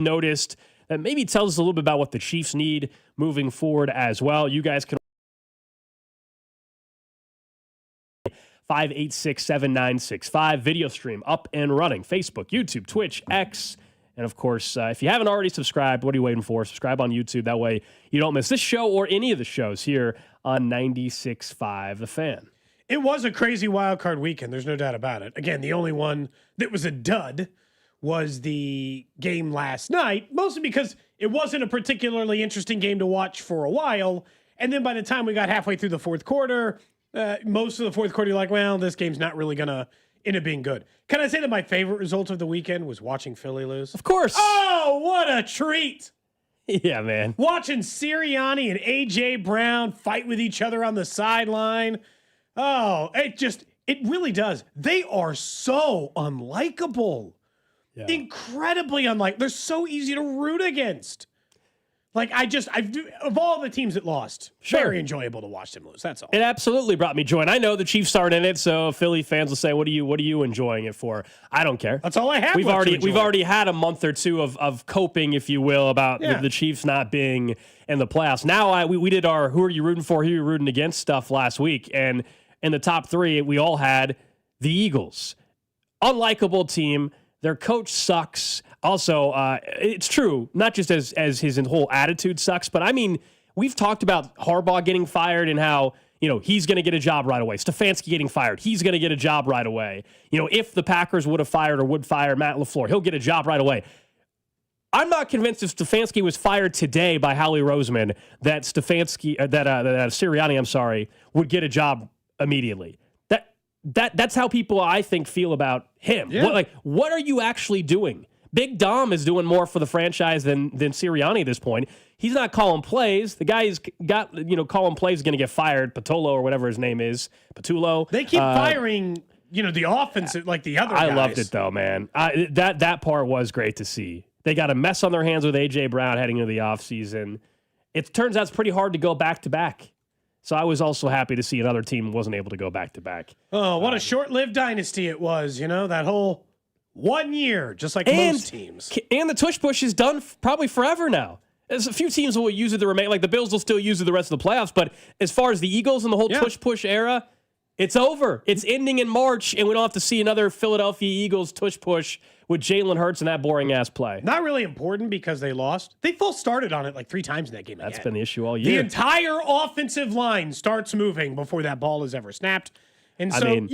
noticed that maybe tells us a little bit about what the Chiefs need moving forward as well. You guys can 586-7965 video stream up and running. Facebook, YouTube, Twitch, X, and of course, if you haven't already subscribed, what are you waiting for? Subscribe on YouTube. That way you don't miss this show or any of the shows here on 96.5 The Fan. It was a crazy wild card weekend. There's no doubt about it. Again, the only one that was a dud was the game last night, mostly because it wasn't a particularly interesting game to watch for a while. And then by the time we got halfway through the fourth quarter, most of the fourth quarter, you're like, well, this game's not really going to end up being good. Can I say that my favorite result of the weekend was watching Philly lose? Of course. Oh, what a treat. Yeah, man. Watching Sirianni and A.J. Brown fight with each other on the sideline. Oh, it really does. They are so unlikable. Yeah. Incredibly unlike. They're so easy to root against. Like, of all the teams that lost, very enjoyable to watch them lose. That's all. It absolutely brought me joy. And I know the Chiefs aren't in it, so Philly fans will say, what are you enjoying it for? I don't care. That's all I have. We've already had a month or two of coping, if you will, about the Chiefs not being in the playoffs. Now we did our who are you rooting for, who are you rooting against stuff last week. And in the top three, we all had the Eagles. Unlikable team. Their coach sucks. Also, it's true, not just as his whole attitude sucks, but I mean, we've talked about Harbaugh getting fired and how, he's going to get a job right away. Stefanski getting fired. He's going to get a job right away. If the Packers would have fired or would fire Matt LaFleur, he'll get a job right away. I'm not convinced if Stefanski was fired today by Howie Roseman that Sirianni, would get a job immediately. That's how people, I think, feel about him. Yeah. What are you actually doing? Big Dom is doing more for the franchise than Sirianni at this point. He's not calling plays. The guy who's got, calling plays is going to get fired. Patullo or whatever his name is. Patullo. They keep firing, the offense like the other guys. I loved it, though, man. That part was great to see. They got a mess on their hands with A.J. Brown heading into the offseason. It turns out it's pretty hard to go back-to-back. So I was also happy to see another team wasn't able to go back-to-back. Oh, what a short-lived dynasty it was, that whole 1 year, just like most teams. And the tush-push is done probably forever now. There's a few teams will use it the remain, like the Bills will still use it the rest of the playoffs, but as far as the Eagles and the whole tush-push era, it's over. It's ending in March, and we don't have to see another Philadelphia Eagles tush-push with Jalen Hurts and that boring-ass play. Not really important because they lost. They full started on it like 3 times in that game. That's been the issue all year. The entire offensive line starts moving before that ball is ever snapped. And so,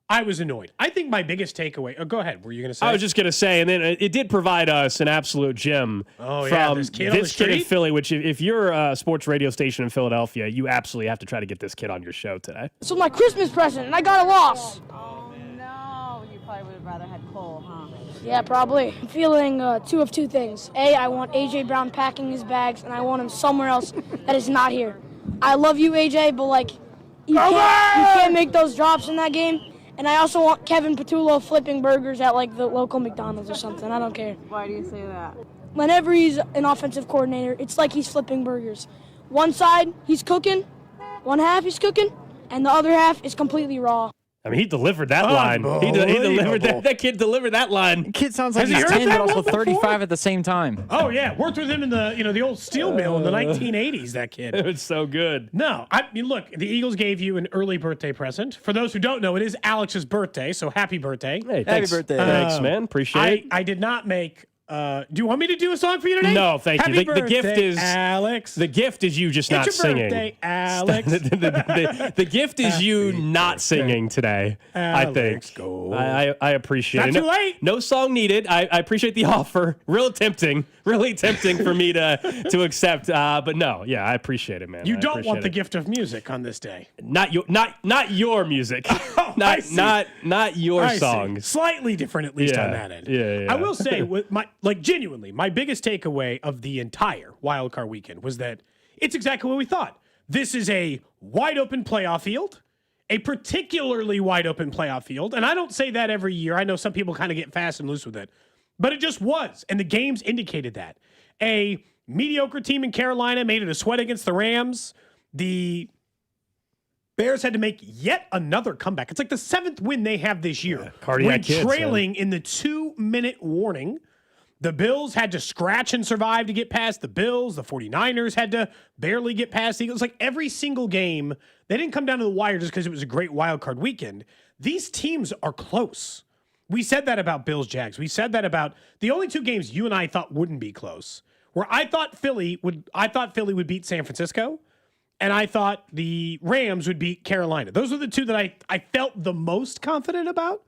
I was annoyed. I think my biggest takeaway. Oh, go ahead. Were you going to say? I was just going to say, and then it did provide us an absolute gem from this kid in Philly, which if you're a sports radio station in Philadelphia, you absolutely have to try to get this kid on your show today. So my Christmas present, and I got a loss. Oh, no. You probably would have rather had Cole, huh? Yeah, probably. I'm feeling two of two things. A, I want A.J. Brown packing his bags, and I want him somewhere else that is not here. I love you, A.J., but, you can't make those drops in that game. And I also want Kevin Patullo flipping burgers at, the local McDonald's or something. I don't care. Why do you say that? Whenever he's an offensive coordinator, it's like he's flipping burgers. One side, he's cooking. One half, he's cooking. And the other half is completely raw. I mean, he delivered that line. He delivered that. That kid delivered that line. The kid sounds like he's 10, but also 35 at the same time. Oh yeah, worked with him in the the old steel mill in the 1980s. That kid. It was so good. No, I mean, look, the Eagles gave you an early birthday present. For those who don't know, it is Alex's birthday, so happy birthday! Hey, thanks. Happy birthday! Thanks, man. Appreciate it. I did not make. Do you want me to do a song for you today? No, thank you. The gift is Alex. The gift is you just not your singing. Birthday, Alex. the gift is you not singing today. Alex, I think. I appreciate it. Not too late. No song needed. I appreciate the offer. Really tempting for me to accept. But no, yeah, I appreciate it, man. You don't want the gift of music on this day. Not your music. Oh, not your songs. Slightly different, at least on that end. Yeah. I will say, genuinely, my biggest takeaway of the entire wild card weekend was that it's exactly what we thought. This is a wide open playoff field, a particularly wide open playoff field. And I don't say that every year. I know some people kind of get fast and loose with it, but it just was. And the games indicated that. A mediocre team in Carolina made it a sweat against the Rams. The Bears had to make yet another comeback. It's like the 7th win they have this year. Cardiac hits, trailing in the 2-minute warning. The Bills had to scratch and survive to get past the Bills. The 49ers had to barely get past the Eagles. Like every single game, they didn't come down to the wire just because it was a great wild card weekend. These teams are close. We said that about Bills Jags. We said that about the only two games you and I thought wouldn't be close, where I thought Philly would beat San Francisco, and I thought the Rams would beat Carolina. Those are the two that I felt the most confident about.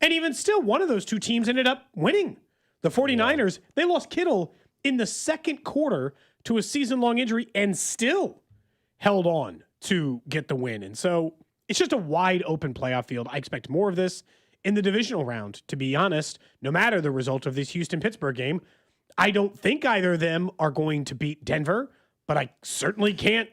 And even still, one of those two teams ended up winning. The 49ers, they lost Kittle in the second quarter to a season-long injury and still held on to get the win. And so it's just a wide open playoff field. I expect more of this in the divisional round, to be honest, no matter the result of this Houston-Pittsburgh game. I don't think either of them are going to beat Denver, but I certainly can't,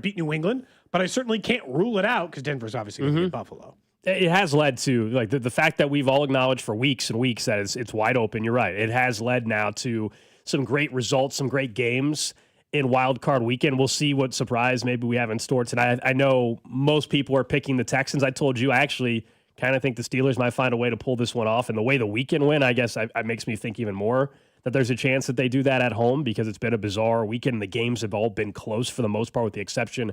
beat New England, but I certainly can't rule it out because Denver's obviously going to beat Buffalo. It has led to like the fact that we've all acknowledged for weeks and weeks that it's wide open. You're right. It has led now to some great results, some great games in Wild Card Weekend. We'll see what surprise maybe we have in store tonight. I know most people are picking the Texans. I told you I actually kind of think the Steelers might find a way to pull this one off. And the way the weekend went, I guess it makes me think even more that there's a chance that they do that at home because it's been a bizarre weekend. The games have all been close for the most part with the exception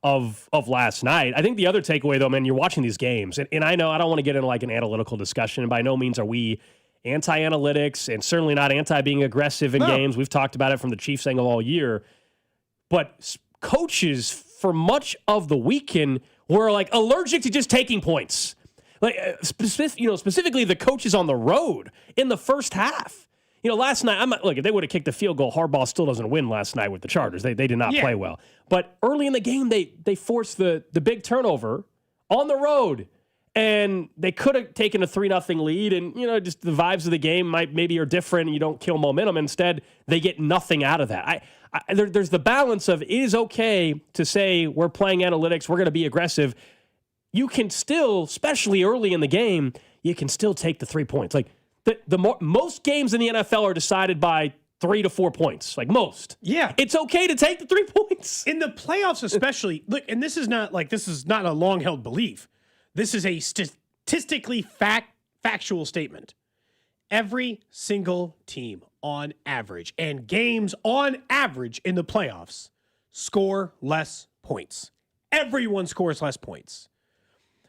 of last night. I think the other takeaway, though, man, you're watching these games, and I know I don't want to get into like an analytical discussion, and by no means are we anti-analytics and certainly not anti-being aggressive in games. We've talked about it from the Chiefs angle all year. But coaches for much of the weekend were like allergic to just taking points. Like specifically the coaches on the road in the first half. Last night, if they would have kicked the field goal, Harbaugh still doesn't win last night with the Chargers. They did not play well. But early in the game, they forced the big turnover on the road, and they could have taken a 3-0 lead. And just the vibes of the game maybe are different. And you don't kill momentum. Instead, they get nothing out of that. There's the balance of it is okay to say we're playing analytics, we're going to be aggressive. You can still, especially early in the game, you can still take the 3 points. Like most games in the NFL are decided by 3 to 4 points, like most. Yeah. It's okay to take the 3 points. In the playoffs especially, look, and this is not a long-held belief. This is a statistically factual statement. Every single team on average and games on average in the playoffs score less points. Everyone scores less points.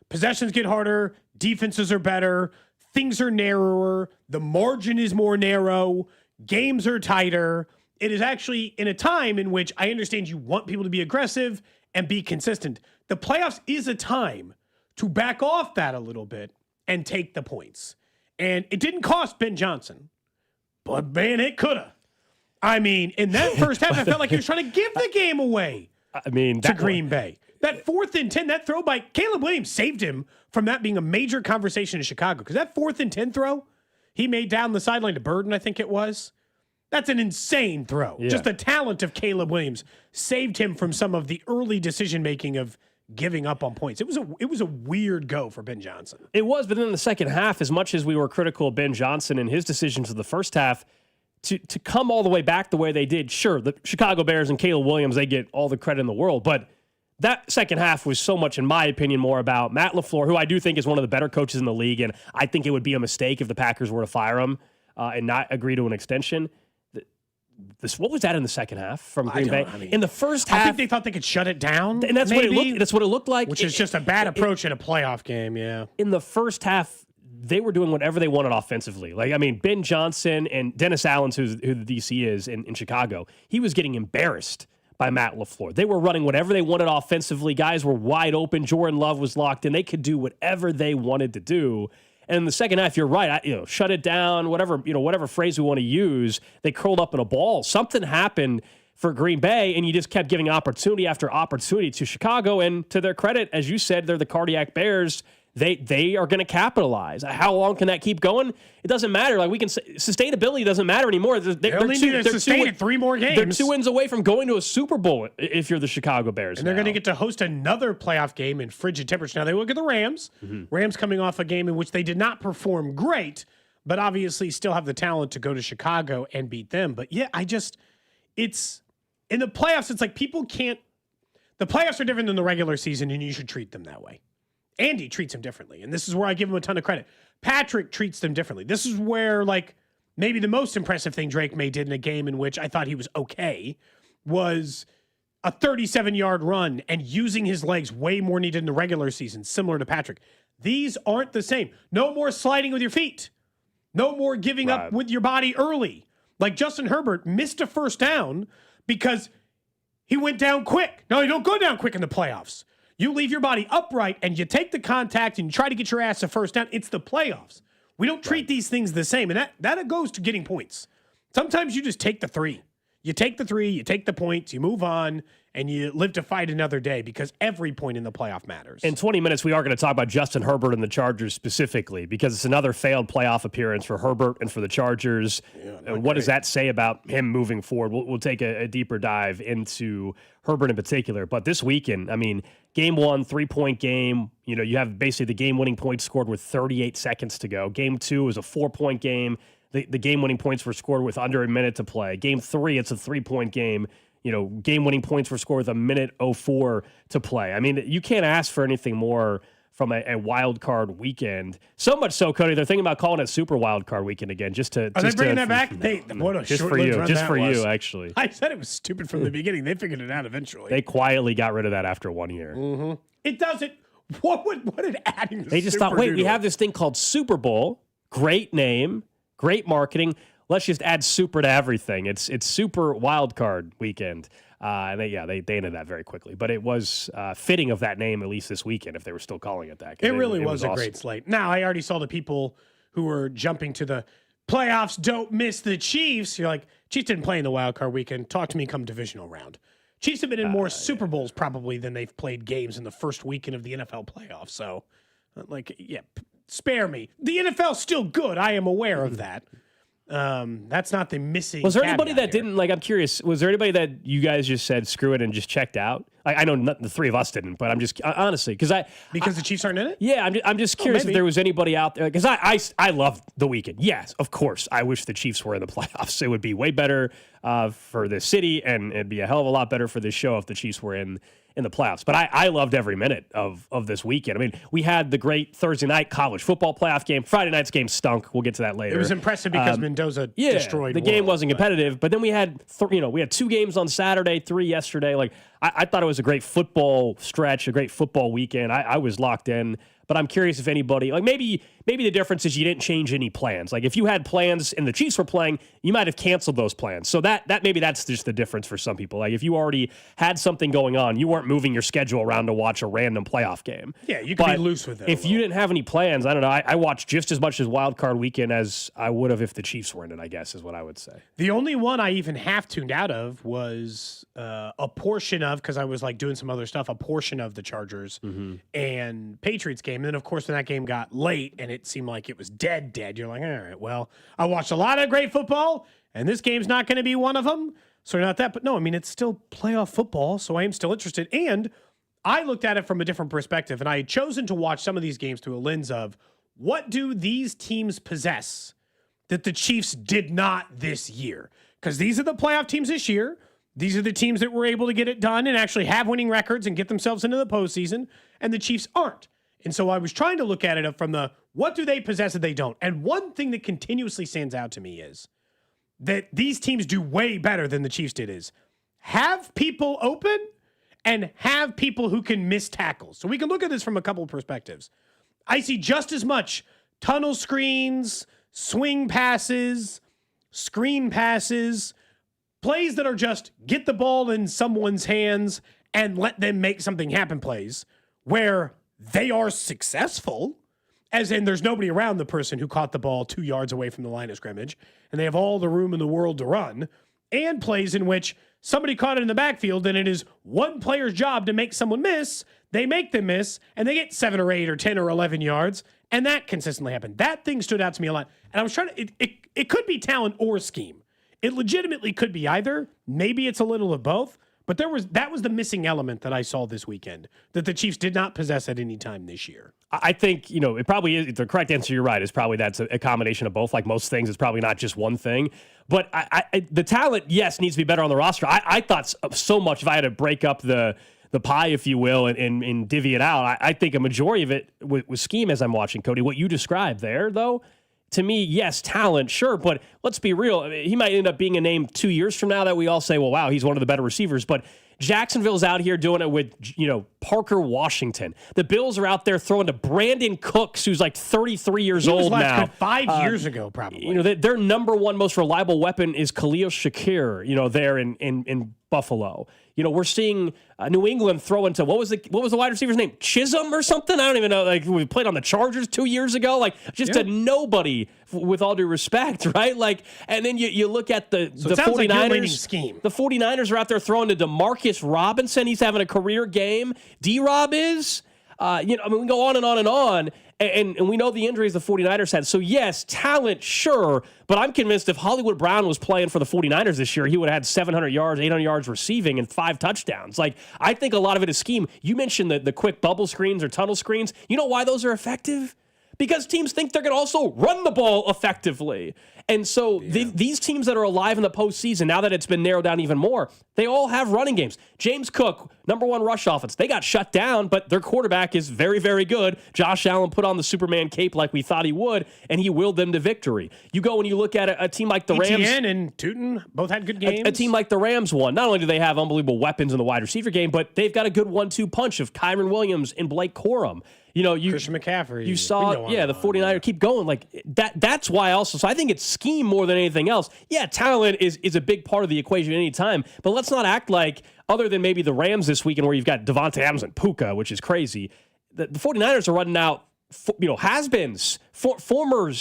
Possessions get harder, defenses are better, things are narrower, the margin is more narrow, games are tighter. It is actually in a time in which I understand you want people to be aggressive and be consistent. The playoffs is a time to back off that a little bit and take the points. And it didn't cost Ben Johnson, but man, it could have. I mean, in that first half, I felt like he was trying to give the game away to Green Bay. That 4th and 10, that throw by Caleb Williams saved him from that being a major conversation in Chicago. Because that 4th and 10 throw he made down the sideline to Burden, I think it was. That's an insane throw. Yeah. Just the talent of Caleb Williams saved him from some of the early decision-making of giving up on points. It was a weird go for Ben Johnson. It was, but then in the second half, as much as we were critical of Ben Johnson and his decisions in the first half, to come all the way back the way they did, sure, the Chicago Bears and Caleb Williams, they get all the credit in the world, but that second half was so much, in my opinion, more about Matt LaFleur, who I do think is one of the better coaches in the league, and I think it would be a mistake if the Packers were to fire him and not agree to an extension. What was that in the second half from Green Bay? In the first half, I think they thought they could shut it down, and that's what it looked like. Which is just a bad approach in a playoff game. Yeah. In the first half, they were doing whatever they wanted offensively. Ben Johnson and Dennis Allen, who the DC is in Chicago, he was getting embarrassed by Matt LaFleur. They were running whatever they wanted offensively. Guys were wide open. Jordan Love was locked in. They could do whatever they wanted to do. And in the second half, you're right. Shut it down. Whatever phrase we want to use. They curled up in a ball. Something happened for Green Bay, and you just kept giving opportunity after opportunity to Chicago. And to their credit, as you said, they're the cardiac Bears. They are going to capitalize. How long can that keep going? It doesn't matter. Like we can sustainability doesn't matter anymore. They only need to sustain it 3 more games. They're 2 wins away from going to a Super Bowl if you're the Chicago Bears. And they're going to get to host another playoff game in frigid temperature. Now they look at the Rams. Mm-hmm. Rams coming off a game in which they did not perform great, but obviously still have the talent to go to Chicago and beat them. But yeah, it's in the playoffs. It's like people can't. The playoffs are different than the regular season, and you should treat them that way. Andy treats them differently, and this is where I give him a ton of credit. Patrick treats them differently. This is where, maybe the most impressive thing Drake May did in a game in which I thought he was okay was a 37-yard run and using his legs way more needed in the regular season, similar to Patrick. These aren't the same. No more sliding with your feet. No more giving up with your body early. Like Justin Herbert missed a first down because he went down quick. No, you don't go down quick in the playoffs. You leave your body upright and you take the contact and you try to get your ass a first down. It's the playoffs. We don't treat these things the same. And that goes to getting points. Sometimes you just take the 3. You take the 3, you take the points, you move on, and you live to fight another day because every point in the playoff matters. In 20 minutes, we are going to talk about Justin Herbert and the Chargers specifically because it's another failed playoff appearance for Herbert and for the Chargers. And what does that say about him moving forward? We'll take a deeper dive into Herbert in particular. But this weekend, I mean, game 1, 3-point game. You know, you have basically the game-winning points scored with 38 seconds to go. Game 2 is a 4-point game. The game-winning points were scored with under a minute to play. Game 3, it's a 3-point game. You know, game-winning points were scored with a minute 04 to play. I mean, you can't ask for anything more from a wild card weekend. So much so, Cody, they're thinking about calling it Super Wild Card Weekend again. Are they bringing that back? What a just for you, run just that for was. you, actually. I said it was stupid from the beginning. They figured it out eventually. They quietly got rid of that after 1 year. Mm-hmm. It doesn't. What did adding? They just thought, wait, we have this thing called Super Bowl. Great name. Great marketing. Let's just add super to everything. It's Super Wild Card Weekend. And they ended that very quickly. But it was fitting of that name, at least this weekend, if they were still calling it that. It really was a great slate. Now, I already saw the people who were jumping to the playoffs don't miss the Chiefs. You're like, Chiefs didn't play in the Wild Card Weekend. Talk to me come divisional round. Chiefs have been in more Super Bowls probably than they've played games in the first weekend of the NFL playoffs. So, spare me. The NFL's still good. I am aware of that. That's not the missing. Was there anybody that here. didn't I'm curious? Was there anybody that you guys just said screw it and just checked out? I know the 3 of us didn't, but I'm just honestly because the Chiefs aren't in it. Yeah, I'm just curious if there was anybody out there because I love the weekend. Yes, of course, I wish the Chiefs were in the playoffs. It would be way better for the city, and it'd be a hell of a lot better for this show if the Chiefs were in the playoffs. But I loved every minute of this weekend. I mean, we had the great Thursday night college football playoff game. Friday night's game stunk. We'll get to that later. It was impressive because Mendoza destroyed the game wasn't competitive. But then we had we had 2 games on Saturday, 3 yesterday. Like I thought it was a great football stretch, a great football weekend. I was locked in. But I'm curious if anybody, maybe the difference is you didn't change any plans. Like if you had plans and the Chiefs were playing, you might have canceled those plans. So that maybe that's just the difference for some people. Like if you already had something going on, you weren't moving your schedule around to watch a random playoff game. Yeah, you can be loose with it. If you didn't have any plans, I don't know. I watched just as much as Wild Card Weekend as I would have if the Chiefs were in it, I guess is what I would say. The only one I even half tuned out of was a portion of, because I was doing some other stuff, a portion of the Chargers and Patriots game. And then, of course, when that game got late and it seemed like it was dead, you're like, all right, well, I watched a lot of great football, and this game's not going to be one of them. So not that, but no, I mean, it's still playoff football, so I am still interested. And I looked at it from a different perspective, and I had chosen to watch some of these games through a lens of what do these teams possess that the Chiefs did not this year? Because these are the playoff teams this year. These are the teams that were able to get it done and actually have winning records and get themselves into the postseason, and the Chiefs aren't. And so I was trying to look at it from the what do they possess that they don't? And one thing that continuously stands out to me is that these teams do way better than the Chiefs did is have people open and have people who can miss tackles. So we can look at this from a couple of perspectives. I see just as much tunnel screens, swing passes, screen passes, plays that are just get the ball in someone's hands and let them make something happen plays where they are successful, as in there's nobody around the person who caught the ball 2 yards away from the line of scrimmage, and they have all the room in the world to run, and plays in which somebody caught it in the backfield, and it is one player's job to make someone miss, they make them miss, and they get 7 or 8 or 10 or 11 yards, and that consistently happened. That thing stood out to me a lot, and I was trying to, it could be talent or scheme. It legitimately could be either. Maybe it's a little of both. But that was the missing element that I saw this weekend that the Chiefs did not possess at any time this year. I think, it probably is the correct answer. You're right. Is probably that's a combination of both. Like most things, it's probably not just one thing. But the talent, yes, needs to be better on the roster. I thought so much if I had to break up the pie, if you will, and divvy it out. I think a majority of it was scheme as I'm watching, Cody. What you described there, though, to me, yes, talent, sure, but let's be real. I mean, he might end up being a name 2 years from now that we all say, well, wow, he's one of the better receivers. But Jacksonville's out here doing it with, Parker Washington. The Bills are out there throwing to Brandon Cooks, who's like 33 years old now. 5 years ago, probably. Their number one most reliable weapon is Khalil Shakir, there in Buffalo. We're seeing New England throw into what was the wide receiver's name? Chisholm or something? I don't even know. Like, we played on the Chargers 2 years ago. Like, just a nobody, with all due respect, right? Like, and then you look at the 49ers. Like scheme. The 49ers are out there throwing to DeMarcus Robinson. He's having a career game. D-Rob is. We can go on and on and on. And we know the injuries the 49ers had. So, yes, talent, sure. But I'm convinced if Hollywood Brown was playing for the 49ers this year, he would have had 700 yards, 800 yards receiving, and 5 touchdowns. Like, I think a lot of it is scheme. You mentioned the quick bubble screens or tunnel screens. You know why those are effective? Because teams think they're going to also run the ball effectively. And so these teams that are alive in the postseason, now that it's been narrowed down even more, they all have running games. James Cook, number one rush offense. They got shut down, but their quarterback is very, very good. Josh Allen put on the Superman cape like we thought he would, and he willed them to victory. You go and you look at a team like the Rams. Etienne and Tootin both had good games. A team like the Rams won. Not only do they have unbelievable weapons in the wide receiver game, but they've got a good 1-2 punch of Kyron Williams and Blake Corum. Christian McCaffrey. You saw, the 49ers keep going like that. That's why also. So I think it's scheme more than anything else. Yeah, talent is a big part of the equation any time. But let's not act like, other than maybe the Rams this weekend where you've got Devontae Adams and Puka, which is crazy, the 49ers are running out, has-beens, former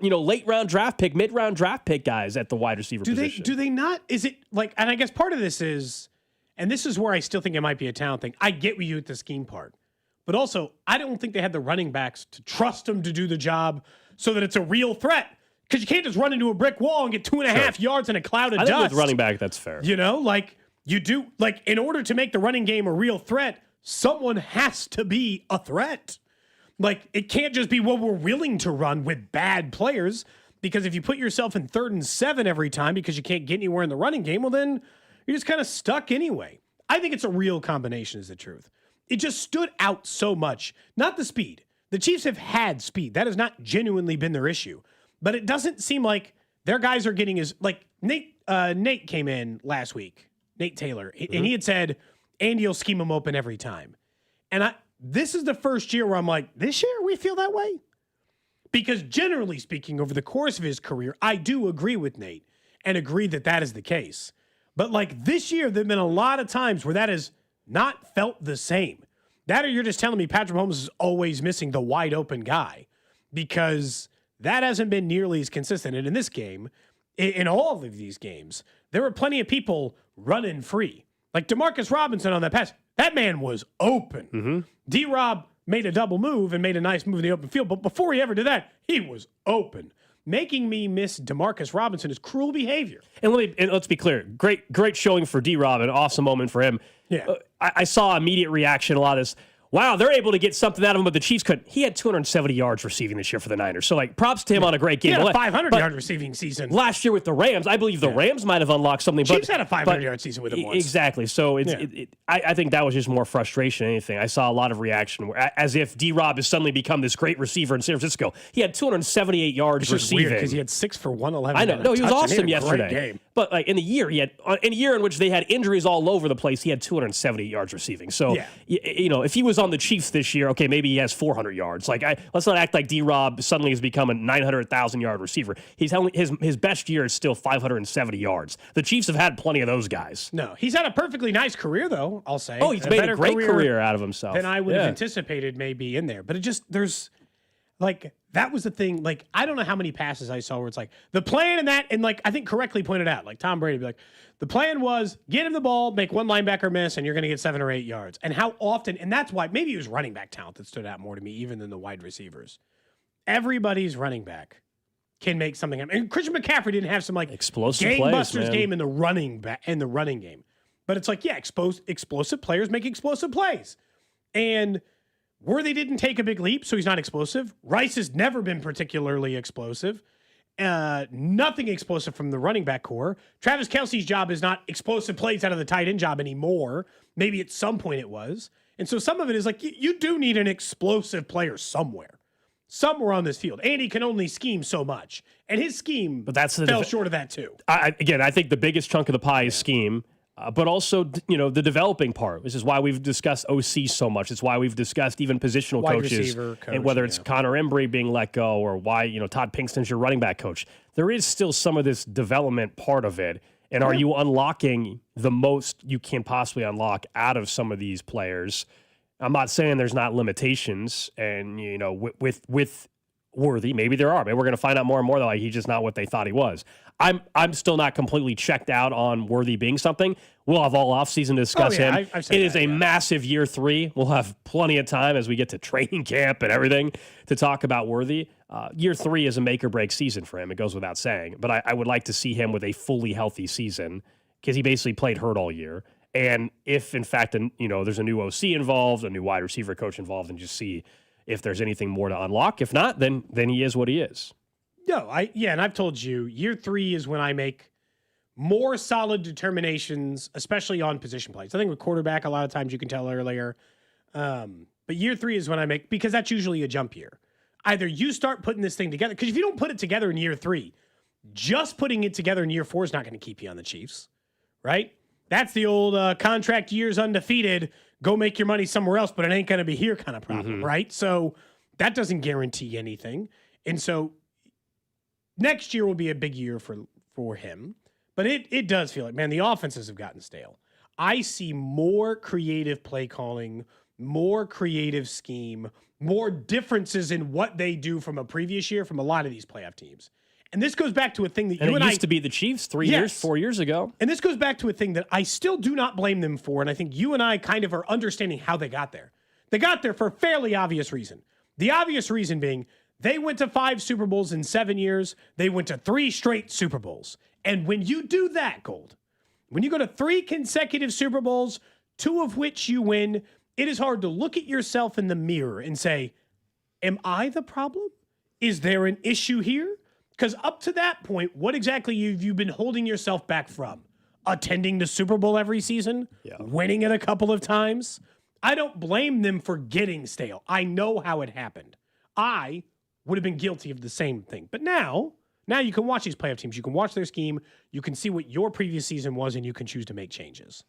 late round draft pick, mid round draft pick guys at the wide receiver position. Do they not? Is it like? And I guess part of this is, and this is where I still think it might be a talent thing. I get what you with the scheme part. But also, I don't think they had the running backs to trust them to do the job so that it's a real threat. Because you can't just run into a brick wall and get 2.5 yards in a cloud of dust. I think with running back, that's fair. In order to make the running game a real threat, someone has to be a threat. Like, it can't just be, well, we're willing to run with bad players. Because if you put yourself in 3rd and 7 every time because you can't get anywhere in the running game, well, then you're just kind of stuck anyway. I think it's a real combination is the truth. It just stood out so much. Not the speed. The Chiefs have had speed. That has not genuinely been their issue. But it doesn't seem like their guys are getting as... Like, Nate came in last week. Nate Taylor. And he had said, Andy will scheme him open every time. And this is the first year where I'm like, this year we feel that way? Because generally speaking, over the course of his career, I do agree with Nate and agree that is the case. But like this year, there have been a lot of times where that has not felt the same. That or you're just telling me Patrick Mahomes is always missing the wide open guy, because that hasn't been nearly as consistent. And in this game, in all of these games, there were plenty of people running free. Like DeMarcus Robinson on that pass, that man was open. D-Rob made a double move and made a nice move in the open field, but before he ever did that, he was open. Making me miss DeMarcus Robinson is cruel behavior. And let's be clear. Great showing for D-Rob, an awesome moment for him. Yeah. I saw immediate reaction, a lot of this. Wow, they're able to get something out of him, but the Chiefs couldn't. He had 270 yards receiving this year for the Niners. So, props to him on a great game. He had a 500-yard receiving season. Last year with the Rams, I believe the Rams might have unlocked something. Chiefs had a 500-yard season with him once. Exactly. So, I think that was just more frustration than anything. I saw a lot of reaction, as if D-Rob has suddenly become this great receiver in San Francisco. He had 278 yards receiving. Because he had 6 for 111. I know. No, he was awesome yesterday. But in a year in which they had injuries all over the place, he had 270 yards receiving. So, if he was on the Chiefs this year, okay, maybe he has 400 yards. Let's not act like D-Rob suddenly has become a 900,000-yard receiver. His best year is still 570 yards. The Chiefs have had plenty of those guys. No, he's had a perfectly nice career, though, I'll say. Oh, he's made a great career out of himself. Than I would have anticipated maybe in there. But that was the thing. I don't know how many passes I saw where it's like, the plan and I think correctly pointed out, Tom Brady would be like, the plan was get him the ball, make one linebacker miss, and you're going to get 7 or 8 yards. And how often, and that's why maybe it was running back talent that stood out more to me, even than the wide receivers. Everybody's running back can make something happen. And Christian McCaffrey didn't have some explosive gangbusters game in the running game. But it's explosive players make explosive plays. And Worthy didn't take a big leap, so he's not explosive. Rice has never been particularly explosive. Nothing explosive from the running back core. Travis Kelce's job is not explosive plays out of the tight end job anymore. Maybe at some point it was. And so some of it is you do need an explosive player somewhere. somewhere on this field. Andy can only scheme so much, and his scheme fell short of that too. Again, I think the biggest chunk of the pie is scheme. But also, the developing part. This is why we've discussed OC so much. It's why we've discussed even positional coaches, and whether it's Connor Embry being let go or why Todd Pinkston's your running back coach. There is still some of this development part of it. And are you unlocking the most you can possibly unlock out of some of these players? I'm not saying there's not limitations, and with Worthy, maybe there are. Maybe we're going to find out more and more that he's just not what they thought he was. I'm still not completely checked out on Worthy being something. We'll have all offseason to discuss him. It is a massive year 3. We'll have plenty of time as we get to training camp and everything to talk about Worthy. Year 3 is a make or break season for him. It goes without saying. But I would like to see him with a fully healthy season because he basically played hurt all year. And if, in fact, there's a new OC involved, a new wide receiver coach involved, and just see if there's anything more to unlock. If not, then he is what he is. No, and I've told you, year 3 is when I make more solid determinations, especially on position plays. I think with quarterback, a lot of times you can tell earlier. But year 3 is when I make, because that's usually a jump year. Either you start putting this thing together, because if you don't put it together in year 3, just putting it together in year 4 is not going to keep you on the Chiefs, right? That's the old contract years undefeated, go make your money somewhere else, but it ain't going to be here kind of problem, right? So that doesn't guarantee anything. And so next year will be a big year for him, but it does feel like, man, the offenses have gotten stale. I see more creative play calling, more creative scheme, more differences in what they do from a previous year from a lot of these playoff teams. And this goes back to a thing that you and I used to be the Chiefs 4 years ago. And this goes back to a thing that I still do not blame them for, and I think you and I kind of are understanding how they got there. They got there for a fairly obvious reason. The obvious reason being they went to 5 Super Bowls in 7 years. They went to 3 straight Super Bowls. And when you do that, Gold, when you go to 3 consecutive Super Bowls, 2 of which you win, it is hard to look at yourself in the mirror and say, am I the problem? Is there an issue here? Because up to that point, what exactly have you been holding yourself back from? Attending the Super Bowl every season? Yeah. Winning it a couple of times? I don't blame them for getting stale. I know how it happened. I would have been guilty of the same thing. But now you can watch these playoff teams. You can watch their scheme. You can see what your previous season was, and you can choose to make changes.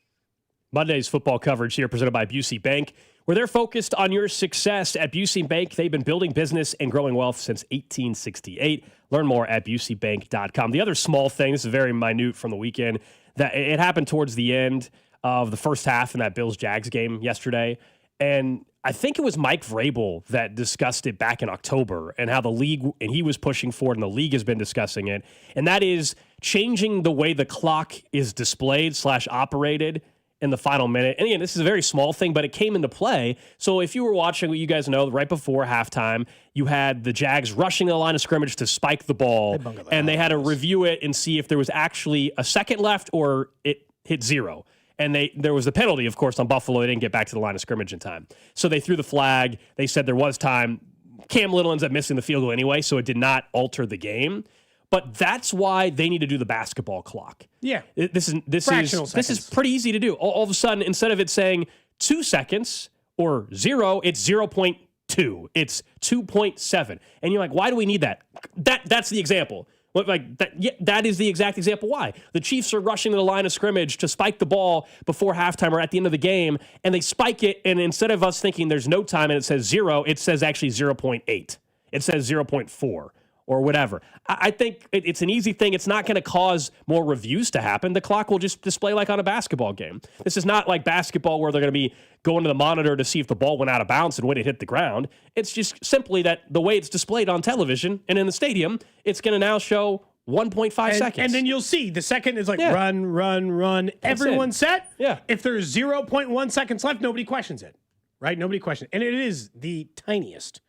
Monday's football coverage here presented by Busey Bank, where they're focused on your success. At Busey Bank, they've been building business and growing wealth since 1868. Learn more at buseybank.com. The other small thing, this is very minute from the weekend, that it happened towards the end of the first half in that Bills-Jags game yesterday. And I think it was Mike Vrabel that discussed it back in October and how the league, and he was pushing for it, and the league has been discussing it. And that is changing the way the clock is displayed / operated in the final minute. And again, this is a very small thing, but it came into play. So if you were watching, what you guys know, right before halftime, you had the Jags rushing the line of scrimmage to spike the ball, and they had to review it and see if there was actually a second left or it hit 0. And there was a penalty, of course, on Buffalo. They didn't get back to the line of scrimmage in time. So they threw the flag. They said there was time. Cam Little ends up missing the field goal anyway, so it did not alter the game. But that's why they need to do the basketball clock. Yeah. This is pretty easy to do. All of a sudden, instead of it saying 2 seconds or 0, it's 0.2. It's 2.7. And you're like, why do we need that? That's the example. That is the exact example why. The Chiefs are rushing to the line of scrimmage to spike the ball before halftime or at the end of the game, and they spike it, and instead of us thinking there's no time and it says 0, it says actually 0.8. It says 0.4. Or whatever. I think it's an easy thing. It's not going to cause more reviews to happen. The clock will just display like on a basketball game. This is not like basketball where they're going to be going to the monitor to see if the ball went out of bounds and when it hit the ground. It's just simply that the way it's displayed on television and in the stadium, it's going to now show 1.5 seconds. And then you'll see the second is like run. Everyone's set. Yeah. If there's 0.1 seconds left, nobody questions it. Right? Nobody questions it. And it is the tiniest.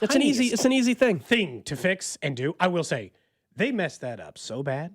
It's an easy thing to fix and do. I will say, they messed that up so bad.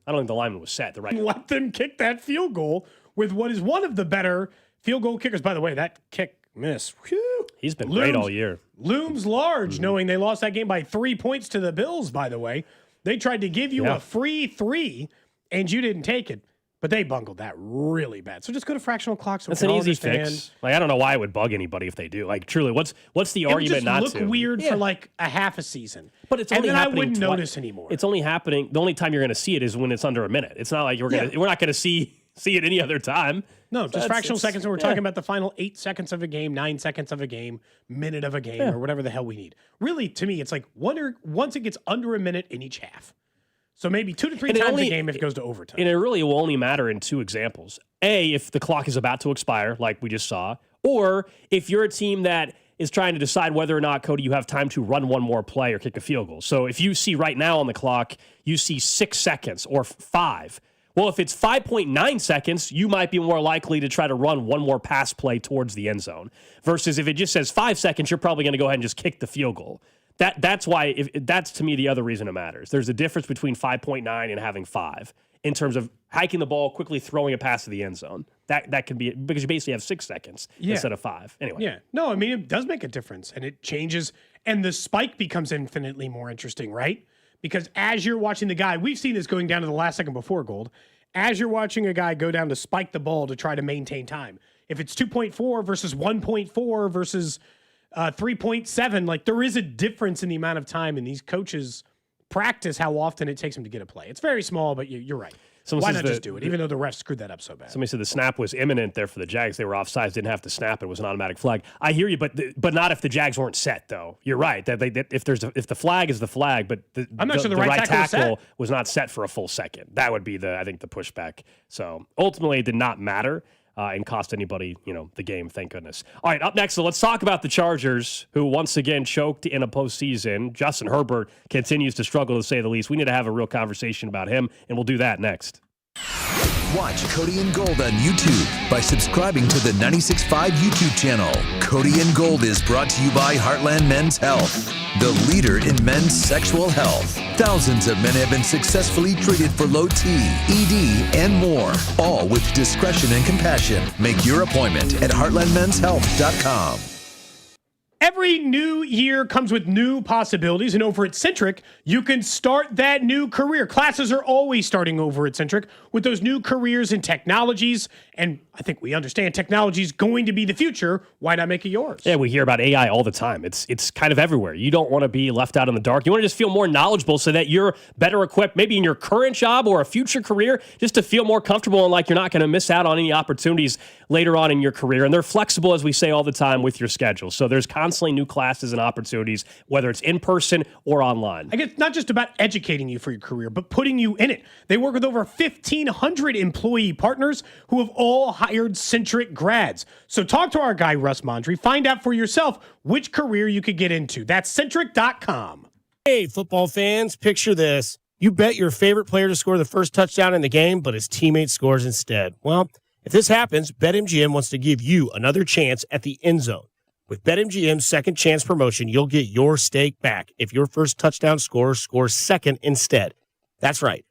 I don't think the lineman was set. Let them kick that field goal with what is one of the better field goal kickers. By the way, that kick miss. Whew, he's been great all year. Looms large, knowing they lost that game by 3 points to the Bills, by the way. They tried to give you a free 3, and you didn't take it. But they bungled that really bad. So just go to fractional clocks. So That's an easy fix. Like, I don't know why it would bug anybody if they do. Like, truly, what's the argument not to? It would just look weird for like a half a season. But it's only happening I wouldn't notice anymore. It's only happening. The only time you're going to see it is when it's under a minute. It's not like we're not going to see it any other time. No, just fractional seconds. And we're talking about the final 8 seconds of a game, 9 seconds of a game, minute of a game, or whatever the hell we need. Really, to me, it's like once it gets under a minute in each half. So maybe 2 to 3 times a game if it goes to overtime. And it really will only matter in 2 examples. A, if the clock is about to expire, like we just saw, or if you're a team that is trying to decide whether or not, Cody, you have time to run one more play or kick a field goal. So if you see right now on the clock, you see 6 seconds or 5. Well, if it's 5.9 seconds, you might be more likely to try to run one more pass play towards the end zone. Versus if it just says 5 seconds, you're probably going to go ahead and just kick the field goal. That's why that's to me the other reason it matters. There's a difference between 5.9 and having 5 in terms of hiking the ball, quickly throwing a pass to the end zone. That can be because you basically have 6 seconds instead of 5. Anyway. Yeah. No, I mean, it does make a difference, and it changes, and the spike becomes infinitely more interesting, right? Because as you're watching the guy, we've seen this going down to the last second before Gold, as you're watching a guy go down to spike the ball to try to maintain time. If it's 2.4 versus 1.4 versus 3.7, like there is a difference in the amount of time, and these coaches practice how often it takes them to get a play. It's very small, but you're right. Why not just do it, even though the refs screwed that up so bad? Somebody said the snap was imminent there for the Jags. They were offsides, didn't have to snap. It was an automatic flag. I hear you, but not if the Jags weren't set, though. You're right. That if the flag is the flag, but I'm not sure the right tackle was not set for a full second. That would be the pushback. So ultimately, it did not matter. And cost anybody, the game, thank goodness. All right, up next, so let's talk about the Chargers, who once again choked in a postseason. Justin Herbert continues to struggle, to say the least. We need to have a real conversation about him, and we'll do that next. Watch Cody and Gold on YouTube by subscribing to the 96.5 YouTube channel. Cody and Gold is brought to you by Heartland Men's Health, the leader in men's sexual health. Thousands of men have been successfully treated for low T, ED, and more, all with discretion and compassion. Make your appointment at heartlandmenshealth.com. Every new year comes with new possibilities, and over at Centric, you can start that new career. Classes are always starting over at Centric with those new careers and technologies, and I think we understand technology is going to be the future. Why not make it yours? Yeah, we hear about AI all the time. It's kind of everywhere. You don't want to be left out in the dark. You want to just feel more knowledgeable so that you're better equipped, maybe in your current job or a future career, just to feel more comfortable and like you're not going to miss out on any opportunities later on in your career. And they're flexible, as we say all the time, with your schedule. So there's constantly new classes and opportunities, whether it's in person or online. I guess it's not just about educating you for your career, but putting you in it. They work with over 1,500 employee partners who have all hired Centric grads. So talk to our guy, Russ Mondry. Find out for yourself which career you could get into. That's Centric.com. Hey, football fans, picture this. You bet your favorite player to score the first touchdown in the game, but his teammate scores instead. Well, if this happens, BetMGM wants to give you another chance at the end zone. With BetMGM's second chance promotion, you'll get your stake back if your first touchdown scorer scores second instead. That's right.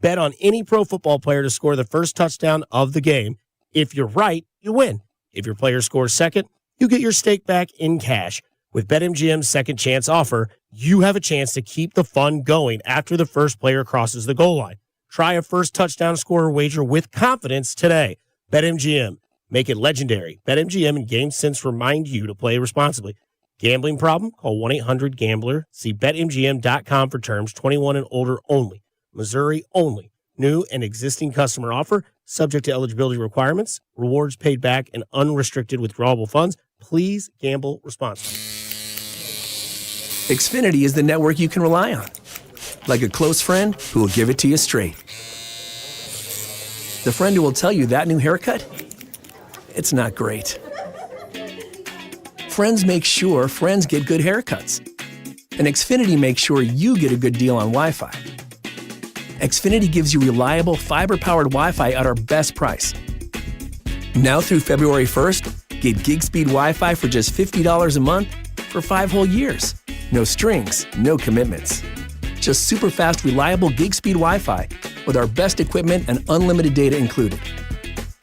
Bet on any pro football player to score the first touchdown of the game. If you're right, you win. If your player scores second, you get your stake back in cash. With BetMGM's second chance offer, you have a chance to keep the fun going after the first player crosses the goal line. Try a first touchdown scorer wager with confidence today. BetMGM. Make it legendary. BetMGM and GameSense remind you to play responsibly. Gambling problem? Call 1-800-GAMBLER. See BetMGM.com for terms. 21 and older only. Missouri only. New and existing customer offer. Subject to eligibility requirements. Rewards paid back and unrestricted withdrawable funds. Please gamble responsibly. Xfinity is the network you can rely on. Like a close friend who will give it to you straight. The friend who will tell you that new haircut? It's not great. Friends make sure friends get good haircuts. And Xfinity makes sure you get a good deal on Wi-Fi. Xfinity gives you reliable fiber-powered Wi-Fi at our best price. Now through February 1st, get gig speed Wi-Fi for just $50 a month for 5 whole years. No strings, no commitments. Just super fast, reliable gig speed Wi-Fi with our best equipment and unlimited data included.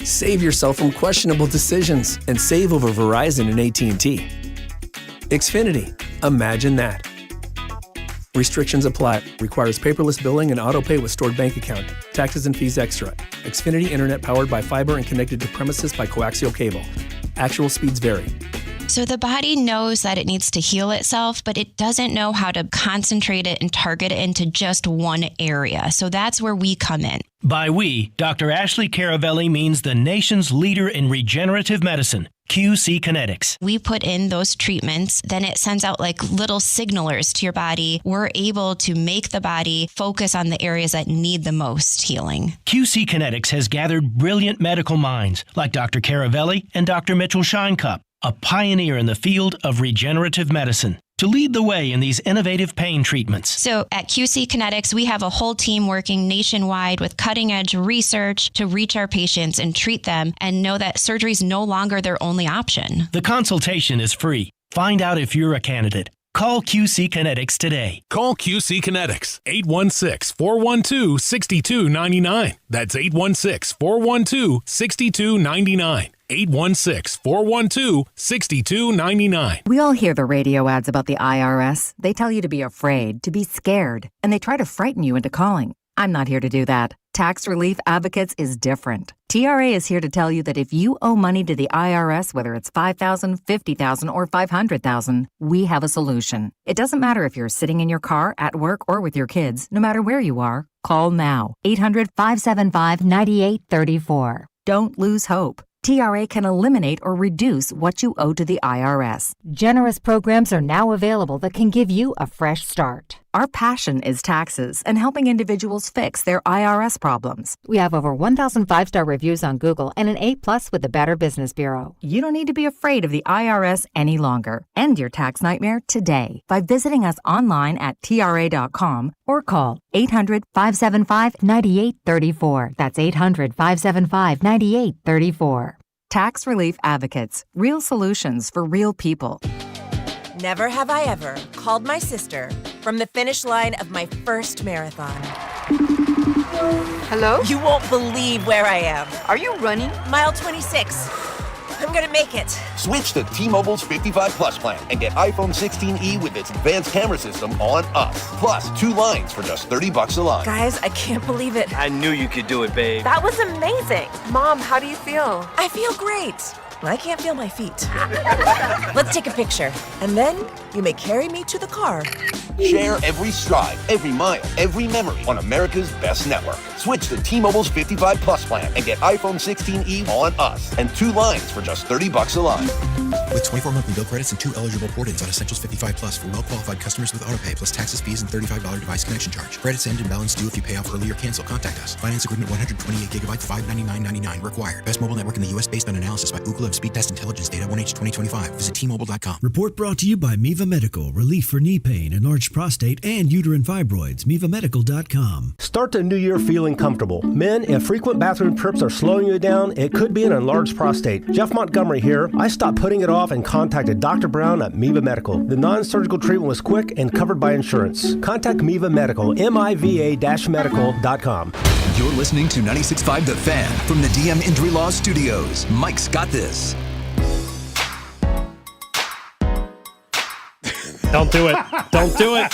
Save yourself from questionable decisions and save over Verizon and AT&T. Xfinity. Imagine that. Restrictions apply. Requires paperless billing and auto pay with stored bank account. Taxes and fees extra. Xfinity Internet powered by fiber and connected to premises by coaxial cable. Actual speeds vary. So the body knows that it needs to heal itself, but it doesn't know how to concentrate it and target it into just one area. So that's where we come in. By we, Dr. Ashley Caravelli means the nation's leader in regenerative medicine, QC Kinetics. We put in those treatments, then it sends out like little signalers to your body. We're able to make the body focus on the areas that need the most healing. QC Kinetics has gathered brilliant medical minds like Dr. Caravelli and Dr. Mitchell Shinecup, a pioneer in the field of regenerative medicine, to lead the way in these innovative pain treatments. So at QC Kinetics, we have a whole team working nationwide with cutting-edge research to reach our patients and treat them and know that surgery is no longer their only option. The consultation is free. Find out if you're a candidate. Call QC Kinetics today. Call QC Kinetics, 816-412-6299. That's 816-412-6299. 816-412-6299. We all hear the radio ads about the IRS. They tell you to be afraid, to be scared, and they try to frighten you into calling. I'm not here to do that. Tax Relief Advocates is different. TRA is here to tell you that if you owe money to the IRS, whether it's $5,000, $50,000, or $500,000, we have a solution. It doesn't matter if you're sitting in your car, at work, or with your kids. No matter where you are, call now. 800-575-9834. Don't lose hope. TRA can eliminate or reduce what you owe to the IRS. Generous programs are now available that can give you a fresh start. Our passion is taxes and helping individuals fix their IRS problems. We have over 1,000 5-star reviews on Google and an A+ with the Better Business Bureau. You don't need to be afraid of the IRS any longer. End your tax nightmare today by visiting us online at TRA.com or call 800-575-9834. That's 800-575-9834. Tax Relief Advocates. Real solutions for real people. Never have I ever called my sister from the finish line of my first marathon. Hello? You won't believe where I am. Are you running? Mile 26. I'm gonna make it. Switch to T-Mobile's 55 Plus plan and get iPhone 16e with its advanced camera system on us. Plus, 2 lines for just $30 a line. Guys, I can't believe it. I knew you could do it, babe. That was amazing. Mom, how do you feel? I feel great. I can't feel my feet. Let's take a picture, and then you may carry me to the car. Share every stride, every mile, every memory on America's best network. Switch to T-Mobile's 55 Plus plan and get iPhone 16e on us and 2 lines for just $30 a line. With 24 monthly bill credits and 2 eligible port-ins on Essentials 55 Plus for well-qualified customers with autopay plus taxes, fees, and $35 device connection charge. Credits end and balance due if you pay off early or cancel. Contact us. Finance agreement 128 gigabytes, $599.99 required. Best mobile network in the U.S. based on analysis by Ookla of Speed Test Intelligence data 1H 2025. Visit T-Mobile.com. Report brought to you by Miva Medical. Relief for knee pain, enlarged prostate, and uterine fibroids. MivaMedical.com. Start the new year feeling comfortable. Men, if frequent bathroom trips are slowing you down, it could be an enlarged prostate. Jeff Montgomery here. I stopped putting it off and contacted Dr. Brown at Miva Medical. The non-surgical treatment was quick and covered by insurance. Contact Miva Medical, MIVA-medical.com. You're listening to 96.5 The Fan from the DM Injury Law Studios. Mike's got this. Don't do it. Don't do it.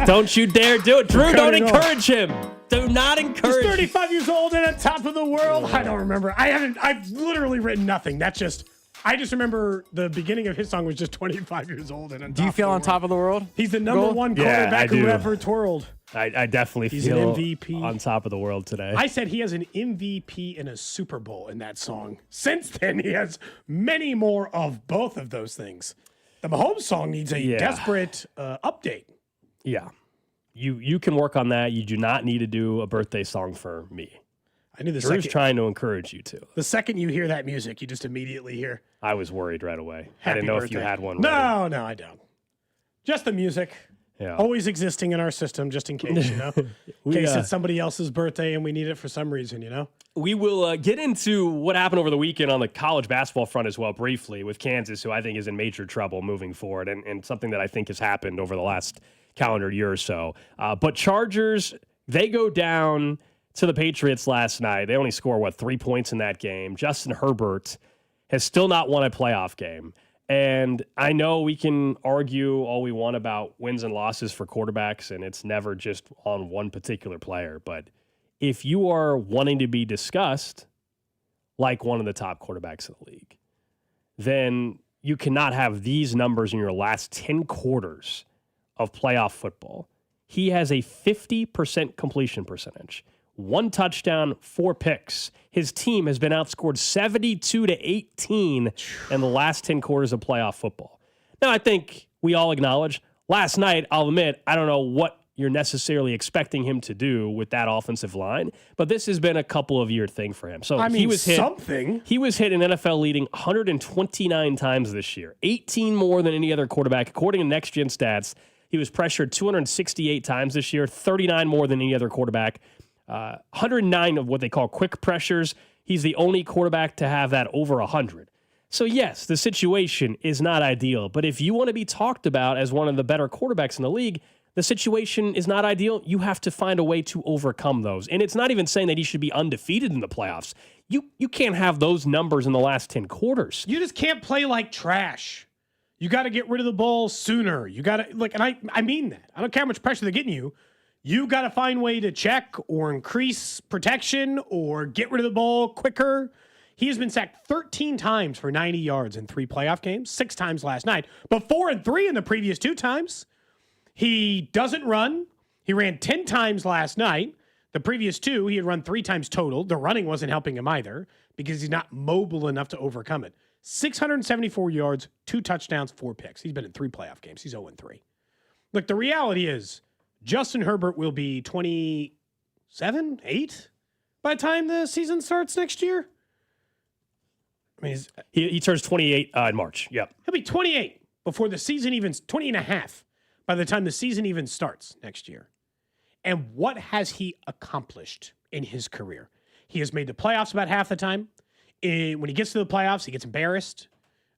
Don't you dare do it. Drew, don't encourage him. Do not encourage him. He's 35 years old and at top of the world. I don't remember. I've literally written nothing. I just remember the beginning of his song was just 25 years old. And do you feel on top of the world? He's the number one quarterback who ever twirled. I definitely feel an MVP on top of the world today. I said he has an MVP and a Super Bowl in that song. Since then, he has many more of both of those things. The Mahomes song needs a desperate update. Yeah. You can work on that. You do not need to do a birthday song for me. I knew Drew's trying to encourage you to. The second you hear that music, you just immediately hear. I was worried right away. Happy I didn't know birthday. if you had one. No, I don't. Just the music. Yeah. Always existing in our system, just in case, in case it's somebody else's birthday and we need it for some reason, We will get into what happened over the weekend on the college basketball front as well, briefly, with Kansas, who I think is in major trouble moving forward, and something that I think has happened over the last calendar year or so. But Chargers, they go down to the Patriots last night. They only score, 3 points in that game. Justin Herbert has still not won a playoff game. And I know we can argue all we want about wins and losses for quarterbacks, and it's never just on one particular player. But if you are wanting to be discussed like one of the top quarterbacks in the league, then you cannot have these numbers in your last 10 quarters of playoff football. He has a 50% completion percentage, 1 touchdown, 4 picks. His team has been outscored 72-18 in the last 10 quarters of playoff football. Now, I think we all acknowledge last night, I'll admit, I don't know what you're necessarily expecting him to do with that offensive line, but this has been a couple of year thing for him. So he was hit an NFL leading 129 times this year, 18 more than any other quarterback. According to Next Gen Stats, he was pressured 268 times this year, 39 more than any other quarterback. 109 of what they call quick pressures. He's the only quarterback to have that over 100. So yes, the situation is not ideal, but if you want to be talked about as one of the better quarterbacks in the league, the situation is not ideal. You have to find a way to overcome those. And it's not even saying that he should be undefeated in the playoffs. You can't have those numbers in the last 10 quarters. You just can't play like trash. You got to get rid of the ball sooner. You got to, and I mean that. I don't care how much pressure they're getting you. You got to find a way to check or increase protection or get rid of the ball quicker. He has been sacked 13 times for 90 yards in 3 playoff games, 6 times last night, but 4 and 3 in the previous 2 times. He doesn't run. He ran 10 times last night. The previous 2, he had run 3 times total. The running wasn't helping him either because he's not mobile enough to overcome it. 674 yards, 2 touchdowns, 4 picks. He's been in 3 playoff games. He's 0-3. Look, the reality is Justin Herbert will be 27, 8 by the time the season starts next year. I mean, he turns 28 in March. Yep. He'll be 28 before the season even, 20 and a half by the time the season even starts next year. And what has he accomplished in his career? He has made the playoffs about half the time. When he gets to the playoffs, he gets embarrassed.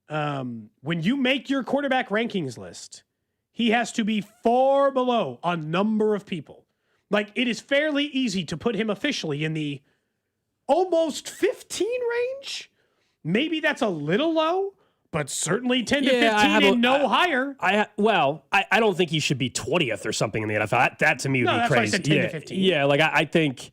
When you make your quarterback rankings list, he has to be far below a number of people. Like, it is fairly easy to put him officially in the almost 15 range. Maybe that's a little low, but certainly 10 to 15 and no higher. I don't think he should be 20th or something in the NFL. That to me would be that's crazy. Why I said 10 to 15. Yeah, like I think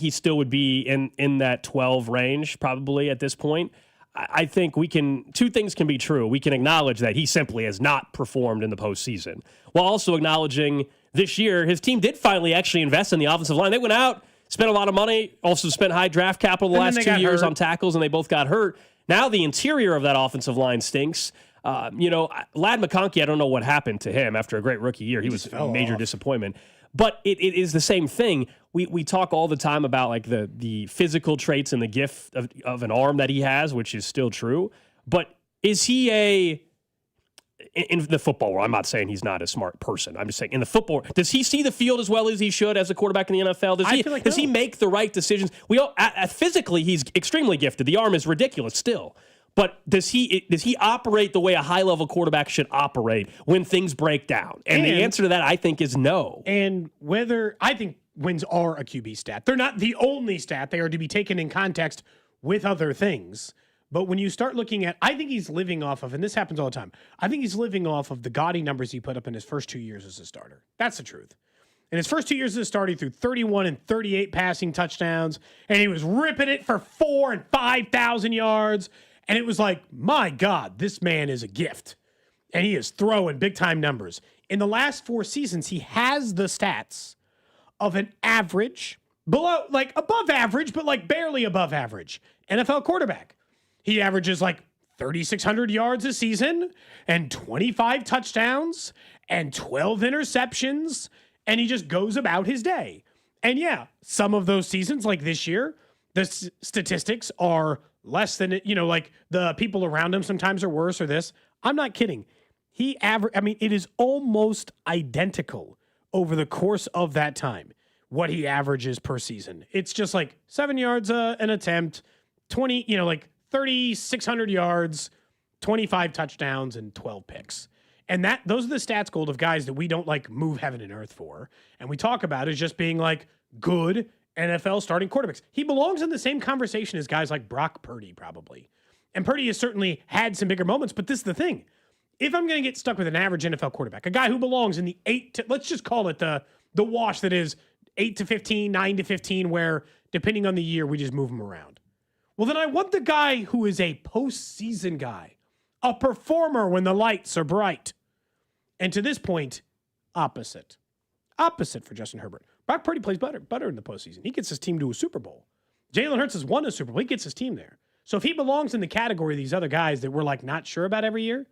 he still would be in that 12 range probably at this point. I think two things can be true. We can acknowledge that he simply has not performed in the postseason, while also acknowledging this year his team did finally actually invest in the offensive line. They went out, spent a lot of money, also spent high draft capital the last 2 years on tackles, and they both got hurt. Now the interior of that offensive line stinks. Lad McConkey, I don't know what happened to him after a great rookie year. He was a major disappointment. But it is the same thing. We talk all the time about like the physical traits and the gift of an arm that he has, which is still true. But is he in the football world? I'm not saying he's not a smart person. I'm just saying in the football, does he see the field as well as he should as a quarterback in the NFL? Does he make the right decisions? Physically, he's extremely gifted. The arm is ridiculous still. But does he operate the way a high-level quarterback should operate when things break down? And the answer to that, I think, is no. And I think wins are a QB stat. They're not the only stat. They are to be taken in context with other things. But when you start looking at, I think he's living off of, and this happens all the time, I think he's living off of the gaudy numbers he put up in his first 2 years as a starter. That's the truth. In his first 2 years as a starter, he threw 31 and 38 passing touchdowns, and he was ripping it for 4,000 and 5,000 yards. And it was like, my God, this man is a gift. And he is throwing big-time numbers. In the last 4 seasons, he has the stats of an average, above average, but barely above average NFL quarterback. He averages 3,600 yards a season and 25 touchdowns and 12 interceptions, and he just goes about his day. And yeah, some of those seasons, like this year, the statistics are less than it, the people around him sometimes are worse or this. I'm not kidding. It is almost identical over the course of that time, what he averages per season. It's just 7 yards an attempt, 3,600 yards, 25 touchdowns, and 12 picks. And those are the stats gold of guys that we don't move heaven and earth for. And we talk about as just being good NFL starting quarterbacks. He belongs in the same conversation as guys like Brock Purdy, probably. And Purdy has certainly had some bigger moments, but this is the thing. If I'm going to get stuck with an average NFL quarterback, a guy who belongs in the 8 to, let's just call it the wash that is 8 to 15, 9 to 15, where depending on the year, we just move him around. Well, then I want the guy who is a postseason guy, a performer when the lights are bright. And to this point, opposite. Opposite for Justin Herbert. Brock Purdy plays better in the postseason. He gets his team to a Super Bowl. Jalen Hurts has won a Super Bowl. He gets his team there. So if he belongs in the category of these other guys that we're like not sure about every year,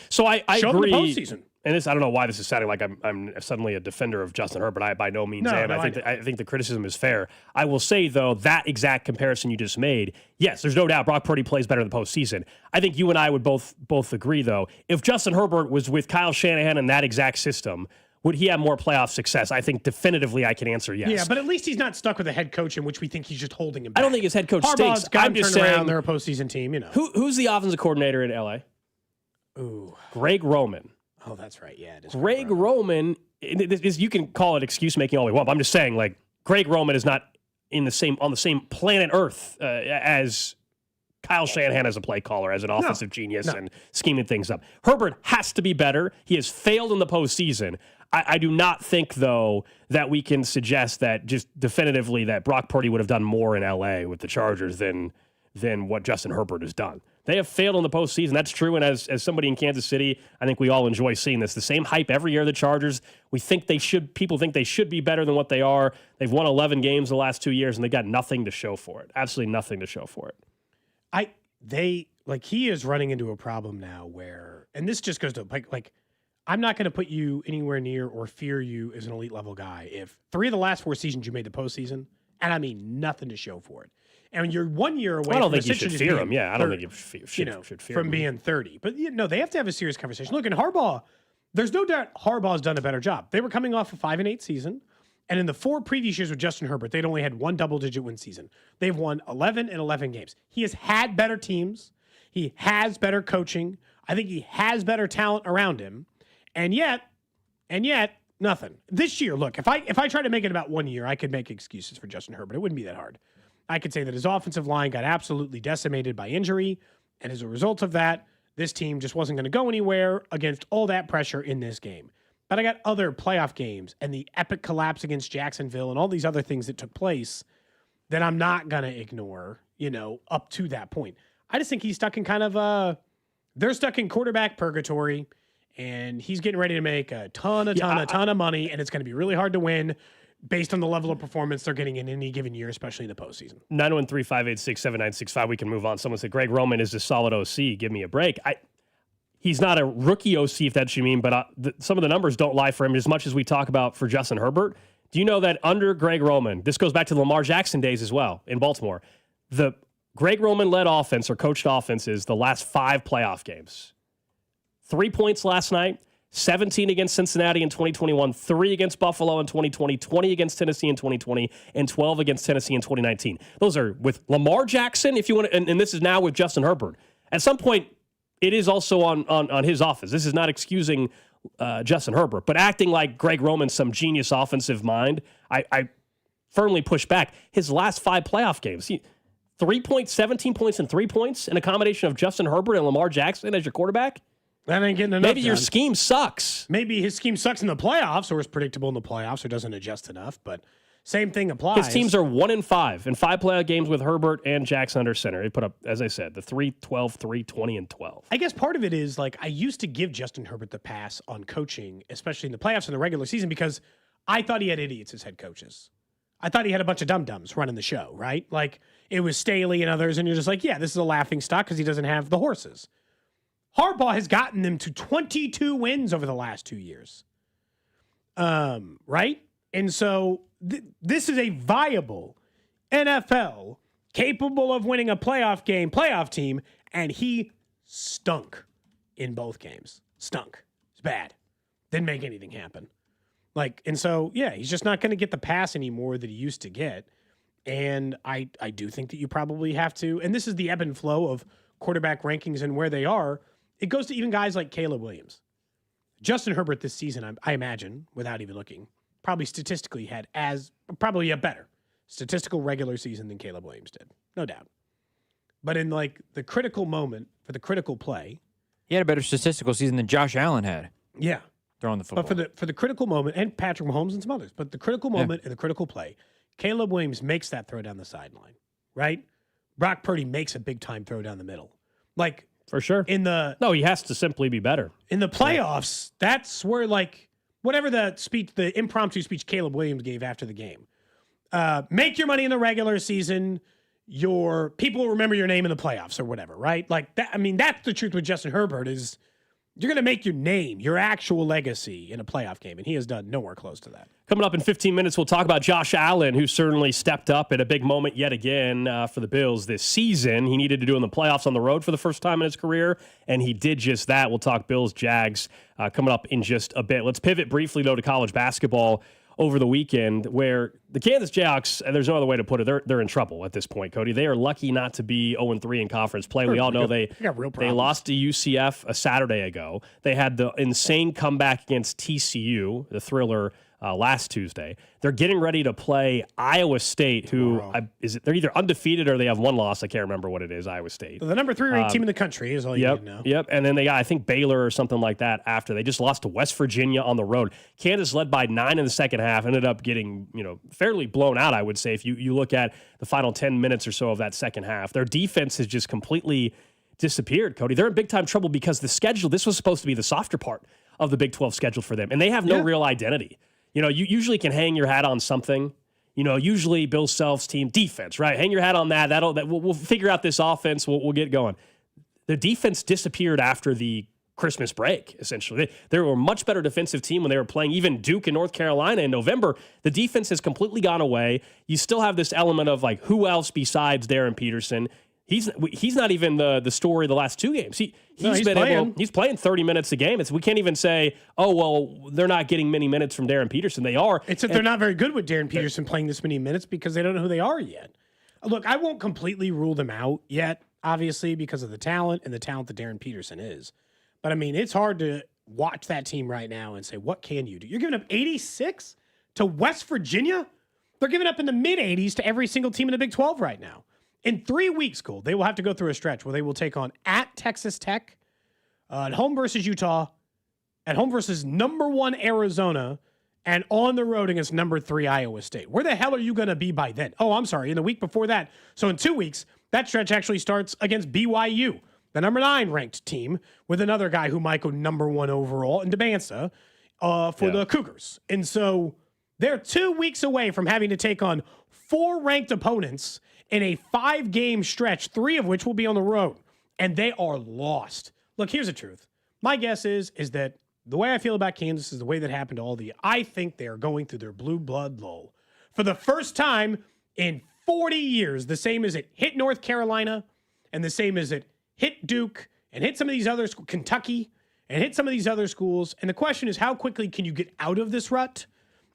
so I agree. The postseason. And this, I don't know why this is sounding like I'm suddenly a defender of Justin Herbert. I by no means am. I think the criticism is fair. I will say though that exact comparison you just made, yes, there's no doubt Brock Purdy plays better in the postseason. I think you and I would both agree though. If Justin Herbert was with Kyle Shanahan in that exact system, would he have more playoff success? I think definitively I can answer yes. Yeah, but at least he's not stuck with a head coach in which we think he's just holding him back. I don't think his head coach Harbaugh's stinks. I'm just saying they're a postseason team. You know who's the offensive coordinator in LA? Ooh, Greg Roman. Oh, that's right. Yeah, it is Greg Roman. You can call it excuse making all we want. But I'm just saying, like Greg Roman is not on the same planet Earth as Kyle Shanahan as a play caller, as an offensive genius and scheming things up. Herbert has to be better. He has failed in the postseason. I do not think, though, that we can suggest that just definitively that Brock Purdy would have done more in L.A. with the Chargers than what Justin Herbert has done. They have failed in the postseason. That's true. And as somebody in Kansas City, I think we all enjoy seeing this. The same hype every year. The Chargers, people think they should be better than what they are. They've won 11 games the last 2 years, and they got nothing to show for it. Absolutely nothing to show for it. He is running into a problem now where, and this just goes to like I'm not going to put you anywhere near or fear you as an elite level guy if 3 of the last 4 seasons you made the postseason, and I mean nothing to show for it. And you're 1 year away. I don't think you should fear him. Yeah, I don't think you should fear from being 30. But they have to have a serious conversation. Look, in Harbaugh, there's no doubt Harbaugh's done a better job. They were coming off a 5-8 season, and in the 4 previous years with Justin Herbert, they'd only had 1 double-digit win season. They've won 11 and 11 games. He has had better teams. He has better coaching. I think he has better talent around him, and yet, nothing. This year, look, if I try to make it about 1 year, I could make excuses for Justin Herbert. It wouldn't be that hard. I could say that his offensive line got absolutely decimated by injury, and as a result of that, this team just wasn't going to go anywhere against all that pressure in this game. But I got other playoff games and the epic collapse against Jacksonville and all these other things that took place that I'm not going to ignore, up to that point. I just think he's stuck in they're stuck in quarterback purgatory, and he's getting ready to make a ton of money, and it's going to be really hard to win based on the level of performance they're getting in any given year, especially in the postseason. 913-586-7965. We can move on. Someone said, Greg Roman is a solid OC. Give me a break. He's not a rookie OC, if that's what you mean, but some of the numbers don't lie for him as much as we talk about for Justin Herbert. Do you know that under Greg Roman, this goes back to the Lamar Jackson days as well in Baltimore, the Greg Roman-led offense or coached offenses the last 5 playoff games. 3 points last night, 17 against Cincinnati in 2021, 3 against Buffalo in 2020, 20 against Tennessee in 2020, and 12 against Tennessee in 2019. Those are with Lamar Jackson, if you want to, and this is now with Justin Herbert. At some point, it is also on his offense. This is not excusing Justin Herbert, but acting like Greg Roman's some genius offensive mind, I firmly push back. His last 5 playoff games, 3 points, 17 points, and 3 points, in a combination of Justin Herbert and Lamar Jackson as your quarterback. That ain't getting enough. Maybe your scheme sucks. Maybe his scheme sucks in the playoffs, or is predictable in the playoffs, or doesn't adjust enough. But same thing applies. His teams are 1-5 in 5 playoff games with Herbert and Jackson under center. He put up, as I said, the 3-12, 3-20, and 12. I guess part of it is I used to give Justin Herbert the pass on coaching, especially in the playoffs and the regular season, because I thought he had idiots as head coaches. I thought he had a bunch of dum-dums running the show, right? It was Staley and others, and you're just yeah, this is a laughing stock because he doesn't have the horses. Harbaugh has gotten them to 22 wins over the last 2 years. Right? And so this is a viable NFL capable of winning a playoff team, and he stunk in both games. Stunk. It's bad. Didn't make anything happen. And so, yeah, he's just not going to get the pass anymore that he used to get. And I do think that you probably have to, and this is the ebb and flow of quarterback rankings and where they are. It goes to even guys like Caleb Williams. Justin Herbert this season, I imagine, without even looking, probably statistically had probably a better statistical regular season than Caleb Williams did. No doubt. But in like the critical moment for the critical play, He had a better statistical season than Josh Allen had. Yeah. Throwing the football. But for the critical moment, and Patrick Mahomes and some others, but the critical moment and the critical play, Caleb Williams makes that throw down the sideline, right? Brock Purdy makes a big-time throw down the middle. Like, for sure. No, he has to simply be better. In the playoffs, that's where, like, whatever the impromptu speech Caleb Williams gave after the game. Make your money in the regular season. Your people will remember your name in the playoffs or whatever, right? Like that. I mean, that's the truth with Justin Herbert is you're going to make your name, your actual legacy in a playoff game, and he has done nowhere close to that. Coming up in 15 minutes, we'll talk about Josh Allen, who certainly stepped up at a big moment yet again for the Bills this season. He needed to do in the playoffs on the road for the first time in his career, and he did just that. We'll talk Bills, Jags coming up in just a bit. Let's pivot briefly, though, to college basketball over the weekend, where the Kansas Jayhawks, and there's no other way to put it, they're in trouble at this point, Cody. They are lucky not to be 0-3 in conference play. We all know they lost to UCF a Saturday ago. They had the insane comeback against TCU, the thriller, last Tuesday. They're getting ready to play Iowa State, who they're either undefeated or they have one loss. I can't remember what it is, Iowa State. The number 3 ranked team in the country is all you need to know. Yep, and then they got, I think, Baylor or something like that after. They just lost to West Virginia on the road. Kansas led by 9 in the second half, ended up getting, fairly blown out, I would say, if you look at the final 10 minutes or so of that second half. Their defense has just completely disappeared, Cody. They're in big-time trouble because the schedule, this was supposed to be the softer part of the Big 12 schedule for them, and they have no real identity. You usually can hang your hat on something. Usually Bill Self's team defense, right? Hang your hat on that. We'll figure out this offense. We'll get going. The defense disappeared after the Christmas break, essentially. They were a much better defensive team when they were playing even Duke and North Carolina in November. The defense has completely gone away. You still have this element of, like, who else besides Darren Peterson? He's not even the story of the last 2 games. He's playing 30 minutes a game. We can't even say, oh, well, they're not getting many minutes from Darren Peterson. They are. It's that they're not very good with Darren Peterson playing this many minutes because they don't know who they are yet. Look, I won't completely rule them out yet, obviously, because of the talent and the talent that Darren Peterson is. But, I mean, it's hard to watch that team right now and say, what can you do? You're giving up 86 to West Virginia? They're giving up in the mid-80s to every single team in the Big 12 right now. In 3 weeks, Gold, they will have to go through a stretch where they will take on at Texas Tech, at home versus Utah, at home versus number 1 Arizona, and on the road against number 3 Iowa State. Where the hell are you going to be by then? Oh, I'm sorry, in the week before that. So in 2 weeks, that stretch actually starts against BYU, the number 9 ranked team, with another guy who might go number 1 overall in Debansa for the Cougars. And so they're 2 weeks away from having to take on 4 ranked opponents in a 5-game stretch, 3 of which will be on the road, and they are lost. Look, here's the truth. My guess is that the way I feel about Kansas is the way that happened to all the. I think they are going through their blue blood lull for the first time in 40 years. The same as it hit North Carolina, and the same as it hit Duke, and hit some of these other Kentucky, and hit some of these other schools. And the question is, how quickly can you get out of this rut?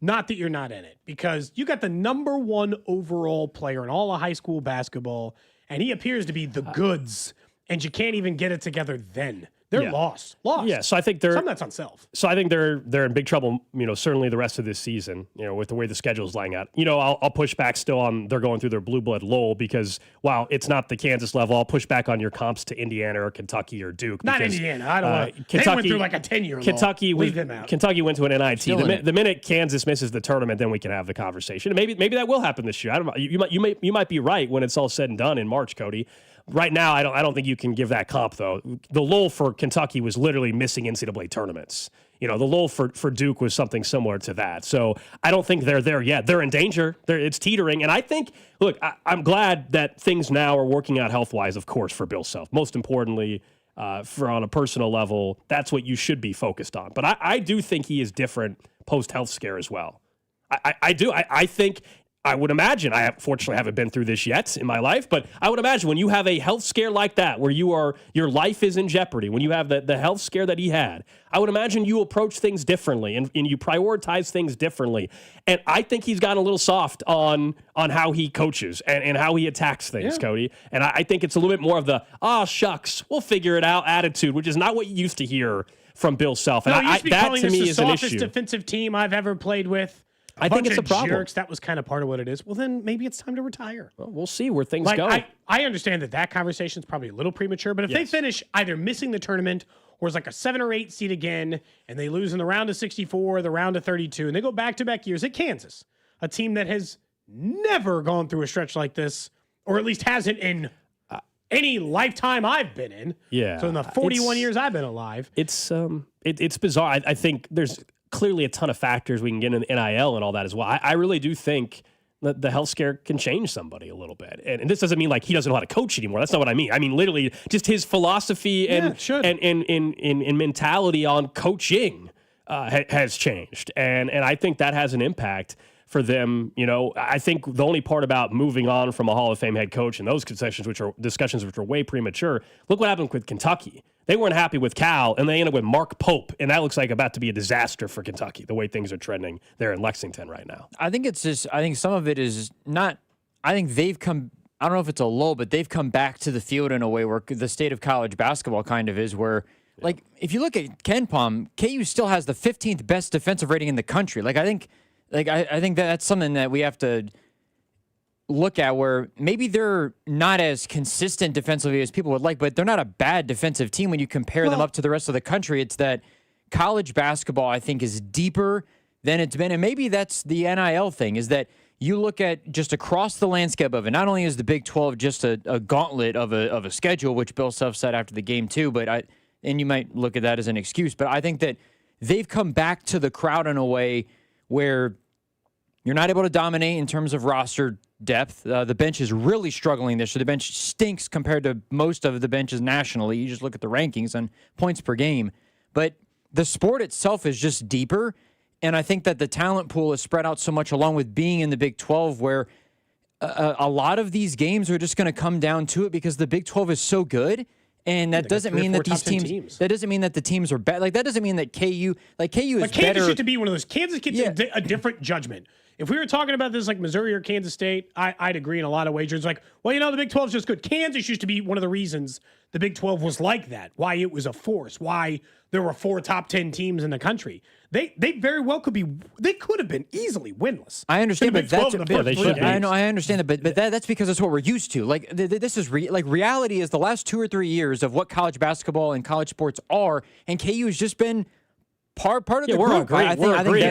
Not that you're not in it, because you got the number 1 overall player in all of high school basketball, and he appears to be the goods, and you can't even get it together then. They're lost. Yeah, so I think some of that's on self. So I think they're in big trouble, certainly the rest of this season, with the way the schedule is laying out. I'll push back still on they're going through their blue blood lull because, while it's not the Kansas level, I'll push back on your comps to Indiana or Kentucky or Duke. Not because, Indiana. I don't want Kentucky, they went through like a 10-year lull. Kentucky went to an NIT. The minute Kansas misses the tournament, then we can have the conversation. Maybe that will happen this year. I don't know. You might be right when it's all said and done in March, Cody. Right now, I don't think you can give that comp, though. The lull for Kentucky was literally missing NCAA tournaments. The lull for Duke was something similar to that. So I don't think they're there yet. They're in danger. It's teetering. And I think, look, I'm glad that things now are working out health-wise, of course, for Bill Self. Most importantly, for on a personal level, that's what you should be focused on. But I do think he is different post-health scare as well. I do. I think... I would imagine, I fortunately haven't been through this yet in my life, but I would imagine when you have a health scare like that, where your life is in jeopardy, when you have the health scare that he had, I would imagine you approach things differently and you prioritize things differently. And I think he's gotten a little soft on how he coaches and how he attacks things, Cody. And I think it's a little bit more of the, shucks, we'll figure it out attitude, which is not what you used to hear from Bill Self. And that to me is an issue. Defensive team I've ever played with. I think it's a problem. Jerks, that was kind of part of what it is. Well, then maybe it's time to retire. Well, we'll see where things go. I understand that conversation is probably a little premature, but if they finish either missing the tournament or it's like a 7 or 8 seed again, and they lose in the round of 64, the round of 32, and they go back-to-back years at Kansas, a team that has never gone through a stretch like this, or at least hasn't in any lifetime I've been in. Yeah. So in the 41 years I've been alive. It's bizarre. I think there's clearly a ton of factors we can get in NIL and all that as well. I really do think that the health scare can change somebody a little bit. And this doesn't mean like he doesn't know how to coach anymore. That's not what I mean. I mean, literally just his philosophy and mentality on coaching has changed. And I think that has an impact for them. You know, I think the only part about moving on from a Hall of Fame head coach and those discussions, which are way premature. Look what happened with Kentucky. They weren't happy with Cal, and they ended up with Mark Pope, and that looks like about to be a disaster for Kentucky, the way things are trending there in Lexington right now. I think some of it is not, I think they've come, I don't know if it's a lull, but they've come back to the field in a way where the state of college basketball kind of is where, like, if you look at KenPom, KU still has the 15th best defensive rating in the country. Like, I think that's something that we have to look at, where maybe they're not as consistent defensively as people would like, but they're not a bad defensive team when you compare them up to the rest of the country. It's that college basketball, I think, is deeper than it's been. And maybe that's the NIL thing, is that you look at just across the landscape of it. Not only is the Big 12 just a gauntlet of a schedule, which Bill Self said after the game too, and you might look at that as an excuse, but I think that they've come back to the crowd in a way where you're not able to dominate in terms of roster depth. The bench is really struggling this year. The bench stinks compared to most of the benches nationally. You just look at the rankings on points per game. But the sport itself is just deeper, and I think that the talent pool is spread out so much, along with being in the Big 12, where a lot of these games are just going to come down to it because the Big 12 is so good. And that doesn't mean that these teams. That doesn't mean that the teams are bad. Like, that doesn't mean that KU is better. Kansas used to be one of those. Kansas gets a different judgment. If we were talking about this like Missouri or Kansas State, I'd agree in a lot of wagers. Like, well, the Big 12 is just good. Kansas used to be one of the reasons the Big 12 was like that. Why it was a force. Why there were 4 top 10 teams in the country. They very well could be. They could have been easily winless. I understand, but that's I know. I understand that, but that's because that's what we're used to. Like, this is reality is the last 2 or 3 years of what college basketball and college sports are, and KU has just been part of the group. We agree.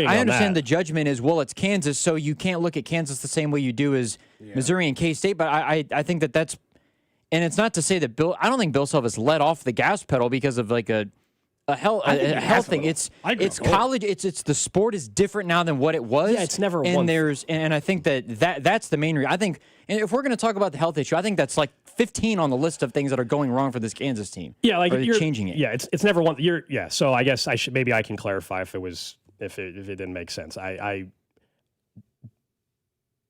I understand the judgment is, well, it's Kansas, so you can't look at Kansas the same way you do as Missouri and K-State. But I think that's, and it's not to say that I don't think Bill Self has let off the gas pedal because of like a health thing. It's college. It's the sport is different now than what it was. Yeah, it's never and and I think that's the main reason. I think, and if we're going to talk about the health issue, I think that's like 15 on the list of things that are going wrong for this Kansas team. Yeah, like you're changing it. Yeah, it's never one. So I guess maybe I can clarify if it didn't make sense.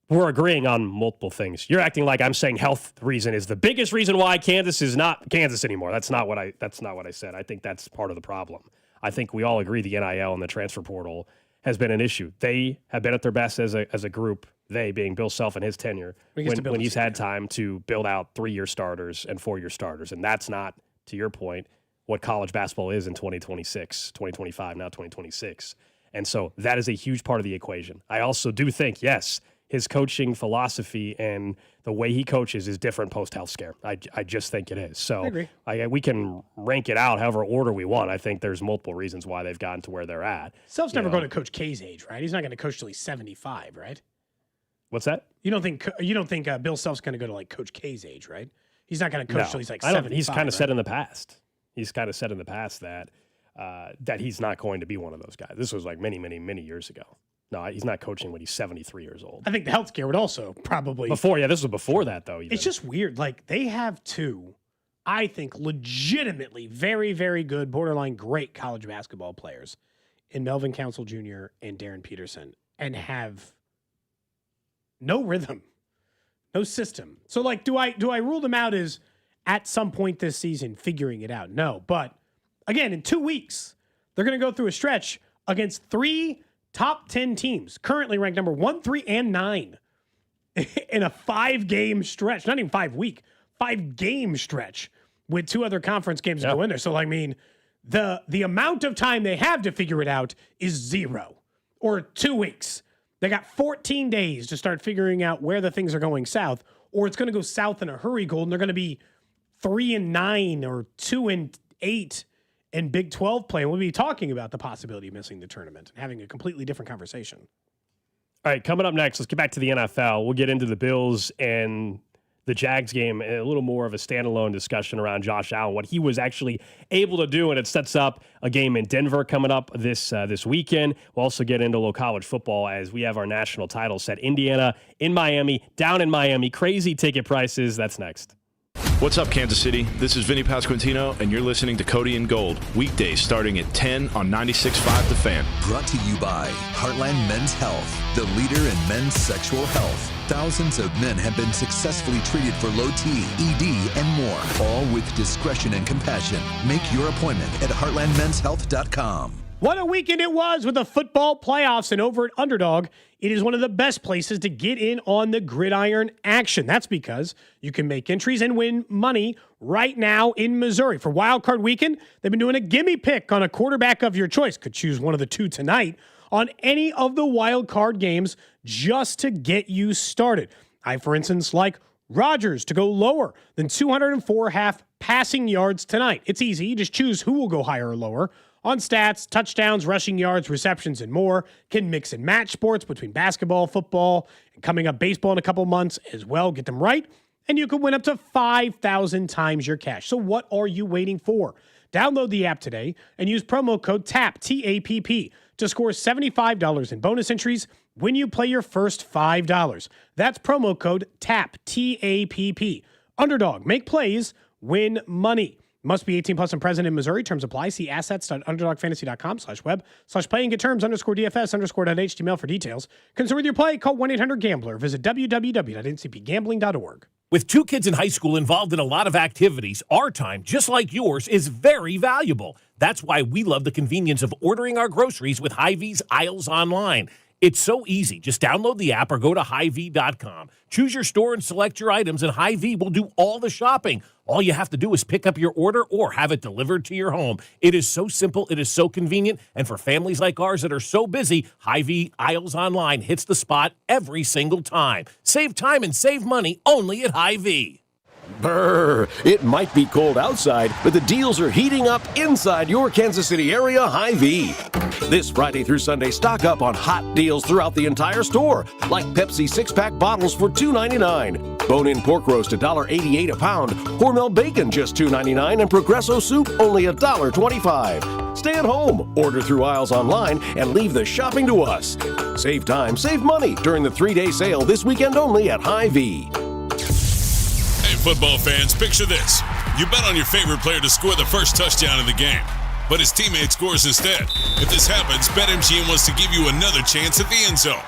We're agreeing on multiple things. You're acting like I'm saying health reason is the biggest reason why Kansas is not Kansas anymore. That's not what I said. I think that's part of the problem. I think we all agree the NIL and the transfer portal has been an issue. They have been at their best as a group, they being Bill Self and his tenure, when he's had time to build out 3-year starters and 4-year starters. And that's not, to your point, what college basketball is in 2026, 2025, now 2026. And so that is a huge part of the equation. I also do think, yes, his coaching philosophy and the way he coaches is different post-health scare. I just think it is. So I agree. We can rank it out however order we want. I think there's multiple reasons why they've gotten to where they're at. Self's never going to coach K's age, right? He's not going to coach till he's 75, right? What's that? You don't think Bill Self's going to go to like Coach K's age, right? He's not going to coach till he's like 75. He's kind of said in the past. He's kind of said in the past that he's not going to be one of those guys. This was like many, many, many years ago. No, he's not coaching when he's 73 years old. I think the healthcare would also probably this was before that though. Even. It's just weird. Like they have 2, I think, legitimately very, very good, borderline great college basketball players in Melvin Council Jr. and Darren Peterson, and have no rhythm, no system. So like, do I rule them out as at some point this season figuring it out? No, but again, in 2 weeks they're going to go through a stretch against 3 top 10 teams, currently ranked number 1, 3, and 9 in a 5-game stretch, not even 5-week, 5-game stretch with 2 other conference games to go in there. So, I mean, the amount of time they have to figure it out is 0. or 2 weeks. They got 14 days to start figuring out where the things are going south, or it's going to go south in a hurry, Gold, and they're going to be 3-9 or 2-8 in Big 12 play. We'll be talking about the possibility of missing the tournament and having a completely different conversation. All right, coming up next, let's get back to the NFL. We'll get into the Bills and the Jags game, a little more of a standalone discussion around Josh Allen, what he was actually able to do, and it sets up a game in Denver coming up this weekend. We'll also get into low college football as we have our national title set. Indiana in Miami, down in Miami, crazy ticket prices. That's next. What's up, Kansas City? This is Vinny Pasquantino, and you're listening to Cody and Gold, weekdays starting at 10 on 96.5 The Fan. Brought to you by Heartland Men's Health, the leader in men's sexual health. Thousands of men have been successfully treated for low T, ED, and more, all with discretion and compassion. Make your appointment at heartlandmenshealth.com. What a weekend it was with the football playoffs, and over at Underdog, it is one of the best places to get in on the gridiron action. That's because you can make entries and win money right now in Missouri. For Wild Card Weekend, they've been doing a gimme pick on a quarterback of your choice. Could choose one of the two tonight on any of the Wild Card games just to get you started. I, for instance, like Rodgers to go lower than 204 half passing yards tonight. It's easy. You just choose who will go higher or lower. On stats, touchdowns, rushing yards, receptions, and more. Can mix and match sports between basketball, football, and coming up baseball in a couple months as well. Get them right, and you can win up to 5,000 times your cash. So what are you waiting for? Download the app today and use promo code TAPP, T-A-P-P, to score $75 in bonus entries when you play your first $5. That's promo code TAPP, T-A-P-P. Underdog, make plays, win money. Must be 18 plus and present in Missouri. Terms apply. See assets.underdogfantasy.com/web/play and get terms _DFS_.html for details. Concerned with your play? Call 1-800-GAMBLER. Visit www.ncpgambling.org. With 2 kids in high school involved in a lot of activities, our time, just like yours, is very valuable. That's why we love the convenience of ordering our groceries with Hy-Vee's Aisles Online. It's so easy. Just download the app or go to Hy-Vee.com. Choose your store and select your items, and Hy-Vee will do all the shopping. All you have to do is pick up your order or have it delivered to your home. It is so simple. It is so convenient. And for families like ours that are so busy, Hy-Vee Aisles Online hits the spot every single time. Save time and save money only at Hy-Vee. Brr, it might be cold outside, but the deals are heating up inside your Kansas City area Hy-Vee. This Friday through Sunday, stock up on hot deals throughout the entire store, like Pepsi 6-pack bottles for $2.99, bone-in pork roast $1.88 a pound, Hormel bacon just $2.99, and Progresso soup only $1.25. Stay at home, order through Aisles Online, and leave the shopping to us. Save time, save money during the 3-day sale this weekend only at Hy-Vee. Hey, football fans, picture this. You bet on your favorite player to score the first touchdown in the game, but his teammate scores instead. If this happens, BetMGM wants to give you another chance at the end zone.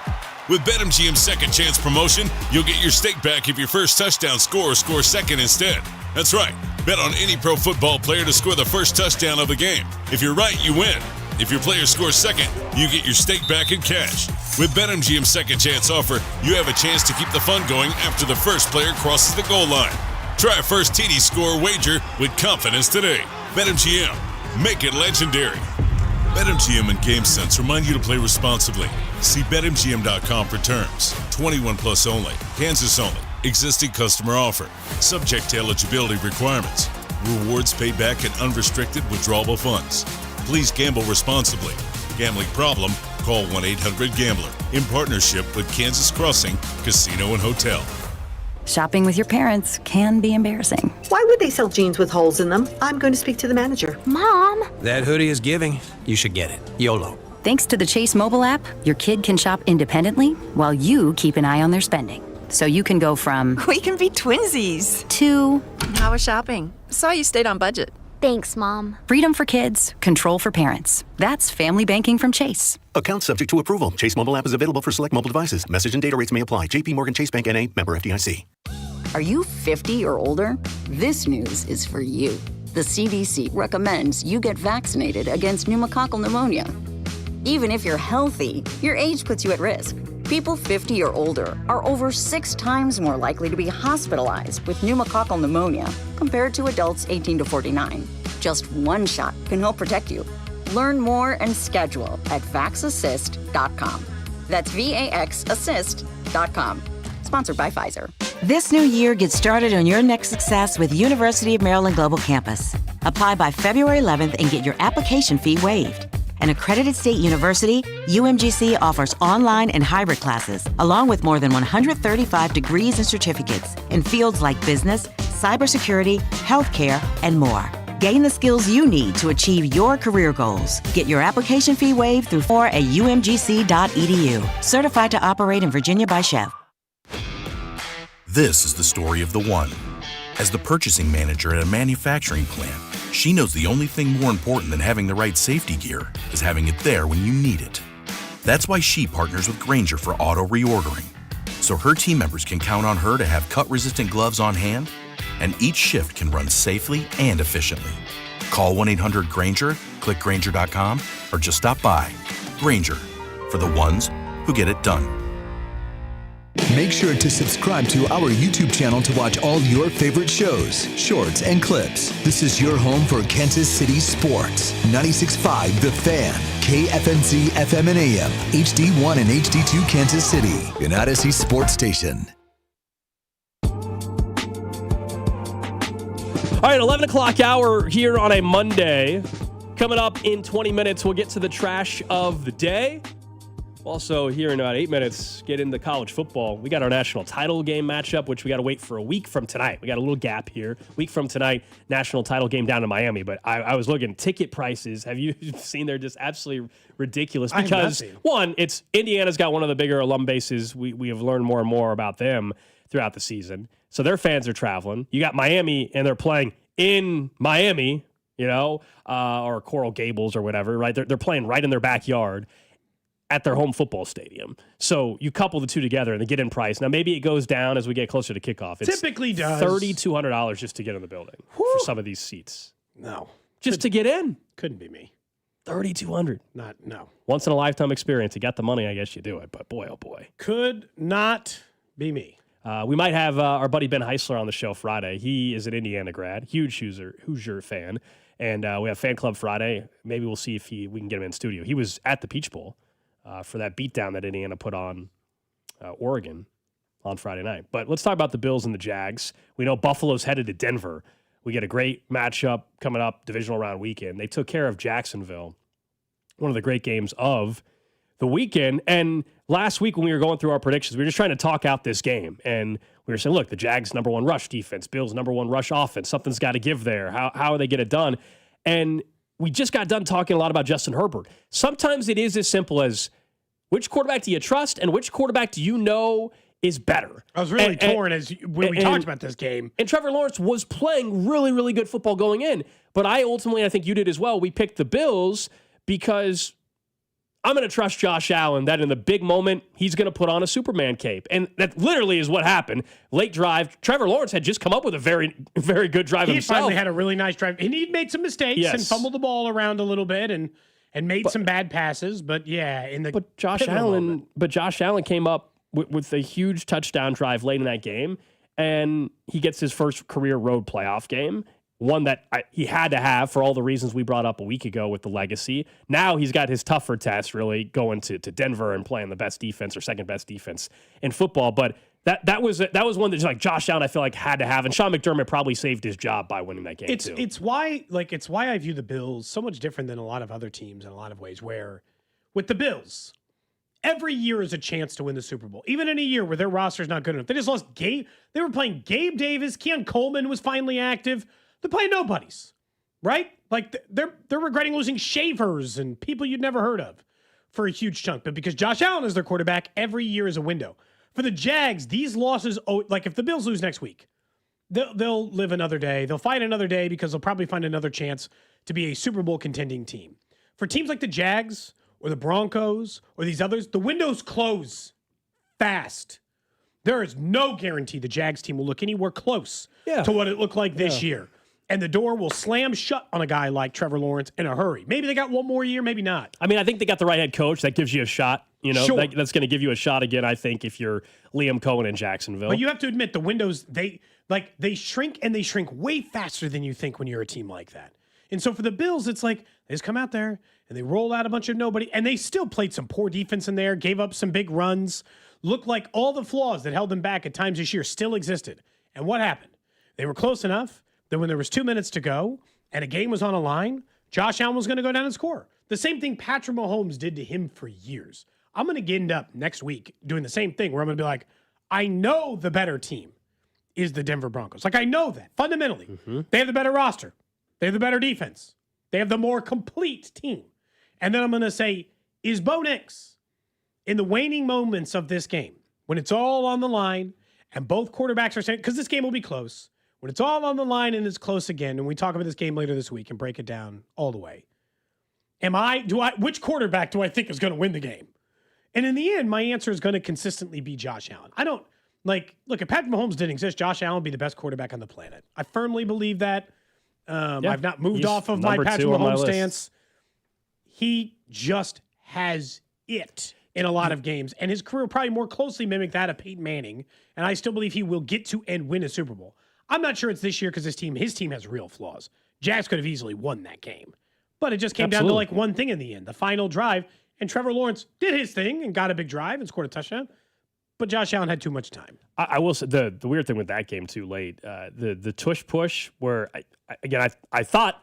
With BetMGM's second chance promotion, you'll get your stake back if your first touchdown scorer scores second instead. That's right. Bet on any pro football player to score the first touchdown of the game. If you're right, you win. If your player scores second, you get your stake back in cash. With BetMGM's second chance offer, you have a chance to keep the fun going after the first player crosses the goal line. Try a first TD score wager with confidence today. BetMGM. Make it legendary. BetMGM and GameSense remind you to play responsibly. See BetMGM.com for terms. 21 plus only. Kansas only. Existing customer offer. Subject to eligibility requirements. Rewards paid back in unrestricted withdrawable funds. Please gamble responsibly. Gambling problem? Call 1-800-GAMBLER. In partnership with Kansas Crossing Casino and Hotel. Shopping with your parents can be embarrassing. Why would they sell jeans with holes in them? I'm going to speak to the manager. Mom! That hoodie is giving. You should get it. YOLO. Thanks to the Chase mobile app, your kid can shop independently while you keep an eye on their spending. So you can go from... We can be twinsies. ...to... How was shopping? Saw you stayed on budget. Thanks, Mom. Freedom for kids, control for parents. That's family banking from Chase. Account subject to approval. Chase mobile app is available for select mobile devices. Message and data rates may apply. JP Morgan Chase Bank N.A. Member FDIC. Are you 50 or older? This news is for you. The CDC recommends you get vaccinated against pneumococcal pneumonia. Even if you're healthy, your age puts you at risk. People 50 or older are over 6 times more likely to be hospitalized with pneumococcal pneumonia compared to adults 18 to 49. Just one shot can help protect you. Learn more and schedule at vaxassist.com. That's VAXassist.com. Sponsored by Pfizer. This new year, get started on your next success with University of Maryland Global Campus. Apply by February 11th and get your application fee waived. An accredited state university, UMGC offers online and hybrid classes, along with more than 135 degrees and certificates in fields like business, cybersecurity, healthcare, and more. Gain the skills you need to achieve your career goals. Get your application fee waived through at umgc.edu. Certified to operate in Virginia by Chef. This is the story of the one. As the purchasing manager at a manufacturing plant, she knows the only thing more important than having the right safety gear is having it there when you need it. That's why she partners with Grainger for auto reordering, so her team members can count on her to have cut-resistant gloves on hand, and each shift can run safely and efficiently. Call 1-800-GRAINGER, click Grainger.com, or just stop by. Grainger, for the ones who get it done. Make sure to subscribe to our YouTube channel to watch all your favorite shows, shorts, and clips. This is your home for Kansas City sports. 96.5 The Fan, KFNZ FM and AM, HD1 and HD2 Kansas City, an Odyssey sports station. All right, 11 o'clock hour here on a Monday. Coming up in 20 minutes, we'll get to the trash of the day. Also, here in about 8 minutes, get into college football. We got our national title game matchup, which we got to wait for a week from tonight. We got a little gap here. Week from tonight, national title game down in Miami. But I was looking, ticket prices, have you seen? They're just absolutely ridiculous. Because, one, it's Indiana's got one of the bigger alum bases. We have learned more and more about them throughout the season. So their fans are traveling. You got Miami, and they're playing in Miami, or Coral Gables or whatever, right? They're playing right in their backyard at their home football stadium. So you couple the two together and the get-in price. Now, maybe it goes down as we get closer to kickoff. It typically does. $3,200 just to get in the building for some of these seats. No. Just to get in. Couldn't be me. $3,200. No. Once in a lifetime experience. You got the money, I guess you do it. But boy, oh boy. Could not be me. We might have our buddy Ben Heisler on the show Friday. He is an Indiana grad, huge Hoosier fan. And we have Fan Club Friday. Maybe we'll see if we can get him in studio. He was at the Peach Bowl for that beatdown that Indiana put on Oregon on Friday night. But let's talk about the Bills and the Jags. We know Buffalo's headed to Denver. We get a great matchup coming up, divisional round weekend. They took care of Jacksonville, one of the great games of the weekend. And last week when we were going through our predictions, we were just trying to talk out this game. And we were saying, look, the Jags' #1 rush defense, Bills' #1 rush offense. Something's got to give there. How do they get it done? And we just got done talking a lot about Justin Herbert. Sometimes it is as simple as which quarterback do you trust and which quarterback do you know is better? I was really torn when we talked about this game. And Trevor Lawrence was playing really, really good football going in. But I think you did as well, we picked the Bills because I'm going to trust Josh Allen that in the big moment, he's going to put on a Superman cape. And that literally is what happened. Late drive. Trevor Lawrence had just come up with a very, very good drive himself. He finally had a really nice drive. And he'd made some mistakes and fumbled the ball around a little bit and made some bad passes. But yeah, But Josh Allen came up with a huge touchdown drive late in that game. And he gets his first career road playoff game. One that he had to have for all the reasons we brought up a week ago with the legacy. Now he's got his tougher test, really, going to Denver and playing the best defense or second best defense in football. But that was one that like Josh Allen, I feel like had to have, and Sean McDermott probably saved his job by winning that game. It's why I view the Bills so much different than a lot of other teams in a lot of ways. Where with the Bills, every year is a chance to win the Super Bowl. Even in a year where their roster's not good enough, they just lost Gabe. They were playing Gabe Davis. Keon Coleman was finally active. They're playing nobodies, right? Like they're regretting losing Shavers and people you'd never heard of for a huge chunk. But because Josh Allen is their quarterback, every year is a window. For the Jags, these losses, like if the Bills lose next week, they'll live another day. They'll fight another day because they'll probably find another chance to be a Super Bowl contending team. For teams like the Jags or the Broncos or these others, the windows close fast. There is no guarantee the Jags team will look anywhere close to what it looked like this year. And the door will slam shut on a guy like Trevor Lawrence in a hurry. Maybe they got one more year, maybe not. I mean, I think they got the right head coach. That gives you a shot. Sure. That's going to give you a shot again, I think, if you're Liam Cohen in Jacksonville. But you have to admit, the windows, they shrink, and they shrink way faster than you think when you're a team like that. And so for the Bills, it's like They just come out there and they roll out a bunch of nobody, and they still played some poor defense in there, gave up some big runs, looked like all the flaws that held them back at times this year still existed. And what happened? They were close enough that when there was 2 minutes to go and a game was on a line, Josh Allen was going to go down and score. The same thing Patrick Mahomes did to him for years. I'm going to end up next week doing the same thing where I'm going to be like, I know the better team is the Denver Broncos. Like, I know that fundamentally. They have the better roster. They have the better defense. They have the more complete team. And then I'm going to say, is Bo Nix in the waning moments of this game, when it's all on the line and both quarterbacks are saying, because this game will be close, when it's all on the line and it's close again, and we talk about this game later this week and break it down all the way, which quarterback do I think is going to win the game? And in the end, my answer is going to consistently be Josh Allen. I don't, look, if Patrick Mahomes didn't exist, Josh Allen would be the best quarterback on the planet. I firmly believe that. I've not moved off of my Patrick Mahomes stance. He just has it in a lot of games, and his career probably more closely mimic that of Peyton Manning, and I still believe he will get to and win a Super Bowl. I'm not sure it's this year because his team has real flaws. Jags could have easily won that game, but it just came down to one thing in the end, the final drive, and Trevor Lawrence did his thing and got a big drive and scored a touchdown, but Josh Allen had too much time. I will say the weird thing with that game too late, the tush push where I thought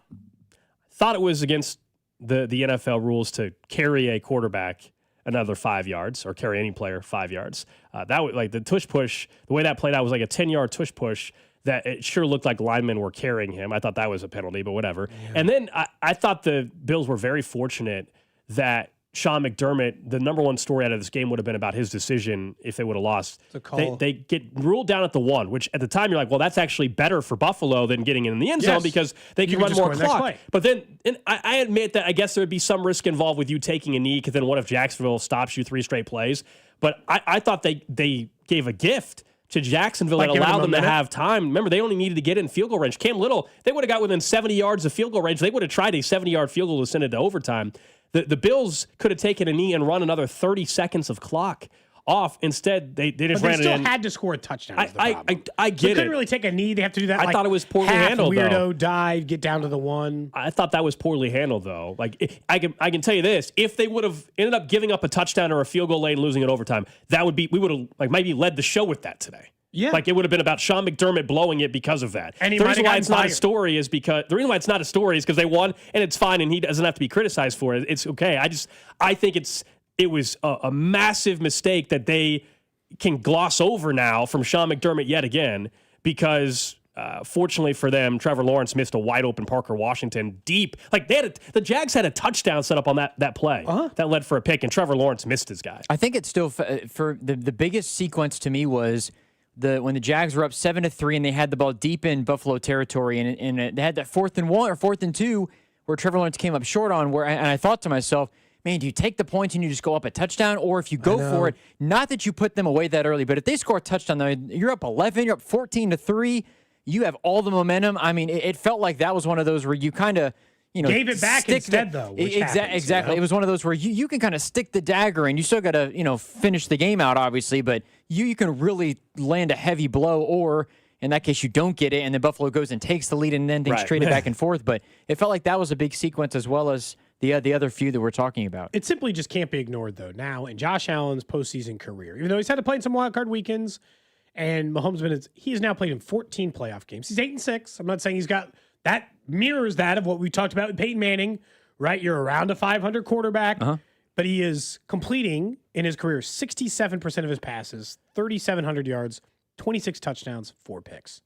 it was against the NFL rules to carry a quarterback another 5 yards or carry any player 5 yards. That was like the tush push. The way that played out was like a 10-yard tush push that it sure looked like linemen were carrying him. I thought that was a penalty, but whatever. Yeah. And then I thought the Bills were very fortunate that Sean McDermott, the number one story out of this game would have been about his decision if they would have lost. They get ruled down at the 1, which at the time you're like, well, that's actually better for Buffalo than getting in the end zone because they can run more clock. But then I admit that I guess there would be some risk involved with you taking a knee because then what if Jacksonville stops you 3 straight plays? But I thought they gave a gift to Jacksonville and allowed them to have time. Remember, they only needed to get in field goal range. Cam Little, they would have got within 70 yards of field goal range. They would have tried a 70-yard field goal to send it to overtime. The Bills could have taken a knee and run another 30 seconds of clock off. Instead, they just ran it in. They still had to score a touchdown. I get it. They couldn't really take a knee. They have to do that. I thought it was poorly handled, weirdo dive, get down to the 1. I thought that was poorly handled, though. I can tell you this: if they would have ended up giving up a touchdown or a field goal late and losing it overtime, we would have maybe led the show with that today. Yeah, it would have been about Sean McDermott blowing it because of that. And the reason why it's not a story is because they won and it's fine and he doesn't have to be criticized for it. It's okay. I think it was a massive mistake that they can gloss over now from Sean McDermott yet again because fortunately for them, Trevor Lawrence missed a wide open Parker Washington deep. The Jags had a touchdown set up on that play that led for a pick, and Trevor Lawrence missed his guy. I think it's still for the biggest sequence to me was when the Jags were up 7-3 and they had the ball deep in Buffalo territory and they had that 4th and 1 or 4th and 2 where Trevor Lawrence came up short on and I thought to myself, man, do you take the points and you just go up a touchdown? Or if you go for it, not that you put them away that early, but if they score a touchdown, you're up 11, you're up 14-3, you have all the momentum. I mean, it felt like that was one of those where you kind of, gave it back instead, though. Exactly. It was one of those where you can kind of stick the dagger and you still got to, finish the game out, obviously, but you can really land a heavy blow, or in that case, you don't get it, and then Buffalo goes and takes the lead, and then things traded back and forth. But it felt like that was a big sequence as well as the other few that we're talking about. It simply just can't be ignored, though, now in Josh Allen's postseason career. Even though he's had to play in some wildcard weekends, and Mahomes he has now played in 14 playoff games. He's 8-6. I'm not saying he's got that mirrors that of what we talked about with Peyton Manning, right? You're around a 500 quarterback, but he is completing in his career 67% of his passes, 3,700 yards, 26 touchdowns, 4 picks.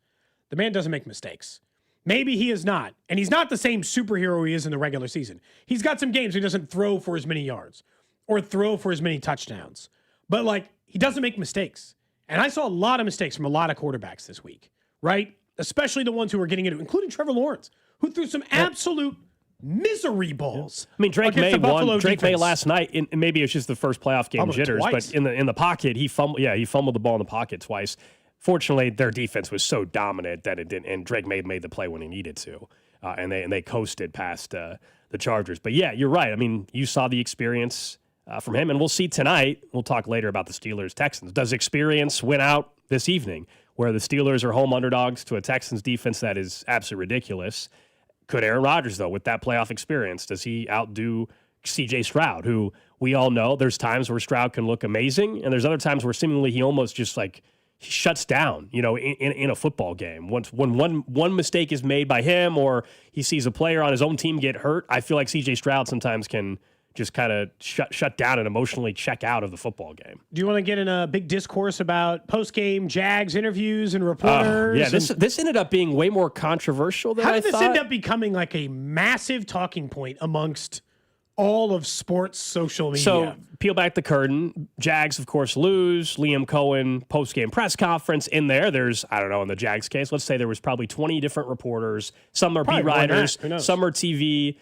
The man doesn't make mistakes. Maybe he is not, and he's not the same superhero he is in the regular season. He's got some games where he doesn't throw for as many yards or throw for as many touchdowns, but he doesn't make mistakes. And I saw a lot of mistakes from a lot of quarterbacks this week, right? Especially the ones who were getting into it, including Trevor Lawrence, who threw some absolute misery balls. I mean, Drake May won. Drake May last night, and maybe it's just the first playoff game jitters, but in the pocket, he fumbled the ball in the pocket twice. Fortunately, their defense was so dominant that it didn't, and Drake May made the play when he needed to, and they coasted past the Chargers. But yeah, you're right. I mean, you saw the experience from him, and we'll see tonight. We'll talk later about the Steelers-Texans. Does experience win out this evening, where the Steelers are home underdogs to a Texans defense that is absolutely ridiculous? Could Aaron Rodgers, though, with that playoff experience, does he outdo C.J. Stroud, who we all know there's times where Stroud can look amazing, and there's other times where seemingly he almost just like he shuts down, in a football game. When one mistake is made by him or he sees a player on his own team get hurt, I feel like C.J. Stroud sometimes can just kind of shut down and emotionally check out of the football game. Do you want to get in a big discourse about post-game Jags interviews and reporters? Yeah, this ended up being way more controversial than I thought. How did this end up becoming like a massive talking point amongst all of sports social media? So peel back the curtain. Jags, of course, lose. Liam Cohen post-game press conference. In there's, I don't know, in the Jags case, let's say there was probably 20 different reporters. Some are beat writers. Some are TV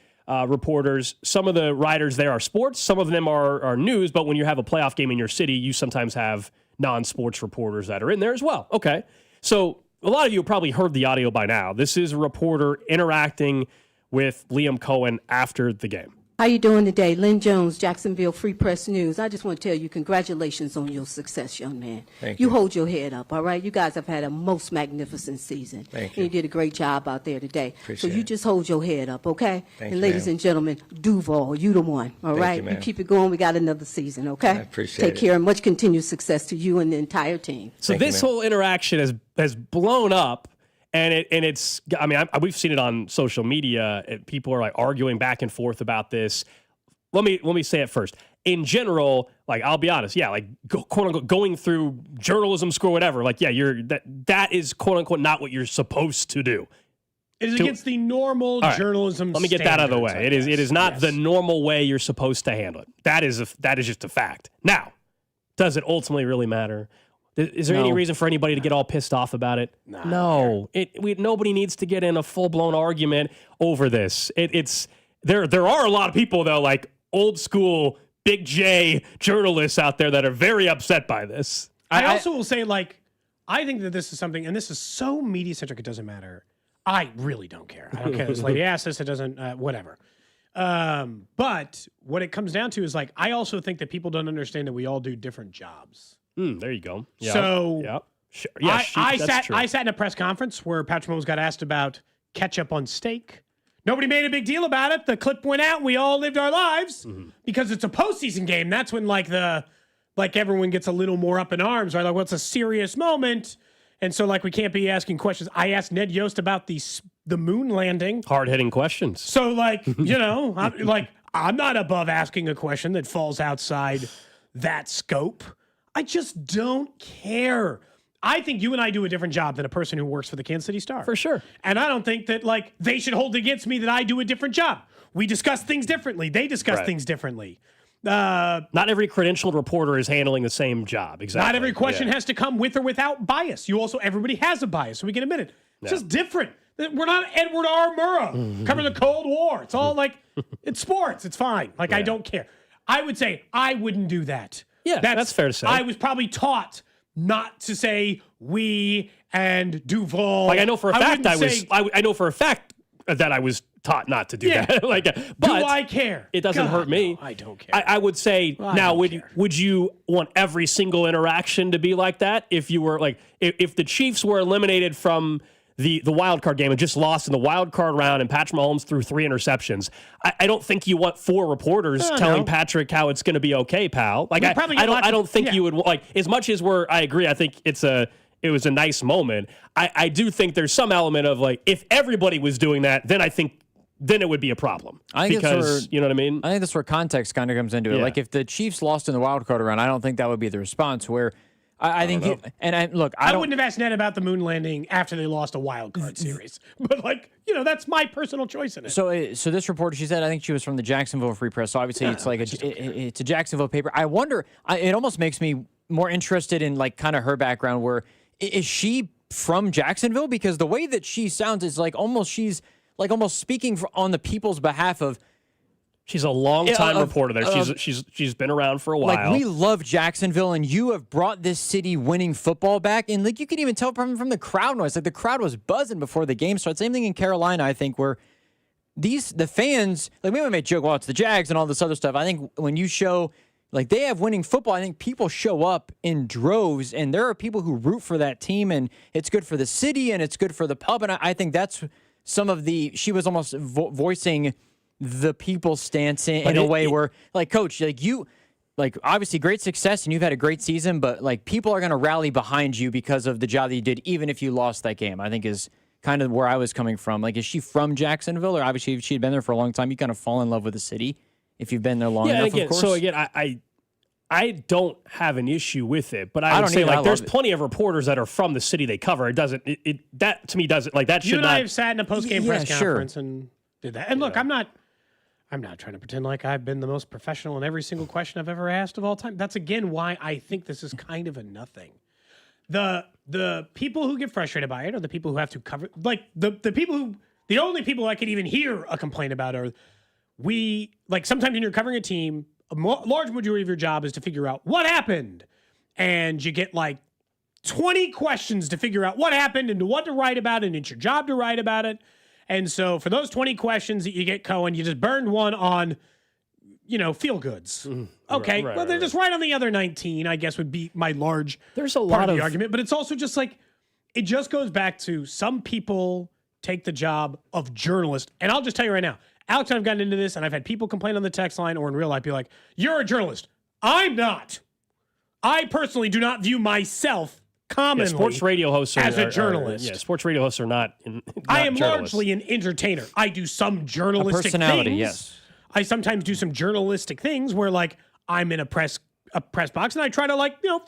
reporters. Some of the writers there are sports. Some of them are news. But when you have a playoff game in your city, you sometimes have non-sports reporters that are in there as well. Okay. So a lot of you have probably heard the audio by now. This is a reporter interacting with Liam Cohen after the game. How you doing today? Lynn Jones, Jacksonville Free Press News. I just want to tell you congratulations on your success, young man. Thank you. You hold your head up, all right? You guys have had a most magnificent season. Thank you. And you did a great job out there today. Appreciate so you just hold your head up, okay? Thank and you, ladies ma'am. and gentlemen, Duval, you the one, all right? you, ma'am. keep it going. We got another season, okay? I appreciate Take care and much continued success to you and the entire team. So this whole interaction has blown up. And it's, I mean, we've seen it on social media. People are like arguing back and forth about this. Let me say it first. In general, like, I'll be honest, yeah, like quote unquote going through journalism school, whatever. Like, yeah, that is quote unquote not what you're supposed to do. It is against the normal journalism. Let me get that out of the way. standards, It is not the normal way you're supposed to handle it. That is just a fact. Now, does it ultimately really matter? Is there any reason for anybody to get all pissed off about it? No. Nobody needs to get in a full-blown argument over this. There are a lot of people, though, like old school Big J journalists out there that are very upset by this. I also will say, like, I think that this is something, and this is so media-centric, it doesn't matter. I really don't care. I don't care. This lady asked this, it doesn't, whatever. But what it comes down to is, like, I also think that people don't understand that we all do different jobs. There you go. Yeah. So yeah. Sure. Yeah, I sat in a press conference where Patrick Mahomes got asked about ketchup on steak. Nobody made a big deal about it. The clip went out. We all lived our lives because it's a postseason game. That's when everyone gets a little more up in arms, right? Like, well, it's a serious moment. And so, like, we can't be asking questions. I asked Ned Yost about the moon landing. Hard-hitting questions. So, like, I'm not above asking a question that falls outside that scope. I just don't care. I think you and I do a different job than a person who works for the Kansas City Star. For sure. And I don't think that, like, they should hold against me that I do a different job. We discuss things differently. They discuss things differently. Not every credentialed reporter is handling the same job. Exactly. Not every question has to come with or without bias. Everybody has a bias, so we can admit it. It's just different. We're not Edward R. Murrow covering the Cold War. It's all like, it's sports. It's fine. Like, I don't care. I would say I wouldn't do that. Yeah, that's fair to say. I was probably taught not to say we and Duval. Like, I know for a fact I know for a fact that I was taught not to do that. But do I care? It doesn't hurt me. No, I don't care. I would say would you want every single interaction to be like that? If you were like, if the Chiefs were eliminated from the wild card game and just lost in the wild card round and Patrick Mahomes threw 3 interceptions, I don't think you want 4 reporters telling Patrick how it's going to be okay, pal. Like, I don't think you would, like, as much as I agree, I think it was a nice moment. I do think there's some element of, like, if everybody was doing that, then it would be a problem. I think because, you know what I mean? I think that's where context kind of comes into it. Like, if the Chiefs lost in the wild card round, I don't think that would be the response. Where I think, I wouldn't have asked Ned about the moon landing after they lost a wild card series. But, like, that's my personal choice in it. So this reporter, she said, I think she was from the Jacksonville Free Press. So obviously, it's like it's a Jacksonville paper. I wonder. It almost makes me more interested in, like, kind of her background. Where is she from Jacksonville? Because the way that she sounds is like she's almost speaking on the people's behalf of. She's a long-time reporter there. She's been around for a while. Like, we love Jacksonville, and you have brought this city winning football back. And, like, you can even tell from the crowd noise. Like, the crowd was buzzing before the game started. Same thing in Carolina, I think, where the fans, like, we might make joke, well, it's the Jags and all this other stuff. I think when you show, like, they have winning football, I think people show up in droves, and there are people who root for that team, and it's good for the city, and it's good for the pub. And I think that's she was almost voicing the people's stance in a way where, like, Coach, like you, like, obviously great success and you've had a great season, but like people are going to rally behind you because of the job that you did, even if you lost that game, I think is kind of where I was coming from. Like, is she from Jacksonville? Or obviously if she'd been there for a long time, you kind of fall in love with the city if you've been there long enough, again, of course. So again, I don't have an issue with it, but I would say, like, there's plenty of reporters that are from the city they cover. It doesn't, that to me doesn't, like, that should not. You and I have sat in a post-game press conference and did that. And look, I'm not trying to pretend like I've been the most professional in every single question I've ever asked of all time. That's, again, why I think this is kind of a nothing. The people who get frustrated by it are the people who have to cover, like, the only people I could even hear a complaint about are sometimes when you're covering a team, a large majority of your job is to figure out what happened. And you get like 20 questions to figure out what happened and what to write about it, and it's your job to write about it. And so for those 20 questions that you get, Cohen, you just burned one on, feel goods. Okay, well, they're just right on the other 19, I guess, would be my large There's a part lot of the argument. But it's also just like, it just goes back to some people take the job of journalist. And I'll just tell you right now, Alex and I've gotten into this, and I've had people complain on the text line or in real life be like, you're a journalist. I'm not. I personally do not view myself commonly sports radio hosts as a journalist. Sports radio hosts are not I am journalists. largely an entertainer. I do some journalistic personality, things. yes. I sometimes do some journalistic things where, like, I'm in a press box and I try to,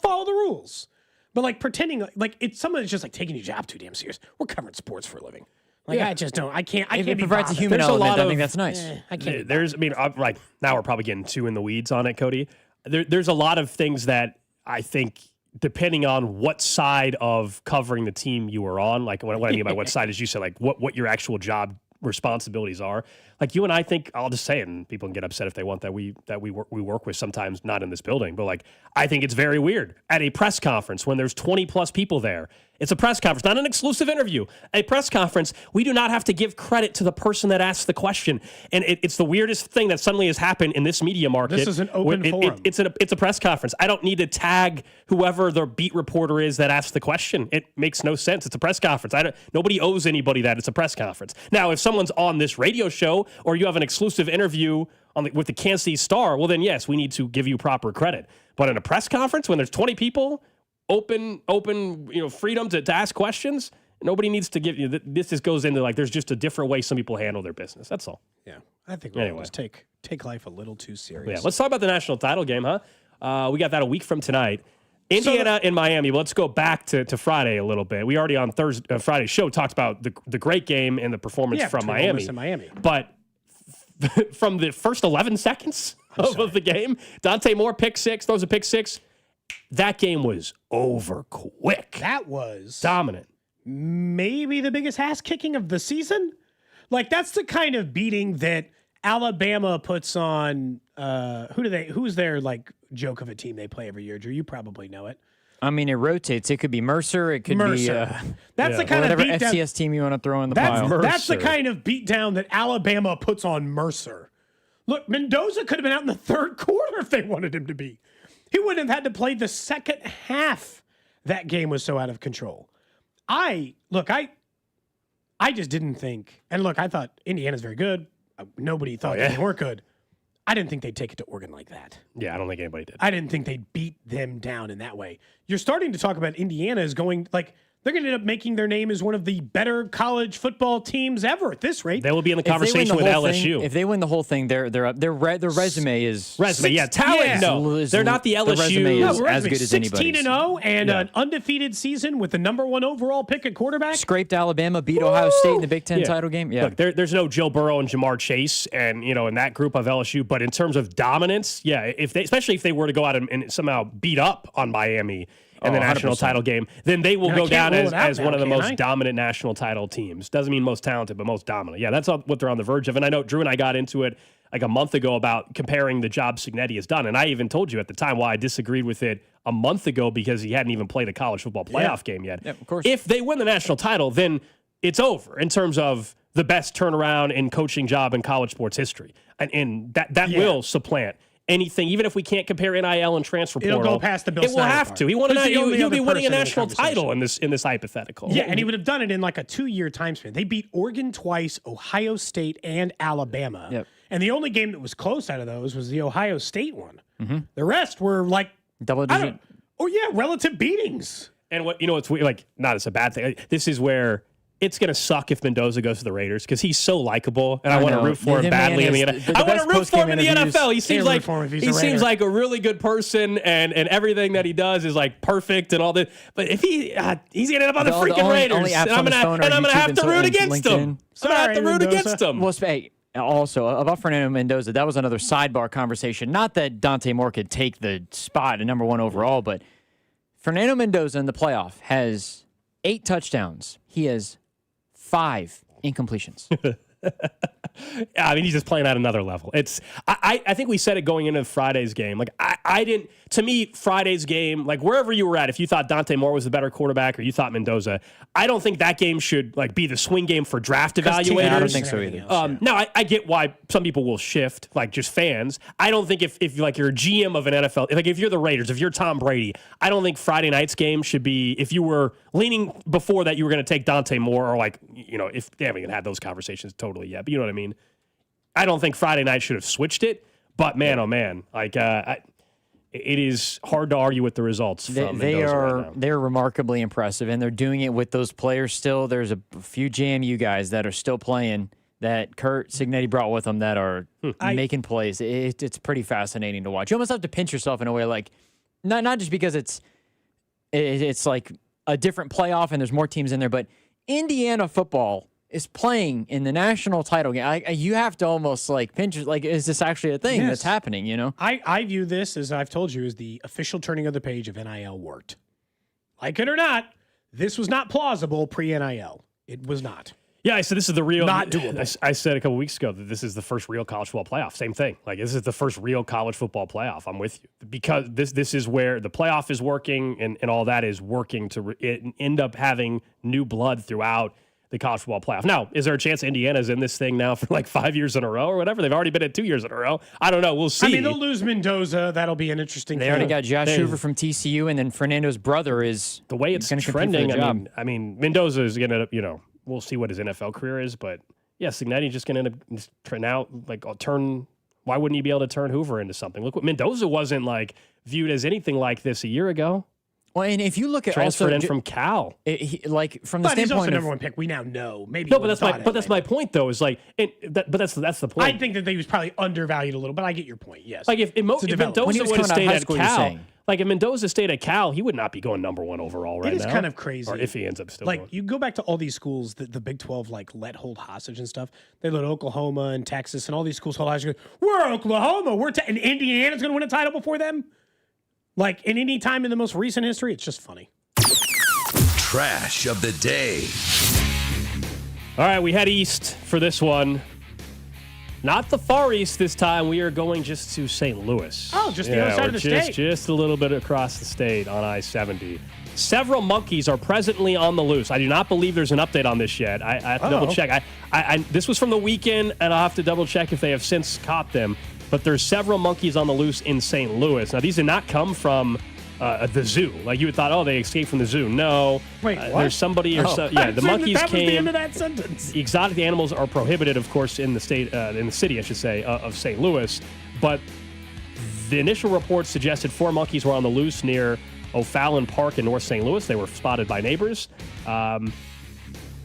follow the rules. But, like, pretending like it's someone that's just like taking your job too damn serious. We're covering sports for a living. Like, I just don't. I can't. I If can't it provides a bothered. human There's a element, lot I of- think that's nice. I can't. Like, now we're probably getting too in the weeds on it, Cody. There's a lot of things that I think, depending on what side of covering the team you are on, like what I mean by what side is you said, like what your actual job responsibilities are. Like, you and I think, I'll just say it, and people can get upset if they want, that we work with sometimes, not in this building, but like, I think it's very weird at a press conference when there's 20 plus people there. It's a press conference, not an exclusive interview. A press conference, we do not have to give credit to the person that asked the question. And it's the weirdest thing that suddenly has happened in this media market. This is an open forum. It's a press conference. I don't need to tag whoever the beat reporter is that asked the question. It makes no sense. It's a press conference. Nobody owes anybody that. It's a press conference. Now, if someone's on this radio show or you have an exclusive interview with the Kansas City Star, well, then yes, we need to give you proper credit. But in a press conference, when there's 20 people, open, freedom to ask questions, nobody needs to give you. This just goes into, like, there's just a different way some people handle their business. That's all. Yeah, I think we'll just take life a little too serious. Yeah, let's talk about the national title game, huh? We got that a week from tonight. Indiana and Miami. But let's go back to Friday a little bit. We already on Friday's show talked about the great game and the performance from Miami. Ole Miss and Miami. But from the first 11 seconds of the game, Dante Moore throws a pick six. That game was over quick. That was dominant. Maybe the biggest ass kicking of the season. Like, that's the kind of beating that Alabama puts on. Who's their, like, joke of a team they play every year? Drew, you probably know it. I mean, it rotates. It could be Mercer. It could be that's the kind whatever of beatdown. FCS team you want to throw in the pile. That's the kind of beatdown that Alabama puts on Mercer. Look, Mendoza could have been out in the third quarter if they wanted him to be. He wouldn't have had to play the second half. That game was so out of control. I just didn't think. And look, I thought Indiana's very good. Nobody thought they weren't good. I didn't think they'd take it to Oregon like that. Yeah, I don't think anybody did. I didn't think they'd beat them down in that way. You're starting to talk about Indiana as going, like, they're going to end up making their name as one of the better college football teams ever at this rate. They will be in the conversation with LSU. If they win the whole thing, their resume is talent. No, they're not the LSU. The resume is as good as anybody's. 16-0 and an undefeated season with the number 1 overall pick at quarterback. Scraped Alabama, beat Ohio State in the Big Ten title game. Yeah, look, there's no Joe Burrow and Jamar Chase, and in that group of LSU. But in terms of dominance, especially if they were to go out and somehow beat up on Miami in the national 100%. title game, then they will go down as one of the most I? dominant national title teams. Doesn't mean most talented, but most dominant. Yeah, that's what they're on the verge of. And I know Drew and I got into it like a month ago about comparing the job Cignetti has done. And I even told you at the time why I disagreed with it a month ago, because he hadn't even played a college football playoff game yet. Yeah, of course. If they win the national title, then it's over in terms of the best turnaround in coaching job in college sports history. And that will supplant anything, even if we can't compare NIL and transfer portal. It'll go past the Bill It will Snyder have part. to. He'll be winning a national title in this hypothetical. Yeah, and he would have done it in like a 2-year time span. They beat Oregon twice, Ohio State, and Alabama. Yep. And the only game that was close out of those was the Ohio State one. Mm-hmm. The rest were like double digit. Relative beatings. And what's weird, like, not as a bad thing. This is where it's going to suck if Mendoza goes to the Raiders because he's so likable, and I want to root for him badly in the NFL. I want to root for him in the NFL. He seems like a really good person, and everything that he does is like perfect and all that. But if he's going to end up on the freaking Raiders, and I'm going to have to root against him. I'm going to have to root against him. Well, hey, also, about Fernando Mendoza, that was another sidebar conversation. Not that Dante Moore could take the spot at number 1 overall, but Fernando Mendoza in the playoff has 8 touchdowns. He has 5 incompletions. Yeah, I mean, he's just playing at another level. I think we said it going into Friday's game. Like, to me, Friday's game, like wherever you were at, if you thought Dante Moore was the better quarterback or you thought Mendoza, I don't think that game should like be the swing game for draft evaluators. I don't think so either. No, I get why some people will shift, like just fans. I don't think if like you're a GM of an NFL, like if you're the Raiders, if you're Tom Brady, I don't think Friday night's game should be, if you were leaning before that you were going to take Dante Moore or like, if they haven't even had those conversations totally yet, but you know what I mean? I don't think Friday night should have switched it, but man, oh man, like it is hard to argue with the results. They're remarkably impressive, and they're doing it with those players still. There's a few JMU guys that are still playing that Kurt Cignetti brought with them that are making plays. It's pretty fascinating to watch. You almost have to pinch yourself in a way, like not just because it's like a different playoff and there's more teams in there, but Indiana football is playing in the national title game. You have to almost like pinch, like, is this actually a thing that's happening, I view this, as I've told you, as the official turning of the page of NIL worked. Like it or not, this was not plausible pre-NIL. It was not. Yeah, I said this is the real. Not doable. I said a couple weeks ago that this is the first real college football playoff. Same thing. Like this is the first real college football playoff. I'm with you because this is where the playoff is working and all that is working to end up having new blood throughout the college football playoff. Now, is there a chance Indiana's in this thing now for like 5 years in a row or whatever? They've already been at 2 years in a row. I don't know. We'll see. I mean, they'll lose Mendoza. That'll be an interesting thing. They already got Josh Hoover from TCU, and then Fernando's brother is the way it's trending. I mean, Mendoza is going to, we'll see what his NFL career is, but yeah, Cignetti's just going to end up now, like, turn. Why wouldn't he be able to turn Hoover into something? Look, what Mendoza wasn't like viewed as anything like this a year ago. Well, and if you look at transferred in from Cal, from the standpoint, he's also number 1 pick. We now know. Maybe no, but that's my point though. Is like, but that's the point. I think that he was probably undervalued a little, but I get your point. Yes, like if Mendoza would have stayed at Cal, like if Mendoza stayed at Cal, he would not be going number 1 overall right now. It is kind of crazy. Or if he ends up still like going. You go back to all these schools that the Big 12 like let hold hostage and stuff. They let Oklahoma and Texas and all these schools hold hostage. We're Oklahoma. And Indiana's going to win a title before them. Like in any time in the most recent history, it's just funny. Trash of the day. All right, we head east for this one. Not the far east this time. We are going just to St. Louis. Oh, just the other side of the state. Just a little bit across the state on I-70. Several monkeys are presently on the loose. I do not believe there's an update on this yet. I have to double check. This was from the weekend, and I'll have to double check if they have since caught them. But there's several monkeys on the loose in St. Louis. Now, these did not come from the zoo. Like you would thought, they escaped from the zoo. No. Wait, what? There's somebody or the monkeys that came. Was the end of that sentence. Exotic animals are prohibited, of course, in the city, I should say, of St. Louis. But the initial reports suggested 4 monkeys were on the loose near O'Fallon Park in North St. Louis. They were spotted by neighbors.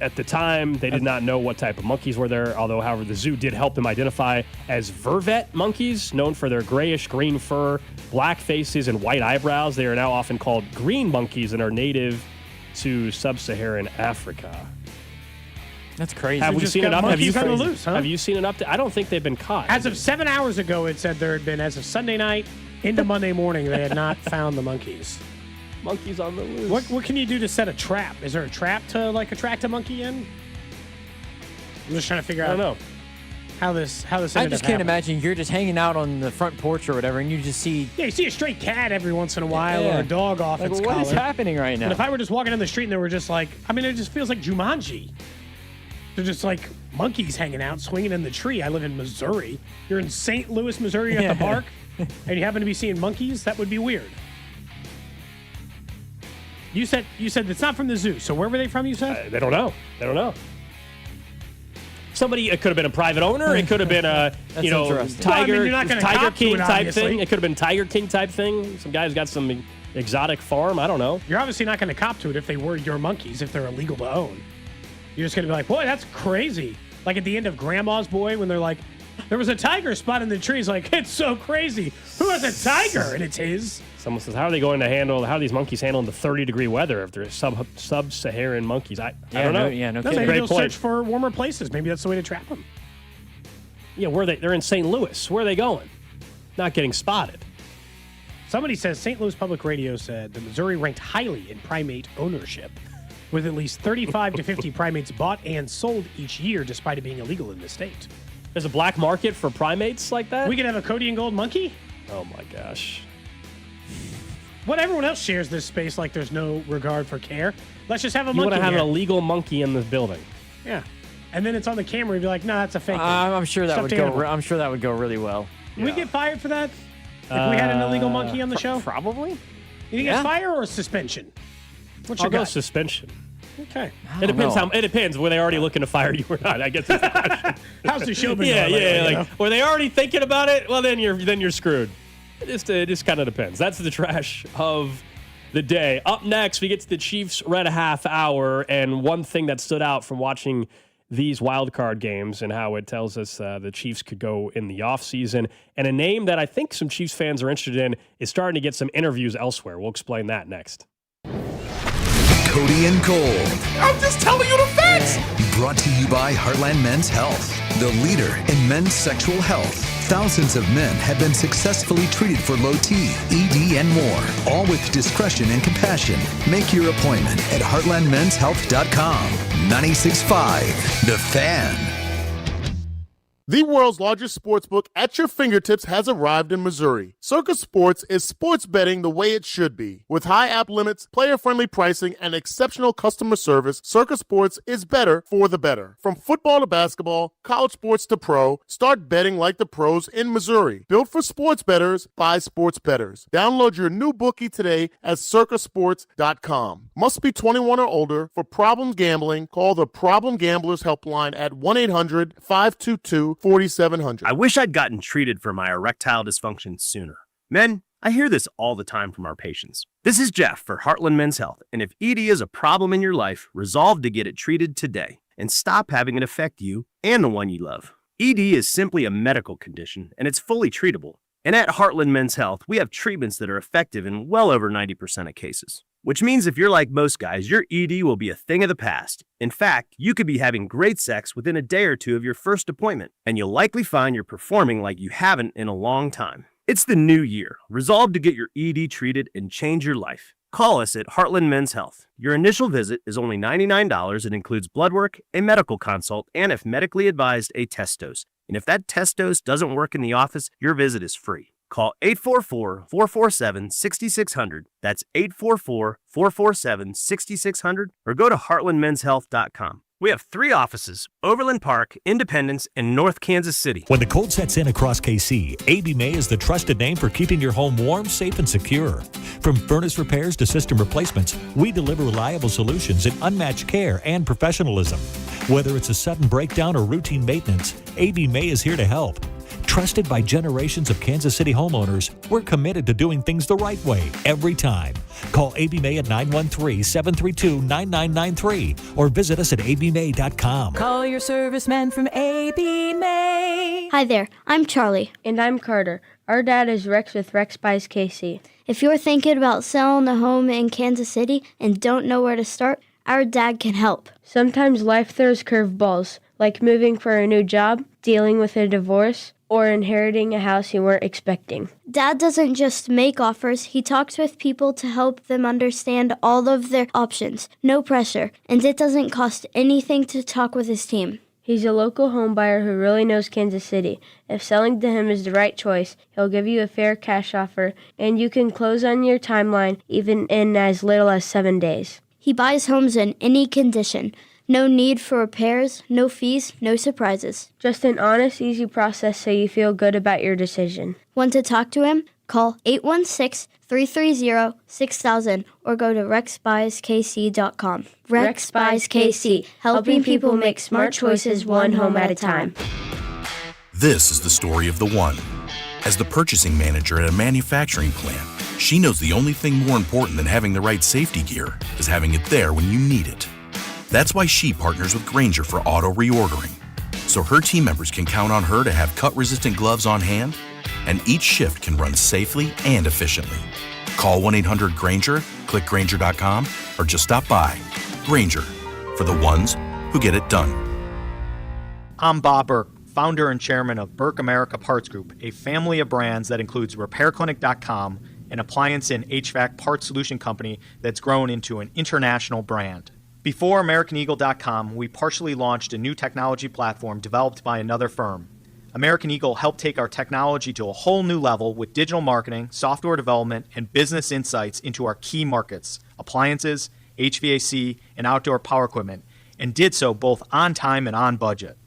At the time, they did not know what type of monkeys were there, although, however, the zoo did help them identify as vervet monkeys, known for their grayish-green fur, black faces, and white eyebrows. They are now often called green monkeys and are native to sub-Saharan Africa. That's crazy. Have we seen an update? Have you seen an update? I don't think they've been caught. As of 7 hours ago, it said there had been, as of Sunday night into Monday morning, they had not found the monkeys. Monkeys on the loose. What can you do to set a trap? Is there a trap to like attract a monkey in? I'm just trying to figure out. I don't know how this. I just can't imagine you're just hanging out on the front porch or whatever, and you just see. Yeah, you see a stray cat every once in a while or a dog off its collar. What is happening right now? But if I were just walking down the street and they were just like, it just feels like Jumanji. They're just like monkeys hanging out, swinging in the tree. I live in Missouri. You're in St. Louis, Missouri at the park, and you happen to be seeing monkeys? That would be weird. You said it's not from the zoo. So where were they from, you said? They don't know. Somebody, it could have been a private owner. It could have been a, Tiger, you're not gonna Tiger cop to King it, type obviously. thing. It could have been Tiger King type thing. Some guy's got some exotic farm. I don't know. You're obviously not going to cop to it if they were your monkeys, if they're illegal to own. You're just going to be like, boy, that's crazy. Like at the end of Grandma's Boy when they're like, there was a tiger spot in the trees. Like, it's so crazy. Who has a tiger? And it's his. Someone says, how are these monkeys handling the 30-degree weather if they're sub-Saharan monkeys? I don't know. No Maybe they'll search for warmer places. Maybe that's the way to trap them. Yeah, they're in St. Louis. Where are they going? Not getting spotted. Somebody says St. Louis Public Radio said that Missouri ranked highly in primate ownership, with at least 35 to 50 primates bought and sold each year, despite it being illegal in the state. There's a black market for primates like that? We could have a Cody and Gold monkey? Oh, my gosh. What, everyone else shares this space like there's no regard for care. Let's just have a monkey. You want to have here. an illegal monkey in this building? Yeah. And then it's on the camera. You'd be like, no, that's a fake. I'm sure that would go. I'm sure that would go really well. Would we get fired for that? If we had an illegal monkey on the show? Probably. You think it's fire or suspension? What's your I'll go gut? suspension. Okay. It depends. Were they already looking to fire you or not? I guess that's the question. How's the show been Yeah, going lately, yeah. Were they already thinking about it? Well, then you're screwed. It just kind of depends. That's the trash of the day. Up next, we get to the Chiefs Red Half Hour, and one thing that stood out from watching these wild card games and how it tells us the Chiefs could go in the offseason. And a name that I think some Chiefs fans are interested in is starting to get some interviews elsewhere. We'll explain that next. Cody and Gold. I'm just telling you the facts. Brought to you by Heartland Men's Health, the leader in men's sexual health. Thousands of men have been successfully treated for low T, ED, and more, all with discretion and compassion. Make your appointment at heartlandmenshealth.com. 96.5, The Fan. The world's largest sports book at your fingertips has arrived in Missouri. Circus Sports is sports betting the way it should be. With high app limits, player-friendly pricing, and exceptional customer service, Circus Sports is better for the better. From football to basketball, college sports to pro, start betting like the pros in Missouri. Built for sports bettors by sports bettors. Download your new bookie today at circusports.com. Must be 21 or older. For problem gambling, call the Problem Gamblers Helpline at 1-800-522-4700. I wish I'd gotten treated for my erectile dysfunction sooner. Men, I hear this all the time from our patients. This is Jeff for Heartland Men's Health, and if ED is a problem in your life, resolve to get it treated today and stop having it affect you and the one you love. ED is simply a medical condition, and it's fully treatable. And at Heartland Men's Health, we have treatments that are effective in well over 90% of cases. Which means if you're like most guys, your ED will be a thing of the past. In fact, you could be having great sex within a day or two of your first appointment, and you'll likely find you're performing like you haven't in a long time. It's the new year. Resolve to get your ED treated and change your life. Call us at Heartland Men's Health. Your initial visit is only $99 and includes blood work, a medical consult, and if medically advised, a test dose. And if that test dose doesn't work in the office, your visit is free. Call 844-447-6600. That's 844-447-6600 or go to heartlandmenshealth.com. We have 3 offices, Overland Park, Independence, and North Kansas City. When the cold sets in across KC, AB May is the trusted name for keeping your home warm, safe, and secure. From furnace repairs to system replacements, we deliver reliable solutions in unmatched care and professionalism. Whether it's a sudden breakdown or routine maintenance, AB May is here to help. Trusted by generations of Kansas City homeowners, we're committed to doing things the right way every time. Call AB May at 913-732-9993 or visit us at abmay.com. Call your serviceman from AB May. Hi there, I'm Charlie. And I'm Carter. Our dad is Rex with Rex Buys KC. If you're thinking about selling a home in Kansas City and don't know where to start, our dad can help. Sometimes life throws curveballs, like moving for a new job, dealing with a divorce, or inheriting a house you weren't expecting. Dad doesn't just make offers, he talks with people to help them understand all of their options. No pressure, and it doesn't cost anything to talk with his team. He's a local home buyer who really knows Kansas City. If selling to him is the right choice, he'll give you a fair cash offer, and you can close on your timeline even in as little as 7 days. He buys homes in any condition. No need for repairs, no fees, no surprises. Just an honest, easy process so you feel good about your decision. Want to talk to him? Call 816-330-6000 or go to rexbuyskc.com. Rex Buys KC, helping people make smart choices one home at a time. This is the story of the one. As the purchasing manager at a manufacturing plant, she knows the only thing more important than having the right safety gear is having it there when you need it. That's why she partners with Grainger for auto reordering, so her team members can count on her to have cut-resistant gloves on hand, and each shift can run safely and efficiently. Call 1-800-GRAINGER, click Grainger.com, or just stop by. Grainger, for the ones who get it done. I'm Bob Burke, founder and chairman of Burke America Parts Group, a family of brands that includes RepairClinic.com, an appliance and HVAC parts solution company that's grown into an international brand. Before AmericanEagle.com, we partially launched a new technology platform developed by another firm. American Eagle helped take our technology to a whole new level with digital marketing, software development, and business insights into our key markets, appliances, HVAC, and outdoor power equipment, and did so both on time and on budget.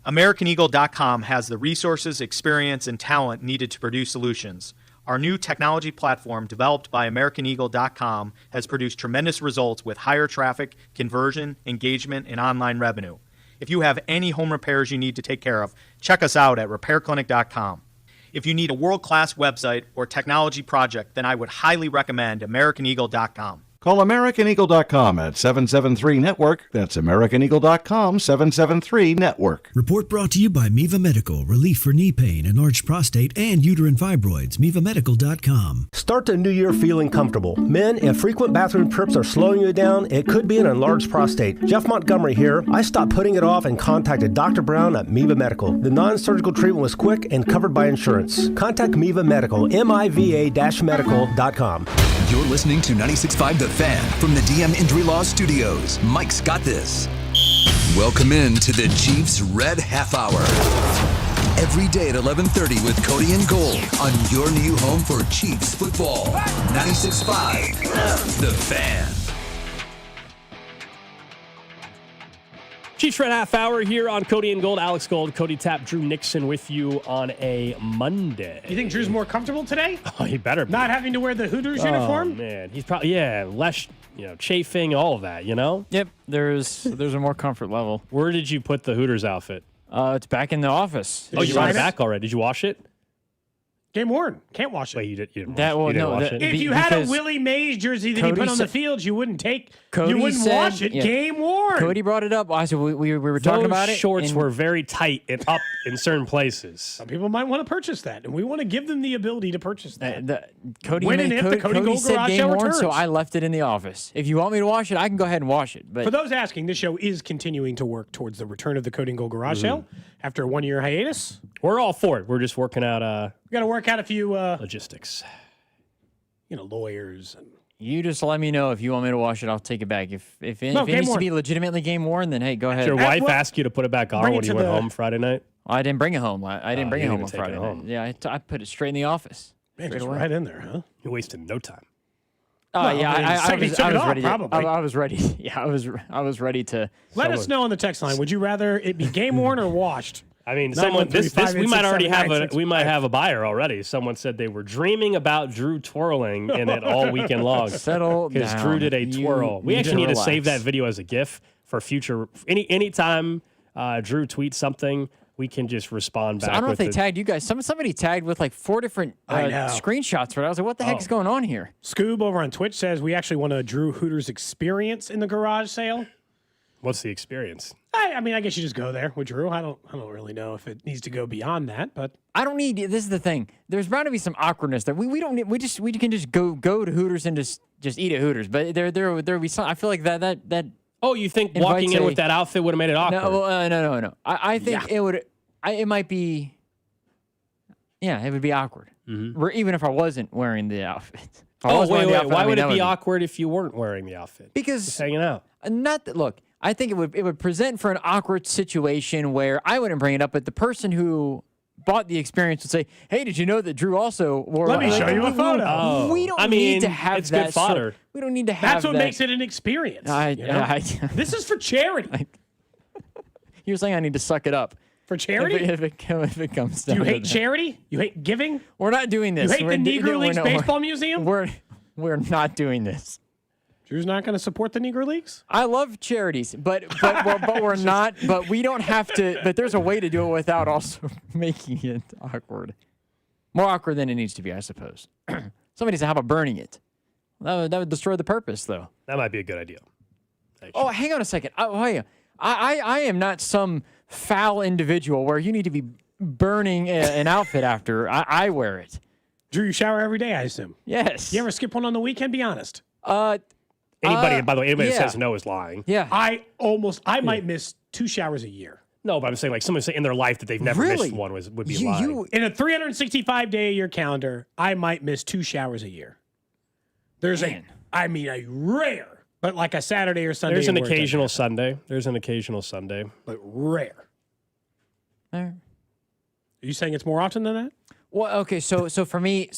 AmericanEagle.com has the resources, experience, and talent needed to produce solutions. Our new technology platform, developed by AmericanEagle.com, has produced tremendous results with higher traffic, conversion, engagement, and online revenue. If you have any home repairs you need to take care of, check us out at RepairClinic.com. If you need a world-class website or technology project, then I would highly recommend AmericanEagle.com. Call AmericanEagle.com at 773-NETWORK. That's AmericanEagle.com, 773-NETWORK. Report brought to you by Miva Medical. Relief for knee pain, enlarged prostate, and uterine fibroids. MivaMedical.com. Start the new year feeling comfortable. Men, if frequent bathroom trips are slowing you down, it could be an enlarged prostate. Jeff Montgomery here. I stopped putting it off and contacted Dr. Brown at Miva Medical. The non-surgical treatment was quick and covered by insurance. Contact Miva Medical, MIVA-medical.com. You're listening to 96.5 The Fan from the DM Injury Law Studios. Mike's got this. Welcome in to the Chiefs Red Half Hour. Every day at 11:30 with Cody and Gold on your new home for Chiefs football. 96.5 The Fan. Chiefs Red Half Hour here on Cody and Gold. Alex Gold, Cody Tapp, Drew Nixon with you on a Monday. You think Drew's more comfortable today? Oh, he better be. Not having to wear the Hooters uniform? Man, he's probably, less, chafing, all of that, Yep, there's a more comfort level. Where did you put the Hooters outfit? It's back in the office. You brought it back already. Did you wash it? Game worn. Can't wash it. Wait, you didn't wash it? If you had a Willie Mays jersey that he put on the field, you wouldn't wash it. Yeah. Game worn. Cody brought it up. I said we were talking about it. Those shorts were very tight and up in certain places. Some people might want to purchase that, and we want to give them the ability to purchase that. Cody Gold said Garage game Sale worn, returns. so I left it in the office. If you want me to wash it, I can go ahead and wash it. But for those asking, this show is continuing to work towards the return of the Cody Gold Garage Sale after a 1-year hiatus. We're all for it. We're just working out we got to work out a few logistics. Lawyers. And you just let me know if you want me to wash it. I'll take it back. If it needs to be legitimately game worn, then hey, go ahead. Did your wife ask you to put it back on when you went home Friday night? I didn't bring it home. I didn't bring it home on Friday night. Yeah, I put it straight in the office. Man, just right in there, huh? You wasted no time. Oh yeah, I was ready. Probably. I was ready. Yeah, I was ready to. Let us know on the text line. Would you rather it be game worn or washed? I mean, we might already have a buyer already. Someone said they were dreaming about Drew twirling in it all weekend long. Settle down. Because Drew did a twirl. We actually need to save that video as a GIF for future. Anytime Drew tweets something, we can just respond back. I don't know if they tagged you guys. Somebody tagged with like 4 different screenshots for it. I was like, what the heck is going on here? Scoob over on Twitch says we actually want a Drew Hooters experience in the garage sale. What's the experience? I mean, I guess you just go there with Drew. I don't really know if it needs to go beyond that, but I don't need. This is the thing. There's bound to be some awkwardness that we don't need. We can just go to Hooters and just eat at Hooters. But there will be some. I feel like that. Oh, you think walking in with that outfit would have made it awkward? No. I think it would. It might be. Yeah, it would be awkward. Even if I wasn't wearing the outfit. Wait. Why would it be awkward if you weren't wearing the outfit? Because just hanging out. Look. I think it would present for an awkward situation where I wouldn't bring it up, but the person who bought the experience would say, "Hey, did you know that Drew also wore?" Let me show you a photo. We don't need to have it's that good fodder. we don't need to have. That's what makes it an experience. This is for charity. You're saying I need to suck it up for charity? If it comes down. Do you hate to charity? You hate giving? We're not doing this. You hate the Negro Leagues Baseball Museum? We're not doing this. Drew's not going to support the Negro Leagues? I love charities, but we're not. But we don't have to. But there's a way to do it without also making it awkward. More awkward than it needs to be, I suppose. Somebody said, "How about burning it?" That would destroy the purpose, though. That might be a good idea. Actually. Oh, hang on a second. I am not some foul individual where you need to be burning an outfit after I wear it. Drew, you shower every day, I assume. Yes. You ever skip one on the weekend? Be honest. Anybody that says no is lying. Yeah. I might miss 2 showers a year. No, but I'm saying like someone say in their life that they've never missed one would be lying. In a 365-day-a-year calendar, I might miss 2 showers a year. There's a rare, but like a Saturday or Sunday. There's an occasional Sunday. But rare. Are you saying it's more often than that? Well, okay, so for me,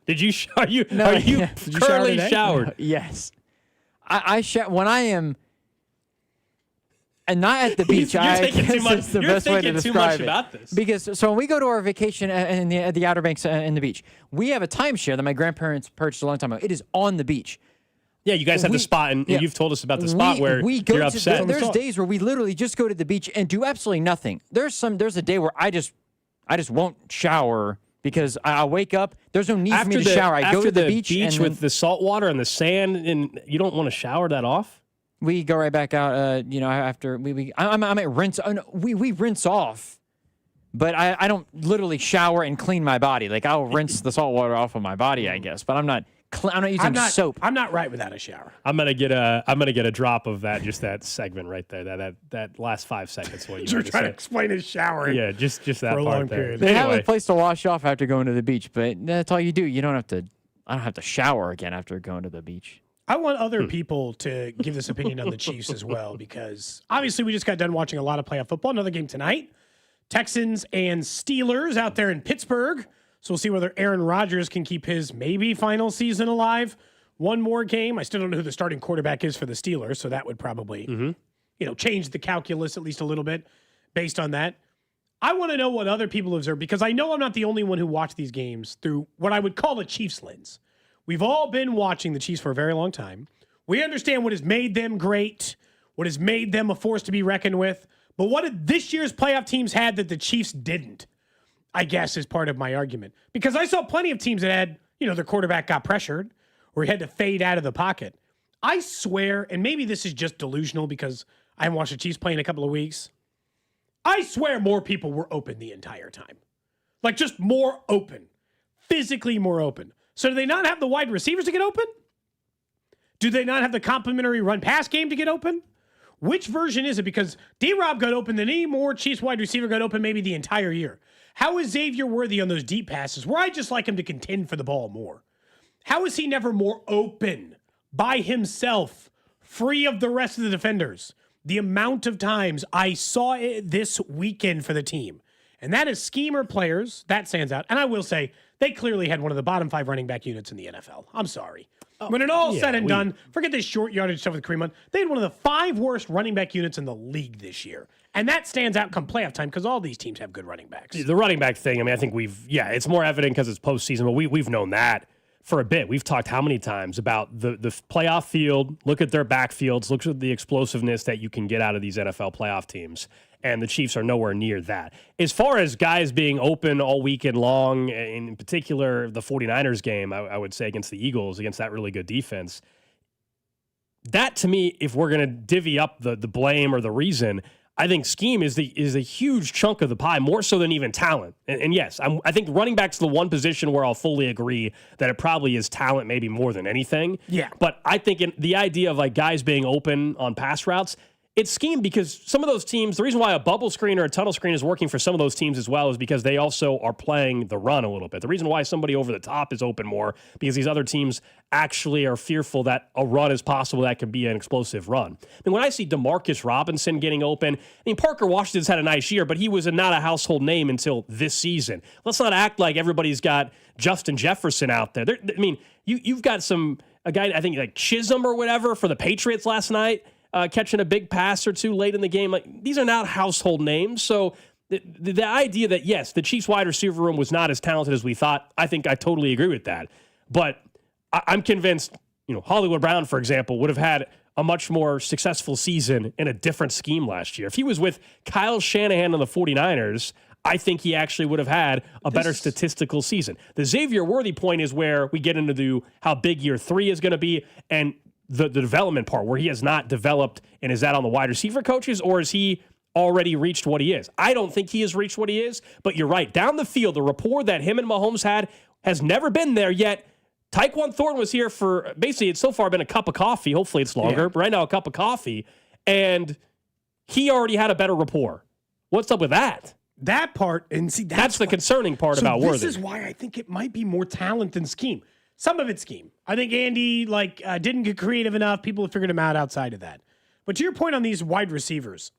did you are you currently showered? Yes, I shower when I am, and not at the beach. I guess it's the best way to describe it. About this. Because when we go to our vacation in the Outer Banks and the beach, we have a timeshare that my grandparents purchased a long time ago. It is on the beach. Yeah, you guys have the spot, and you've told us about the spot where you're upset. There's days where we literally just go to the beach and do absolutely nothing. There's a day where I just won't shower. Because I wake up, there's no need for me to shower. I go to the beach and with the salt water and the sand, and you don't want to shower that off. We go right back out. After I might rinse. We rinse off, but I don't literally shower and clean my body. Like I'll rinse the salt water off of my body, I guess. But I'm not using soap. I'm not right without a shower. I'm gonna get a drop of that. Just that segment right there. That last 5 seconds. What you're trying to explain his showering. Yeah, just that for a part long there. period. They have a place to wash off after going to the beach, but that's all you do. You don't have to. I don't have to shower again after going to the beach. I want other people to give this opinion on the Chiefs as well, because obviously we just got done watching a lot of playoff football. Another game tonight, Texans and Steelers out there in Pittsburgh. So we'll see whether Aaron Rodgers can keep his maybe final season alive. One more game. I still don't know who the starting quarterback is for the Steelers, so that would probably, change the calculus at least a little bit based on that. I want to know what other people observe, because I know I'm not the only one who watched these games through what I would call the Chiefs lens. We've all been watching the Chiefs for a very long time. We understand what has made them great, what has made them a force to be reckoned with. But what did this year's playoff teams had that the Chiefs didn't? I guess is part of my argument. Because I saw plenty of teams that had, their quarterback got pressured or he had to fade out of the pocket. I swear, and maybe this is just delusional because I haven't watched the Chiefs play in a couple of weeks. I swear more people were open the entire time. Like just more open. Physically more open. So do they not have the wide receivers to get open? Do they not have the complementary run-pass game to get open? Which version is it? Because D-Rob got open than any more Chiefs wide receiver got open maybe the entire year. How is Xavier Worthy on those deep passes where I just like him to contend for the ball more? How is he never more open by himself, free of the rest of the defenders? The amount of times I saw it this weekend for the team. And that is schemer players. That stands out. And I will say, they clearly had one of the bottom 5 running back units in the NFL. I'm sorry. When it all said and done, forget this short yardage stuff with Kareem Hunt. They had one of the 5 worst running back units in the league this year. And that stands out come playoff time because all these teams have good running backs. The running back thing, I think it's more evident because it's postseason, but we've known that for a bit. We've talked how many times about the playoff field, look at their backfields, look at the explosiveness that you can get out of these NFL playoff teams. And the Chiefs are nowhere near that. As far as guys being open all weekend long, in particular the 49ers game, I would say against the Eagles, against that really good defense, that to me, if we're going to divvy up the blame or the reason, I think scheme is a huge chunk of the pie, more so than even talent. And yes, I think running back's the one position where I'll fully agree that it probably is talent maybe more than anything. Yeah. But I think the idea of like guys being open on pass routes, it's scheme because some of those teams, the reason why a bubble screen or a tunnel screen is working for some of those teams as well is because they also are playing the run a little bit. The reason why somebody over the top is open more because these other teams actually are fearful that a run is possible that could be an explosive run. I mean, when I see DeMarcus Robinson getting open, I mean, Parker Washington's had a nice year, but he was not a household name until this season. Let's not act like everybody's got Justin Jefferson out there. I mean, you've got a guy, I think like Chisholm or whatever for the Patriots last night, catching a big pass or two late in the game. Like, these are not household names. So the idea that, yes, the Chiefs wide receiver room was not as talented as we thought, I think I totally agree with that. But I'm convinced, Hollywood Brown, for example, would have had a much more successful season in a different scheme last year. If he was with Kyle Shanahan on the 49ers, I think he actually would have had a better statistical season. The Xavier Worthy point is where we get into how big year 3 is going to be and the development part where he has not developed. And is that on the wide receiver coaches or has he already reached what he is? I don't think he has reached what he is, but you're right. Down the field, the rapport that him and Mahomes had has never been there yet. Tyquan Thornton was here for basically it's so far been a cup of coffee. Hopefully it's longer, but right now a cup of coffee. And he already had a better rapport. What's up with that? That part, and see, that's the concerning part about Worthy. This is why I think it might be more talent than scheme. Some of it's scheme. I think Andy didn't get creative enough. People have figured him out outside of that. But to your point on these wide receivers,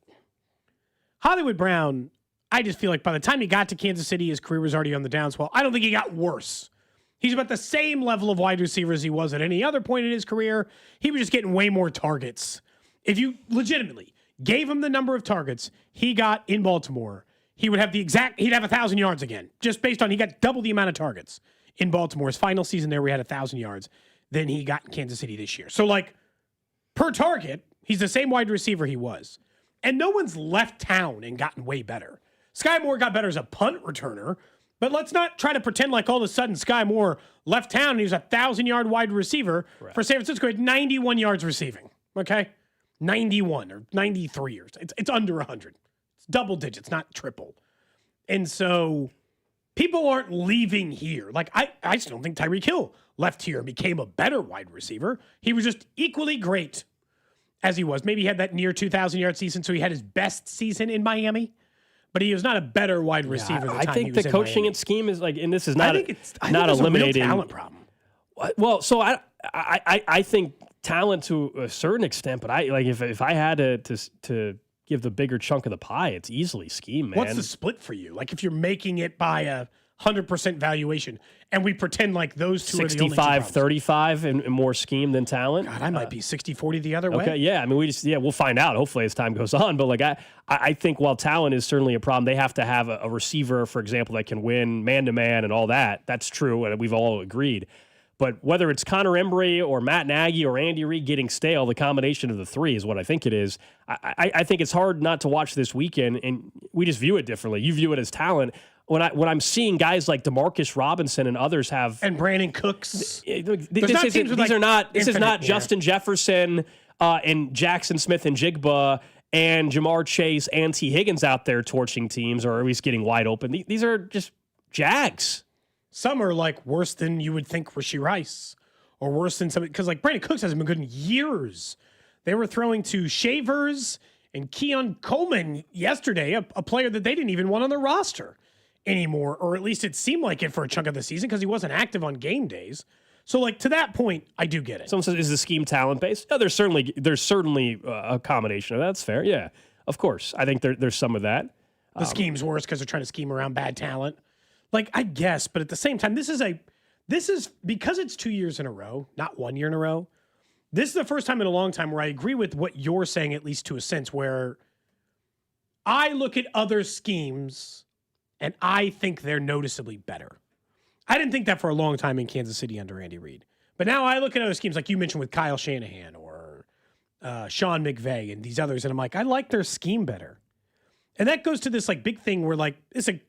Hollywood Brown, I just feel like by the time he got to Kansas City, his career was already on the downswell. I don't think he got worse. He's about the same level of wide receiver as he was at any other point in his career. He was just getting way more targets. If you legitimately gave him the number of targets he got in Baltimore, he'd have 1,000 yards again, just based on he got double the amount of targets in Baltimore. His final season there, we had 1,000 yards than he got in Kansas City this year. So, per target, he's the same wide receiver he was. And no one's left town and gotten way better. Sky Moore got better as a punt returner, but let's not try to pretend like all of a sudden Sky Moore left town and he was a 1,000-yard wide receiver for San Francisco. He had 91 yards receiving, okay? 91 or 93 or it's under 100. It's double digits, not triple. And so people aren't leaving here. I just don't think Tyreek Hill left here and became a better wide receiver. He was just equally great as he was. Maybe he had that near 2,000-yard season, so he had his best season in Miami. But he was not a better wide receiver. I think the coaching and scheme is and this is not not eliminating a real talent problem. Well, so I think talent to a certain extent, but if I had to give the bigger chunk of the pie, it's easily scheme, man. What's the split for you? If you're making it by a 100% valuation, and we pretend like those two are the only 65-35 and more scheme than talent. God, I might be 60-40 the other way. Okay, yeah. I mean, we'll find out hopefully as time goes on. But I think while talent is certainly a problem, they have to have a receiver, for example, that can win man-to-man and all that. That's true, and we've all agreed. But whether it's Connor Embry or Matt Nagy or Andy Reid getting stale, the combination of the three is what I think it is. I think it's hard not to watch this weekend, and we just view it differently. You view it as talent. When I'm seeing guys like DeMarcus Robinson and others and Brandon Cooks, this is not Justin Jefferson and Jackson Smith and Jigba and Jamar Chase and T. Higgins out there torching teams or at least getting wide open. These are just Jags. Some are worse than you would think Rashee Rice or worse than somebody because Brandon Cooks hasn't been good in years. They were throwing to Shavers and Keon Coleman yesterday, a player that they didn't even want on their roster anymore, or at least it seemed like it for a chunk of the season because he wasn't active on game days. So, to that point, I do get it. Someone says, is the scheme talent-based? No, there's certainly a combination of that. That's fair. Yeah, of course. I think there's some of that. The scheme's worse because they're trying to scheme around bad talent. I guess, but at the same time, this is because it's 2 years in a row, not 1 year in a row. This is the first time in a long time where I agree with what you're saying, at least to a sense, where I look at other schemes and I think they're noticeably better. I didn't think that for a long time in Kansas City under Andy Reid. But now I look at other schemes like you mentioned with Kyle Shanahan or Sean McVay and these others, and I'm like, I like their scheme better. And that goes to this big thing where it's a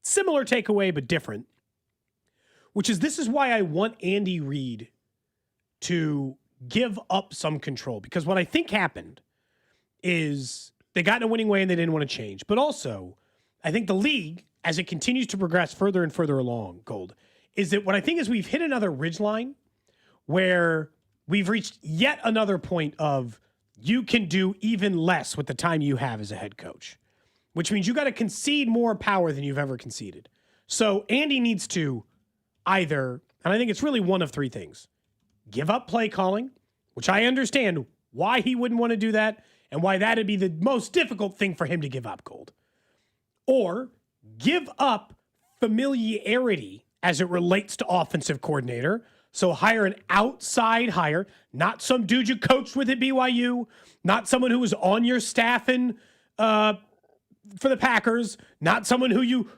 similar takeaway but different, which is this is why I want Andy Reid to give up some control. Because what I think happened is they got in a winning way and they didn't want to change. But also, I think the league, as it continues to progress further and further along, Gold, is that what I think is we've hit another ridgeline where we've reached yet another point of you can do even less with the time you have as a head coach, which means you got to concede more power than you've ever conceded. So Andy needs to either, and I think it's really one of three things, give up play calling, which I understand why he wouldn't want to do that and why that'd be the most difficult thing for him to give up, Gold. Or give up familiarity as it relates to offensive coordinator. So hire an outside hire, not some dude you coached with at BYU, not someone who was on your staff for the Packers, not someone who you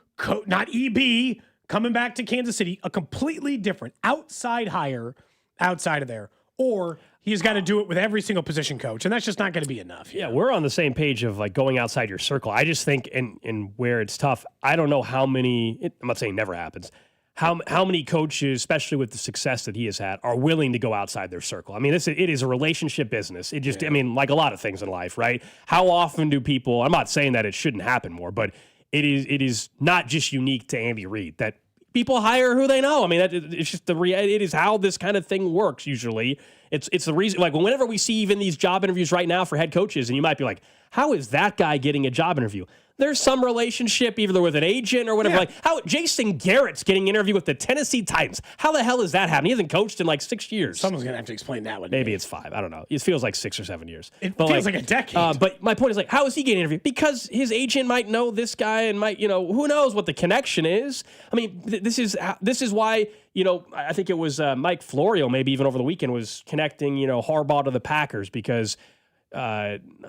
not EB coming back to Kansas City, a completely different outside hire outside of there. Or he's got to do it with every single position coach, and that's just not going to be enough. Yeah, we're on the same page of like going outside your circle. I just think, and where it's tough, I don't know how many, I'm not saying it never happens, how many coaches, especially with the success that he has had, are willing to go outside their circle. I mean, it is a relationship business. It just, I mean, like a lot of things in life, right? How often do people, I'm not saying that it shouldn't happen more, but it is not just unique to Andy Reid that people hire who they know. I mean, it's just it is how this kind of thing works usually. It's the reason, like whenever we see even these job interviews right now for head coaches, and you might be like, how is that guy getting a job interview? There's some relationship either with an agent or whatever. Yeah. Like how Jason Garrett's getting an interview with the Tennessee Titans. How the hell is that happening? He hasn't coached in like 6 years. Someone's going to have to explain that one. Maybe it's 5. I don't know. It feels like 6 or 7 years. It feels like a decade. But my point is like, how is he getting an interview? Because his agent might know this guy and might, who knows what the connection is. I mean, this is why, I think it was Mike Florio, maybe even over the weekend, was connecting, Harbaugh to the Packers because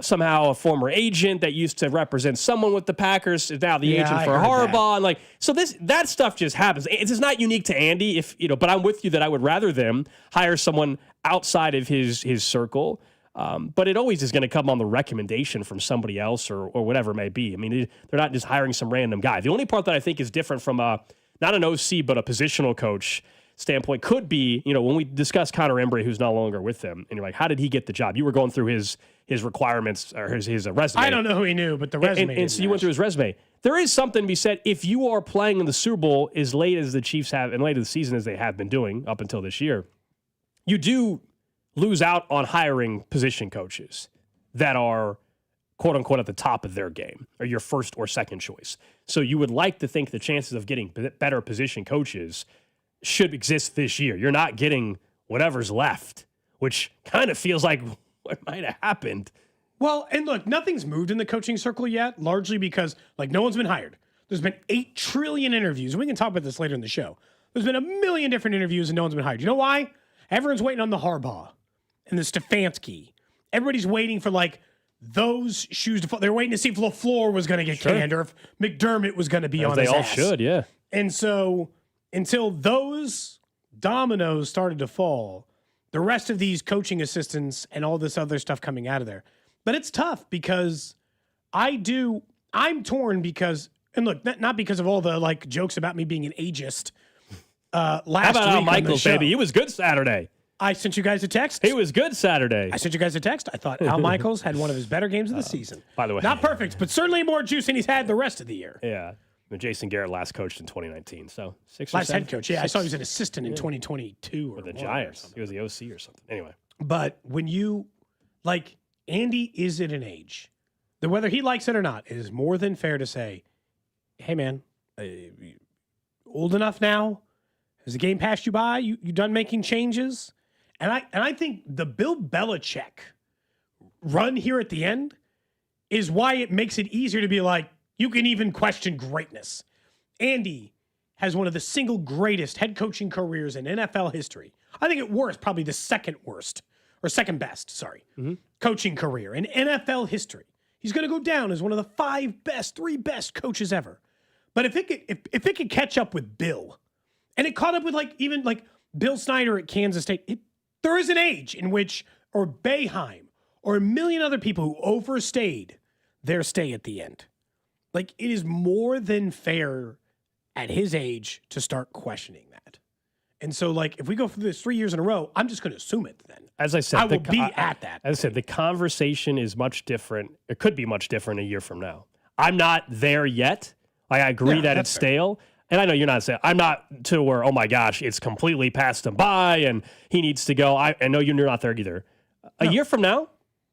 somehow a former agent that used to represent someone with the Packers is now the agent for Harbaugh. And like, so that stuff just happens. It's not unique to Andy, but I'm with you that I would rather them hire someone outside of his circle. But it always is going to come on the recommendation from somebody else or whatever it may be. I mean, they're not just hiring some random guy. The only part that I think is different from not an OC, but a positional coach standpoint could be, when we discuss Connor Embry, who's no longer with them, and you're like, how did he get the job? You were going through his requirements or his resume. I don't know who he knew, but the resume. And so you went through his resume. There is something to be said if you are playing in the Super Bowl as late as the Chiefs have and late in the season as they have been doing up until this year. You do lose out on hiring position coaches that are quote unquote at the top of their game or your first or second choice. So you would like to think the chances of getting better position coaches should exist this year. You're not getting whatever's left, which kind of feels like what might have happened. Well, and look, nothing's moved in the coaching circle yet, largely because no one's been hired. There's been 8 trillion interviews. We can talk about this later in the show. There's been a million different interviews and no one's been hired. You know why? Everyone's waiting on the Harbaugh and the Stefanski. Everybody's waiting for those shoes to fall. They're waiting to see if LaFleur was going to get canned or if McDermott was going to be on his ass. They all should, yeah. And so until those dominoes started to fall, the rest of these coaching assistants and all this other stuff coming out of there. But it's tough because I'm torn because, and look, not because of all the jokes about me being an ageist last week. How about Al Michaels, baby? He was good Saturday. I sent you guys a text. He was good Saturday. I sent you guys a text. I thought Al Michaels had one of his better games of the season. By the way. Not perfect, but certainly more juice than he's had the rest of the year. Yeah. Jason Garrett last coached in 2019, so 6 or last 7. Head coach. Yeah, I saw he was an assistant in 2022 with the Giants. He was the OC or something. Anyway, but when you Andy is at an age that whether he likes it or not, it is more than fair to say, "Hey, man, old enough now? Has the game passed you by? You done making changes?" And I think the Bill Belichick run here at the end is why it makes it easier to be like, you can even question greatness. Andy has one of the single greatest head coaching careers in NFL history. I think at worst, probably the second best, coaching career in NFL history. He's going to go down as one of the 3 best coaches ever. But if it could catch up with Bill, and it caught up with even Bill Snyder at Kansas State, there is an age in which, or Boeheim, or a million other people who overstayed their stay at the end. It is more than fair at his age to start questioning that. And so, if we go through this 3 years in a row, I'm just going to assume it then. As I said, I will be at that. As I said, the conversation is much different. It could be much different a year from now. I'm not there yet. I agree that it's stale. And I know you're not saying, I'm not to where, oh my gosh, it's completely passed him by and he needs to go. I know you're not there either. A year from now,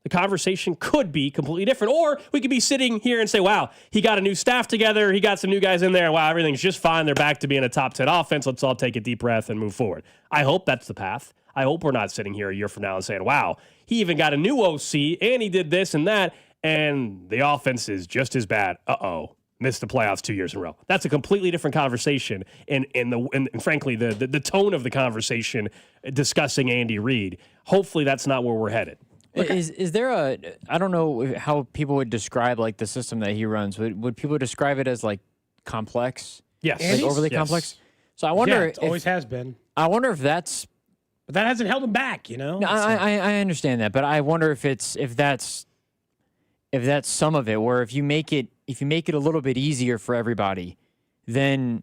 the conversation could be completely different. Or we could be sitting here and say, wow, he got a new staff together. He got some new guys in there. Wow, everything's just fine. They're back to being a top 10 offense. Let's all take a deep breath and move forward. I hope that's the path. I hope we're not sitting here a year from now and saying, wow, he even got a new OC and he did this and that, and the offense is just as bad. Uh-oh. Missed the playoffs 2 years in a row. That's a completely different conversation. And frankly, the tone of the conversation discussing Andy Reid, hopefully that's not where we're headed. Is there I don't know how people would describe like the system that he runs. Would people describe it as like complex? Yes. Like overly complex? So I wonder it always has been. I wonder if that's. But that hasn't held him back, you know? No, I understand that, but I wonder if that's some of it, where if you make it a little bit easier for everybody, then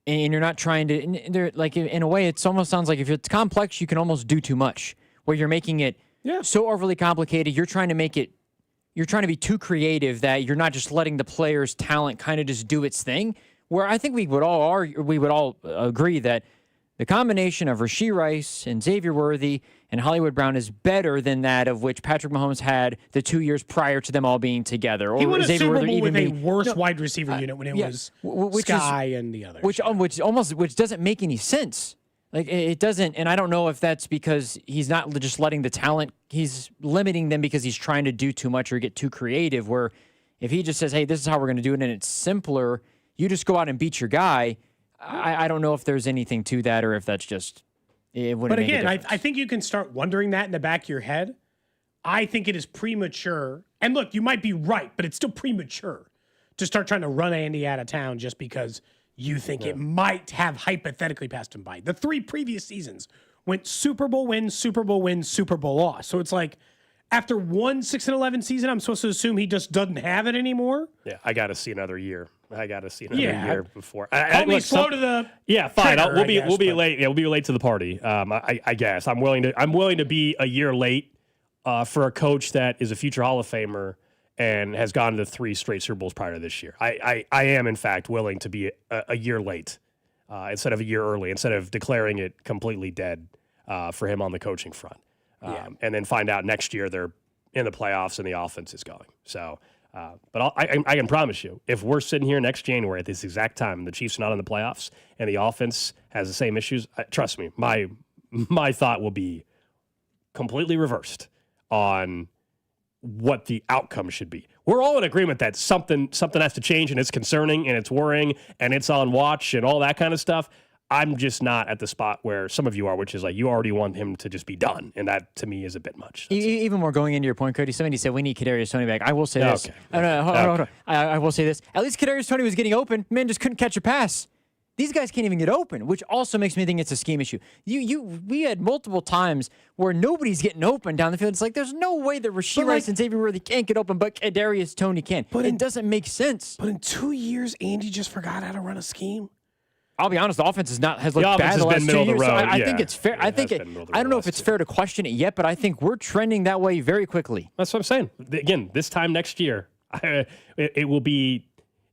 and you're not trying to like in a way, it almost sounds like if it's complex, you can almost do too much, where you're making it so overly complicated. You're trying to be too creative that you're not just letting the player's talent kind of just do its thing. Where I think we would all agree that the combination of Rashee Rice and Xavier Worthy and Hollywood Brown is better than that of which Patrick Mahomes had the 2 years prior to them all being together. Or he won a Xavier Super Worthy Bowl with a being, worse wide receiver unit when it was Sky and the others. Which doesn't make any sense. Like it doesn't, and I don't know if that's because he's not just letting the talent, he's limiting them because he's trying to do too much or get too creative, where if he just says, hey, this is how we're going to do it, and it's simpler, you just go out and beat your guy. I don't know if there's anything to that or if that's just it wouldn't. But again, I think you can start wondering that in the back of your head. I think it is premature. And look, you might be right, but it's still premature to start trying to run Andy out of town just because you think it might have hypothetically passed him by. The 3 previous seasons went Super Bowl win, Super Bowl win, Super Bowl loss. So it's like after one 6-11 season, I'm supposed to assume he just doesn't have it anymore. Yeah, I got to see another year. Year before. Call me slow to the fine. Trigger, We'll be late. Yeah, we'll be late to the party. I guess I'm willing to be a year late for a coach that is a future Hall of Famer and has gone to 3 straight Super Bowls prior to this year. I am in fact willing to be a year late instead of a year early, instead of declaring it completely dead for him on the coaching front, and then find out next year they're in the playoffs and the offense is going. So. But I can promise you, if we're sitting here next January at this exact time and the Chiefs are not in the playoffs and the offense has the same issues, trust me, my thought will be completely reversed on what the outcome should be. We're all in agreement that something has to change, and it's concerning and it's worrying and it's on watch and all that kind of stuff. I'm just not at the spot where some of you are, which is like you already want him to just be done, and that to me is a bit much. Even more going into your point, Cody. Somebody said we need Kadarius Toney back. I will say this. Hold on. I will say this. At least Kadarius Toney was getting open. Man just couldn't catch a pass. These guys can't even get open, which also makes me think it's a scheme issue. We had multiple times where nobody's getting open down the field. It's like there's no way that Rashee Rice and Xavier Worthy can't get open, but Kadarius Toney can. But it doesn't make sense. But in 2 years, Andy just forgot how to run a scheme. I'll be honest, the offense has looked bad the last 2 years. So I think it's fair. I don't know if it's fair to question it yet, but I think we're trending that way very quickly. That's what I'm saying. Again, this time next year, it will be.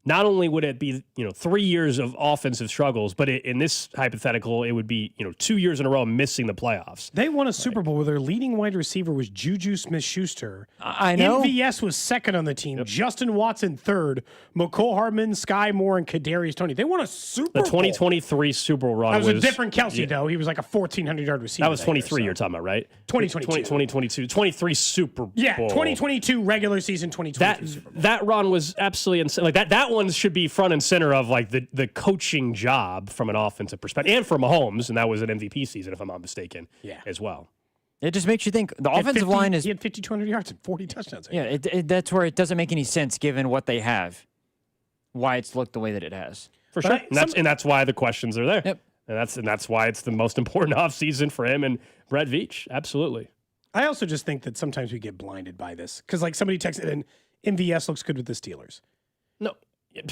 Not only would it be 3 years of offensive struggles, but in this hypothetical, it would be 2 years in a row missing the playoffs. They won a Super Bowl where their leading wide receiver was Juju Smith-Schuster. I know. MVS was second on the team. Yep. Justin Watson third. McCole Hardman, Sky Moore, and Kadarius Toney. They won a Super Bowl. The 2023 Super Bowl run was a different Kelsey, though. He was like a 1,400-yard receiver. That was 23 you're talking about, right? 2022. 23 Super Bowl. Yeah, 2022 regular season, 2022 Super Bowl. That run was absolutely insane. Like that one should be front and center of like the coaching job from an offensive perspective, and for Mahomes, and that was an MVP season, if I'm not mistaken, as well. It just makes you think the offensive line is. He had 5,200 yards and 40 touchdowns. Yeah, that's where it doesn't make any sense given what they have, why it's looked the way that it has. For sure, and that's why the questions are there. Yep. And that's why it's the most important offseason for him and Brett Veach. Absolutely. I also just think that sometimes we get blinded by this because like somebody texted in, MVS looks good with the Steelers. No.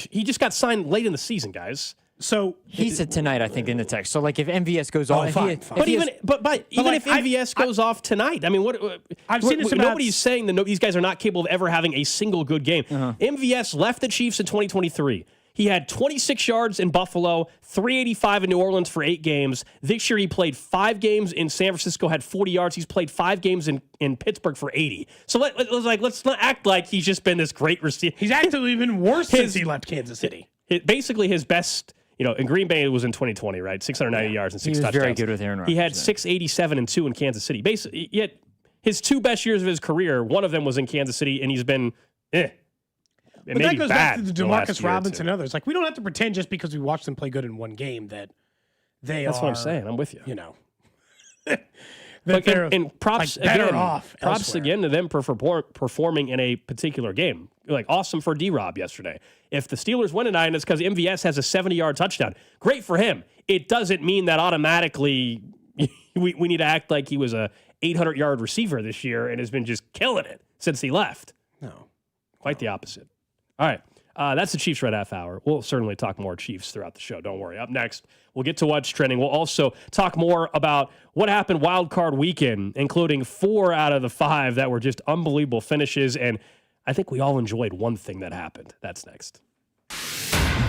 He just got signed late in the season, guys. So he said tonight, I think, in the text. So like, if MVS goes off, fine. But even if MVS goes off tonight, I mean, I've seen this. Nobody's saying that these guys are not capable of ever having a single good game. MVS left the Chiefs in 2023. He had 26 yards in Buffalo, 385 in New Orleans for 8 games. This year he played 5 games in San Francisco, had 40 yards. He's played 5 games in Pittsburgh for 80. So let's not act like he's just been this great receiver. He's actually been worse since he left Kansas City. Basically his best, in Green Bay it was in 2020, right? 690 yards and 6 touchdowns. He was very good with Aaron Rodgers. He had 687 and 2 in Kansas City. Basically, yet his 2 best years of his career, one of them was in Kansas City, and he's been But that goes back to the DeMarcus Robinson and others. Like, we don't have to pretend just because we watched them play good in one game that That's what I'm saying. I'm with you. That they're and props better again, off props elsewhere. again to them for performing in a particular game. Like, awesome for D-Rob yesterday. If the Steelers win tonight, and it's because MVS has a 70-yard touchdown. Great for him. It doesn't mean that automatically we need to act like he was a 800-yard receiver this year and has been just killing it since he left. No. Quite the opposite. All right. That's the Chiefs Red Half Hour. We'll certainly talk more Chiefs throughout the show. Don't worry. Up next, we'll get to what's trending. We'll also talk more about what happened Wild Card Weekend, including 4 out of the 5 that were just unbelievable finishes. And I think we all enjoyed one thing that happened. That's next.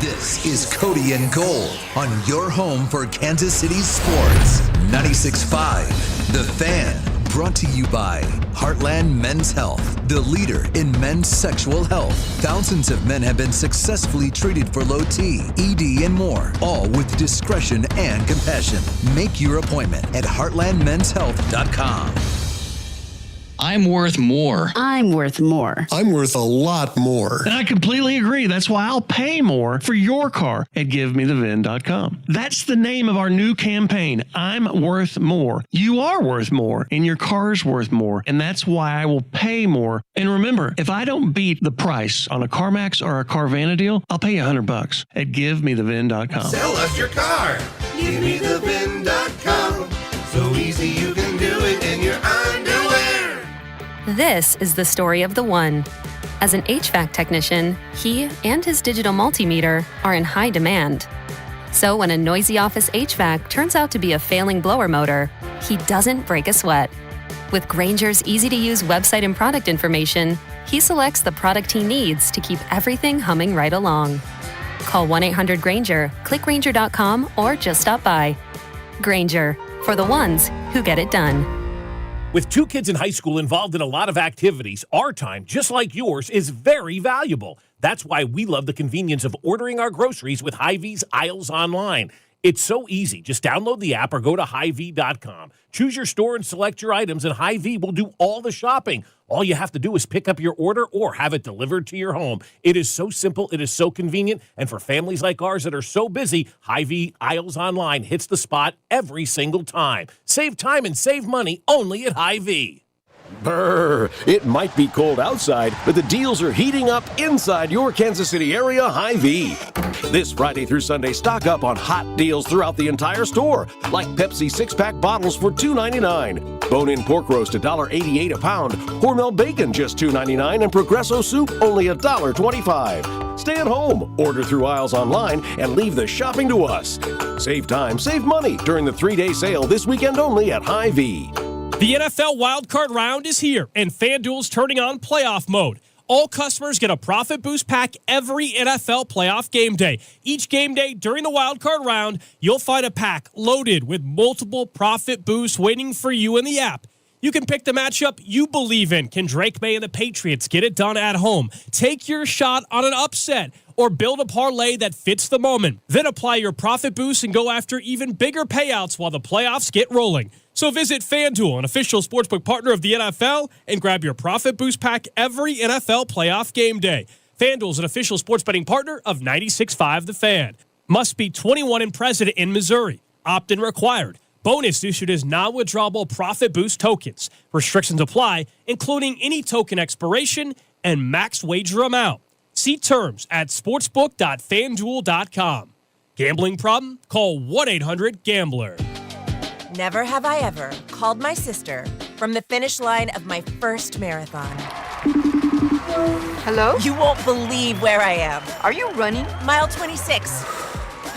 This is Cody and Gold on your home for Kansas City sports. 96.5, The Fan. Brought to you by Heartland Men's Health, the leader in men's sexual health. Thousands of men have been successfully treated for low T, ED, and more, all with discretion and compassion. Make your appointment at heartlandmenshealth.com. I'm worth more. I'm worth more. I'm worth a lot more. And I completely agree. That's why I'll pay more for your car at GiveMeTheVin.com. That's the name of our new campaign. I'm worth more. You are worth more, and your car's worth more. And that's why I will pay more. And remember, if I don't beat the price on a CarMax or a Carvana deal, I'll pay you $100 at GiveMeTheVin.com. Sell us your car. GiveMeTheVin.com. So easy you can do it in your underwear. This is the story of the one. As an HVAC technician, he and his digital multimeter are in high demand. So when a noisy office HVAC turns out to be a failing blower motor, he doesn't break a sweat. With Grainger's easy-to-use website and product information, he selects the product he needs to keep everything humming right along. Call 1-800-GRAINGER, click Grainger.com, or just stop by. Grainger, for the ones who get it done. With 2 kids in high school involved in a lot of activities, our time, just like yours, is very valuable. That's why we love the convenience of ordering our groceries with Hy-Vee's Aisles Online. It's so easy. Just download the app or go to Hy-Vee.com. Choose your store and select your items, and Hy-Vee will do all the shopping. All you have to do is pick up your order or have it delivered to your home. It is so simple. It is so convenient. And for families like ours that are so busy, Hy-Vee Aisles Online hits the spot every single time. Save time and save money only at Hy-Vee. Brr, it might be cold outside, but the deals are heating up inside your Kansas City area Hy-Vee. This Friday through Sunday, stock up on hot deals throughout the entire store, like Pepsi 6-pack bottles for $2.99, bone-in pork roast $1.88 a pound, Hormel bacon just $2.99, and Progresso soup only $1.25. Stay at home, order through Aisles Online, and leave the shopping to us. Save time, save money during the 3-day sale this weekend only at Hy-Vee. The NFL Wildcard Round is here, and FanDuel's turning on playoff mode. All customers get a Profit Boost pack every NFL playoff game day. Each game day during the Wildcard Round, you'll find a pack loaded with multiple Profit Boosts waiting for you in the app. You can pick the matchup you believe in. Can Drake May and the Patriots get it done at home? Take your shot on an upset or build a parlay that fits the moment. Then apply your Profit Boost and go after even bigger payouts while the playoffs get rolling. So visit FanDuel, an official sportsbook partner of the NFL, and grab your Profit Boost pack every NFL playoff game day. FanDuel is an official sports betting partner of 96.5 The Fan. Must be 21 and present in Missouri. Opt-in required. Bonus issued as non-withdrawable Profit Boost tokens. Restrictions apply, including any token expiration and max wager amount. See terms at sportsbook.fanduel.com. Gambling problem? Call 1-800-GAMBLER. Never have I ever called my sister from the finish line of my first marathon. Hello? You won't believe where I am. Are you running? Mile 26.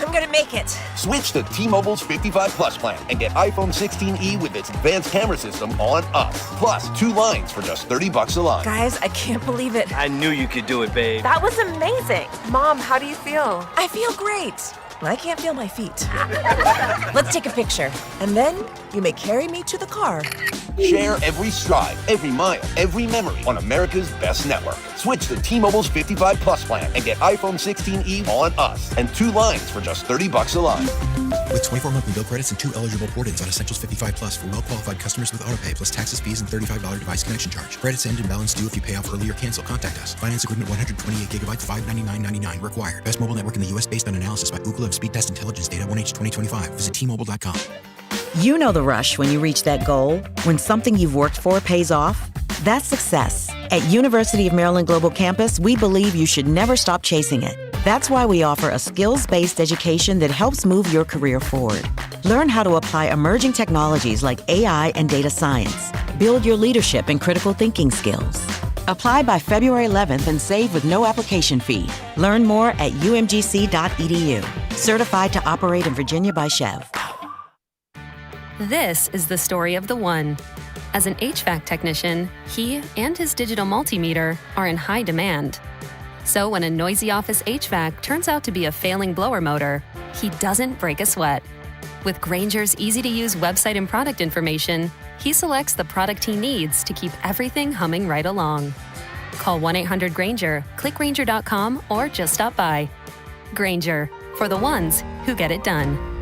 I'm gonna make it. Switch to T-Mobile's 55 Plus plan and get iPhone 16e with its advanced camera system on us. Plus, 2 lines for just $30 a line. Guys, I can't believe it. I knew you could do it, babe. That was amazing. Mom, how do you feel? I feel great. I can't feel my feet. Let's take a picture, and then you may carry me to the car. Share every stride, every mile, every memory on America's best network. Switch to T-Mobile's 55 Plus plan and get iPhone 16e on us and 2 lines for just $30 a line. With 24 monthly bill credits and 2 eligible port-ins on Essentials 55 Plus for well-qualified customers with autopay plus taxes, fees, and $35 device connection charge. Credits end and balance due if you pay off early or cancel. Contact us. Finance agreement 128 gigabytes, $599.99 required. Best mobile network in the U.S. based on analysis by Ookla of Speed Test Intelligence data 1H 2025. Visit T-Mobile.com. You know the rush when you reach that goal, when something you've worked for pays off. That's success. At University of Maryland Global Campus, we believe you should never stop chasing it. That's why we offer a skills-based education that helps move your career forward. Learn how to apply emerging technologies like AI and data science. Build your leadership and critical thinking skills. Apply by February 11th and save with no application fee. Learn more at umgc.edu. Certified to operate in Virginia by Chev. This is the story of the one. As an HVAC technician, he and his digital multimeter are in high demand. So when a noisy office HVAC turns out to be a failing blower motor, he doesn't break a sweat. With Grainger's easy-to-use website and product information, he selects the product he needs to keep everything humming right along. Call 1-800-GRAINGER, click Grainger.com, or just stop by. Grainger, for the ones who get it done.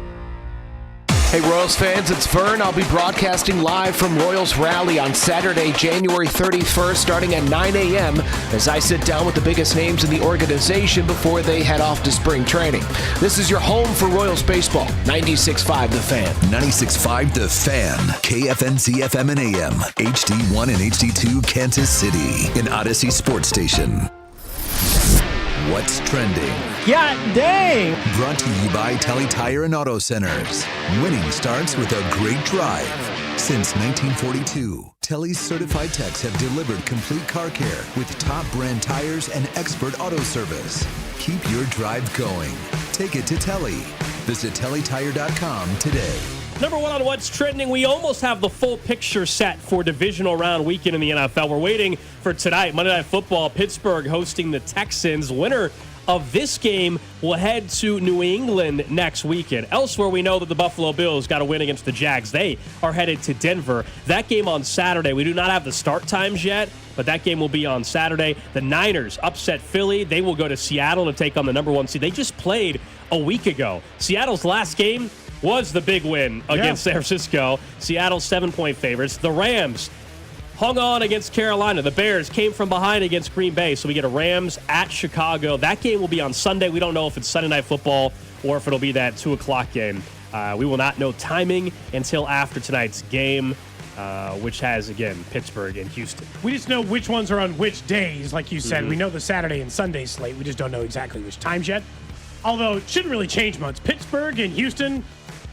Hey, Royals fans, it's Vern. I'll be broadcasting live from Royals Rally on Saturday, January 31st, starting at 9 a.m. as I sit down with the biggest names in the organization before they head off to spring training. This is your home for Royals baseball. 96.5 The Fan. 96.5 The Fan. KFNC FM and AM. HD1 and HD2 Kansas City. An Odyssey Sports Station. What's trending? God dang! Brought to you by Telly Tire and Auto Centers. Winning starts with a great drive. Since 1942, Telly's certified techs have delivered complete car care with top brand tires and expert auto service. Keep your drive going. Take it to Telly. Visit TellyTire.com today. Number one on What's Trending, we almost have the full picture set for divisional round weekend in the NFL. We're waiting for tonight, Monday Night Football, Pittsburgh hosting the Texans. Winner of this game will head to New England next weekend. Elsewhere, we know that the Buffalo Bills got a win against the Jags. They are headed to Denver. That game on Saturday. We do not have the start times yet, but that game will be on Saturday. The Niners upset Philly. They will go to Seattle to take on the number 1 seed. They just played a week ago. Seattle's last game was the big win against San Francisco. Seattle 7-point favorites. The Rams hung on against Carolina. The Bears came from behind against Green Bay. So we get a Rams at Chicago. That game will be on Sunday. We don't know if it's Sunday Night Football or if it'll be that 2 o'clock game. We will not know timing until after tonight's game, which has, again, Pittsburgh and Houston. We just know which ones are on which days, like you said. We know the Saturday and Sunday slate. We just don't know exactly which times yet. Although it shouldn't really change much. Pittsburgh and Houston,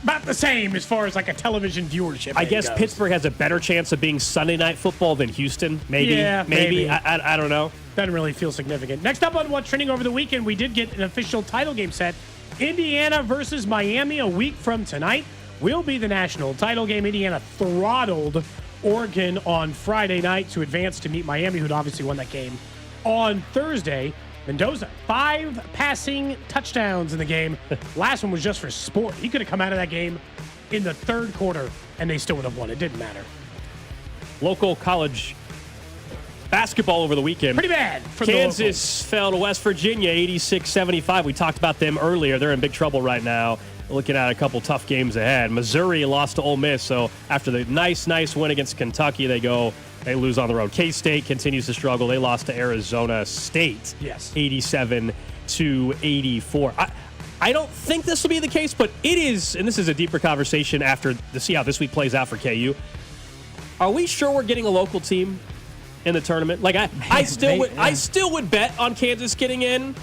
about the same as far as like a television viewership. I guess goes. Pittsburgh has a better chance of being Sunday Night Football than Houston. Maybe. Yeah, maybe. I don't know. Doesn't really feel significant. Next up on What's Trending over the weekend, we did get an official title game set. Indiana versus Miami a week from tonight will be the national title game. Indiana throttled Oregon on Friday night to advance to meet Miami, who'd obviously won that game on Thursday. Mendoza, 5 passing touchdowns in the game. Last one was just for sport. He could have come out of that game in the third quarter, and they still would have won. It didn't matter. Local college basketball over the weekend. Pretty bad for Kansas fell to West Virginia, 86-75. We talked about them earlier. They're in big trouble right now. Looking at a couple tough games ahead. Missouri lost to Ole Miss, so after the nice win against Kentucky, they lose on the road. K-State continues to struggle. They lost to Arizona State. Yes. 87-84. I don't think this will be the case, but it is, and this is a deeper conversation after to see how this week plays out for KU. Are we sure we're getting a local team in the tournament? Like I still would bet on Kansas getting in,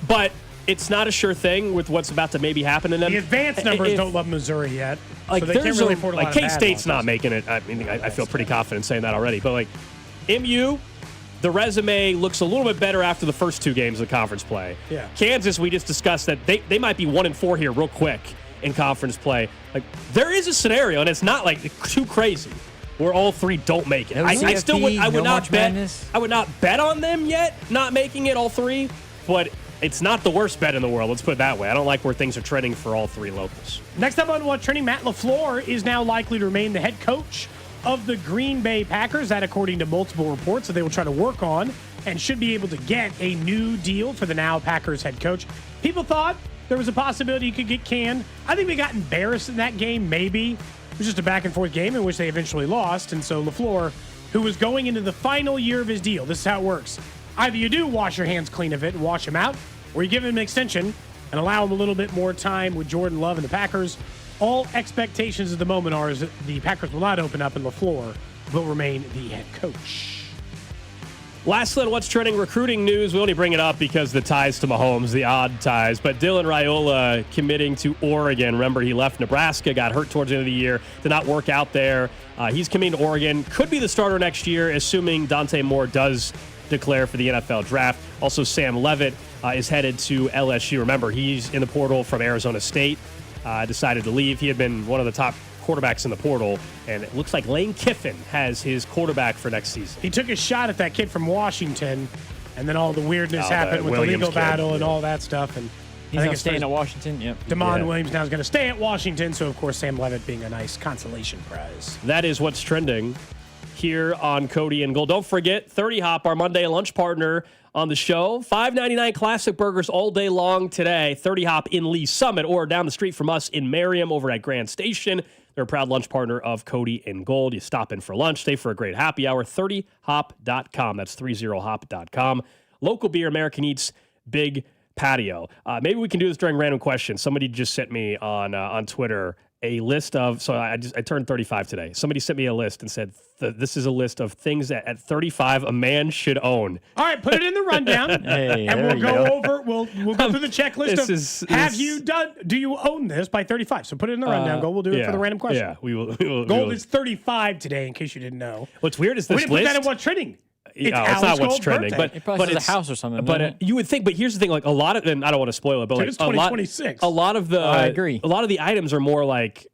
but it's not a sure thing with what's about to maybe happen in them. The advanced numbers don't love Missouri yet. Like, so they can't really afford a lot of bad K-State's losses. not making it. I mean, I feel pretty confident saying that already. But, like, MU, the resume looks a little bit better after the first 2 games of conference play. Yeah. Kansas, we just discussed that they might be 1-4 here real quick in conference play. Like, there is a scenario, and it's not like too crazy, where all 3 don't make it. I still would. I would not bet. I would not bet on them yet not making it all 3, but it's not the worst bet in the world. Let's put it that way. I don't like where things are trending for all 3 locals. Next up on What's Trending, Matt LaFleur is now likely to remain the head coach of the Green Bay Packers. That, according to multiple reports, that they will try to work on and should be able to get a new deal for the now Packers head coach. People thought there was a possibility he could get canned. I think they got embarrassed in that game, maybe. It was just a back-and-forth game in which they eventually lost. And so LaFleur, who was going into the final year of his deal, this is how it works. Either you do wash your hands clean of it and wash him out, or you give him an extension and allow him a little bit more time with Jordan Love and the Packers. All expectations at the moment are is that the Packers will not open up and LaFleur will remain the head coach. Lastly, on What's Trending recruiting news, we only bring it up because the ties to Mahomes, the odd ties. But Dylan Raiola committing to Oregon. Remember, he left Nebraska, got hurt towards the end of the year, did not work out there. He's committing to Oregon. Could be the starter next year, assuming Dante Moore does declare for the NFL draft. Also, Sam Leavitt is headed to LSU. Remember, he's in the portal from Arizona State. Decided to leave. He had been one of the top quarterbacks in the portal, and it looks like Lane Kiffin has his quarterback for next season. He took a shot at that kid from Washington, and then all the weirdness happened with the legal battle and all that stuff. And he's not staying at Washington. Yep. Damon Williams now is going to stay at Washington, so of course Sam Leavitt being a nice consolation prize. That is What's Trending here on Cody and Gold. Don't forget, 30 Hop, our Monday lunch partner on the show. $5.99 classic burgers all day long today. 30 Hop in Lee Summit, or down the street from us in Merriam over at Grand Station. They're a proud lunch partner of Cody and Gold. You stop in for lunch, stay for a great happy hour. 30hop.com. That's 30hop.com. Local beer, American Eats, Big Patio. Maybe we can do this during random questions. Somebody just sent me on Twitter a list of, so I turned 35 today. Somebody sent me a list and said, this is a list of things that at 35 a man should own. All right, put it in the rundown, and we'll go over. We'll go through the checklist do you own this by 35? So put it in the rundown. We'll do it for the random question. Yeah, we will. Gold is 35 today, in case you didn't know. What's weird is this list. We didn't put that in What's Trending. It's not What's Trending, but it's a house or something. But you would think. But here's the thing: like a lot of, and I don't want to spoil it, but like it's 2026. A lot of the, I agree. A lot of the items are more like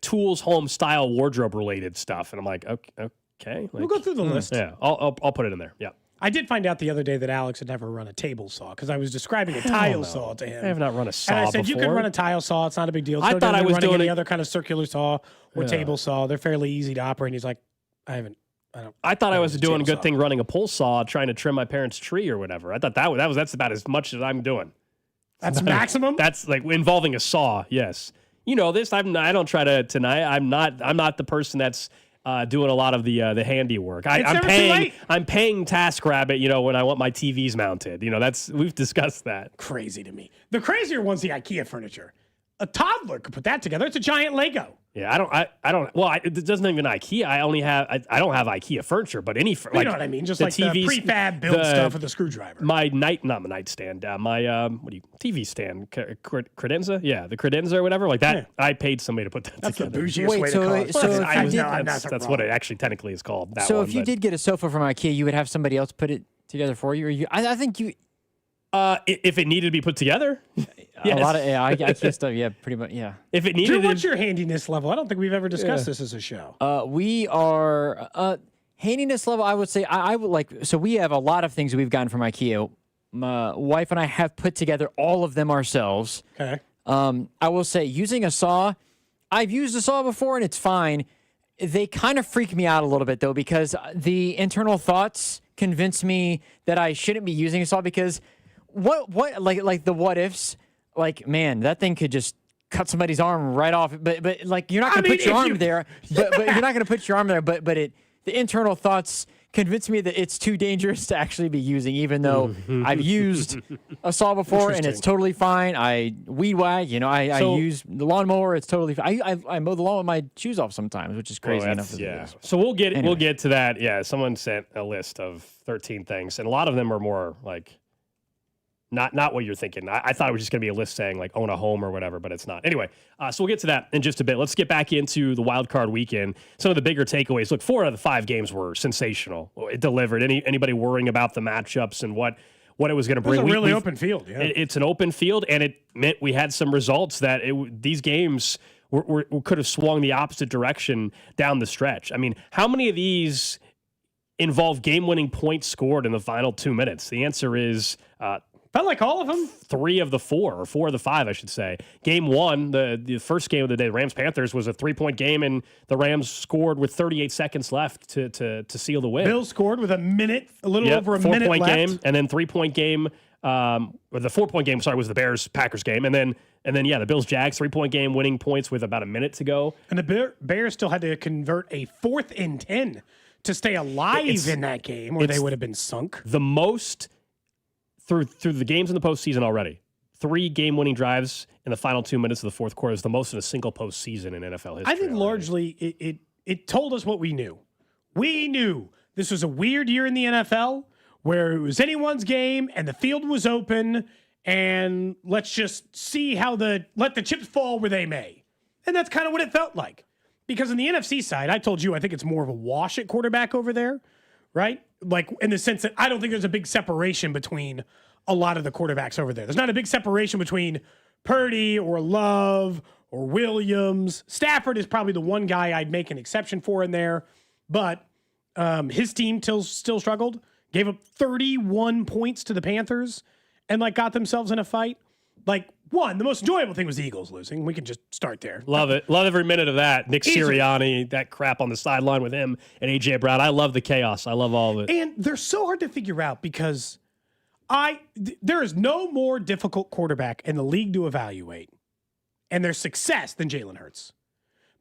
tools, home style, wardrobe related stuff, and I'm like, okay. We'll go through the list. Yeah, I'll put it in there. Yeah. I did find out the other day that Alex had never run a table saw because I was describing a tile saw to him. I have not run a saw and I said, before. You can run a tile saw. It's not a big deal. I thought I was doing any other kind of circular saw or table saw. They're fairly easy to operate. And he's like, I thought I was doing a good thing running a pole saw trying to trim my parents' tree or whatever. I thought that's about as much as I'm doing. That's maximum? That's like involving a saw, yes. You know this. I don't try to tonight. I'm not the person that's doing a lot of the handiwork. I'm paying TaskRabbit, when I want my TVs mounted. We've discussed that. Crazy to me. The crazier one's the IKEA furniture. A toddler could put that together. It's a giant Lego. Yeah, I don't. Well, it doesn't even IKEA. I don't have IKEA furniture, but any you know what I mean? Just like TVs, the prefab build stuff with a screwdriver. Not my nightstand. My TV stand, credenza? Yeah, the credenza or whatever like that. Yeah. I paid somebody to put that together. That's the bougiest way to call it. That's what it actually technically is called. If you did get a sofa from IKEA, you would have somebody else put it together for you, or you? I think you. If it needed to be put together, yes. A lot of IKEA stuff, yeah, pretty much, yeah. If it needed, Drew, what's your handiness level? I don't think we've ever discussed this as a show. We are handiness level. I would say I would like. So we have a lot of things we've gotten from IKEA. My wife and I have put together all of them ourselves. Okay. I will say using a saw. I've used a saw before and it's fine. They kind of freak me out a little bit though because the internal thoughts convince me that I shouldn't be using a saw because. What like the what ifs, like, man, that thing could just cut somebody's arm right off. But like you're not gonna put your arm there. But you're not gonna put your arm there. But the internal thoughts convince me that it's too dangerous to actually be using, even though I've used a saw before and it's totally fine. I weed whack, I use the lawnmower. It's totally fine. I mow the lawn with my shoes off sometimes, which is crazy enough. Yeah. So we'll get to that. Yeah. Someone sent a list of 13 things, and a lot of them are more like Not what you're thinking. I thought it was just going to be a list saying like own a home or whatever, but it's not. Anyway, so we'll get to that in just a bit. Let's get back into the wild card weekend. Some of the bigger takeaways. Look, 4 out of the 5 games were sensational. It delivered. Anybody worrying about the matchups and what it was going to bring? It was a really open field. Yeah, it's an open field, and it meant we had some results that these games could have swung the opposite direction down the stretch. I mean, how many of these involve game-winning points scored in the final 2 minutes? The answer is felt like all of them. 3 of the 4, or 4 of the 5, I should say. Game 1, the first game of the day, Rams-Panthers, was a 3-point game, and the Rams scored with 38 seconds left to seal the win. Bills scored with a little over a minute left. 4-point game, and then 3-point game, or the 4-point game, sorry, was the Bears-Packers game, and then the Bills-Jags 3-point game, winning points with about a minute to go. And the Bears still had to convert a 4th and 10 to stay alive in that game, or they would have been sunk. The most through the games in the postseason already. 3 game-winning drives in the final 2 minutes of the fourth quarter is the most in a single postseason in NFL history. I think largely it told us what we knew. We knew this was a weird year in the NFL where it was anyone's game and the field was open, and let's just see how let the chips fall where they may. And that's kind of what it felt like. Because on the NFC side, I told you I think it's more of a wash at quarterback over there, right? Like in the sense that I don't think there's a big separation between a lot of the quarterbacks over there. There's not a big separation between Purdy or Love or Williams. Stafford is probably the one guy I'd make an exception for in there, but his team still struggled, gave up 31 points to the Panthers, and got themselves in a fight. The most enjoyable thing was the Eagles losing. We can just start there. Love it. Love every minute of that. Nick Sirianni, that crap on the sideline with him and A.J. Brown. I love the chaos. I love all of it. And they're so hard to figure out because there is no more difficult quarterback in the league to evaluate and their success than Jalen Hurts.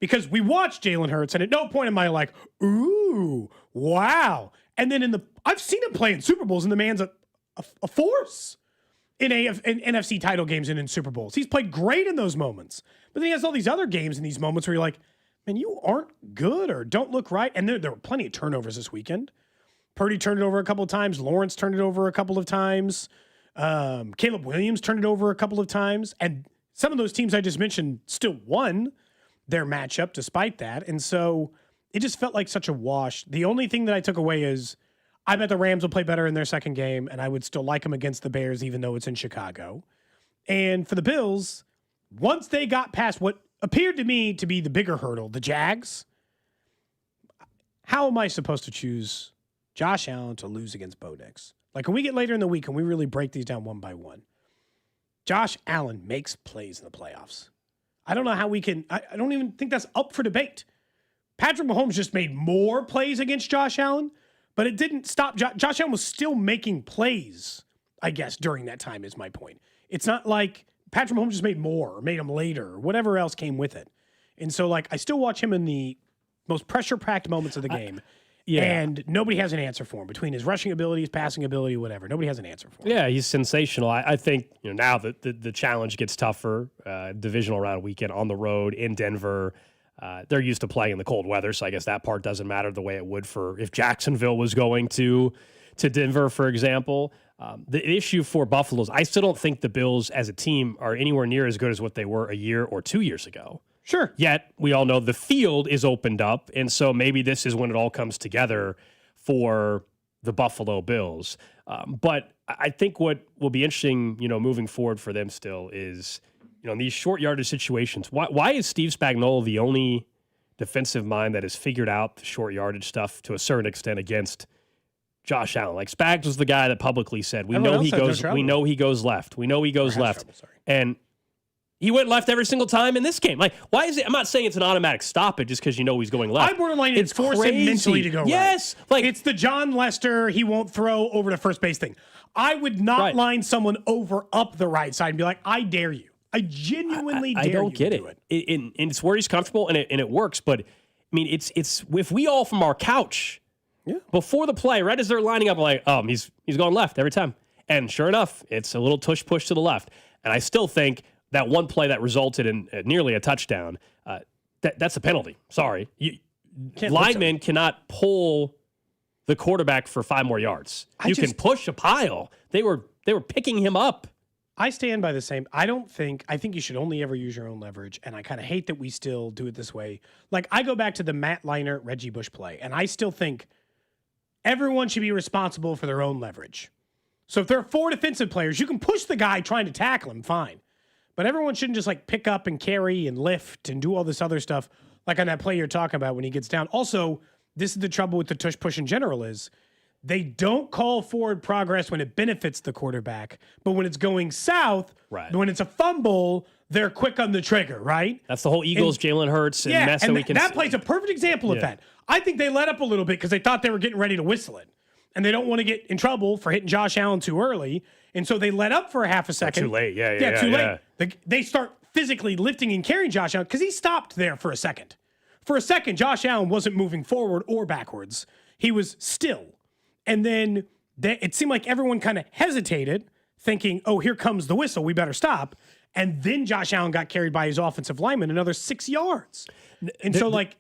Because we watched Jalen Hurts, and at no point am I like, ooh, wow. And then I've seen him play in Super Bowls, and the man's a force. In NFC title games and in Super Bowls. He's played great in those moments. But then he has all these other games in these moments where you're like, man, you aren't good or don't look right. And there were plenty of turnovers this weekend. Purdy turned it over a couple of times. Lawrence turned it over a couple of times. Caleb Williams turned it over a couple of times. And some of those teams I just mentioned still won their matchup despite that. And so it just felt like such a wash. The only thing that I took away is I bet the Rams will play better in their second game, and I would still like them against the Bears, even though it's in Chicago. And for the Bills, once they got past what appeared to me to be the bigger hurdle, the Jags, how am I supposed to choose Josh Allen to lose against Bo Nix? When we get later in the week and we really break these down one by one, Josh Allen makes plays in the playoffs. I don't know how we can – I don't even think that's up for debate. Patrick Mahomes just made more plays against Josh Allen, but it didn't stop. Josh Allen was still making plays, I guess, during that time is my point. It's not like Patrick Mahomes just made more or made them later or whatever else came with it. And so, I still watch him in the most pressure-packed moments of the game, and nobody has an answer for him. Between his rushing ability, his passing ability, whatever, nobody has an answer for him. Yeah, he's sensational. I think now that the challenge gets tougher, divisional round weekend on the road in Denver. They're used to playing in the cold weather, so I guess that part doesn't matter the way it would for if Jacksonville was going to Denver, for example. The issue for Buffalo is I still don't think the Bills as a team are anywhere near as good as what they were a year or 2 years ago. Sure. Yet, we all know the field is opened up, and so maybe this is when it all comes together for the Buffalo Bills. But I think what will be interesting, moving forward for them still is – in these short yardage situations, why is Steve Spagnuolo the only defensive mind that has figured out the short yardage stuff to a certain extent against Josh Allen? Spags was the guy that publicly said, we know he goes left. We know he goes left. And he went left every single time in this game. Why is it? I'm not saying it's an automatic stop it just because he's going left. I borderline enforce him mentally to go right. Yes. It's the John Lester, he won't throw over to first base thing. I would not line someone over up the right side and be like, I dare you. I genuinely dare you to do it. I don't get it. And it's where he's comfortable, and it works. But, I mean, it's if we all from our couch, before the play, right as they're lining up, he's going left every time. And sure enough, it's a little tush push to the left. And I still think that one play that resulted in nearly a touchdown, that's a penalty. Sorry. Linemen cannot pull the quarterback for 5 more yards. You can push a pile. They were They were picking him up. I stand by the same. I think you should only ever use your own leverage. And I kind of hate that we still do it this way. Like, I go back to the Matt Leinart, Reggie Bush play, and I still think everyone should be responsible for their own leverage. So if there are 4 defensive players, you can push the guy trying to tackle him, fine. But everyone shouldn't just like pick up and carry and lift and do all this other stuff like on that play you're talking about when he gets down. Also, this is the trouble with the tush push in general is they don't call forward progress when it benefits the quarterback, but when it's going south, when it's a fumble, they're quick on the trigger, right? That's the whole Eagles, Jalen Hurts, and mess that we can that play's a perfect example of that. I think they let up a little bit because they thought they were getting ready to whistle it. And they don't want to get in trouble for hitting Josh Allen too early. And so they let up for a half a second. Too late, too late. They start physically lifting and carrying Josh Allen because he stopped there for a second. For a second, Josh Allen wasn't moving forward or backwards. He was still. And then it seemed like everyone kind of hesitated, thinking, oh, here comes the whistle. We better stop. And then Josh Allen got carried by his offensive lineman another 6 yards. And so, but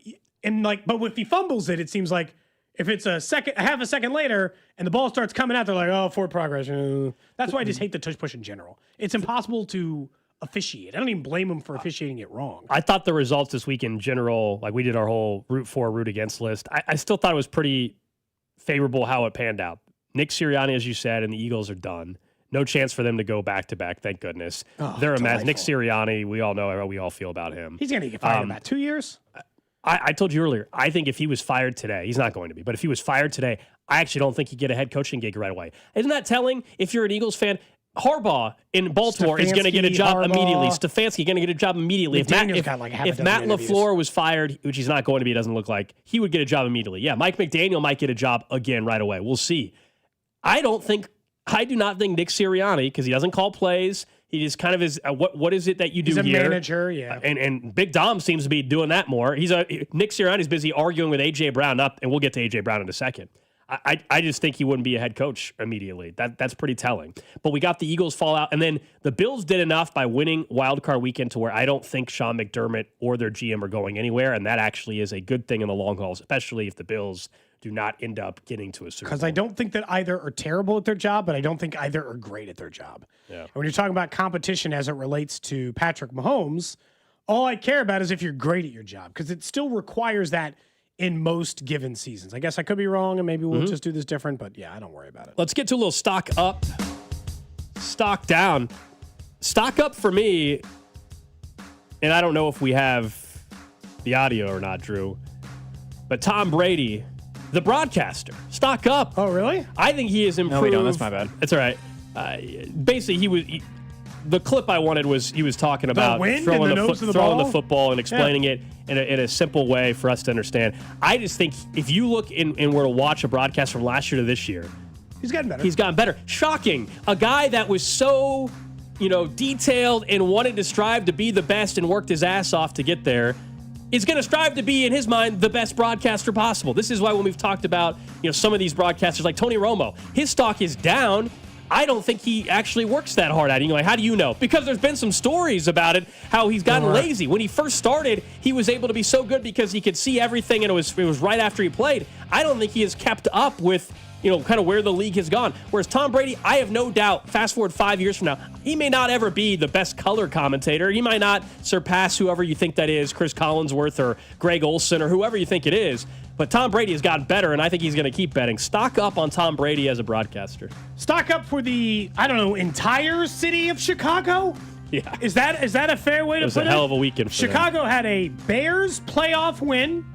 if he fumbles it, it seems like if it's a half a second later and the ball starts coming out, they're like, oh, forward progress. That's why I just hate the tush push in general. It's impossible to officiate. I don't even blame them for officiating it wrong. I thought the results this week in general, like we did our whole root for, root against list, I still thought it was pretty favorable how it panned out. Nick Sirianni, as you said, and the Eagles are done. No chance for them to go back-to-back, thank goodness. They're a mess. Nick Sirianni, we all know how we all feel about him. He's going to get fired in about 2 years. I told you earlier, I think if he was fired today, he's not going to be, but if he was fired today, I actually don't think he'd get a head coaching gig right away. Isn't that telling? If you're an Eagles fan, Harbaugh in Baltimore is going to get a job immediately. Stefanski going to get a job immediately. If Matt LaFleur was fired, which he's not going to be, it doesn't look like, he would get a job immediately. Yeah, Mike McDaniel might get a job again right away. We'll see. I do not think Nick Sirianni, because he doesn't call plays, he just kind of is. What is it that you do here? He's a manager, yeah. And Big Dom seems to be doing that more. Nick Sirianni's busy arguing with AJ Brown and we'll get to AJ Brown in a second. I just think he wouldn't be a head coach immediately. That's pretty telling. But we got the Eagles fallout, and then the Bills did enough by winning Wild Card Weekend to where I don't think Sean McDermott or their GM are going anywhere, and that actually is a good thing in the long haul, especially if the Bills do not end up getting to a Super Bowl. Because I don't think that either are terrible at their job, but I don't think either are great at their job. Yeah. And when you're talking about competition as it relates to Patrick Mahomes, all I care about is if you're great at your job, because it still requires that in most given seasons. I guess I could be wrong, and maybe we'll just do this different, but yeah, I don't worry about it. Let's get to a little stock up, stock down. Stock up for me, and I don't know if we have the audio or not, Drew, but Tom Brady, the broadcaster, stock up. Oh, really? I think he has improved. No, we don't. That's my bad. It's all right. Basically, the clip I wanted was he was talking about throwing the football and explaining it in a simple way for us to understand. I just think if you look and were to watch a broadcast from last year to this year, he's gotten better. He's gotten better. Shocking. A guy that was so, detailed and wanted to strive to be the best and worked his ass off to get there is going to strive to be, in his mind, the best broadcaster possible. This is why when we've talked about, some of these broadcasters like Tony Romo, his stock is down. I don't think he actually works that hard at it. How do you know? Because there's been some stories about it, how he's gotten lazy. When he first started, he was able to be so good because he could see everything, and it was right after he played. I don't think he has kept up with, kind of where the league has gone. Whereas Tom Brady, I have no doubt, fast forward 5 years from now, he may not ever be the best color commentator. He might not surpass whoever you think that is, Chris Collinsworth or Greg Olson or whoever you think it is. But Tom Brady has gotten better, and I think he's going to keep betting. Stock up on Tom Brady as a broadcaster. Stock up for the, entire city of Chicago? Yeah. Is that a fair way to put it? It was a hell of a weekend for Chicago them. had a Bears playoff win.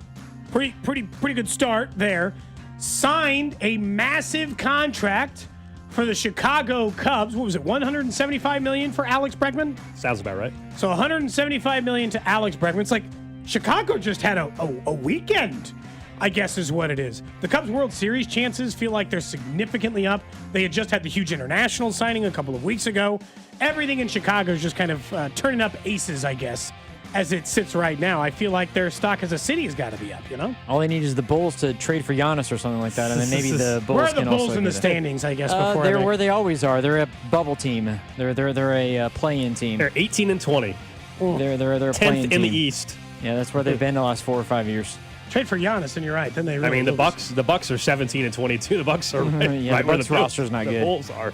Pretty good start there. Signed a massive contract for the Chicago Cubs. What was it, $175 million for Alex Bregman? Sounds about right. So $175 million to Alex Bregman. It's like Chicago just had a weekend, I guess is what it is. The Cubs World Series chances feel like they're significantly up. They had just had the huge international signing a couple of weeks ago. Everything in Chicago is just kind of turning up aces, I guess, as it sits right now. I feel like their stock as a city has got to be up, All they need is the Bulls to trade for Giannis or something like that, and then maybe the Bulls Where are the can Bulls also in the standings, I guess, before they're where they always are. They're a bubble team. They're a play-in team. They're 18-20. They're a 10th play-in in team. the East. Yeah, that's where they've been the last 4 or 5 years. Trade for Giannis, and you're right. Then they really the Bucks are 17-22. The Bucks are right where the Bucks roster's not the good. Bulls are.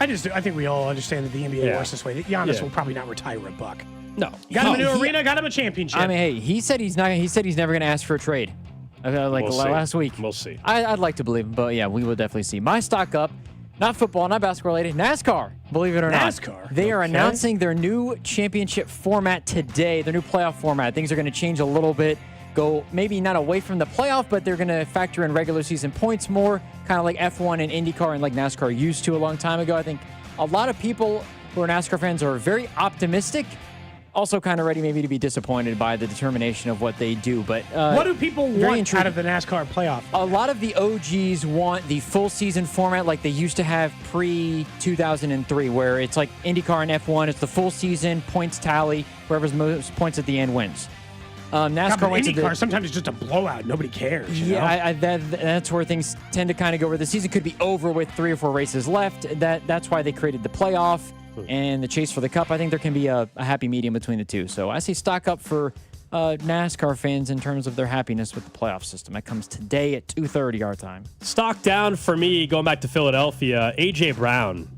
I think we all understand that the NBA works this way. That Giannis will probably not retire a buck. No. Got him a new arena, got him a championship. I mean, hey, he said he's never going to ask for a trade. Last week. We'll see. I'd like to believe him, but yeah, we will definitely see. My stock up, not football, not basketball related, NASCAR, believe it or not. NASCAR? They are announcing their new championship format today, their new playoff format. Things are going to change a little bit, go maybe not away from the playoff, but they're going to factor in regular season points more, kind of like F1 and IndyCar and like NASCAR used to a long time ago. I think a lot of people who are NASCAR fans are very optimistic, also kind of ready maybe to be disappointed by the determination of what they do. But what do people want out of the NASCAR playoff? A lot of the OGs want the full season format like they used to have pre-2003, where it's like IndyCar and F1. It's the full season, points tally. Whoever's most points at the end wins. NASCAR went to IndyCar, sometimes it's just a blowout. Nobody cares. That's where things tend to kind of go, where the season could be over with 3 or 4 races left. That's why they created the playoff and the chase for the cup. I think there can be a happy medium between the two. So I see stock up for NASCAR fans in terms of their happiness with the playoff system. That comes today at 2:30 our time. Stock down for me, going back to Philadelphia, A.J. Brown.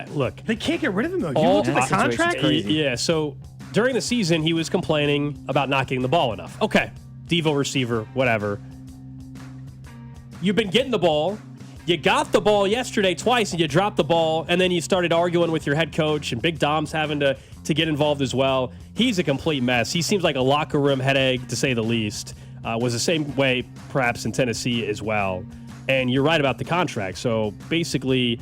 Look. They can't get rid of him, though. You look at the contract? Yeah, so during the season, he was complaining about not getting the ball enough. Okay, Devo receiver, whatever. You've been getting the ball. You got the ball yesterday twice, and you dropped the ball, and then you started arguing with your head coach, and Big Dom's having to get involved as well. He's a complete mess. He seems like a locker room headache, to say the least. Was the same way, perhaps, in Tennessee as well. And you're right about the contract. So, basically,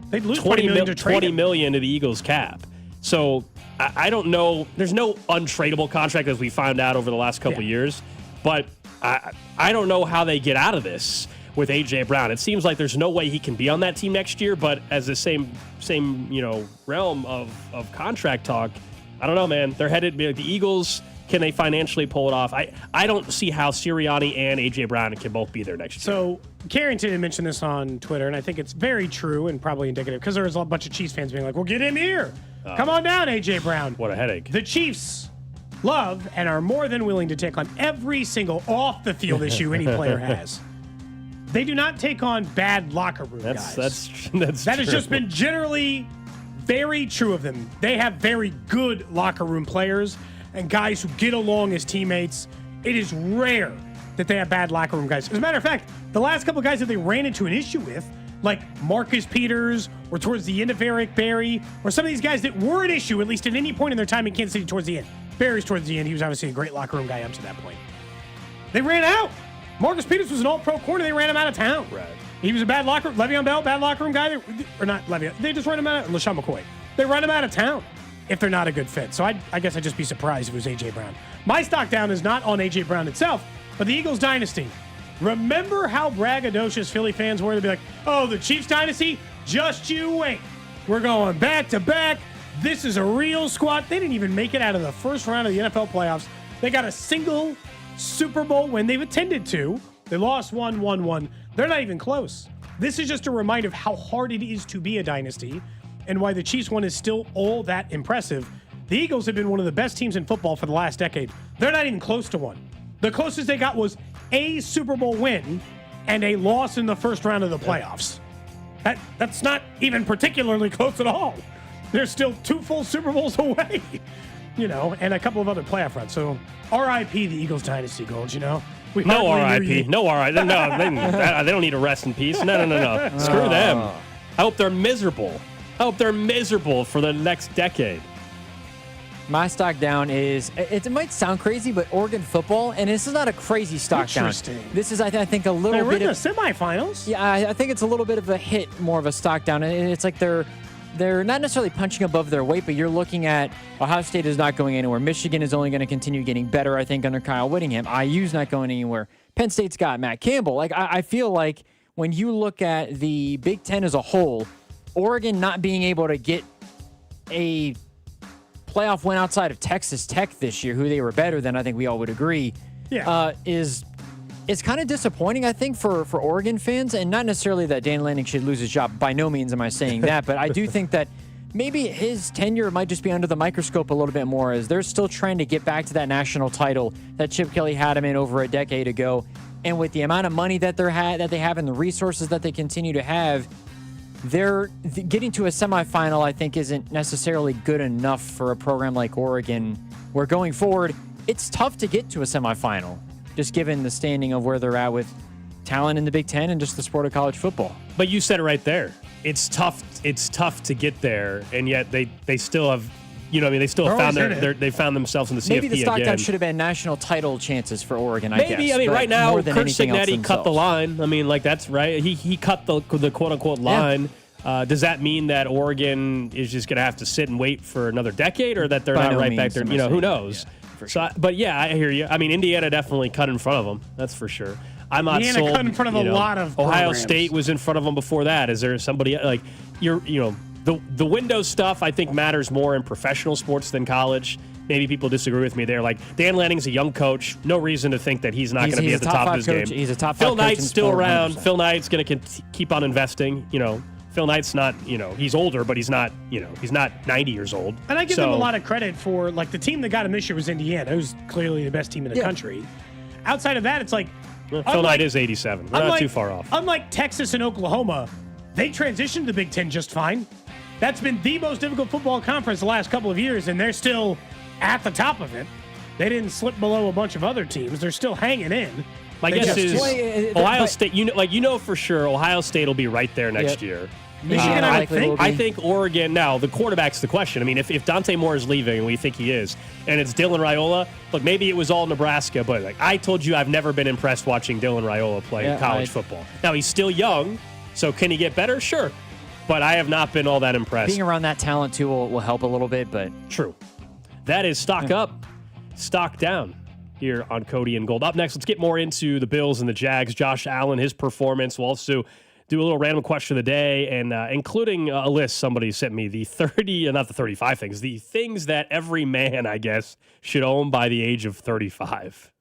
they'd lose $20 million to the Eagles' cap. So, I don't know. There's no untradeable contract, as we found out over the last couple of years. But I don't know how they get out of this with A.J. Brown. It seems like there's no way he can be on that team next year, but as the same realm of contract talk, I don't know, man. They're headed to the Eagles. Can they financially pull it off? I don't see how Sirianni and A.J. Brown can both be there next year. So Carrington had mentioned this on Twitter, and I think it's very true and probably indicative, because there was a bunch of Chiefs fans being like, well, get him here. Come on down, A.J. Brown. What a headache. The Chiefs love and are more than willing to take on every single off-the-field issue any player has. They do not take on bad locker room guys. That has just been generally very true of them. They have very good locker room players and guys who get along as teammates. It is rare that they have bad locker room guys. As a matter of fact, the last couple of guys that they ran into an issue with, like Marcus Peters or towards the end of Eric Berry, or some of these guys that were an issue, at least at any point in their time in Kansas City towards the end. Berry's towards the end. He was obviously a great locker room guy up to that point. They ran out. Marcus Peters was an all-pro corner. They ran him out of town. Right. He was a bad locker room. Le'Veon Bell, bad locker room guy. Or not Le'Veon. They just ran him out of LaShawn McCoy. They run him out of town if they're not a good fit. So I guess I'd just be surprised if it was A.J. Brown. My stock down is not on A.J. Brown itself, but the Eagles dynasty. Remember how braggadocious Philly fans were to be like, oh, the Chiefs dynasty? Just you wait. We're going back to back. This is a real squad. They didn't even make it out of the first round of the NFL playoffs. They got a single Super Bowl win. They've attended to. They lost 1-1-1. They're not even close. This is just a reminder of how hard it is to be a dynasty and why the Chiefs one is still all that impressive. The Eagles have been one of the best teams in football for the last decade. They're not even close to one. The closest they got was a Super Bowl win and a loss in the first round of the playoffs. That's not even particularly close at all. They're still 2 full Super Bowls away, and a couple of other playoff runs. So R.I.P. the Eagles dynasty, Gold, No R.I.P. No R.I.P. No, they don't need a rest in peace. No. Screw them. I hope they're miserable. For the next decade. My stock down is, it might sound crazy, but Oregon football, and this is not a crazy stock down. This is, I think, a little bit of the semifinals. Yeah, I think it's a little bit of a hit, more of a stock down. And it's like they're not necessarily punching above their weight, but you're looking at Ohio State is not going anywhere. Michigan is only going to continue getting better, I think, under Kyle Whittingham. IU's not going anywhere. Penn State's got Matt Campbell. I feel like when you look at the Big Ten as a whole, Oregon not being able to get a playoff win outside of Texas Tech this year, who they were better than, I think we all would agree, is kind of disappointing, I think, for Oregon fans. And not necessarily that Dan Lanning should lose his job. By no means am I saying that. But I do think that maybe his tenure might just be under the microscope a little bit more, as they're still trying to get back to that national title that Chip Kelly had him in over a decade ago. And with the amount of money that they have and the resources that they continue to have, getting to a semifinal, I think, isn't necessarily good enough for a program like Oregon, where going forward, it's tough to get to a semifinal, just given the standing of where they're at with talent in the Big Ten and just the sport of college football. But you said it right there. It's tough to get there, and yet they still have, they still have they found themselves in the CFP Maybe the stock again. should have been national title chances for Oregon, I guess. Maybe, I mean, right now, Kurt Signetti cut the line. I mean, like, that's right. He cut the quote-unquote line. Yeah. Does that mean that Oregon is just going to have to sit and wait for another decade, or that they're not right back there? Who knows? Yeah, sure. But yeah, I hear you. I mean, Indiana definitely cut in front of them. That's for sure. I'm not Indiana sold. cut in front of a lot of Ohio programs. State was in front of them before that. Is there somebody like the Windows stuff? I think matters more in professional sports than college. Maybe people disagree with me there. Like, Dan Lanning's a young coach. No reason to think that he's not going to be at the top of his game. He's a top 5 Phil coach. Knight's still around. 100%. Phil Knight's going to keep on investing. Phil Knight's not, he's older, but he's not 90 years old. And I give them a lot of credit for, like, the team that got him this year was Indiana, who's clearly the best team in the country. Outside of that, it's like, Phil Knight is 87. We're not too far off. Unlike Texas and Oklahoma, they transitioned to the Big Ten just fine. That's been the most difficult football conference the last couple of years, and they're still at the top of it. They didn't slip below a bunch of other teams. They're still hanging in. My guess is Ohio State. For sure, Ohio State will be right there next year. Michigan, I think Oregon. Now, the quarterback's the question. I mean, if Dante Moore is leaving, and we think he is, and it's Dylan Raiola, look, maybe it was all Nebraska, but like I told you, I've never been impressed watching Dylan Raiola play college football. Now, he's still young, so can he get better? Sure. But I have not been all that impressed. Being around that talent, too, will help a little bit, but... True. That is stock up, stock down here on Cody and Gold. Up next, let's get more into the Bills and the Jags. Josh Allen, his performance. We'll also do a little random question of the day, and including a list somebody sent me, the 35 things, the things that every man, I guess, should own by the age of 35.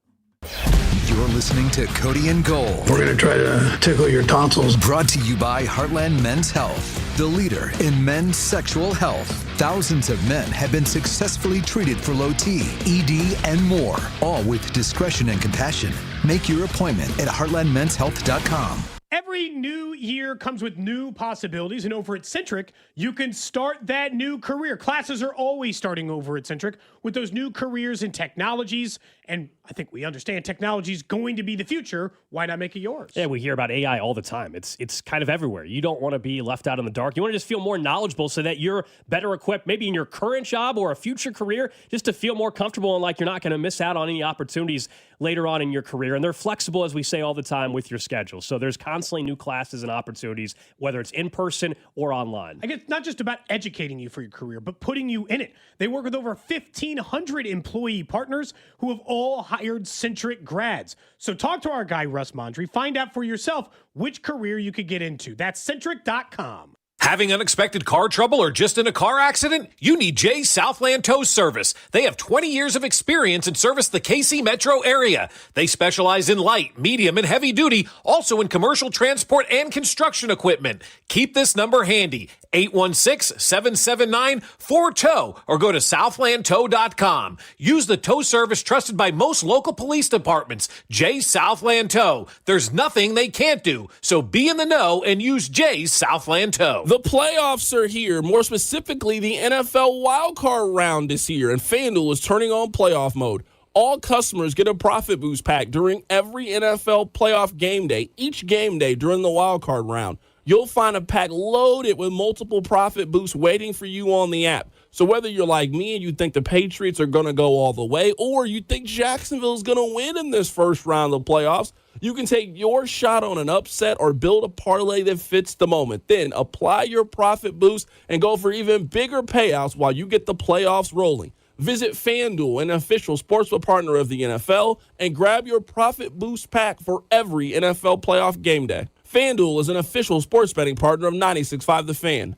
You're listening to Cody and Gold. We're going to try to tickle your tonsils. Brought to you by Heartland Men's Health, the leader in men's sexual health. Thousands of men have been successfully treated for low T, ED, and more, all with discretion and compassion. Make your appointment at heartlandmenshealth.com. Every new year comes with new possibilities, and over at Centric, you can start that new career. Classes are always starting over at Centric with those new careers and technologies, and I think we understand technology is going to be the future. Why not make it yours? Yeah, we hear about AI all the time. It's kind of everywhere. You don't want to be left out in the dark. You want to just feel more knowledgeable so that you're better equipped, maybe in your current job or a future career, just to feel more comfortable and like you're not going to miss out on any opportunities later on in your career. And they're flexible, as we say all the time, with your schedule. So there's constantly new classes and opportunities, whether it's in person or online. I guess it's not just about educating you for your career, but putting you in it. They work with over 1,500 employee partners who have all hired Centric grads. So talk to our guy, Russ Mondry. Find out for yourself which career you could get into. That's Centric.com. Having unexpected car trouble or just in a car accident? You need Jay's Southland Tow Service. They have 20 years of experience and service the KC metro area. They specialize in light, medium, and heavy duty, also in commercial transport and construction equipment. Keep this number handy, 816-779-4TOW, or go to southlandtow.com. Use the tow service trusted by most local police departments, Jay's Southland Tow. There's nothing they can't do, so be in the know and use Jay's Southland Tow. The playoffs are here. More specifically, the NFL wildcard round is here, and FanDuel is turning on playoff mode. All customers get a profit boost pack during every NFL playoff game day, each game day during the wildcard round. You'll find a pack loaded with multiple profit boosts waiting for you on the app. So whether you're like me and you think the Patriots are going to go all the way, or you think Jacksonville is going to win in this first round of playoffs, you can take your shot on an upset or build a parlay that fits the moment. Then apply your profit boost and go for even bigger payouts while you get the playoffs rolling. Visit FanDuel, an official sportsbook partner of the NFL, and grab your profit boost pack for every NFL playoff game day. FanDuel is an official sports betting partner of 96.5 The Fan.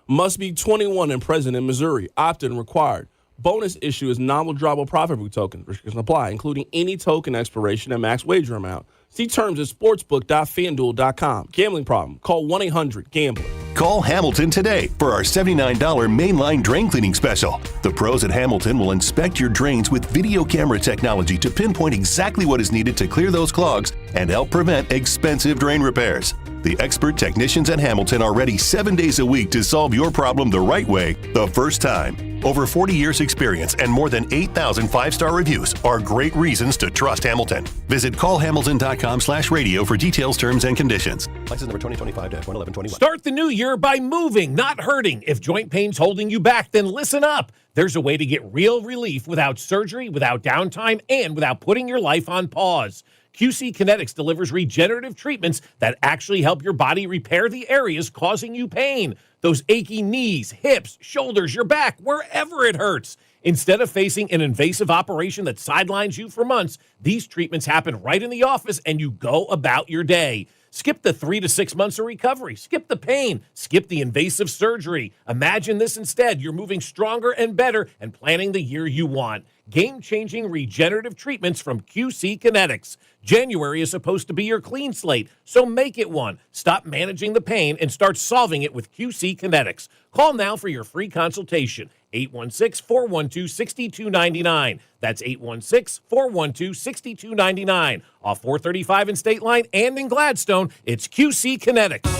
Must be 21 and present in Missouri. Opt-in required. Bonus issue is non-withdrawable profit boot token. Restrictions apply, including any token expiration and max wager amount. See terms at sportsbook.fanduel.com. Gambling problem? Call 1-800-GAMBLER. Call Hamilton today for our $79 mainline drain cleaning special. The pros at Hamilton will inspect your drains with video camera technology to pinpoint exactly what is needed to clear those clogs and help prevent expensive drain repairs. The expert technicians at Hamilton are ready 7 days a week to solve your problem the right way, the first time. Over 40 years experience and more than 8,000 5-star reviews are great reasons to trust Hamilton. Visit callhamilton.com/radio for details, terms, and conditions. License number 2025-11121. Start the new year by moving, not hurting. If joint pain's holding you back, then listen up. There's a way to get real relief without surgery, without downtime, and without putting your life on pause. QC Kinetics delivers regenerative treatments that actually help your body repair the areas causing you pain. Those achy knees, hips, shoulders, your back, wherever it hurts. Instead of facing an invasive operation that sidelines you for months, these treatments happen right in the office and you go about your day. Skip the 3 to 6 months of recovery. Skip the pain. Skip the invasive surgery. Imagine this instead. You're moving stronger and better and planning the year you want. Game-changing regenerative treatments from QC Kinetics. January is supposed to be your clean slate, so make it one. Stop managing the pain and start solving it with QC Kinetics. Call now for your free consultation. 816-412-6299. That's 816-412-6299. Off 435 in State Line and in Gladstone, it's QC Kinetics.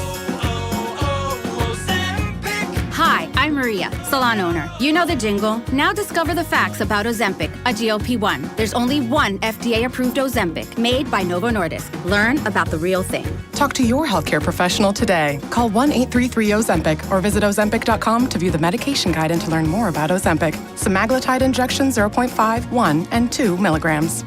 Hi, I'm Maria, salon owner. You know the jingle. Now discover the facts about Ozempic, a GLP-1. There's only one FDA-approved Ozempic made by Novo Nordisk. Learn about the real thing. Talk to your healthcare professional today. Call 1-833-OZEMPIC or visit Ozempic.com to view the medication guide and to learn more about Ozempic. Semaglutide injection 0.5, 1, and 2 milligrams.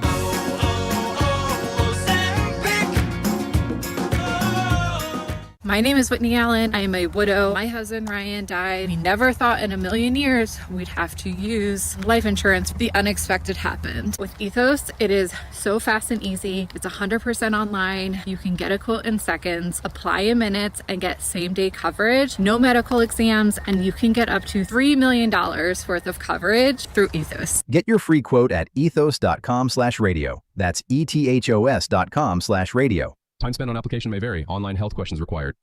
My name is Whitney Allen. I am a widow. My husband, Ryan, died. We never thought in a million years we'd have to use life insurance. The unexpected happened. With Ethos, it is so fast and easy. It's 100% online. You can get a quote in seconds, apply in minutes, and get same-day coverage. No medical exams, and you can get up to $3 million worth of coverage through Ethos. Get your free quote at ethos.com/radio. That's ethos.com/radio. Time spent on application may vary. Online health questions required.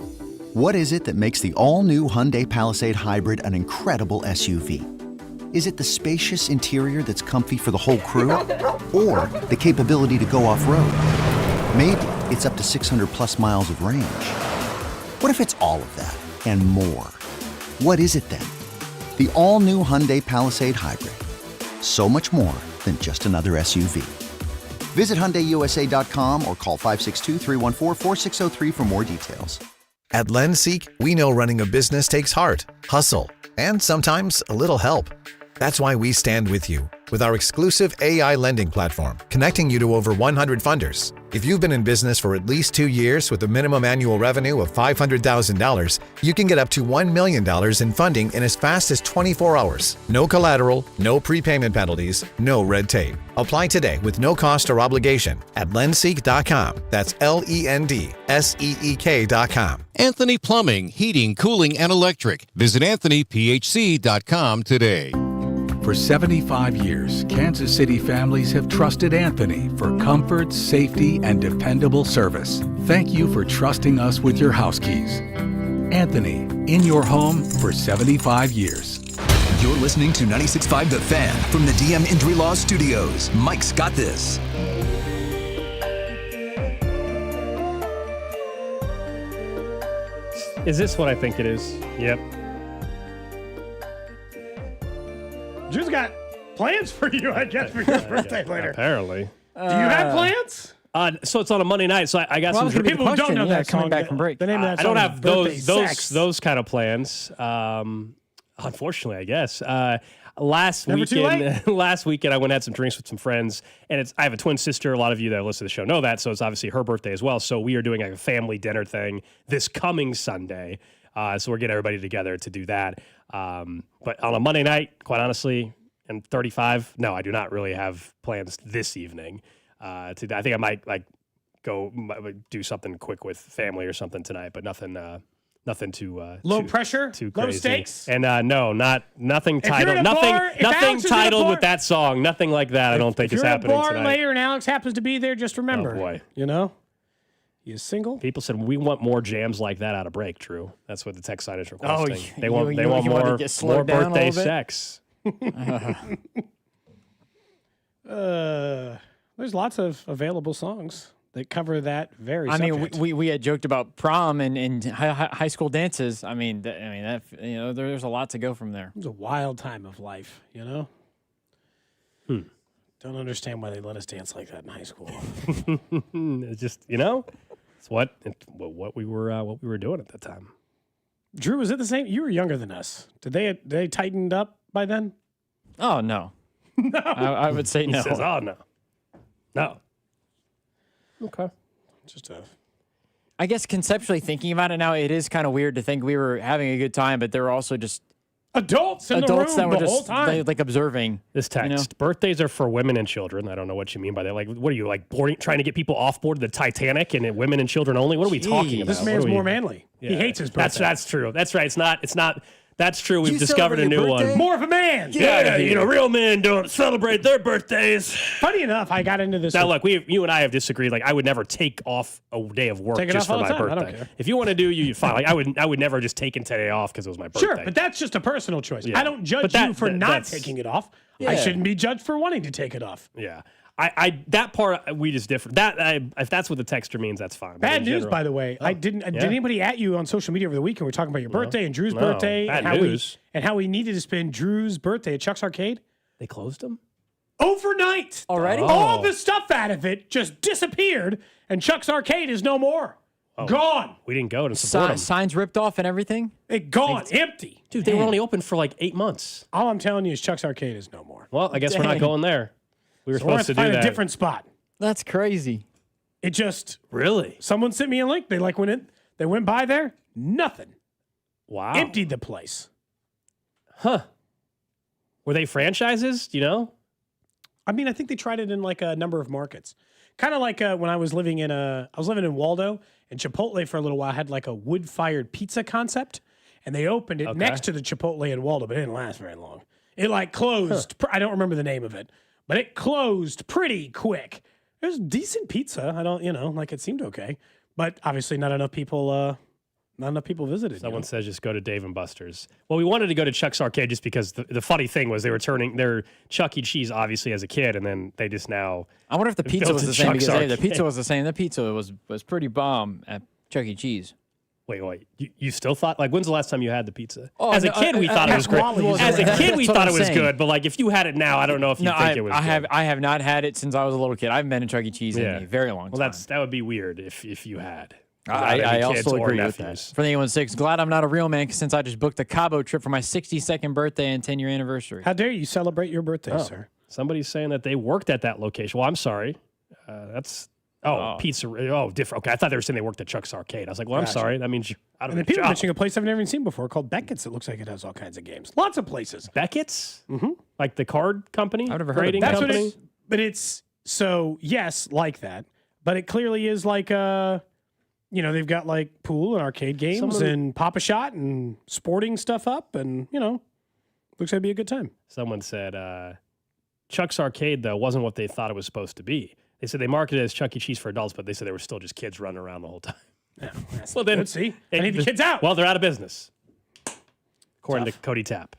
What is it that makes the all-new Hyundai Palisade Hybrid an incredible SUV? Is it the spacious interior that's comfy for the whole crew? Or the capability to go off-road? Maybe it's up to 600-plus miles of range. What if it's all of that and more? What is it then? The all-new Hyundai Palisade Hybrid. So much more than just another SUV. Visit HyundaiUSA.com or call 562-314-4603 for more details. At LendSeek, we know running a business takes heart, hustle, and sometimes a little help. That's why we stand with you with our exclusive AI lending platform, connecting you to over 100 funders. If you've been in business for at least 2 years with a minimum annual revenue of $500,000, you can get up to $1 million in funding in as fast as 24 hours. No collateral, no prepayment penalties, no red tape. Apply today with no cost or obligation at lendseek.com. That's LENDSEEK.com. Anthony Plumbing, Heating, Cooling, and Electric. Visit AnthonyPHC.com today. For 75 years, Kansas City families have trusted Anthony for comfort, safety, and dependable service. Thank you for trusting us with your house keys. Anthony, in your home for 75 years. You're listening to 96.5 The Fan from the DM Injury Law Studios. Mike's got this. Is this what I think it is? Yep. Drew's got plans for you, I guess, for your birthday later. Apparently. Do you have plans? So it's on a Monday night, so I got some people who don't know that song. Coming back from break. The name of that I don't song have is Birthday Sex. those kind of plans. Unfortunately, I guess. Last Never too weekend, I went and had some drinks with some friends, and I have a twin sister. A lot of you that listen to the show know that, so it's obviously her birthday as well. So we are doing like a family dinner thing this coming Sunday. So we're getting everybody together to do that. But on a Monday night, quite honestly, and 35, no, I do not really have plans this evening. I think I might go do something quick with family or something tonight, but nothing too low pressure, too low crazy. stakes, and nothing titled, bar, nothing titled with that song, nothing like that. I don't think is happening tonight. If you're at a bar later and Alex happens to be there, just remember, oh boy, you single? People said we want more jams like that out of break. Drew, that's what the text side is requesting. Oh, they want more birthday sex. There's lots of available songs that cover that very I subject. mean, we had joked about prom and high school dances. I mean, there's a lot to go from there. It was a wild time of life, you know? Don't understand why they let us dance like that in high school. It's just, it's what we were doing at that time. Drew, was it the same? You were younger than us. Did they tightened up by then? Oh, no. No. I would say no. He says, oh, no. No. Okay. I guess conceptually thinking about it now, it is kind of weird to think we were having a good time, but there were also just adults in the room that were the whole just time. like observing. This text, birthdays are for women and children. I don't know what you mean by that. Like, what are you, like, trying to get people off board the Titanic and women and children only? What are we talking about? This man's more manly. Yeah. He hates his birthday. That's true. That's right. It's not. That's true. We've discovered a new one. More of a man. Yeah, real men don't celebrate their birthdays. Funny enough, I got into this. Now, look, you and I have disagreed. Like, I would never take off a day of work just for my birthday. I don't care. If you want to do, you fine. Like, I would never just take today off because it was my birthday. Sure, but that's just a personal choice. Yeah. I don't judge you for not taking it off. Yeah. I shouldn't be judged for wanting to take it off. Yeah. That part we just differ. If that's what the texter means, that's fine. Bad news, by the way. Did anybody at you on social media over the weekend? We're talking about your birthday and Drew's birthday. Bad news. And how we needed to spend Drew's birthday at Chuck's Arcade. They closed them overnight already. All the stuff out of it just disappeared, and Chuck's Arcade is no more. Gone. We didn't go to support them. Signs ripped off and everything. Gone. Empty. Dude, they were only open for like 8 months. All I'm telling you is Chuck's Arcade is no more. Well, I guess we're not going there. We were supposed to do find that. a different spot. That's crazy. It just really. Someone sent me a link. They went in. They went by there. Nothing. Wow. Emptied the place. Huh. Were they franchises? Do you know? I mean, I think they tried it in like a number of markets. Kind of like when I was living in Waldo, and Chipotle for a little while had like a wood-fired pizza concept, and they opened it next to the Chipotle in Waldo, but it didn't last very long. It like closed. I don't remember the name of it. But it closed pretty quick. It was decent pizza. I don't, it seemed okay. But obviously not enough people visited. Someone says just go to Dave & Buster's. Well, we wanted to go to Chuck's Arcade just because the funny thing was they were turning their Chuck E. Cheese obviously as a kid, and then they just now. I wonder if the pizza was the same Chuck's because the Arcade. pizza was the same. The pizza was pretty bomb at Chuck E. Cheese. Wait. You still thought, like, when's the last time you had the pizza? Oh, as a kid, we thought it was great. As a kid, we thought it was saying. good, but like if you had it now, I don't know if you think it was good. I have not had it since I was a little kid. I haven't been in Chuck E. Cheese in a very long time. Well, that would be weird if you had. I also agree with that. For the 816, glad I'm not a real man since I just booked a Cabo trip for my 62nd birthday and 10-year anniversary. How dare you celebrate your birthday, sir? Somebody's saying that they worked at that location. Well, I'm sorry. Pizza. Oh, different. Okay, I thought they were saying they worked at Chuck's Arcade. I was like, well, I'm sorry. That means out of And a people job. mentioning a place I've never even seen before called Beckett's. It looks like it has all kinds of games. Lots of places. Beckett's? Mm-hmm. Like the card company? I've never heard of That's company? what it is. But it's yes, like that. But it clearly is like they've got like pool and arcade games and Pop-A-Shot and sporting stuff up, and looks like it'd be a good time. Someone said Chuck's Arcade though wasn't what they thought it was supposed to be. They said they marketed it as Chuck E. Cheese for adults, but they said they were still just kids running around the whole time. Yeah, well, then let's see. I need the kids out. Well, they're out of business, according to Cody Tapp.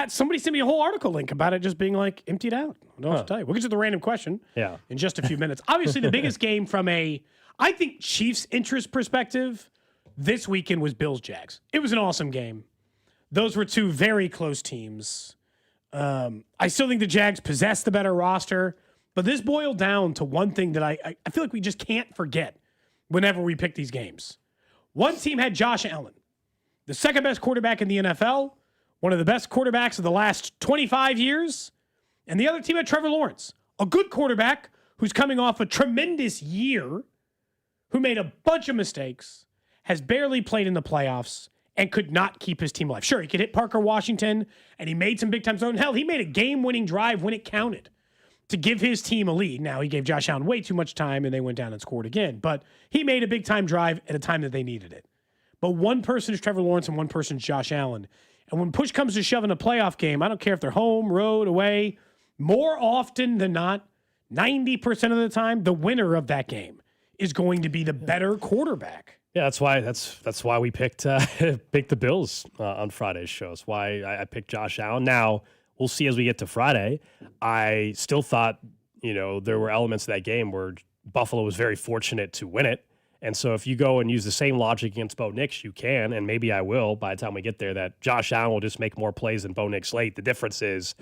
Somebody sent me a whole article link about it just being like emptied out. I don't know what to tell you. We'll get to the random question in just a few minutes. Obviously, the biggest game from I think Chiefs interest perspective this weekend was Bills-Jags. It was an awesome game. Those were two very close teams. I still think the Jags possess the better roster, but this boiled down to one thing that I feel like we just can't forget whenever we pick these games. One team had Josh Allen, the second best quarterback in the NFL, one of the best quarterbacks of the last 25 years, and the other team had Trevor Lawrence, a good quarterback who's coming off a tremendous year, who made a bunch of mistakes, has barely played in the playoffs, and could not keep his team alive. Sure, he could hit Parker Washington, and he made some big-time throws. Hell, he made a game-winning drive when it counted to give his team a lead. Now, he gave Josh Allen way too much time, and they went down and scored again. But he made a big-time drive at a time that they needed it. But one person is Trevor Lawrence, and one person is Josh Allen. And when push comes to shove in a playoff game, I don't care if they're home, road, away, more often than not, 90% of the time, the winner of that game is going to be the better quarterback. Yeah, that's why we picked the Bills on Friday's show. That's why I picked Josh Allen. Now, we'll see as we get to Friday. I still thought, there were elements of that game where Buffalo was very fortunate to win it. And so if you go and use the same logic against Bo Nix, you can, and maybe I will by the time we get there, that Josh Allen will just make more plays than Bo Nix late. The difference is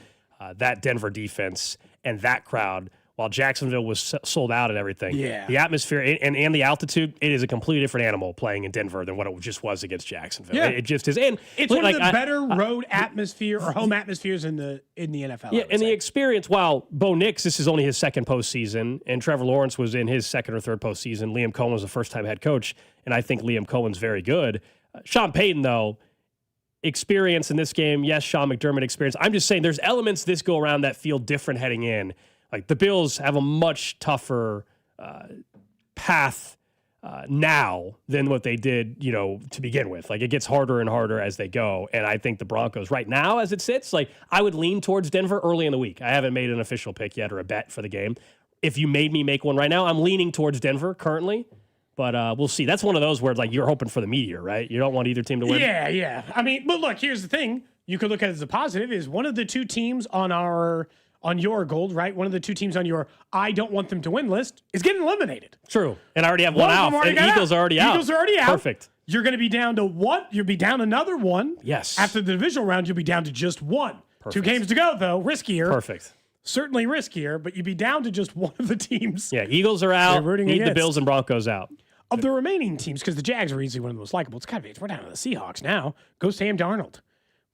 that Denver defense and that crowd, while Jacksonville was sold out and everything, the atmosphere and the altitude, it is a completely different animal playing in Denver than what it just was against Jacksonville. Yeah. It just is. And it's one of the better road atmosphere or home atmospheres in the NFL. Yeah, and the experience, while Bo Nix, this is only his second postseason, and Trevor Lawrence was in his second or third postseason. Liam Cohen was a first-time head coach, and I think Liam Cohen's very good. Sean Payton, though, experience in this game, yes, Sean McDermott experience. I'm just saying there's elements this go around that feel different heading in. Like the Bills have a much tougher path now than what they did, to begin with. Like it gets harder and harder as they go. And I think the Broncos right now, as it sits, like I would lean towards Denver early in the week. I haven't made an official pick yet or a bet for the game. If you made me make one right now, I'm leaning towards Denver currently. But we'll see. That's one of those where like you're hoping for the meteor, right? You don't want either team to win. Yeah. I mean, but look, here's the thing. You could look at it as a positive is one of the two teams on your Gold, right? One of the two teams on your I don't want them to win list is getting eliminated. True. And I already have one out. And Eagles are already out. Eagles are already out. Perfect. You're going to be down to one. You'll be down another one. Yes. After the divisional round, you'll be down to just one. Perfect. 2 games to go, though. Riskier. Perfect. Certainly riskier, but you'd be down to just one of the teams. Yeah, Eagles are out. Need the Bills and Broncos out. Of the remaining teams, because the Jags are easily one of the most likable, it's kind of we're down to the Seahawks now. Go Sam Darnold.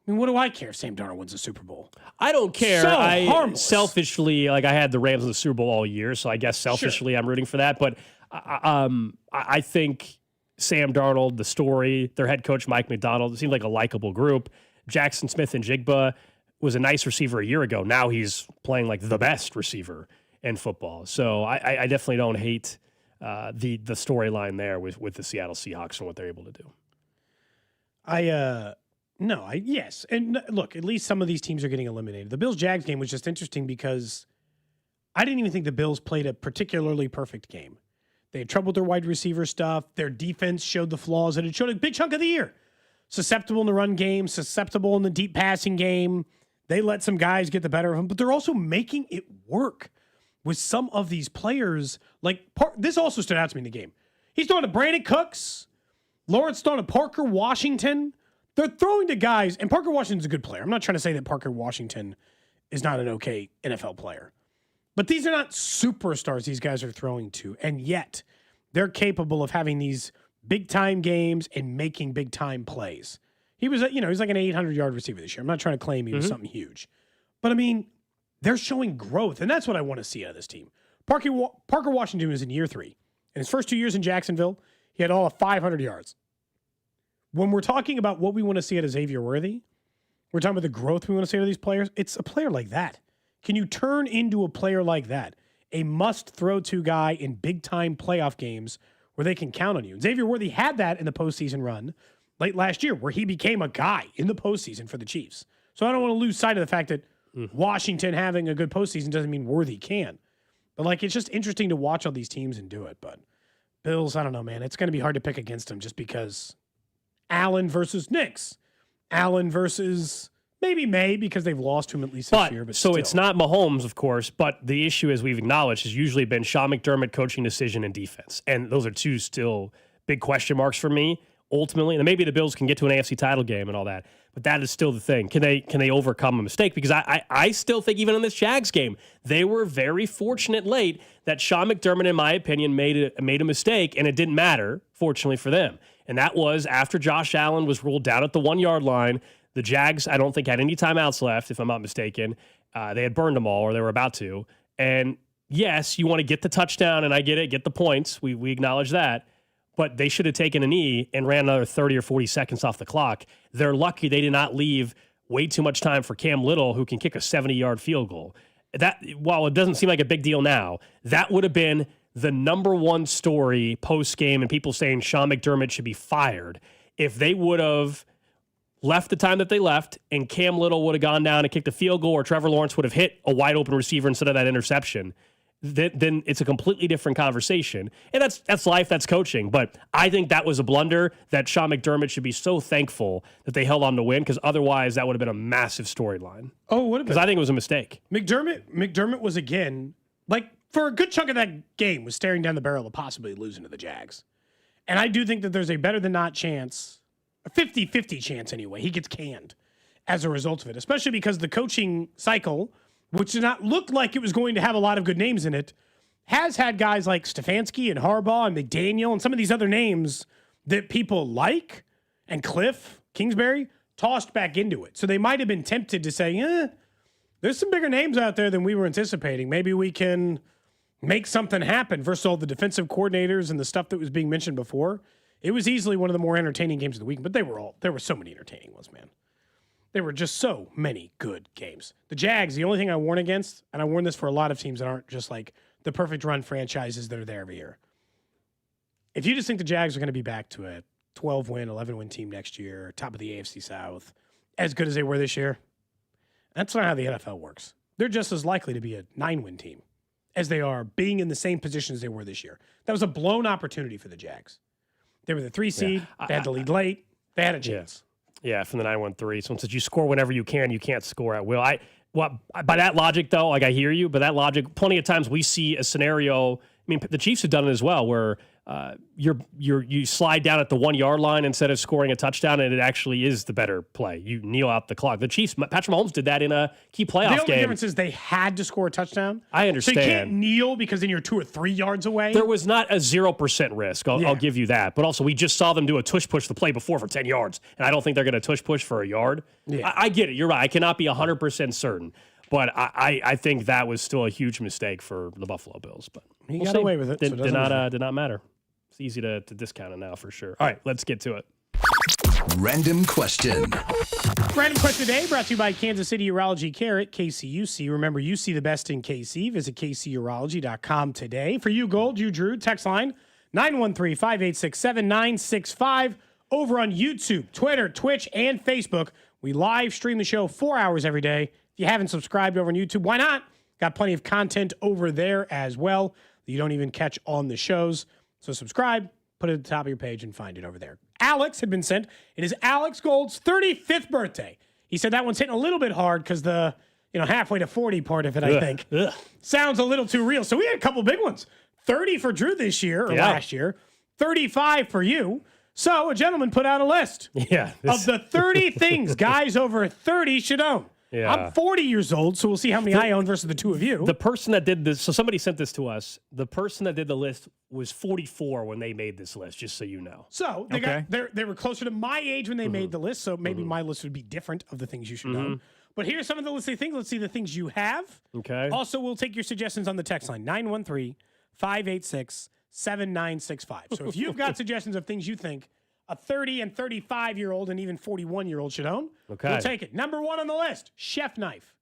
I mean, what do I care if Sam Darnold wins the Super Bowl? I don't care. So harmless. Selfishly, I had the Rams in the Super Bowl all year, so I guess selfishly I'm rooting for that. But I think Sam Darnold, the story, their head coach Mike McDonald, it seemed like a likable group. Jackson Smith and Jigba was a nice receiver a year ago. Now he's playing like the best receiver in football. So I definitely don't hate the storyline there with the Seattle Seahawks and what they're able to do. Yes. And look, at least some of these teams are getting eliminated. The Bills-Jags game was just interesting because I didn't even think the Bills played a particularly perfect game. They had trouble with their wide receiver stuff. Their defense showed the flaws, and it showed a big chunk of the year. Susceptible in the run game, susceptible in the deep passing game. They let some guys get the better of them, but they're also making it work with some of these players. This also stood out to me in the game. He's throwing to Brandon Cooks. Lawrence throwing to Parker Washington. They're throwing to guys, and Parker Washington's a good player. I'm not trying to say that Parker Washington is not an okay NFL player. But these are not superstars these guys are throwing to, and yet they're capable of having these big-time games and making big-time plays. He's like an 800-yard receiver this year. I'm not trying to claim he was something huge. But, I mean, they're showing growth, and that's what I want to see out of this team. Parker Washington was in year 3. In his first 2 years in Jacksonville, he had all of 500 yards. When we're talking about what we want to see out of Xavier Worthy, we're talking about the growth we want to see out of these players. It's a player like that. Can you turn into a player like that? A must-throw-to guy in big-time playoff games where they can count on you. And Xavier Worthy had that in the postseason run late last year where he became a guy in the postseason for the Chiefs. So I don't want to lose sight of the fact that Washington having a good postseason doesn't mean Worthy can. But, it's just interesting to watch all these teams and do it. But Bills, I don't know, man. It's going to be hard to pick against them just because Allen versus Knicks. Allen versus maybe May because they've lost to him at least this year. But so still. it's not Mahomes, of course, but the issue, as we've acknowledged, has usually been Sean McDermott coaching decision and defense. And those are two still big question marks for me, ultimately. And maybe the Bills can get to an AFC title game and all that. But that is still the thing. Can they overcome a mistake? Because I still think even in this Jags game, they were very fortunate late that Sean McDermott, in my opinion, made a mistake, and it didn't matter, fortunately for them. And that was after Josh Allen was ruled down at the 1-yard line. The Jags, I don't think, had any timeouts left, if I'm not mistaken. They had burned them all, or they were about to. And yes, you want to get the touchdown, and I get it, get the points. We acknowledge that. But they should have taken a knee and ran another 30 or 40 seconds off the clock. They're lucky they did not leave way too much time for Cam Little, who can kick a 70-yard field goal. That, while it doesn't seem like a big deal now, that would have been the number one story post-game and people saying Sean McDermott should be fired if they would have left the time that they left and Cam Little would have gone down and kicked a field goal or Trevor Lawrence would have hit a wide-open receiver instead of that interception. Then it's a completely different conversation. And that's life, that's coaching. But I think that was a blunder that Sean McDermott should be so thankful that they held on to win, because otherwise that would have been a massive storyline. Oh, what? Because I think it was a mistake. McDermott was, again, for a good chunk of that game, was staring down the barrel of possibly losing to the Jags. And I do think that there's a better than not chance, a 50-50 chance anyway, he gets canned as a result of it, especially because the coaching cycle, which did not look like it was going to have a lot of good names in it, has had guys like Stefanski and Harbaugh and McDaniel and some of these other names that people like, and Cliff Kingsbury, tossed back into it. So they might have been tempted to say, there's some bigger names out there than we were anticipating. Maybe we can make something happen versus all the defensive coordinators and the stuff that was being mentioned before. It was easily one of the more entertaining games of the week, but there were so many entertaining ones, man. There were just so many good games. The Jags, the only thing I warn against, and I warn this for a lot of teams that aren't just like the perfect run franchises that are there every year. If you just think the Jags are going to be back to a 12-win, 11-win team next year, top of the AFC South, as good as they were this year, that's not how the NFL works. They're just as likely to be a 9-win team as they are being in the same position as they were this year. That was a blown opportunity for the Jags. They were the 3 seed. They had to lead late. They had a chance. Yeah, from the 9-1-3. So since you score whenever you can't score at will. By that logic, though, like I hear you, but that logic, plenty of times we see a scenario. I mean, the Chiefs have done it as well, where you slide down at the 1 yard line instead of scoring a touchdown, and it actually is the better play. You kneel out the clock. The Chiefs, Patrick Mahomes did that in a key playoff game. The only difference is they had to score a touchdown. I understand. So you can't kneel because then you're 2 or 3 yards away. There was not a 0% risk. I'll give you that. But also, we just saw them do a tush push the play before for 10 yards, and I don't think they're going to tush push for a yard. Yeah. I get it. You're right. I cannot be 100% certain. But I think that was still a huge mistake for the Buffalo Bills. But he got away with it. Did not matter. It's easy to discount it now for sure. All right, let's get to it. Random question. Random question today brought to you by Kansas City Urology Care at KCUC. Remember, you see the best in KC. Visit kcurology.com today. For you, Gold, you, Drew, text line 913-586-7965. Over on YouTube, Twitter, Twitch, and Facebook. We live stream the show 4 hours every day. If you haven't subscribed over on YouTube, why not? Got plenty of content over there as well that you don't even catch on the shows. So subscribe, put it at the top of your page, and find it over there. Alex had been sent. It is Alex Gold's 35th birthday. He said that one's hitting a little bit hard because the halfway to 40 part of it, I think, sounds a little too real. So we had a couple big ones. 30 for Drew this year, or last year. 35 for you. So a gentleman put out a list of the 30 things guys over 30 should own. Yeah. I'm 40 years old, so we'll see how many I own versus the two of you. The person that did this, so somebody sent this to us. The person that did the list was 44 when they made this list, just so you know. So they were closer to my age when they made the list, so maybe my list would be different of the things you should own. But here's some of the listed things. Let's see the things you have. Okay. Also, we'll take your suggestions on the text line, 913-586-7965. So if you've got suggestions of things you think a 30 and 35-year-old and even 41-year-old should own, we'll take it. Number one on the list, chef knife.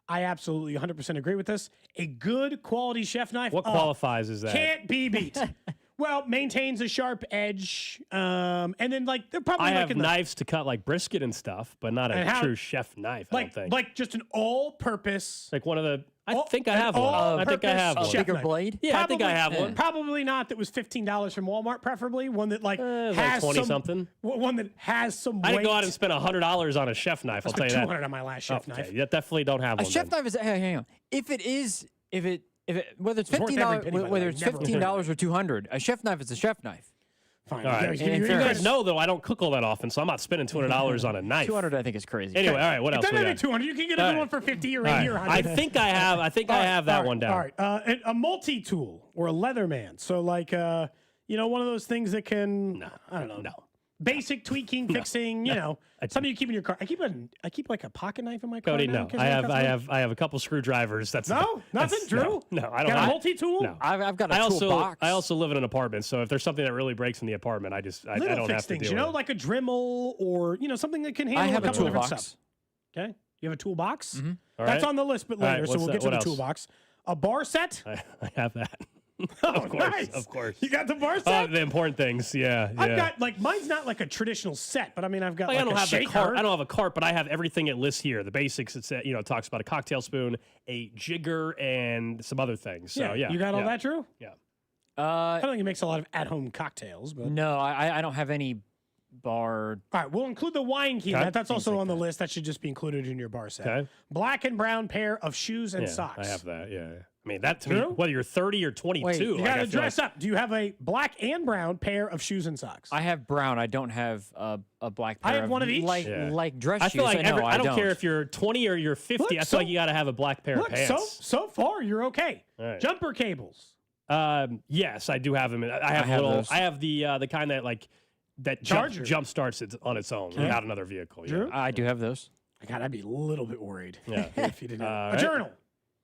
I absolutely 100% agree with this. A good quality chef knife. What qualifies as that? Can't be beat. Well, maintains a sharp edge. And then, they're probably I have knives to cut like brisket and stuff, but not a true chef knife, I don't think. Like just an all-purpose. Like one of the... I think I have one. I think I have one. Bigger blade? Yeah, I think I have one. Probably not. That was $15 from Walmart, preferably. One that has 20-something. One that has some weight. I didn't go out and spend $100 on a chef knife. I'll tell you that. $200 on my last chef knife. You definitely don't have one. A chef knife is hang on. If it whether it's $15, whether it's $15 or $200, a chef knife is a chef knife. Fine. All right. You guys know, though, I don't cook all that often, so I'm not spending $200 on a knife. $200, I think, is crazy. Anyway, all right. What else? It doesn't have to be $200. You can get a good one for $50 or $80 or $100. I think I have. I have that one down. All right. A multi-tool or a Leatherman. So, one of those things that can. I don't know. No. Basic tweaking, fixing. Something you keep in your car. I keep like a pocket knife in my car. Cody, now, no. I have a couple screwdrivers. Nothing, Drew. No, I don't. Got a multi-tool. No. I've got a toolbox. I also live in an apartment, so if there's something that really breaks in the apartment, I don't have to deal with it. Like a Dremel or something that can handle a couple different stuff. Okay, you have a toolbox. Mm-hmm. That's on the list, but later, so we'll get to the toolbox. A bar set. I have that. Of course, nice. Of course. You got the bar set? The important things, yeah. I've got, mine's not like a traditional set, but I mean, I've got I don't a have shaker. the cart. I don't have a cart, but I have everything it lists here. The basics, it talks about a cocktail spoon, a jigger, and some other things. So, yeah. You got all that, Drew? Yeah. I don't think he makes a lot of at-home cocktails, but... No, I don't have any bar... All right, we'll include the wine key. Okay. That's also on the list. That should just be included in your bar set. Okay. Black and brown pair of shoes and socks. I have that, yeah. I mean, that to me, whether you're 30 or 22. Wait, You got to dress up. Do you have a black and brown pair of shoes and socks? I have brown. I don't have a black pair. I have one of each. Like dress I shoes. feel like I don't care if you're 20 or you're 50. Look, I feel like you got to have a black pair of pants. So far, you're okay. Right. Jumper cables. Yes, I do have them. I have those. I have the kind that jump starts it on its own without another vehicle. Drew? I do have those. I'd be a little bit worried. Yeah. If you didn't. Right. A journal.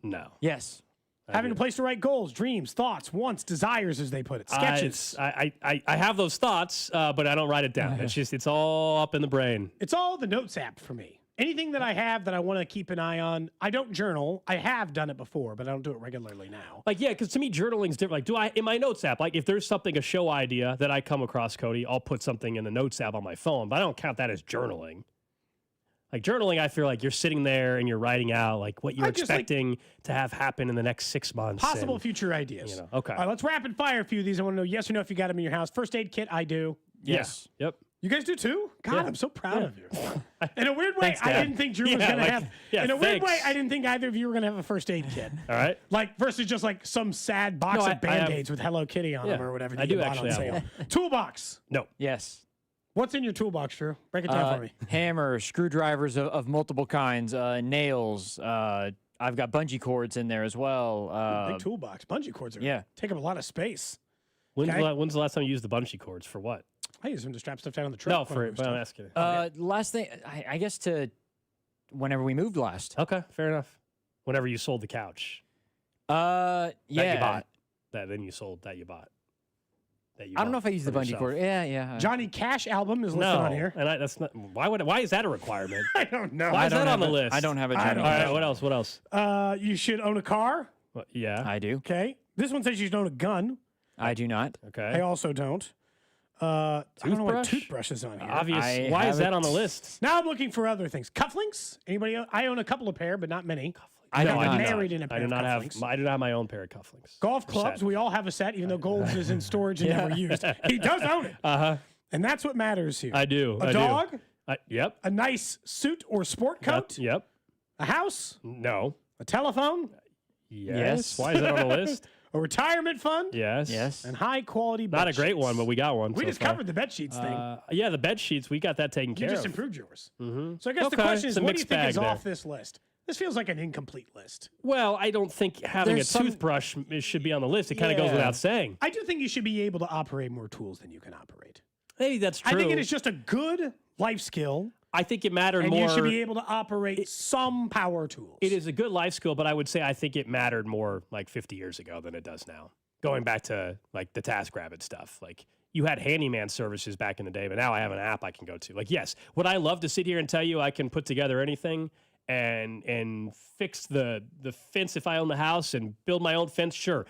No. Yes. Having a place to write goals, dreams, thoughts, wants, desires, as they put it. Sketches. I have those thoughts, but I don't write it down. It's all up in the brain. It's all the notes app for me. Anything that I have that I want to keep an eye on, I don't journal. I have done it before, but I don't do it regularly now. Because to me, journaling's different. In my notes app, if there's something, a show idea that I come across, Cody, I'll put something in the notes app on my phone, but I don't count that as journaling. Journaling, I feel like you're sitting there and you're writing out what you're expecting to have happen in the next 6 months. Possible future ideas. Okay. All right, let's rapid fire a few of these. I want to know yes or no if you got them in your house. First aid kit, I do. Yes. Yeah. Yep. You guys do too? God, Yeah. I'm so proud of you. In a weird way, Thanks, I Dad. didn't think Drew was going to have. Yeah, in a weird thanks. way, I didn't think either of you were going to have a first aid kit. All right. Versus just some sad box of Band-Aids with Hello Kitty on them or whatever. I do bought actually on have sale. Toolbox. No. Yes. What's in your toolbox, Drew? Break it down for me. Hammers, screwdrivers of multiple kinds, nails. I've got bungee cords in there as well. Big toolbox. Bungee cords take up a lot of space. When's the last time you used the bungee cords for what? I use them to strap stuff down on the truck. No, but I'm asking. Last thing, I guess to whenever we moved last. Okay, fair enough. Whenever you sold the couch. Yeah. That you bought. Then you sold that you bought. I don't know if I use the bungee cord. Yeah. Johnny Cash album is listed on here. And that's not. Why is that a requirement? I don't know. Why is that on the list? I don't have a Johnny. All right, what else? You should own a car. Well, yeah. I do. Okay. This one says you should own a gun. I do not. Okay. I also don't. I don't know why toothbrush is on here. Obvious. Why is that on the list? Now I'm looking for other things. Cufflinks? Anybody? I own a couple of pair, but not many. I I'm don't married in a pair I do of not have. cufflinks. I do not have my own pair of cufflinks. Golf clubs. We all have a set, even though Gold's is in storage and never used. He does own it. And that's what matters here. I do. A dog? Yep. A nice suit or sport coat? Yep. A house? No. A telephone? Yes. Why is that on the list? A retirement fund? Yes. And high quality bed Not a great sheets. one, but we got one. We so just far. covered the bed sheets thing. Yeah, the bed sheets, we got that taken You care just of. improved yours. Mm-hmm. So I guess the Okay, question is, it's a what do you mixed think bag is there. off this list? This feels like an incomplete list. Well, I don't think having There's a some- toothbrush should be on the list. It kind of goes without saying. I do think you should be able to operate more tools than you can operate. Maybe that's true. I think it is just a good life skill. I think it mattered And more. you should be able to operate some power tools. It is a good life skill, but I would say I think it mattered more 50 years ago than it does now. Going back to the TaskRabbit stuff, you had handyman services back in the day, but now I have an app I can go to. Yes, would I love to sit here and tell you I can put together anything and fix the fence if I own the house and build my own fence? Sure.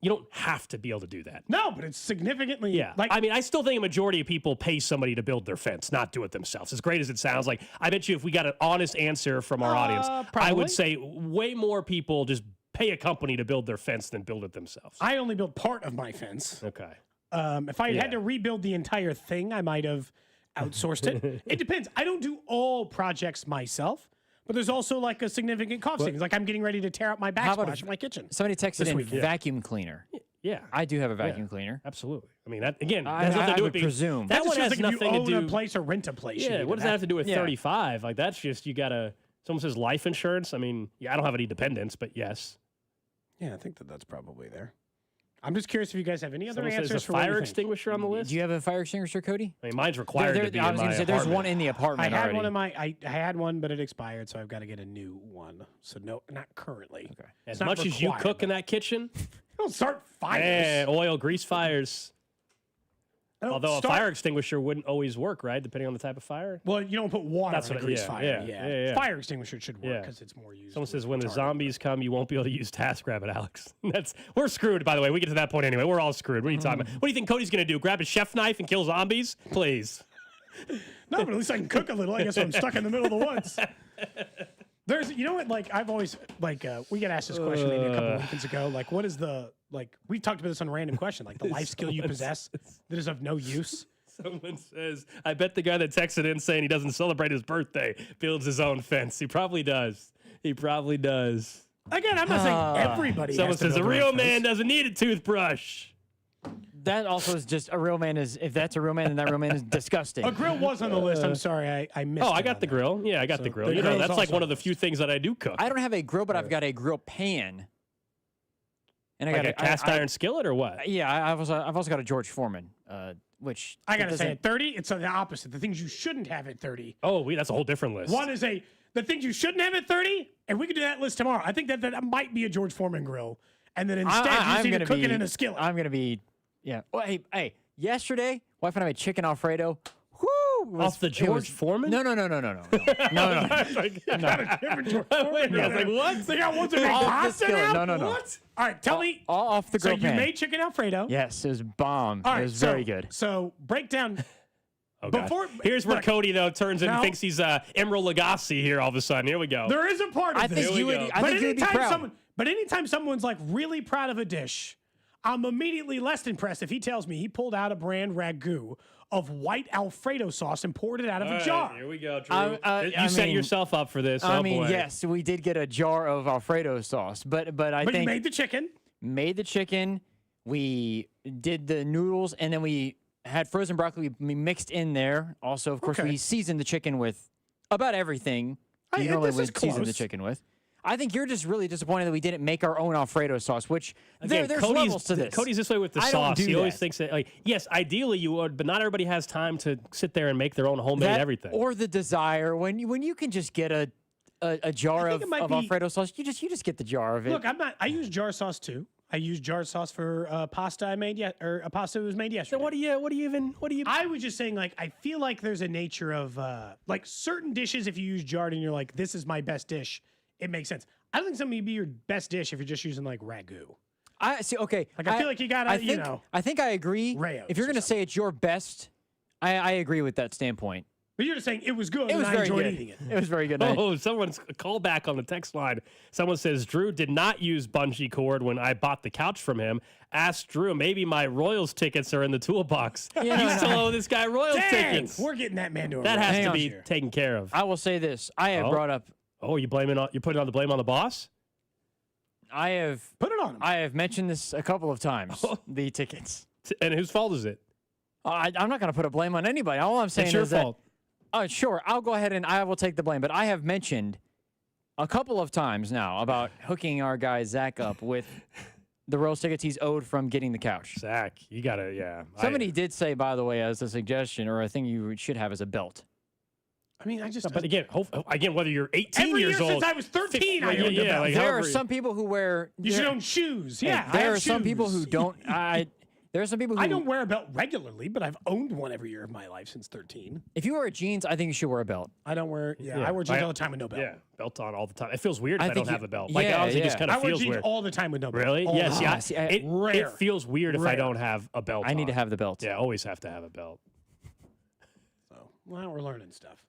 You don't have to be able to do that. No, but it's significantly. Yeah. I still think a majority of people pay somebody to build their fence, not do it themselves. As great as it sounds, I bet you if we got an honest answer from our audience, probably. I would say way more people just pay a company to build their fence than build it themselves. I only built part of my fence. Okay. If I had to rebuild the entire thing, I might have outsourced it. It depends. I don't do all projects myself, but there's also a significant cost savings. I'm getting ready to tear out my backsplash in my kitchen. Somebody texted in week. vacuum cleaner. Yeah. I do have a vacuum cleaner. Absolutely. I mean, that again, I has nothing to do would with presume. That That one just has feels like if you nothing to own do. a place or rent a place. Yeah. What does that have to do with Yeah. 35? That's just you gotta. Someone says life insurance. I mean, I don't have any dependents, but yes. Yeah, I think that's probably there. I'm just curious if you guys have any other Someone answers says a for what you fire think. extinguisher on the list. Do you have a fire extinguisher, Cody? I mean, mine's required to be I in was my going to say there's apartment. one in the I apartment had already. one in my. I had one, but it expired, so I've got to get a new one. So no, not currently. Okay. As much as you cook in that kitchen, don't start fires. oil, grease fires. I don't Although start- a fire extinguisher wouldn't always work, right? Depending on the type of fire. Well, you don't put water That's on a what- grease yeah, fire. yeah. Fire extinguisher should work Yeah. because it's more used. Someone with says when the retardant. zombies come, you won't be able to use TaskRabbit, Alex. We're screwed, by the way. We get to that point anyway. We're all screwed. What are you talking about? What do you think Cody's going to do? Grab a chef knife and kill zombies? Please. No, but at least I can cook a little. I guess I'm stuck in the middle of the woods. There's, you know what? I've always we got asked this question maybe a couple of weekends ago. What is the we talked about this on a random question, the life skill you possess that is of no use. Someone says, I bet the guy that texted in saying he doesn't celebrate his birthday builds his own fence. He probably does. Again, I'm not saying everybody. Someone has to says a build real fence. man doesn't need a toothbrush. That also is just a real man is, if that's a real man, then that real man is disgusting. A grill was on the list. I'm sorry, I missed. I got the grill. Yeah, I got the grill. the You know, grill's that's like also one of on the few things that I do cook. I don't have a grill, but I've got a grill pan. And Like I got a cast iron skillet or what? Yeah, I've also got a George Foreman, which I gotta say, at 30, it's the opposite. The things you shouldn't have at 30. Oh, that's a whole different list. One is the things you shouldn't have at 30, and we could do that list tomorrow. I think that might be a George Foreman grill, and then instead you need to cook it in a skillet. I'm gonna be, yeah. Well, hey, yesterday, wife and I made chicken Alfredo. Woo! Off the George Foreman? No. I got a different George Foreman. I was like, what? They got ones that make Off the pasta skillet. now? No. What? All right, tell me. All off the grill So pan. you made chicken Alfredo. Yes, it was bomb. All right, it was very good. So break down. Oh, God. Here's where Cody, though, turns in and thinks he's Emeril Lagasse here all of a sudden. Here we go. There is a part of I this. think you would. I think you would be proud. But anytime someone's like really proud of a dish, I'm immediately less impressed if he tells me he pulled out a brand ragu of white Alfredo sauce and poured it out of a jar. Here we go, Drew. You set yourself up for this. I Oh, mean, boy. yes, we did get a jar of Alfredo sauce, but I think you made the chicken. Made the chicken. We did the noodles, and then we had frozen broccoli we mixed in there. Also, of course, we seasoned the chicken with about everything you normally would season the chicken with. I think you're just really disappointed that we didn't make our own Alfredo sauce, which Again, there's levels to this. Cody's this way with the I sauce. don't do He always that. thinks that, like, yes, ideally you would, but not everybody has time to sit there and make their own homemade That everything. or the desire when you can just get a jar of Alfredo sauce, you just get the jar of it. Look, I use jar sauce too. I use jar sauce for pasta I made or a pasta that was made yesterday. So what do you? I was just saying, like, I feel like there's a nature of like certain dishes. If you use jarred and you're like, this is my best dish, it makes sense. I don't think something would be your best dish if you're just using like ragu. I see. Okay, Like I feel like you gotta, I think I agree. Rayos If you're going to say it's your best, I agree with that standpoint. But you're just saying it was good. It was and very I enjoyed good. eating it. It was very good. Oh, someone's call back on the text line. Someone says Drew did not use bungee cord when I bought the couch from him. Ask Drew, maybe my Royals tickets are in the toolbox. Yeah, you no, still no. owe this guy Royals tickets. We're getting that man to a That roll. has Hang to on be here. taken care of. I will say this. I have brought up. Oh, you're putting all the blame on the boss? I have put it on him. I have mentioned this a couple of times. The tickets. And whose fault is it? I'm not going to put a blame on anybody. All I'm saying It's your is fault. Sure, I'll go ahead and I will take the blame. But I have mentioned a couple of times now about hooking our guy Zach up with the Royals tickets he's owed from getting the couch. Zach, you got to, yeah. Somebody did say, by the way, as a suggestion or a thing you should have as a belt. I mean, I just. But again, whether you're 18 Every years year old. since I was 13, I owned a yeah, belt. like There however- are some people who wear. You should own shoes. Yeah, I there have are some people shoes. who don't. There are some people who. I don't wear a belt regularly, but I've owned one every year of my life since 13. If you wear jeans, I think you should wear a belt. I don't wear. I wear jeans all the time with no belt. Yeah, belt on all the time. It feels weird if I I think don't have you- a belt. yeah, Like, honestly, it just yeah. kind I of wear feels jeans weird. all the time with no belt. Really? All Yes. the Yeah. time. see, It feels weird if I Rare. don't have a belt. I need to on. have the belt. Yeah, always have to have a belt. So, well, we're learning stuff.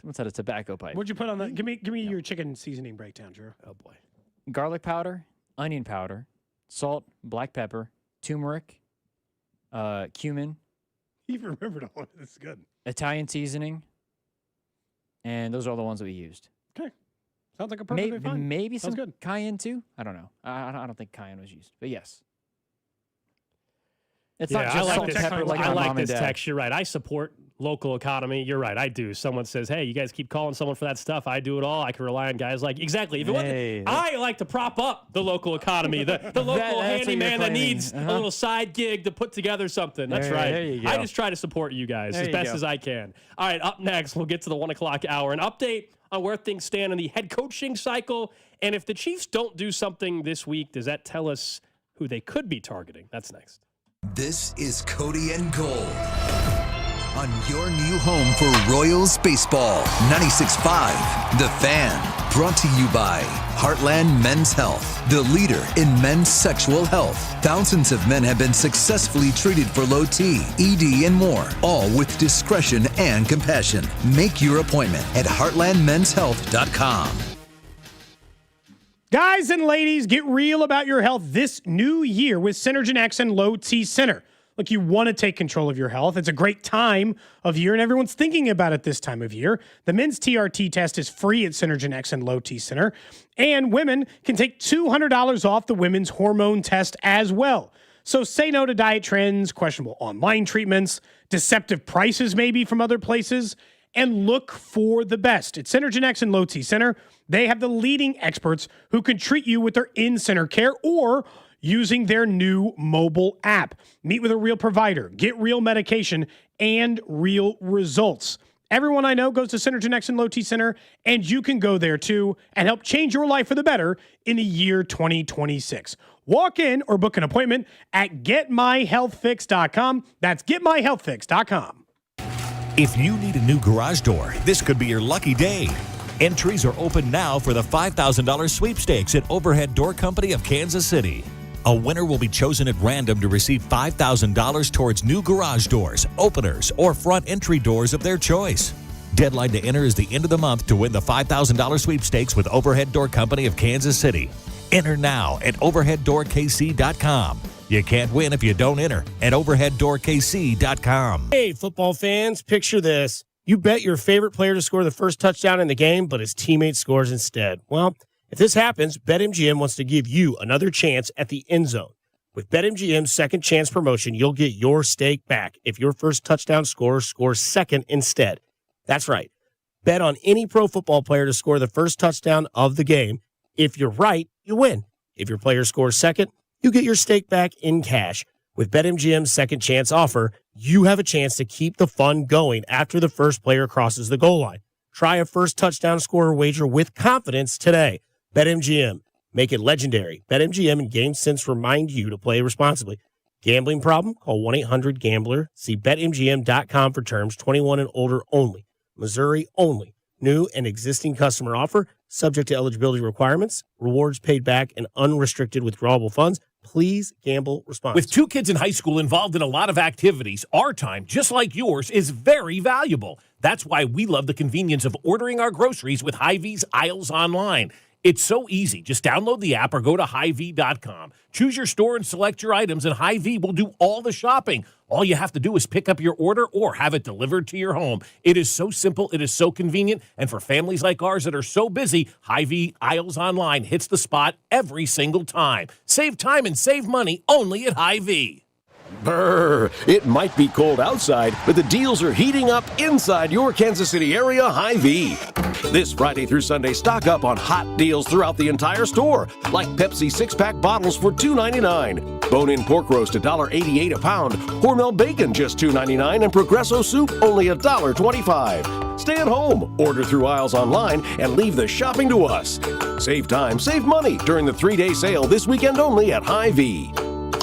Someone said a tobacco pipe. What'd you put on that? Give me your chicken seasoning breakdown, Drew. Oh boy. Garlic powder, onion powder, salt, black pepper, turmeric, cumin, You remembered all of this. This is good. Italian seasoning, and those are all the ones that we used. Okay. Sounds like a perfectly fine. Maybe Sounds some good. cayenne too. I don't know. I don't think cayenne was used, but yes. It's Yeah, not I just like salt and this. pepper like I my like mom and this dad. text. You're right. I support local economy. You're right. I do. Someone says, "Hey, you guys keep calling someone for that stuff. I do it all. I can rely on guys like exactly." If it Hey, wasn't, I like to prop up the local economy, the local that's what handyman you're that claiming. needs a little side gig to put together something. That's right. There you go. I just try to support you guys There as you best go. as I can. All right. Up next, we'll get to the 1 o'clock hour. An update on where things stand in the head coaching cycle, and if the Chiefs don't do something this week, does that tell us who they could be targeting? That's next. This is Cody and Gold on your new home for Royals baseball. 96.5 The Fan, brought to you by Heartland Men's Health, the leader in men's sexual health. Thousands of men have been successfully treated for low T, ED, and more, all with discretion and compassion. Make your appointment at heartlandmenshealth.com. Guys and ladies, get real about your health this new year with Synergen X and Low T Center. Look, you want to take control of your health. It's a great time of year, and everyone's thinking about it this time of year. The men's TRT test is free at Synergen X and Low T Center, and women can take $200 off the women's hormone test as well. So say no to diet trends, questionable online treatments, deceptive prices maybe from other places, and look for the best. At Synergen X and Low T Center, they have the leading experts who can treat you with their in-center care or using their new mobile app. Meet with a real provider, get real medication, and real results. Everyone I know goes to Synergen X and Low T Center, and you can go there too and help change your life for the better in the year 2026. Walk in or book an appointment at getmyhealthfix.com. That's getmyhealthfix.com. If you need a new garage door, this could be your lucky day. Entries are open now for the $5,000 sweepstakes at Overhead Door Company of Kansas City. A winner will be chosen at random to receive $5,000 towards new garage doors, openers, or front entry doors of their choice. Deadline to enter is the end of the month to win the $5,000 sweepstakes with Overhead Door Company of Kansas City. Enter now at overheaddoorkc.com. You can't win if you don't enter at overheaddoorkc.com. Hey, football fans, picture this. You bet your favorite player to score the first touchdown in the game, but his teammate scores instead. Well, if this happens, BetMGM wants to give you another chance at the end zone. With BetMGM's second chance promotion, you'll get your stake back if your first touchdown scorer scores second instead. That's right. Bet on any pro football player to score the first touchdown of the game. If you're right, you win. If your player scores second, you get your stake back in cash. With BetMGM's second chance offer, you have a chance to keep the fun going after the first player crosses the goal line. Try a first touchdown scorer wager with confidence today. BetMGM. Make it legendary. BetMGM and GameSense remind you to play responsibly. Gambling problem? Call 1-800-GAMBLER. See BetMGM.com for terms. 21 and older only. Missouri only. New and existing customer offer. Subject to eligibility requirements. Rewards paid back and unrestricted withdrawable funds. Please gamble responsibly. With 2 kids in high school involved in a lot of activities, our time, just like yours, is very valuable. That's why we love the convenience of ordering our groceries with Hy-Vee's Aisles Online. It's so easy. Just download the app or go to Hy-Vee.com. Choose your store and select your items, and Hy-Vee will do all the shopping. All you have to do is pick up your order or have it delivered to your home. It is so simple. It is so convenient. And for families like ours that are so busy, Hy-Vee Aisles Online hits the spot every single time. Save time and save money only at Hy-Vee. Brr, it might be cold outside, but the deals are heating up inside your Kansas City area Hy-Vee. This Friday through Sunday, stock up on hot deals throughout the entire store, like Pepsi 6-pack bottles for $2.99, bone-in pork roast $1.88 a pound, Hormel bacon just $2.99, and Progresso soup only $1.25. Stay at home, order through Aisles Online, and leave the shopping to us. Save time, save money during the 3-day sale this weekend only at Hy-Vee.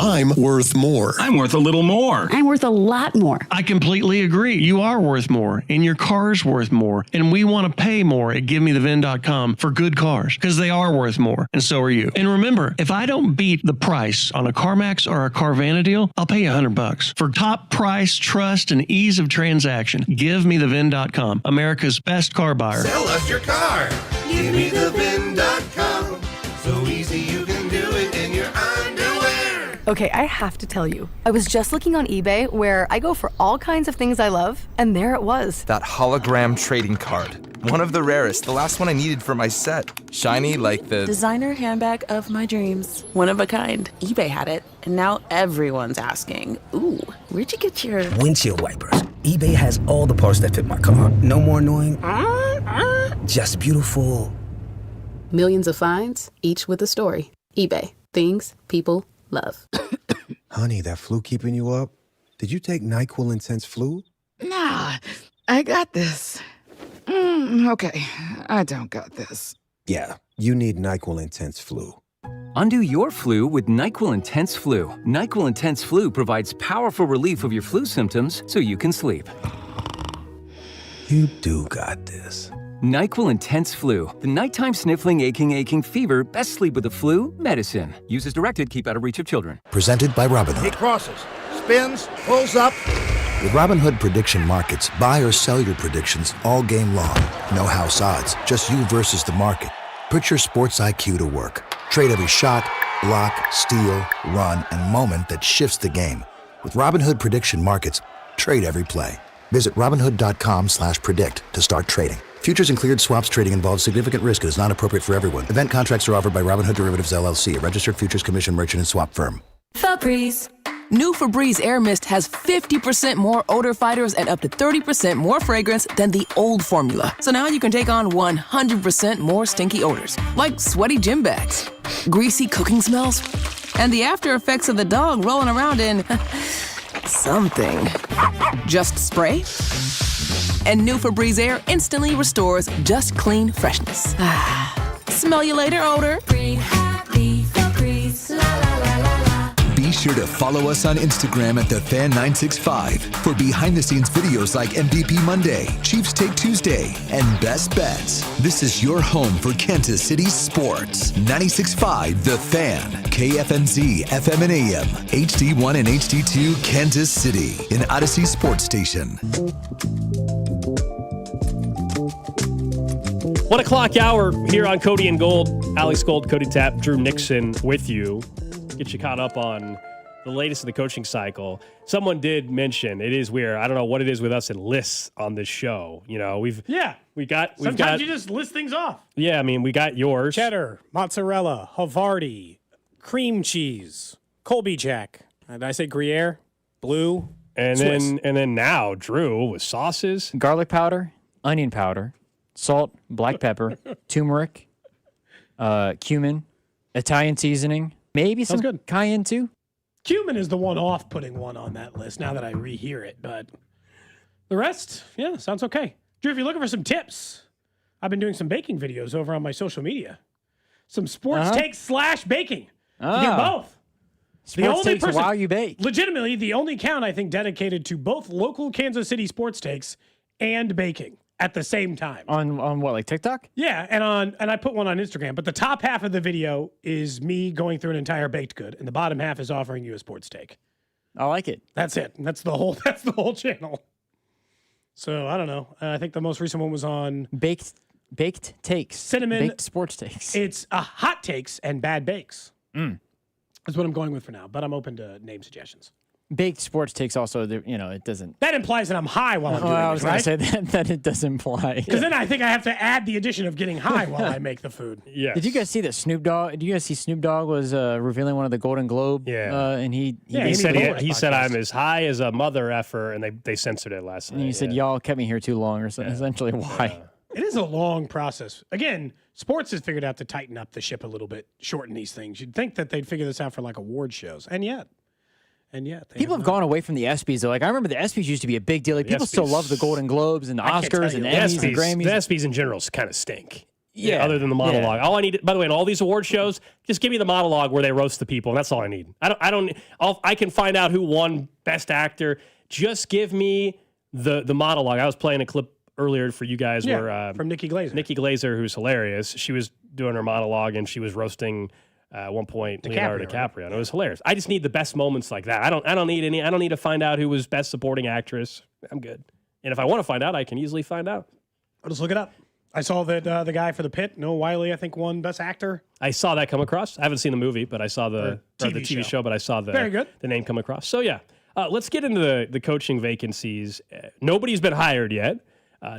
I'm worth more. I'm worth a little more. I'm worth a lot more. I completely agree. You are worth more, and your car's worth more, and we want to pay more at GiveMeTheVin.com for good cars, because they are worth more, and so are you. And remember, if I don't beat the price on a CarMax or a Carvana deal, I'll pay you $100. For top price, trust, and ease of transaction, GiveMeTheVin.com, America's best car buyer. Sell us your car. GiveMeTheVin.com. So easy you can do it in your underwear. Okay, I have to tell you, I was just looking on eBay where I go for all kinds of things I love, and there it was. That hologram trading card. One of the rarest, the last one I needed for my set. Shiny like the designer handbag of my dreams. One of a kind. eBay had it, and now everyone's asking, ooh, where'd you get your windshield wipers? eBay has all the parts that fit my car. No more annoying, just beautiful. Millions of finds, each with a story. eBay. Things people love. Honey, that flu keeping you up? Did you take NyQuil Intense Flu? Nah, I got this. Okay, I don't got this. Yeah, you need NyQuil Intense Flu. Undo your flu with NyQuil Intense Flu. NyQuil Intense Flu provides powerful relief of your flu symptoms so you can sleep. You do got this. NyQuil Intense Flu. The nighttime sniffling, aching fever. Best sleep with the flu medicine. Use as directed. Keep out of reach of children. Presented by Robinhood. He crosses, spins, pulls up. With Robinhood Prediction Markets, buy or sell your predictions all game long. No house odds, just you versus the market. Put your sports IQ to work. Trade every shot, block, steal, run, and moment that shifts the game. With Robinhood Prediction Markets, trade every play. Visit Robinhood.com/predict to start trading. Futures and cleared swaps trading involves significant risk and is not appropriate for everyone. Event contracts are offered by Robinhood Derivatives LLC, a registered futures commission merchant and swap firm. Febreze. New Febreze Air Mist has 50% more odor fighters and up to 30% more fragrance than the old formula. So now you can take on 100% more stinky odors, like sweaty gym bags, greasy cooking smells, and the after effects of the dog rolling around in something. Just spray, and new Febreze Air instantly restores just clean freshness. Smell you later, odor. Breathe happy Febreze. La la la la la. Be sure to follow us on Instagram at TheFan965 for behind-the-scenes videos like MVP Monday, Chiefs Take Tuesday, and Best Bets. This is your home for Kansas City sports. 96.5 The Fan, KFNZ, FM and AM, HD1 and HD2, Kansas City, an Odyssey sports station. 1 o'clock hour here on Cody and Gold. Alex Gold, Cody Tapp, Drew Nixon with you. Get you caught up on the latest in the coaching cycle. Someone did mention it is weird. I don't know what it is with us and lists on this show. You know, we've got. Sometimes you just list things off. Yeah, I mean, we got yours. Cheddar, mozzarella, Havarti, cream cheese, Colby Jack. Did I say Gruyere? Blue. And Swiss. then now Drew with sauces, garlic powder, onion powder, salt, black pepper, turmeric, cumin, Italian seasoning. Maybe some cayenne too. Cumin is the one off-putting one on that list now that I rehear it, but the rest, yeah, sounds okay. Drew, if you're looking for some tips, I've been doing some baking videos over on my social media. Some sports takes / baking. You get both. Sports takes while you bake. Legitimately, the only account I think dedicated to both local Kansas City sports takes and baking at the same time. On what, like TikTok? Yeah, and I put one on Instagram, but the top half of the video is me going through an entire baked good, and the bottom half is offering you a sports take. I like it. That's it. That's the whole channel. So, I don't know. I think the most recent one was on baked takes. Cinnamon baked sports takes. It's hot takes and bad bakes. That's what I'm going with for now, but I'm open to name suggestions. Baked sports takes also, it doesn't. That implies that I'm high while I'm doing it, I was going to say that it does imply. Because then I think I have to add the addition of getting high while I make the food. Yeah. Did you guys see that Snoop Dogg? Did you guys see Snoop Dogg was revealing one of the Golden Globe? Yeah. And he said I'm as high as a mother effer, and they censored it last night. And he said, y'all kept me here too long, or essentially why. Yeah. It is a long process. Again, sports has figured out to tighten up the ship a little bit, shorten these things. You'd think that they'd figure this out for like award shows, and yet. People have gone away from the ESPYs, though. Like, I remember the ESPYs used to be a big deal. Like, people still love the Golden Globes and the Oscars and the Emmys and Grammys. The ESPYs in general kind of stink. Yeah. Other than the monologue. Yeah. All I need, by the way, in all these award shows, just give me the monologue where they roast the people, and that's all I need. I can find out who won Best Actor. Just give me the monologue. I was playing a clip earlier for you guys where from Nikki Glaser. Nikki Glaser, who's hilarious. She was doing her monologue, and she was roasting at one point Leonardo DiCaprio. And it was hilarious. I just need the best moments like that. I don't need to find out who was Best Supporting Actress. I'm good. And if I want to find out, I can easily find out. I'll just look it up. I saw that the guy for The Pit, Noah Wiley, I think won Best Actor. I saw that come across. I haven't seen the movie, but I saw the TV show, but I saw the name come across. So yeah, let's get into the coaching vacancies. Nobody's been hired yet.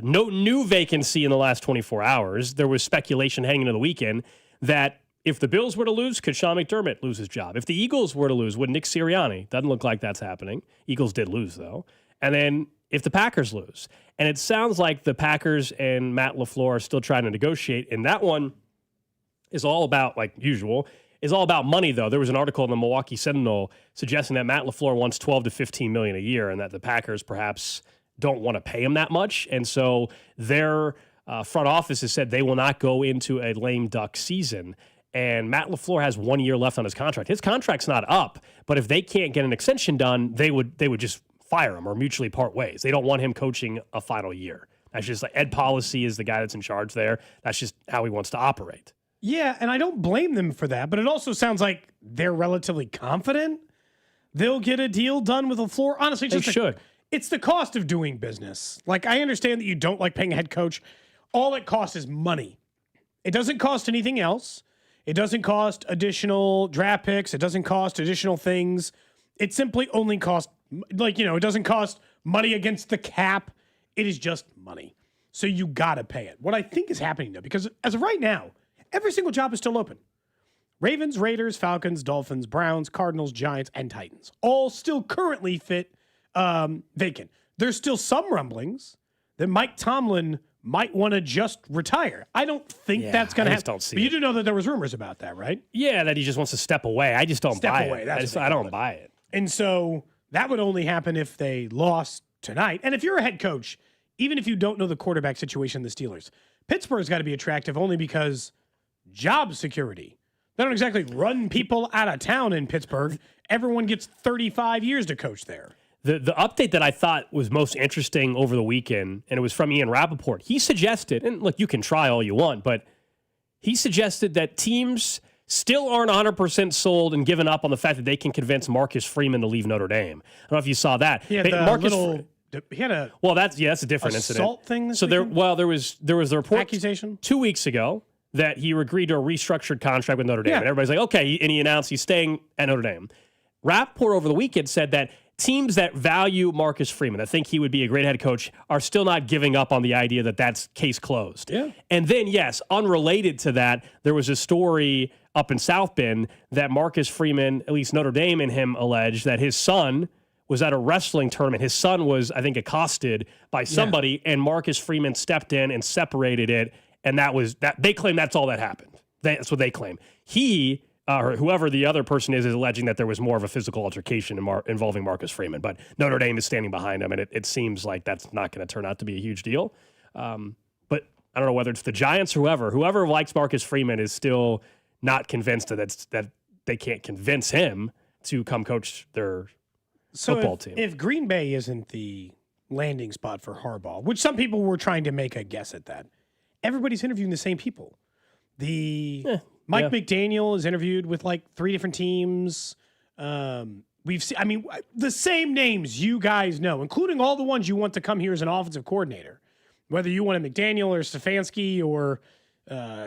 No new vacancy in the last 24 hours. There was speculation heading into the weekend that if the Bills were to lose, could Sean McDermott lose his job? If the Eagles were to lose, would Nick Sirianni? Doesn't look like that's happening. Eagles did lose, though. And then if the Packers lose. And it sounds like the Packers and Matt LaFleur are still trying to negotiate. And that one is all about, like usual, is all about money, though. There was an article in the Milwaukee Sentinel suggesting that Matt LaFleur wants $12 to $15 million a year and that the Packers perhaps don't want to pay him that much. And so their front office has said they will not go into a lame duck season. And Matt LaFleur has 1 year left on his contract. His contract's not up, but if they can't get an extension done, they would just fire him or mutually part ways. They don't want him coaching a final year. That's just like Ed Policy is the guy that's in charge there. That's just how he wants to operate. Yeah, and I don't blame them for that, but it also sounds like they're relatively confident they'll get a deal done with LaFleur. Honestly, it's the cost of doing business. Like, I understand that you don't like paying a head coach. All it costs is money. It doesn't cost anything else. It doesn't cost additional draft picks. It doesn't cost additional things. It simply only costs, it doesn't cost money against the cap. It is just money. So you got to pay it. What I think is happening, though, because as of right now, every single job is still open. Ravens, Raiders, Falcons, Dolphins, Browns, Cardinals, Giants, and Titans. All still currently vacant. There's still some rumblings that Mike Tomlin might want to just retire. I don't think that's going to happen. But you do know that there was rumors about that, right? Yeah, that he just wants to step away. I just don't buy it. I don't buy it. And so that would only happen if they lost tonight. And if you're a head coach, even if you don't know the quarterback situation in the Steelers, Pittsburgh's got to be attractive only because job security. They don't exactly run people out of town in Pittsburgh. Everyone gets 35 years to coach there. The update that I thought was most interesting over the weekend, and it was from Ian Rappaport, he suggested, and look, you can try all you want, but he suggested that teams still aren't 100% sold and given up on the fact that they can convince Marcus Freeman to leave Notre Dame. I don't know if you saw that. He had that's a different incident. Assault thing. So there was a report accusation 2 weeks ago that he agreed to a restructured contract with Notre Dame, and everybody's like, okay, and he announced he's staying at Notre Dame. Rappaport over the weekend said that teams that value Marcus Freeman, that think he would be a great head coach, are still not giving up on the idea that that's case closed. Yeah. And then, yes, unrelated to that, there was a story up in South Bend that Marcus Freeman, at least Notre Dame and him, alleged that his son was at a wrestling tournament. His son was, I think, accosted by somebody, and Marcus Freeman stepped in and separated it, and that was that. They claim that's all that happened. That's what they claim. He, or whoever the other person is alleging that there was more of a physical altercation involving Marcus Freeman. But Notre Dame is standing behind him, and it seems like that's not going to turn out to be a huge deal. But I don't know whether it's the Giants or whoever likes Marcus Freeman is still not convinced that they can't convince him to come coach their football team. If Green Bay isn't the landing spot for Harbaugh, which some people were trying to make a guess at that, everybody's interviewing the same people. Mike McDaniel is interviewed with like 3 different teams. We've seen, the same names you guys know, including all the ones you want to come here as an offensive coordinator. Whether you want a McDaniel or Stefanski or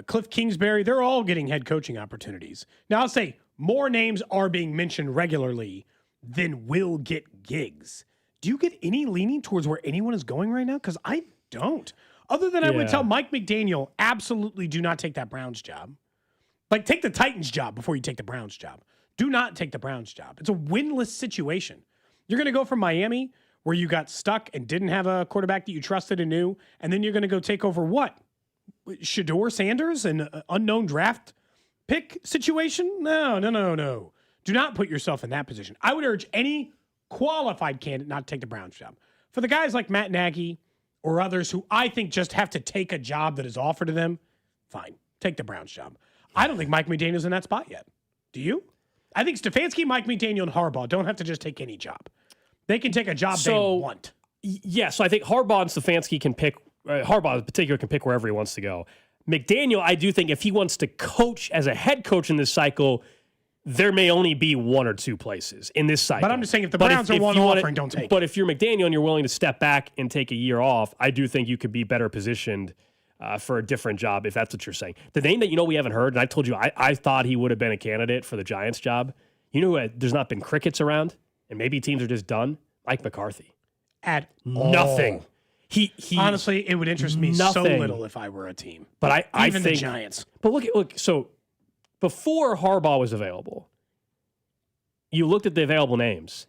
Cliff Kingsbury, they're all getting head coaching opportunities. Now, I'll say more names are being mentioned regularly than will get gigs. Do you get any leaning towards where anyone is going right now? Because I don't. Other than I would tell Mike McDaniel, absolutely do not take that Browns job. Like, take the Titans job before you take the Browns job. Do not take the Browns job. It's a winless situation. You're going to go from Miami, where you got stuck and didn't have a quarterback that you trusted and knew, and then you're going to go take over what? Shedeur Sanders, an unknown draft pick situation? No. Do not put yourself in that position. I would urge any qualified candidate not to take the Browns job. For the guys like Matt Nagy or others who I think just have to take a job that is offered to them, fine, take the Browns job. I don't think Mike McDaniel's in that spot yet. Do you? I think Stefanski, Mike McDaniel, and Harbaugh don't have to just take any job. They can take a job they want. Yeah, so I think Harbaugh and Stefanski can pick, Harbaugh in particular can pick wherever he wants to go. McDaniel, I do think if he wants to coach as a head coach in this cycle, there may only be 1 or 2 places in this cycle. But I'm just saying if the Browns are one offering, don't take it. But if you're McDaniel and you're willing to step back and take a year off, I do think you could be better positioned for a different job, if that's what you're saying. The name that we haven't heard, and I told you I thought he would have been a candidate for the Giants job. There's not been crickets around, and maybe teams are just done? Mike McCarthy. At nothing. All. He honestly, it would interest me so little if I were a team. But I think the Giants. But look. So before Harbaugh was available, you looked at the available names.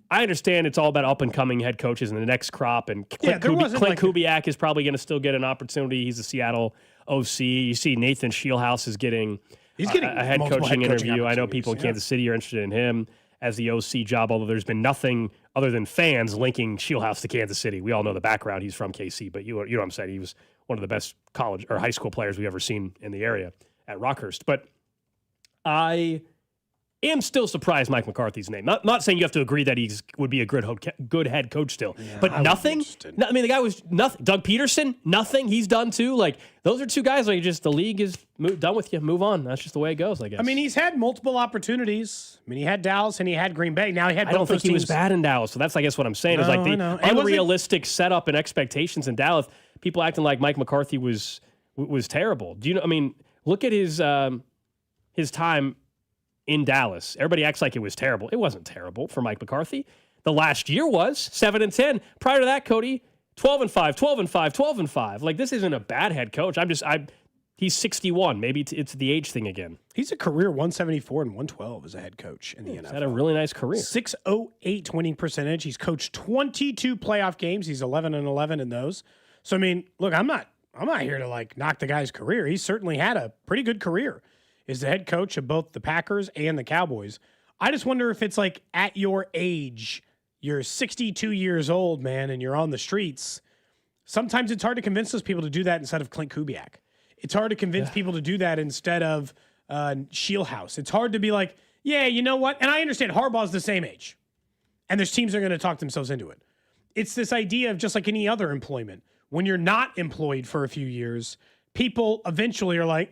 I understand it's all about up-and-coming head coaches in the next crop, and Clint Kubiak is probably going to still get an opportunity. He's a Seattle OC. You see Nathan Scheelhaus is getting a head coaching interview. I know people in Kansas City are interested in him as the OC job, although there's been nothing other than fans linking Scheelhaus to Kansas City. We all know the background. He's from KC, but you know what I'm saying. He was one of the best college or high school players we've ever seen in the area at Rockhurst. But I am still surprised Mike McCarthy's name. Not saying you have to agree that he would be a good head coach still, but nothing. The guy was nothing. Doug Peterson, nothing. He's done too. Like, those are 2 guys. Like, just the league is done with you. Move on. That's just the way it goes, I guess. He's had multiple opportunities. He had Dallas and he had Green Bay. Now he had. I don't think he was bad in Dallas. So that's, I guess, what I'm saying is like the unrealistic setup and expectations in Dallas. People acting like Mike McCarthy was terrible. Do you know? Look at his time in Dallas. Everybody acts like it was terrible. It wasn't terrible for Mike McCarthy. The last year was 7-10. Prior to that, Cody, 12-5, 12-5, 12-5. Like, this isn't a bad head coach. He's 61. Maybe it's the age thing again. He's a career 174 and 112 as a head coach in the NFL. He's had a really nice career. 608 winning percentage. He's coached 22 playoff games. He's 11-11 in those. So, I mean, look, I'm not here to, like, knock the guy's career. He's certainly had a pretty good career. Is the head coach of both the Packers and the Cowboys. I just wonder if it's like at your age, you're 62 years old, man, and you're on the streets. Sometimes it's hard to convince those people to do that instead of Clint Kubiak. It's hard to convince people to do that instead of Shieldhouse. It's hard to be like, yeah, you know what? And I understand Harbaugh's the same age. And there's teams that are going to talk themselves into it. It's this idea of just like any other employment. When you're not employed for a few years, people eventually are like,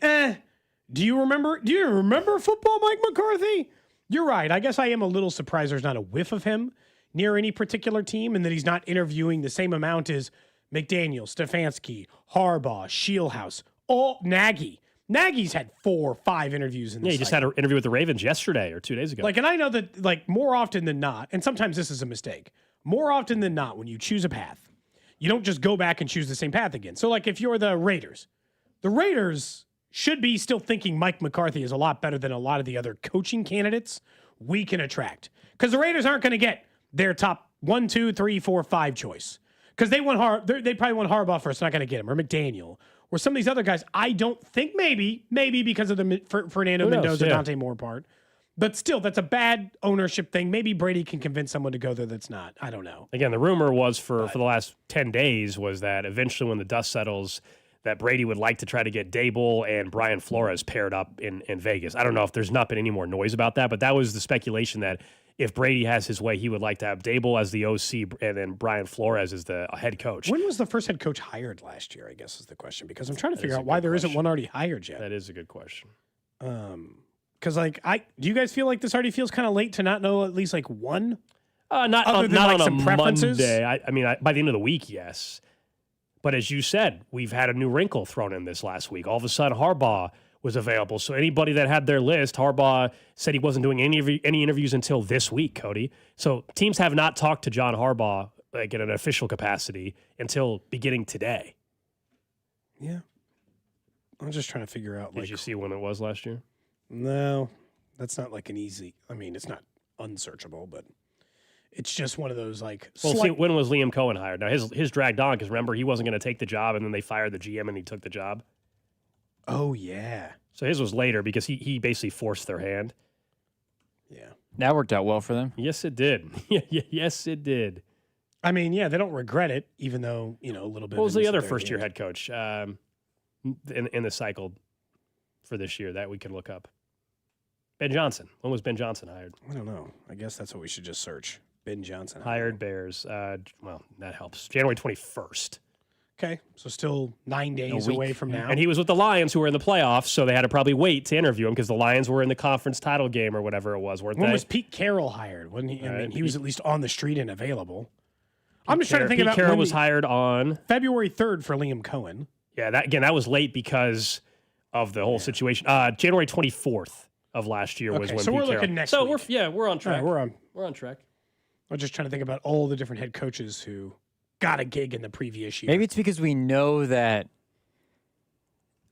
do you remember football, Mike McCarthy? You're right. I guess I am a little surprised there's not a whiff of him near any particular team and that he's not interviewing the same amount as McDaniel, Stefanski, Harbaugh, Shieldhouse, Nagy. Nagy's had 4 or 5 interviews in this. Yeah, he just had an interview with the Ravens yesterday or 2 days ago. Like, and I know that, like, more often than not, and sometimes this is a mistake, more often than not, when you choose a path, you don't just go back and choose the same path again. So, like, if you're the Raiders should be still thinking Mike McCarthy is a lot better than a lot of the other coaching candidates we can attract. Because the Raiders aren't going to get their top 1, 2, 3, 4, 5 choice. Because they probably want Harbaugh first, not going to get him, or McDaniel, or some of these other guys. I don't think maybe because of the Fernando Mendoza, Dante Moore part. But still, that's a bad ownership thing. Maybe Brady can convince someone to go there that's not. I don't know. Again, the rumor was for the last 10 days was that eventually when the dust settles, that Brady would like to try to get Dable and Brian Flores paired up in Vegas. I don't know if there's not been any more noise about that, but that was the speculation that if Brady has his way, he would like to have Dable as the OC and then Brian Flores as the head coach. When was the first head coach hired last year, I guess is the question, because I'm trying to figure out why there isn't one already hired yet. That is a good question. Because, like, do you guys feel like this already feels kind of late to not know at least, like, one? Not on a Monday. I mean, by the end of the week, yes. But as you said, we've had a new wrinkle thrown in this last week. All of a sudden, Harbaugh was available. So anybody that had their list, Harbaugh said he wasn't doing any interviews until this week, Cody. So teams have not talked to John Harbaugh like in an official capacity until beginning today. Yeah. I'm just trying to figure out. Did you see when it was last year? No, that's not like an easy. I mean, it's not unsearchable, but it's just one of those like. Well, see, when was Liam Cohen hired? Now his dragged on because remember he wasn't going to take the job, and then they fired the GM and he took the job. Oh yeah. So his was later because he basically forced their hand. Yeah. That worked out well for them. Yes, it did. Yes, it did. I mean, yeah, they don't regret it, even though a little bit. What was the other first-year head coach in the cycle for this year that we can look up? Ben Johnson. When was Ben Johnson hired? I don't know. I guess that's what we should just search. Ben Johnson hired Bears. Well, that helps. January 21st. Okay, so still 9 days away from now. And he was with the Lions, who were in the playoffs, so they had to probably wait to interview him because the Lions were in the conference title game or whatever it was, weren't they? When was Pete Carroll hired? When he, I mean, he was at least on the street and available. I'm just trying to think about Pete Carroll was hired on February 3rd for Liam Cohen. Yeah, that was late because of the whole situation. January 24th of last year was when so Pete we're Carroll. looking next So week. we're on track. Right, we're on track. I'm just trying to think about all the different head coaches who got a gig in the previous year. Maybe it's because we know that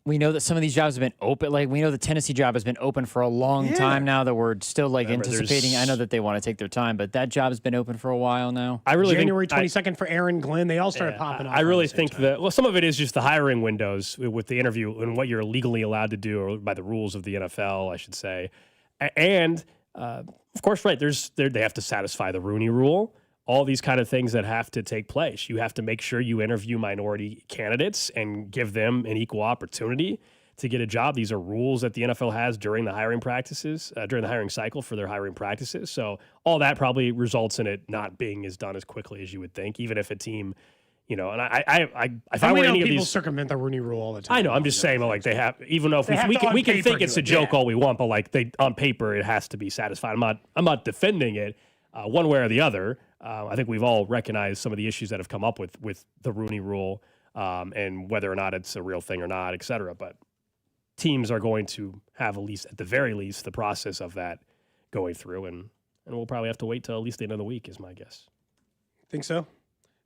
some of these jobs have been open. Like we know the Tennessee job has been open for a long time now that we're still anticipating. I know that they want to take their time, but that job has been open for a while now. I really January 22nd for Aaron Glenn. They all started popping up. I really think that some of it is just the hiring windows with the interview and what you're legally allowed to do or by the rules of the NFL, I should say. And of course, right, they have to satisfy the Rooney Rule. All these kind of things that have to take place. You have to make sure you interview minority candidates and give them an equal opportunity to get a job. These are rules that the NFL has during the hiring practices, during the hiring cycle for their hiring practices. So all that probably results in it not being as done as quickly as you would think, even if a team, and if I were any of these, people circumvent the Rooney Rule all the time. I know. I'm just saying, like they have, even though we can think it's a joke all we want, but like on paper it has to be satisfied. I'm not defending it one way or the other. I think we've all recognized some of the issues that have come up with the Rooney Rule and whether or not it's a real thing or not, et cetera. But teams are going to have at the very least, the process of that going through, and we'll probably have to wait till at least the end of the week, is my guess. Think so?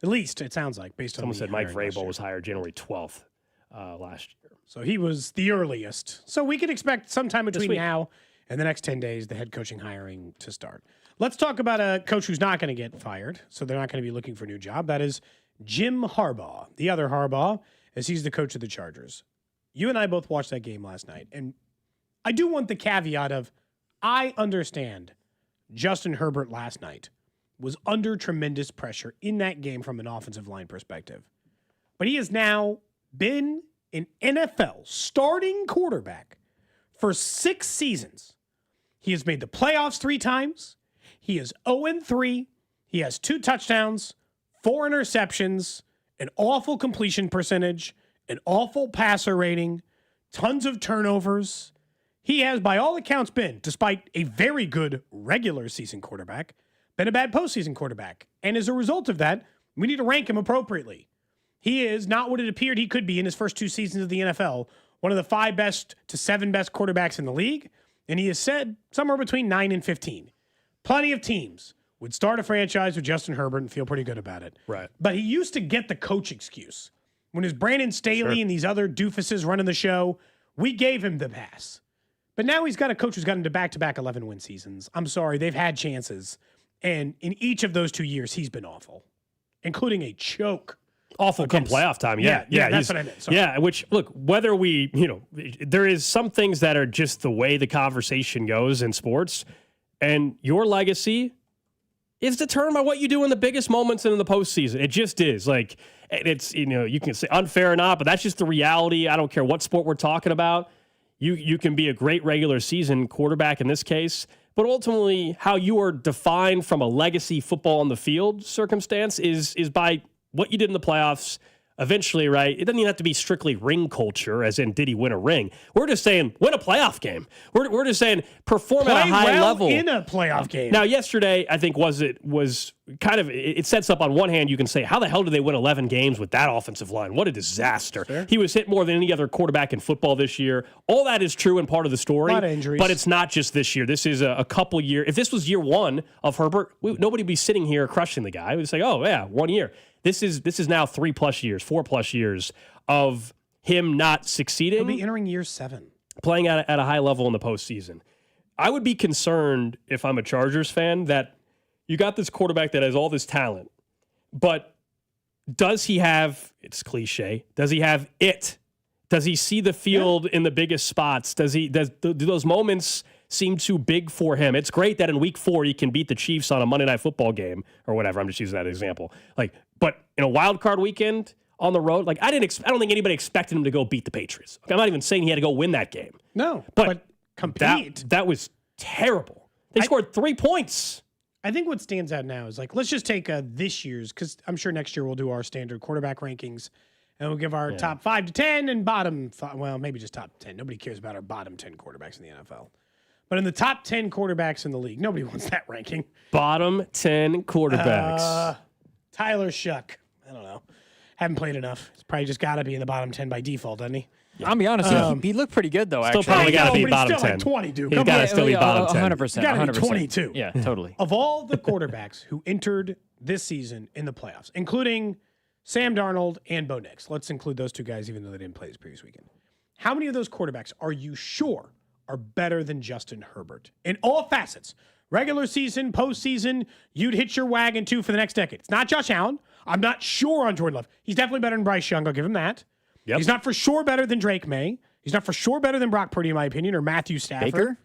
At least it sounds like, based on someone said Mike Vrabel was hired January 12th last year, so he was the earliest. So we can expect sometime between now and the next 10 days the head coaching hiring to start. Let's talk about a coach who's not going to get fired, so they're not going to be looking for a new job. That is Jim Harbaugh, the other Harbaugh, as he's the coach of the Chargers. You and I both watched that game last night, and I do want the caveat of I understand Justin Herbert last night was under tremendous pressure in that game from an offensive line perspective. But he has now been an NFL starting quarterback for 6 seasons. He has made the playoffs 3 times. He is 0-3. He has 2 touchdowns, 4 interceptions, an awful completion percentage, an awful passer rating, tons of turnovers. He has, by all accounts, been, despite a very good regular season quarterback, been a bad postseason quarterback. And as a result of that, we need to rank him appropriately. He is not what it appeared he could be in his first 2 seasons of the NFL, one of the 5 best to 7 best quarterbacks in the league, and he has said somewhere between 9 and 15. Plenty of teams would start a franchise with Justin Herbert and feel pretty good about it. Right. But he used to get the coach excuse. When it was Brandon Staley and these other doofuses running the show, we gave him the pass. But now he's got a coach who's gotten to back-to-back 11-win seasons. I'm sorry, they've had chances. And in each of those 2 years, he's been awful, including a choke. Awful come playoff time. Yeah, that's what I meant. Sorry. Yeah, which, look, whether there is some things that are just the way the conversation goes in sports, and your legacy is determined by what you do in the biggest moments and in the postseason. It just is. Like, it's, you can say unfair or not, but that's just the reality. I don't care what sport we're talking about. You can be a great regular season quarterback in this case, but ultimately how you are defined from a legacy football on the field circumstance is by what you did in the playoffs. Eventually, right? It doesn't even have to be strictly ring culture, as in did he win a ring. We're just saying win a playoff game. We're just saying perform at a high level in a playoff game. Now, yesterday, I think was kind of, it sets up on one hand, you can say, how the hell did they win 11 games with that offensive line? What a disaster. Sure. He was hit more than any other quarterback in football this year. All that is true and part of the story. A lot of injuries. But it's not just this year. This is a couple year. If this was year 1 of Herbert, nobody would be sitting here crushing the guy. We'd say, oh, yeah, 1 year. This is now 3+ years, 4+ years of him not succeeding. He'll be entering year 7. Playing at a high level in the postseason. I would be concerned if I'm a Chargers fan that you got this quarterback that has all this talent, but does he have, it's cliche, does he have it? Does he see the field in the biggest spots? Do those moments seem too big for him? It's great that in week 4 he can beat the Chiefs on a Monday Night Football game or whatever. I'm just using that example. But in a wild card weekend on the road, I don't think anybody expected him to go beat the Patriots. I'm not even saying he had to go win that game. No, but compete. That was terrible. They scored 3 points. I think what stands out now is let's just take this year's, because I'm sure next year we'll do our standard quarterback rankings and we'll give our top 5 to 10 and bottom 5, well, maybe just top 10. Nobody cares about our bottom 10 quarterbacks in the NFL. But in the top 10 quarterbacks in the league, nobody wants that ranking. Bottom 10 quarterbacks. Tyler Shuck. I don't know. Haven't played enough. He's probably just got to be in the bottom 10 by default, doesn't he? Yeah. I'll be honest, he looked pretty good, though, still actually. Probably got to be but bottom he's still 10. 20, dude. He's got to still be bottom 10. 100%. He's got to be 22. Yeah, totally. Of all the quarterbacks who entered this season in the playoffs, including Sam Darnold and Bo Nix, let's include those 2 guys, even though they didn't play this previous weekend. How many of those quarterbacks are you sure are better than Justin Herbert in all facets? Regular season, postseason, you'd hitch your wagon to for the next decade. It's not Josh Allen. I'm not sure on Jordan Love. He's definitely better than Bryce Young. I'll give him that. Yep. He's not for sure better than Drake May. He's not for sure better than Brock Purdy, in my opinion, or Matthew Stafford.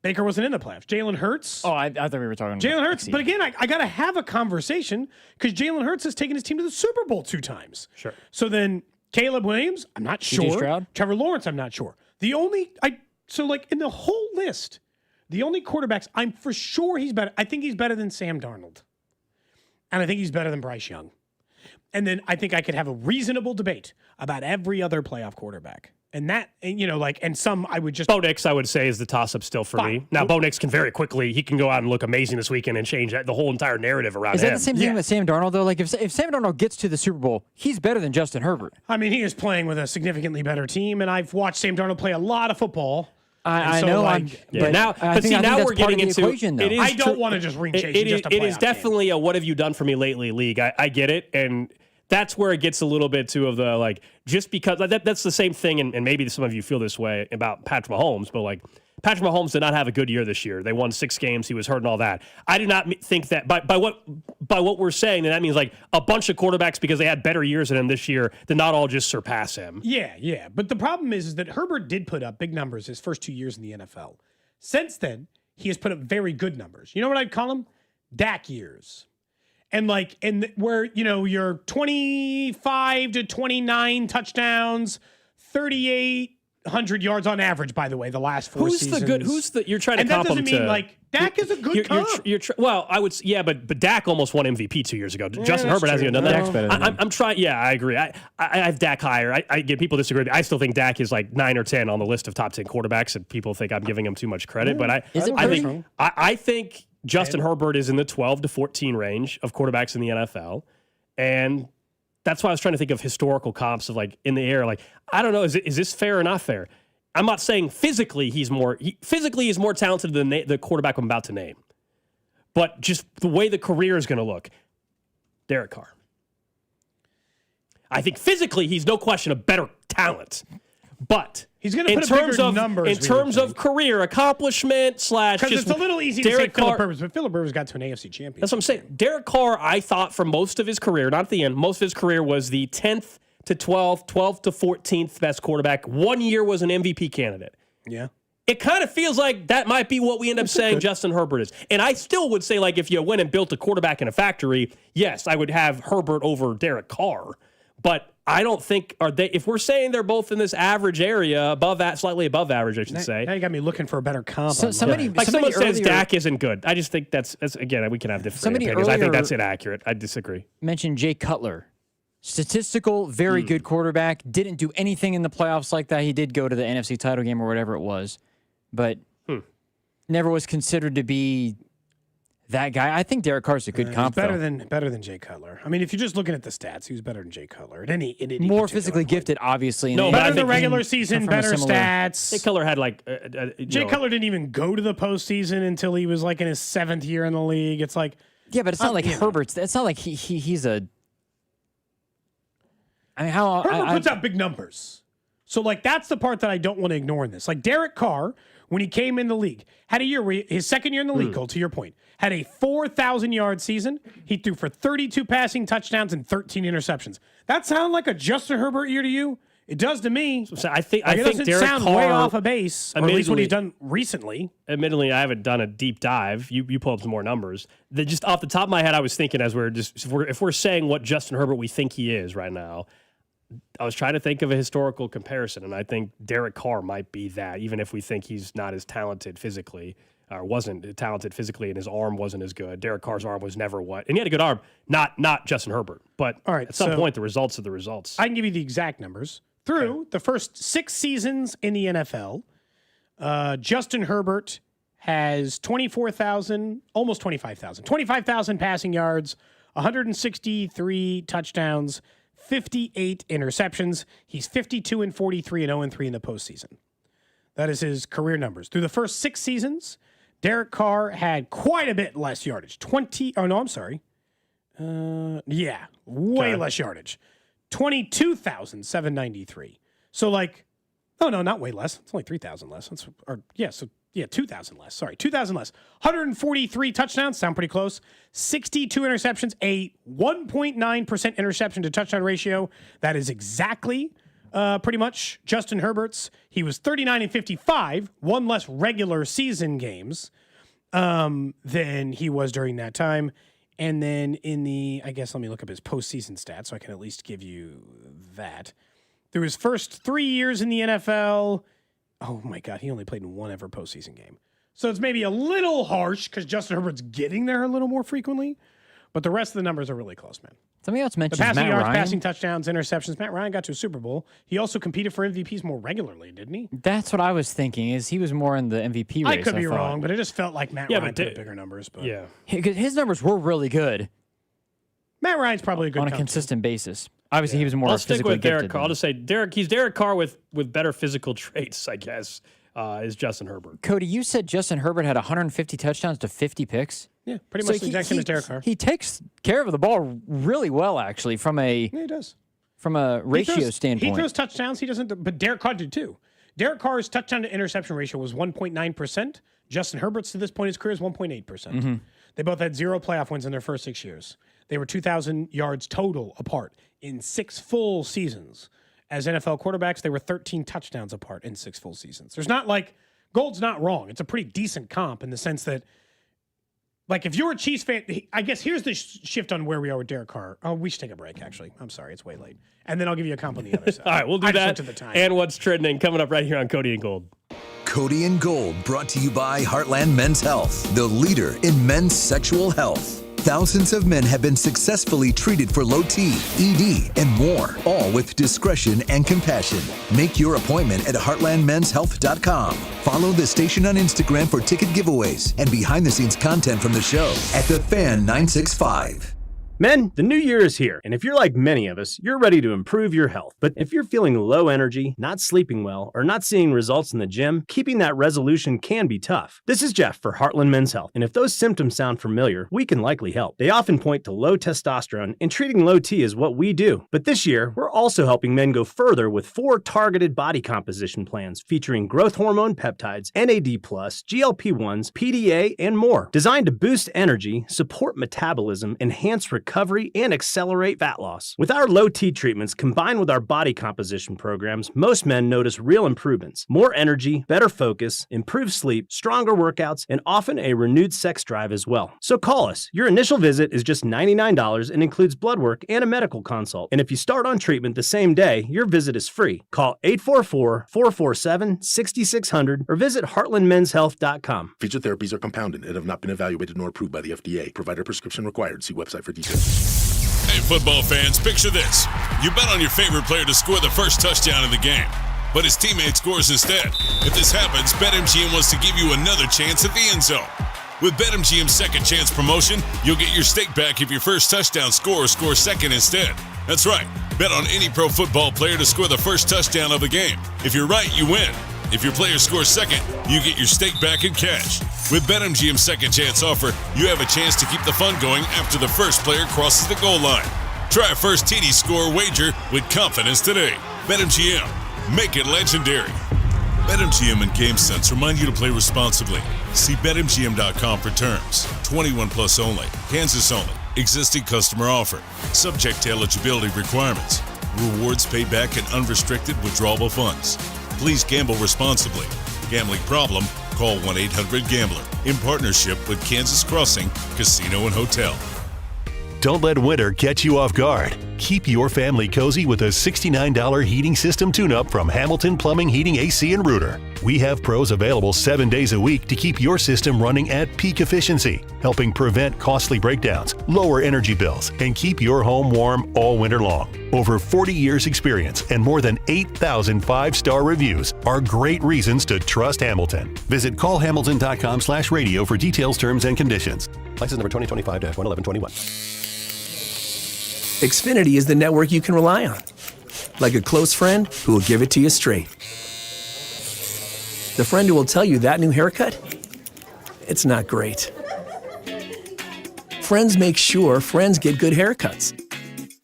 Baker wasn't in the playoffs. Jalen Hurts. Oh, I thought we were talking about Jalen Hurts. But again, I got to have a conversation because Jalen Hurts has taken his team to the Super Bowl 2 times. Sure. So then Caleb Williams, I'm not sure. Stroud? Trevor Lawrence, I'm not sure. In the whole list, the only quarterbacks I'm for sure he's better. I think he's better than Sam Darnold. And I think he's better than Bryce Young. And then I think I could have a reasonable debate about every other playoff quarterback. And and some I would just... Bo Nix, I would say, is the toss-up still for me. Now, Bo Nix can very quickly, he can go out and look amazing this weekend and change the whole entire narrative around him. Is that the same thing with Sam Darnold, though? Like, if Sam Darnold gets to the Super Bowl, he's better than Justin Herbert. I mean, he is playing with a significantly better team, and I've watched Sam Darnold play a lot of football. I know. But now we're getting into... Equation, I don't want to just ring chase it is definitely a what have you done for me lately league. I get it, and... That's where it gets a little bit too of the, like, just because that's the same thing. And maybe some of you feel this way about Patrick Mahomes, but like Patrick Mahomes did not have a good year this year. They won 6 games. He was hurt and all that. I do not think that by what we're saying, that means like a bunch of quarterbacks, because they had better years than him this year, did not all just surpass him. Yeah. But the problem is that Herbert did put up big numbers his first 2 years in the NFL. Since then, he has put up very good numbers. You know what I'd call them? Dak years. And where, you're 25 to 29 touchdowns, 3,800 yards on average, by the way, the last 4 seasons. You're trying to comp him to... And that doesn't mean, Dak is a good comp. I would, but Dak almost won MVP 2 years ago. Justin Herbert hasn't even done that. Dak's better than him. I'm trying, I agree. I have Dak higher. I get people disagree. I still think Dak is like 9 or 10 on the list of top 10 quarterbacks, and people think I'm giving him too much credit. But I think Justin Herbert is in the 12 to 14 range of quarterbacks in the NFL. And that's why I was trying to think of historical comps of like in the air. Like, I don't know, is this fair or not fair? I'm not saying physically he's more talented than the quarterback I'm about to name. But just the way the career is going to look. Derek Carr. I think physically he's no question a better talent. But he's going to put up bigger numbers. In terms of career accomplishment / because it's a little easy to say Phillip Rivers, but Phillip Rivers got to an AFC championship. That's what I'm saying. Derek Carr, I thought for most of his career, not at the end, most of his career was the 10th to 12th, 12th to 14th best quarterback. 1 year was an MVP candidate. Yeah. It kind of feels like that might be what we end up saying Justin Herbert is. And I still would say, like, if you went and built a quarterback in a factory, yes, I would have Herbert over Derek Carr. But I don't think if we're saying they're both in this average area, slightly above average, I should say. Now you got me looking for a better comp. Someone says Dak isn't good. I just think that's again, we can have different opinions. I think that's inaccurate. I disagree. Mentioned Jay Cutler. Statistical, very good quarterback. Didn't do anything in the playoffs like that. He did go to the NFC title game or whatever it was, but never was considered to be that guy. I think Derek Carr's a good comp. Better than Jay Cutler. I mean, if you're just looking at the stats, he was better than Jay Cutler at any more physically gifted, obviously. Better in the regular season, better stats. Jay Cutler had Jay Cutler didn't even go to the postseason until he was like in his 7th year in the league. It's like but it's not like Herbert's. It's not like he's a. I mean, Herbert puts out big numbers. So, that's the part that I don't want to ignore in this. Like, Derek Carr, when he came in the league, had a year where his second year in the league, Cole, to your point, had a 4,000-yard season. He threw for 32 passing touchdowns and 13 interceptions. That sound like a Justin Herbert year to you? It does to me. So I think it doesn't Derek sound Carr, way off a base, or at least what he's done recently. Admittedly, I haven't done a deep dive. You pull up some more numbers. Just off the top of my head, I was thinking as if we're saying what Justin Herbert we think he is right now, I was trying to think of a historical comparison, and I think Derek Carr might be that, even if we think he's not as talented physically, or wasn't talented physically, and his arm wasn't as good. Derek Carr's arm was never what, and he had a good arm, not Justin Herbert. But all right, at some point, the results are the results. I can give you the exact numbers. Through the first 6 seasons in the NFL, Justin Herbert has 24,000, almost 25,000, 25,000 passing yards, 163 touchdowns, 58 interceptions. He's 52-43 and 0-3 in the postseason. That is his career numbers. Through the first 6 seasons, Derek Carr had quite a bit less yardage. Way less yardage. 22,793. So not way less. It's only 3,000 less. 2,000 less. Sorry, 2,000 less. 143 touchdowns, sound pretty close. 62 interceptions, a 1.9% interception to touchdown ratio. That is exactly pretty much Justin Herbert's. He was 39-55, one less regular season games than he was during that time. And then let me look up his postseason stats so I can at least give you that. Through his first 3 years in the NFL, oh my God, he only played in one ever postseason game. So it's maybe a little harsh because Justin Herbert's getting there a little more frequently, but the rest of the numbers are really close, man. Something else The mentions passing Matt yards, Ryan. passing touchdowns, interceptions. Matt Ryan got to a Super Bowl. He also competed for MVPs more regularly, didn't he? That's what I was thinking. Is he was more in the MVP race? I could be thought. wrong, but it just felt like Matt Ryan put up bigger numbers. But His numbers were really good Matt Ryan's probably a good on a coach. consistent basis. Obviously, he was more I'll stick physically with Derek gifted Carr. I'll just say he's Derek Carr with better physical traits, I guess, is Justin Herbert. Cody, you said Justin Herbert had 150 touchdowns to 50 picks. Yeah, pretty much the exact same as Derek Carr. He takes care of the ball really well, actually, from a he does. From a ratio standpoint. He throws touchdowns. He doesn't, but Derek Carr did too. Derek Carr's touchdown to interception ratio was 1.9%. Justin Herbert's to this point in his career is 1.8%. They both had 0 playoff wins in their first 6 years. They were 2,000 yards total apart in 6 full seasons. As NFL quarterbacks, they were 13 touchdowns apart in 6 full seasons. There's not like, Gold's not wrong. It's a pretty decent comp in the sense that, like, if you're a Chiefs fan, I guess here's the shift on where we are with Derek Carr. Oh, we should take a break, actually. I'm sorry, it's way late. And then I'll give you a comp on the other side. All right, we'll do that. And what's trending coming up right here on Cody and Gold. Cody and Gold, brought to you by Heartland Men's Health, the leader in men's sexual health. Thousands of men have been successfully treated for low T, ED, and more, all with discretion and compassion. Make your appointment at heartlandmenshealth.com. Follow the station on Instagram for ticket giveaways and behind-the-scenes content from the show at The Fan 965. Men, the new year is here, and if you're like many of us, you're ready to improve your health. But if you're feeling low energy, not sleeping well, or not seeing results in the gym, keeping that resolution can be tough. This is Jeff for Heartland Men's Health, and if those symptoms sound familiar, we can likely help. They often point to low testosterone, and treating low T is what we do. But this year, we're also helping men go further with 4 targeted body composition plans featuring growth hormone peptides, NAD+, GLP-1s, PDA, and more, designed to boost energy, support metabolism, enhance recovery, and accelerate fat loss. With our low T treatments combined with our body composition programs, most men notice real improvements. More energy, better focus, improved sleep, stronger workouts, and often a renewed sex drive as well. So call us. Your initial visit is just $99 and includes blood work and a medical consult. And if you start on treatment the same day, your visit is free. Call 844-447-6600 or visit heartlandmenshealth.com. Featured therapies are compounded and have not been evaluated nor approved by the FDA. Provider prescription required. See website for details. Hey, football fans, picture this. You bet on your favorite player to score the first touchdown in the game, but his teammate scores instead. If this happens, BetMGM wants to give you another chance at the end zone. With BetMGM's second chance promotion, you'll get your stake back if your first touchdown scorer scores second instead. That's right. Bet on any pro football player to score the first touchdown of the game. If you're right, you win. If your player scores second, you get your stake back in cash. With BetMGM's second chance offer, you have a chance to keep the fun going after the first player crosses the goal line. Try a first TD score wager with confidence today. BetMGM. Make it legendary. BetMGM and GameSense remind you to play responsibly. See BetMGM.com for terms. 21 plus only. Kansas only. Existing customer offer. Subject to eligibility requirements. Rewards paid back in unrestricted withdrawable funds. Please gamble responsibly. Gambling problem? Call 1-800-GAMBLER. In partnership with Kansas Crossing Casino and Hotel. Don't let winter catch you off guard. Keep your family cozy with a $69 heating system tune-up from Hamilton Plumbing, Heating, AC, and Rooter. We have pros available 7 days a week to keep your system running at peak efficiency, helping prevent costly breakdowns, lower energy bills, and keep your home warm all winter long. Over 40 years experience and more than 8,000 5-star reviews are great reasons to trust Hamilton. Visit callhamilton.com/radio for details, terms, and conditions. License number 2025-11121. Xfinity is the network you can rely on. Like a close friend who will give it to you straight. The friend who will tell you that new haircut? It's not great. Friends make sure friends get good haircuts.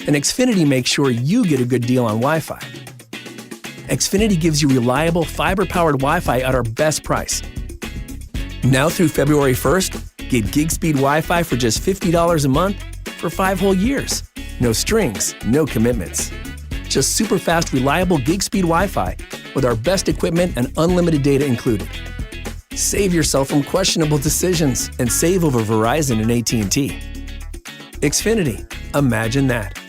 And Xfinity makes sure you get a good deal on Wi-Fi. Xfinity gives you reliable, fiber-powered Wi-Fi at our best price. Now through February 1st, get gig speed Wi-Fi for just $50 a month for 5 whole years. No strings, no commitments. Just super fast, reliable gig speed Wi-Fi with our best equipment and unlimited data included. Save yourself from questionable decisions and save over Verizon and AT&T. Xfinity. Imagine that.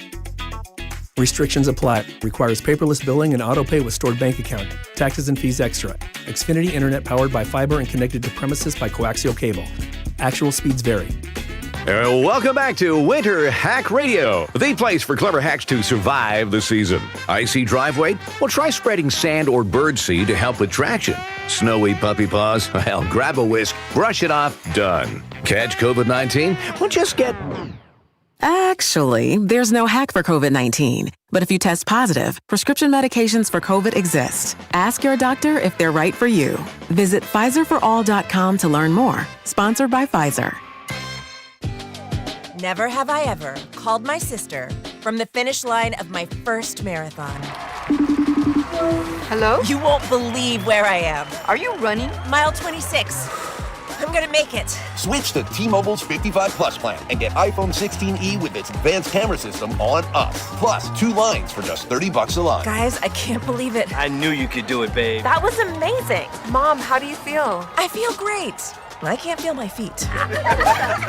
Restrictions apply. Requires paperless billing and autopay with stored bank account. Taxes and fees extra. Xfinity Internet powered by fiber and connected to premises by coaxial cable. Actual speeds vary. Welcome back to Winter Hack Radio, the place for clever hacks to survive the season. Icy driveway? Well, try spreading sand or birdseed to help with traction. Snowy puppy paws? Well, grab a whisk, brush it off, done. Catch COVID-19? Well, just get... Actually, there's no hack for COVID-19. But if you test positive, prescription medications for COVID exist. Ask your doctor if they're right for you. Visit PfizerForAll.com to learn more. Sponsored by Pfizer. Never have I ever called my sister from the finish line of my first marathon. Hello? You won't believe where I am. Are you running? Mile 26. I'm gonna make it. Switch to T-Mobile's 55 Plus plan and get iPhone 16e with its advanced camera system on us. Plus, 2 lines for just $30 a line. Guys, I can't believe it. I knew you could do it, babe. That was amazing. Mom, how do you feel? I feel great. I can't feel my feet.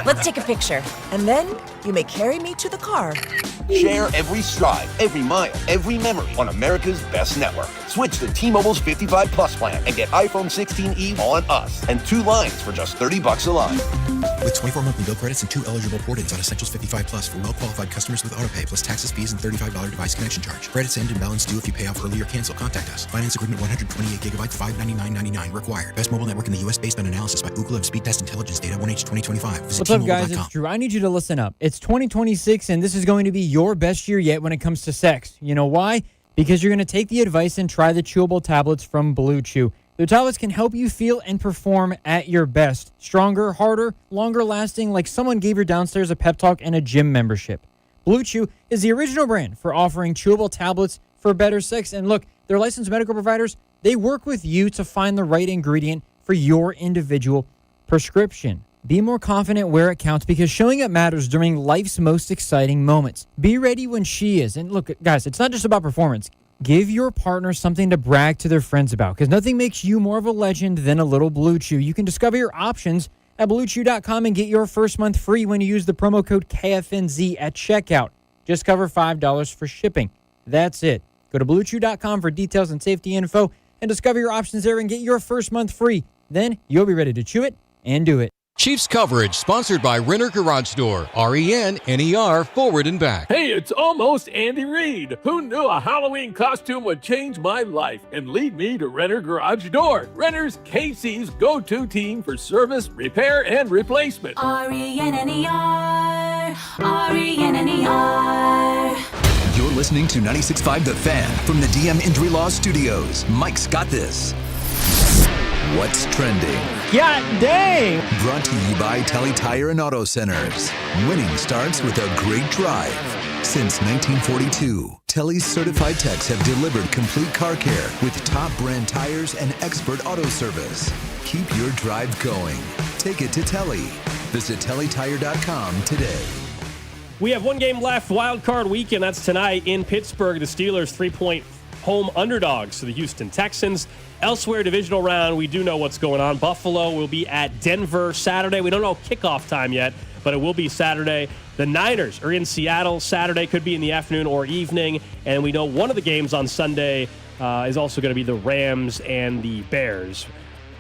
Let's take a picture. And then you may carry me to the car. Share every stride, every mile, every memory on America's best network. Switch to T-Mobile's 55 Plus plan and get iPhone 16e on us and 2 lines for just $30 a line. With 24 monthly bill credits and 2 eligible port-ins on Essentials 55 Plus for well-qualified customers with AutoPay, plus taxes, fees, and $35 device connection charge. Credits end and balance due if you pay off early or cancel. Contact us. Finance agreement 128 gigabytes, $599.99 required. Best mobile network in the U.S. based on analysis by Ookla of Speed Test Intelligence data 1H 2025. Visit What's up, guys? T-Mobile.com. It's Drew. I need you to listen up. It's 2026, and this is going to be your best year yet when it comes to sex. You know why? Because you're going to take the advice and try the chewable tablets from Blue Chew. The tablets can help you feel and perform at your best. Stronger, harder, longer lasting, like someone gave your downstairs a pep talk and a gym membership. Blue Chew is the original brand for offering chewable tablets for better sex. And look, they're licensed medical providers. They work with you to find the right ingredient for your individual prescription. Be more confident where it counts, because showing up matters during life's most exciting moments. Be ready when she is. And look, guys, it's not just about performance. Give your partner something to brag to their friends about, because nothing makes you more of a legend than a little Blue Chew. You can discover your options at BlueChew.com and get your first month free when you use the promo code KFNZ at checkout. Just cover $5 for shipping. That's it. Go to BlueChew.com for details and safety info and discover your options there and get your first month free. Then you'll be ready to chew it and do it. Chiefs coverage sponsored by Renner Garage Door, RENNER, forward and back. Hey, it's almost Andy Reid. Who knew a Halloween costume would change my life and lead me to Renner Garage Door? Renner's KC's go-to team for service, repair, and replacement. RENNER, RENNER. You're listening to 96.5 The Fan from the DM Injury Law Studios. Mike's got this. What's trending? God dang! Brought to you by Telly Tire and Auto Centers. Winning starts with a great drive. Since 1942, Telly's certified techs have delivered complete car care with top brand tires and expert auto service. Keep your drive going. Take it to Telly. Visit TellyTire.com today. We have one game left, Wild Card Weekend. That's tonight in Pittsburgh. The Steelers 3-point home underdogs to the Houston Texans. Elsewhere, divisional round, we do know what's going on. Buffalo will be at Denver Saturday. We don't know kickoff time yet, but it will be Saturday. The Niners are in Seattle Saturday. Could be in the afternoon or evening. And we know one of the games on Sunday is also going to be the Rams and the Bears.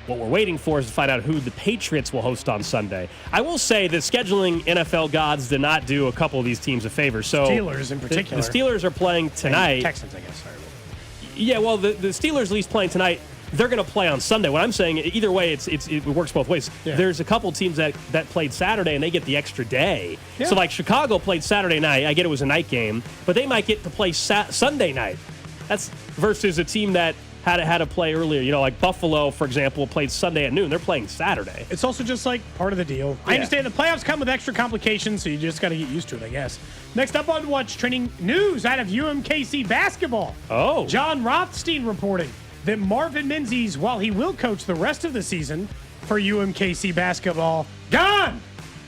What we're waiting for is to find out who the Patriots will host on Sunday. I will say that scheduling NFL gods did not do a couple of these teams a favor. So Steelers in particular. The Steelers are playing tonight. And Texans, I guess. Sorry. Yeah, well, the Steelers at least playing tonight. They're going to play on Sunday. What I'm saying, either way, it works both ways. Yeah. There's a couple teams that played Saturday, and they get the extra day. Yeah. So, like, Chicago played Saturday night. I get it was a night game, but they might get to play Sunday night. That's versus a team that had to play earlier. You know, like Buffalo, for example, played Sunday at noon. They're playing Saturday. It's also just like part of the deal. Yeah. I understand the playoffs come with extra complications, so you just got to get used to it, I guess. Next up on What's Trending, news out of UMKC basketball. Oh. John Rothstein reporting that Marvin Menzies, while he will coach the rest of the season for UMKC basketball, gone!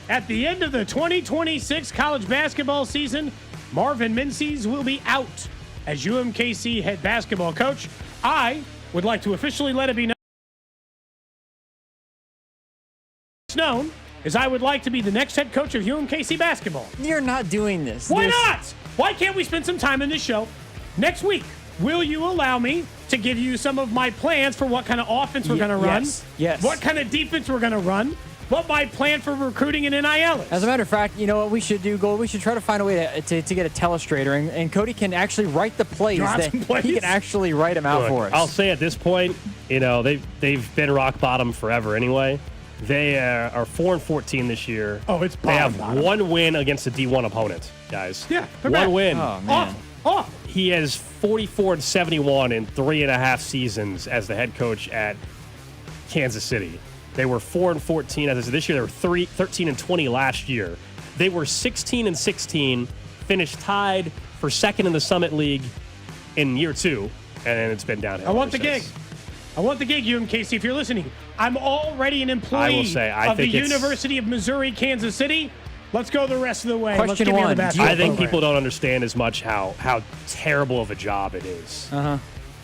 At the end of the 2026 college basketball season, Marvin Menzies will be out as UMKC head basketball coach. I would like to officially let it be known as I would like to be the next head coach of UMKC basketball. You're not doing this. Why not? Why can't we spend some time in this show next week? Will you allow me to give you some of my plans for what kind of offense we're going to run? Yes. What kind of defense we're going to run? what my plan for recruiting and NIL is. As a matter of fact, you know what we should do, Gold? We should try to find a way to get a telestrator, and Cody can actually write the plays. He can actually write them out for us. I'll say at this point, they've been rock bottom forever anyway. They are 4-14 this year. Oh, it's They have bottom. one win against a D1 opponent, guys. Yeah, one bad. win. Oh, man. Off. He has 44-71 in 3.5 seasons as the head coach at Kansas City. They were 4-14 as I said this year. They were 13-20 last year. They were 16-16, finished tied for second in the Summit League in year 2, and it's been downhill. I want the ever gig. since. I want the gig, UMKC. If you're listening, I'm already an employee I will say, I of the think it's- University of Missouri, Kansas City. Let's go the rest of the way. Let's Question give me the one, basketball I think program. people don't understand as much how terrible of a job it is.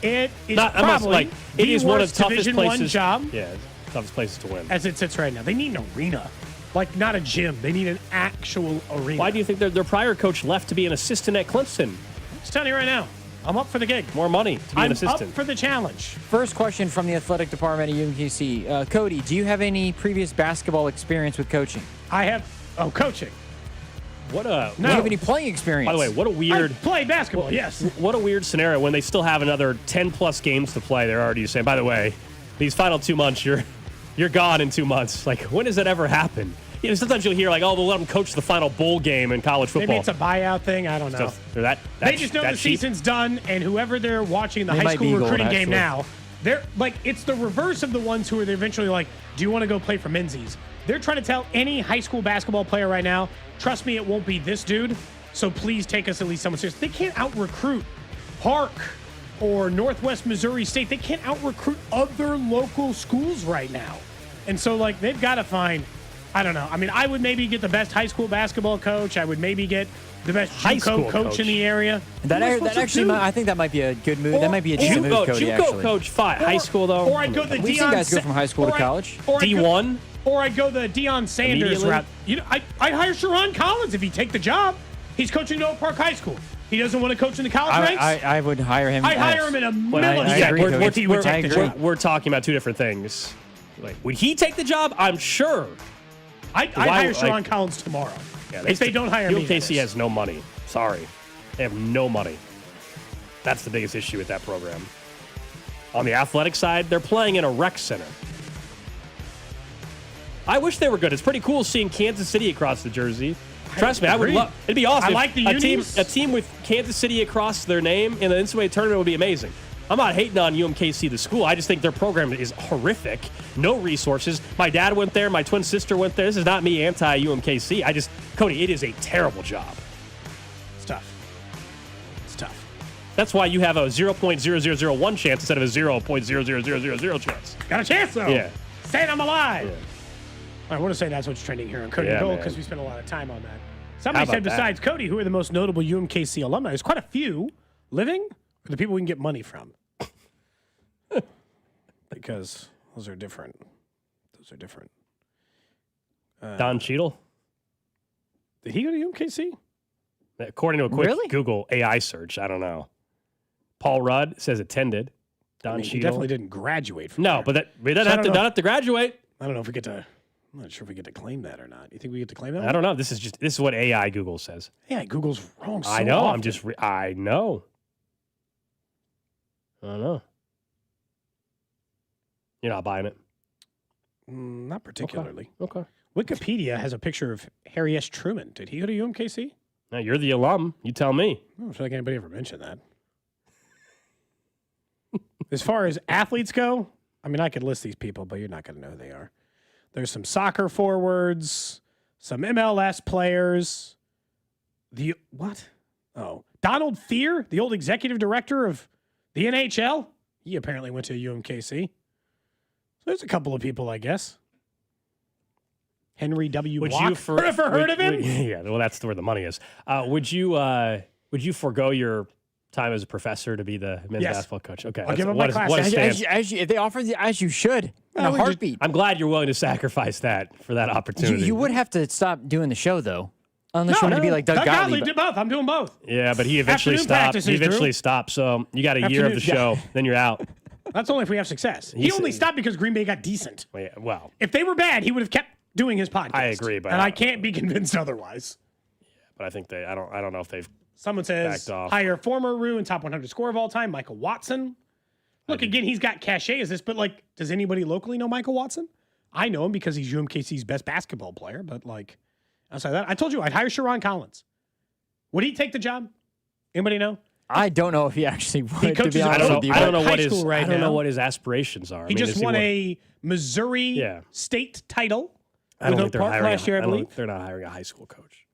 It is Not- I'm probably like it the is one of worst the toughest Division places. I job Yeah, toughest places to win. as it sits right now. They need an arena, like not a gym. They need an actual arena. Why do you think their prior coach left to be an assistant at Clemson? Just telling you right now, I'm up for the gig. More money to be I'm an assistant. up for the challenge. First question from the athletic department at UMKC. Cody, do you have any previous basketball experience with coaching? I have coaching. What a Do you have any playing experience? By the way, what a weird I play basketball. Yes. what a weird scenario when they still have another 10+ games to play. They're already saying, by the way, these final 2 months, you're gone in 2 months. Like, when does that ever happen? Sometimes you'll hear like, oh, they'll let them coach the final bowl game in college football. Maybe it's a buyout thing. I don't know. So They just know the cheap. season's done, and whoever they're watching the They high might school be gold, recruiting game actually. now, they're like, it's the reverse of the ones who are eventually like, do you want to go play for Menzies? They're trying to tell any high school basketball player right now, trust me, it won't be this dude, so please take us at least someone serious. They can't out-recruit Park or Northwest Missouri State. They can't out-recruit other local schools right now. And so, like, they've got to find, I don't know. I mean, I would maybe get the best high school basketball coach. I would maybe get the best High school coach in the area. That actually, I think that might be a good move. That might be a decent move, Cody. JUCO Actually, coach, fine. High school though. Or I'd go the we've seen guys go from high school to college. D1. Or I'd go the Deion Sanders Immediately? route. I'd hire Sharon Collins if he'd take the job. He's coaching Oak Park High School. He doesn't want to coach in the college ranks. I would hire him. I'd hire him in a millisecond I agree, Cody. if he would take the job. We're talking about two different things. Like, would he take the job? I'm sure. I'd hire Sharon Collins tomorrow. Yeah, if they don't hire me. UMKC has no money. Sorry. They have no money. That's the biggest issue with that program. On the athletic side, they're playing in a rec center. I wish they were good. It's pretty cool seeing Kansas City across the jersey. Trust me, I would love. It'd be awesome. I like the unis. A team with Kansas City across their name in the NCAA tournament would be amazing. I'm not hating on UMKC, the school. I just think their program is horrific. No resources. My dad went there. My twin sister went there. This is not me anti-UMKC. Cody, it is a terrible job. It's tough. It's tough. That's why you have a 0.0001 chance instead of a 0.00000 chance. Got a chance, though. Yeah. Saying I'm alive. Yeah. I want to say that's what's trending here on Cody Gold because we spent a lot of time on that. Somebody said besides Cody, who are the most notable UMKC alumni? There's quite a few living, or the people we can get money from. Because those are different. Don Cheadle? Did he go to UMKC? According to a quick Google AI search, I don't know. Paul Rudd says attended. Don Cheadle. He definitely didn't graduate from there. But we don't have to graduate. I don't know if we get to. I'm not sure if we get to claim that or not. You think we get to claim that? I don't know. This is what AI Google says. Yeah, Google's wrong. So I know. often. I know. I don't know. You're not buying it? Not particularly. Okay. Wikipedia has a picture of Harry S. Truman. Did he go to UMKC? No, you're the alum. You tell me. I don't feel like anybody ever mentioned that. As far as athletes go, I mean, I could list these people, but you're not going to know who they are. There's some soccer forwards, some MLS players. Donald Thier, the old executive director of the NHL. He apparently went to UMKC. So there's a couple of people, I guess. Henry W. Block. Ever heard of him? Yeah, well, that's where the money is. Would you forego your time as a professor to be the men's basketball coach? Okay, I'll give him my class. If they offer as you should in a heartbeat. I'm glad you're willing to sacrifice that for that opportunity. You would have to stop doing the show though, unless you want to be like Doug Gottlieb. Did both. I'm doing both. Yeah, but he eventually stopped. So you got a year of the show, then you're out. That's only if we have success. He only stopped because Green Bay got decent. Well, if they were bad, he would have kept doing his podcast. I agree, but I can't be convinced otherwise. But I think I don't know if they've. Someone says backed off. hire former Rue and top 100 scorer of all time, Michael Watson. Look, again, he's got cachet as this, but like, does anybody locally know Michael Watson? I know him because he's UMKC's best basketball player, but like, outside that, I told you I'd hire Sharon Collins. Would he take the job? Anybody know? I don't know if he actually would. He coaches to be honest with you. I don't know high what his school right I don't know now. what his aspirations are. He just won a Missouri state title. I don't with think they're Oak Park hiring. last year, I believe. They're not hiring a high school coach.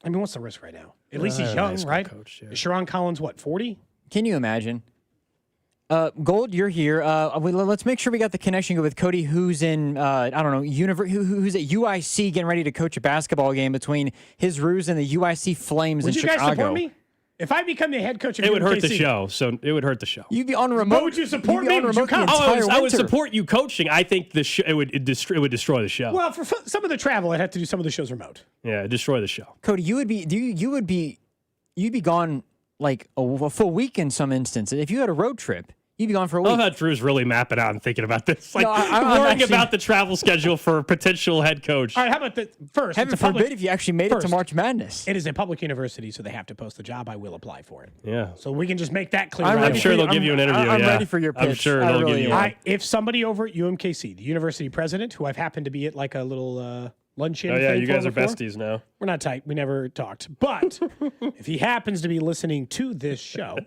I mean, what's the risk right now? At least he's young, right? Coach, Is Sharon Collins, what, 40? Can you imagine? Gold, you're here. Let's make sure we got the connection with Cody, who's in, I don't know, who's at UIC getting ready to coach a basketball game between his Roos and the UIC Flames in Chicago. Would you guys support me? If I become the head coach of it would hurt UMKC, the show. So it would hurt the show. You'd be on remote. But would you support me? Would you come? I would support you coaching. I think it would destroy the show. Well, for some of the travel, I'd have to do some of the shows remote. Yeah, destroy the show. Cody, you'd be gone like a full week in some instances. If you had a road trip, you'd be gone for a week. I love how Drew's really mapping out and thinking about this. Like, No, I'm worrying actually- about the travel schedule for a potential head coach. All right, how about the first? Heaven it's a public- forbid if you actually made it to March Madness. It is a public university, so they have to post the job. I will apply for it. Yeah. So we can just make that clear. I'm right ready I'm sure for they'll you. give you an interview. I'm yeah. ready for your pitch. I'm sure I they'll really give you am. one. If somebody over at UMKC, the university president, who I've happened to be at like a little luncheon. Oh, yeah, thing you for guys are before, besties now. We're not tight. We never talked. But if he happens to be listening to this show,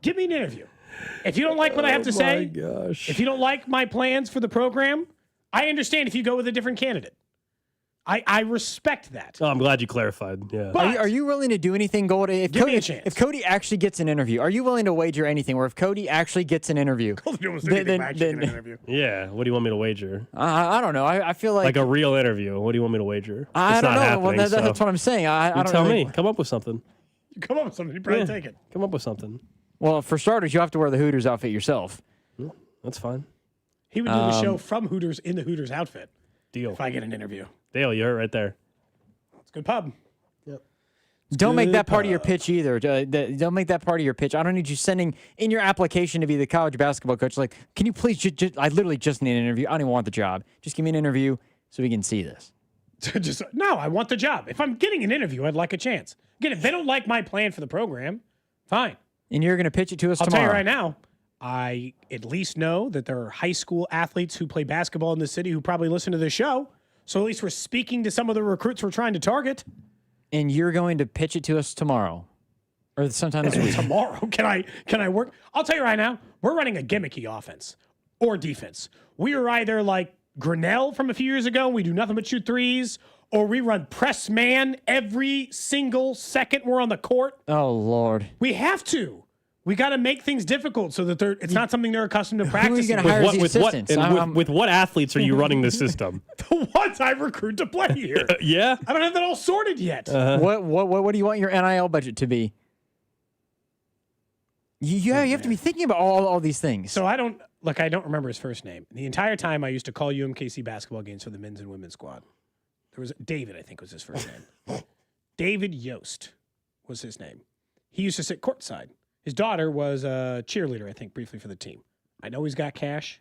give me an interview. If you don't like what I have to say, if you don't like my plans for the program, I understand if you go with a different candidate. I respect that. Oh, I'm glad you clarified. Yeah. But Are you willing to do anything, Gold? If Give me Cody, a chance. If Cody actually gets an interview, are you willing to wager anything? Or if Cody actually gets an interview, Yeah. What do you want me to wager? I don't know. I feel Like a real interview. What do you want me to wager? I It's don't not know. happening, Well, that's so what I'm saying. I you don't tell really- me. Come up with something. You come up with something, you probably Yeah. take it. Come up with something. Well, for starters, you have to wear the Hooters outfit yourself. That's fine. He would do the show from Hooters in the Hooters outfit. Deal. If I get an interview. Deal. You're right there. It's a good pub. Don't make good that part of your pitch either. Don't make that part of your pitch. I don't need you sending in your application to be the college basketball coach. Like, can you please I literally just need an interview. I don't even want the job. Just give me an interview so we can see this. No, I want the job. If I'm getting an interview, I'd like a chance. Again, if they don't like my plan for the program, fine. And you're going to pitch it to us I'll tomorrow. tell you right now, I at least know that there are high school athletes who play basketball in the city who probably listen to this show. So at least we're speaking to some of the recruits we're trying to target. And you're going to pitch it to us tomorrow. Or sometime this week. Tomorrow. Can I work? I'll tell you right now, we're running a gimmicky offense or defense. We are either like Grinnell from a few years ago, we do nothing but shoot threes, or we run press man every single second we're on the court. Oh, Lord. We have to. We got to make things difficult so that it's not something they're accustomed to practicing. Who are you going to hire as the assistants? With what athletes are you running the system? The ones I recruit to play here. Yeah? I don't have that all sorted yet. What do you want your NIL budget to be? You have to be thinking about all these things. So I don't remember his first name. The entire time I used to call UMKC basketball games for the men's and women's squad. There was David, I think was his first name. David Yost was his name. He used to sit courtside. His daughter was a cheerleader, I think, briefly for the team. I know he's got cash,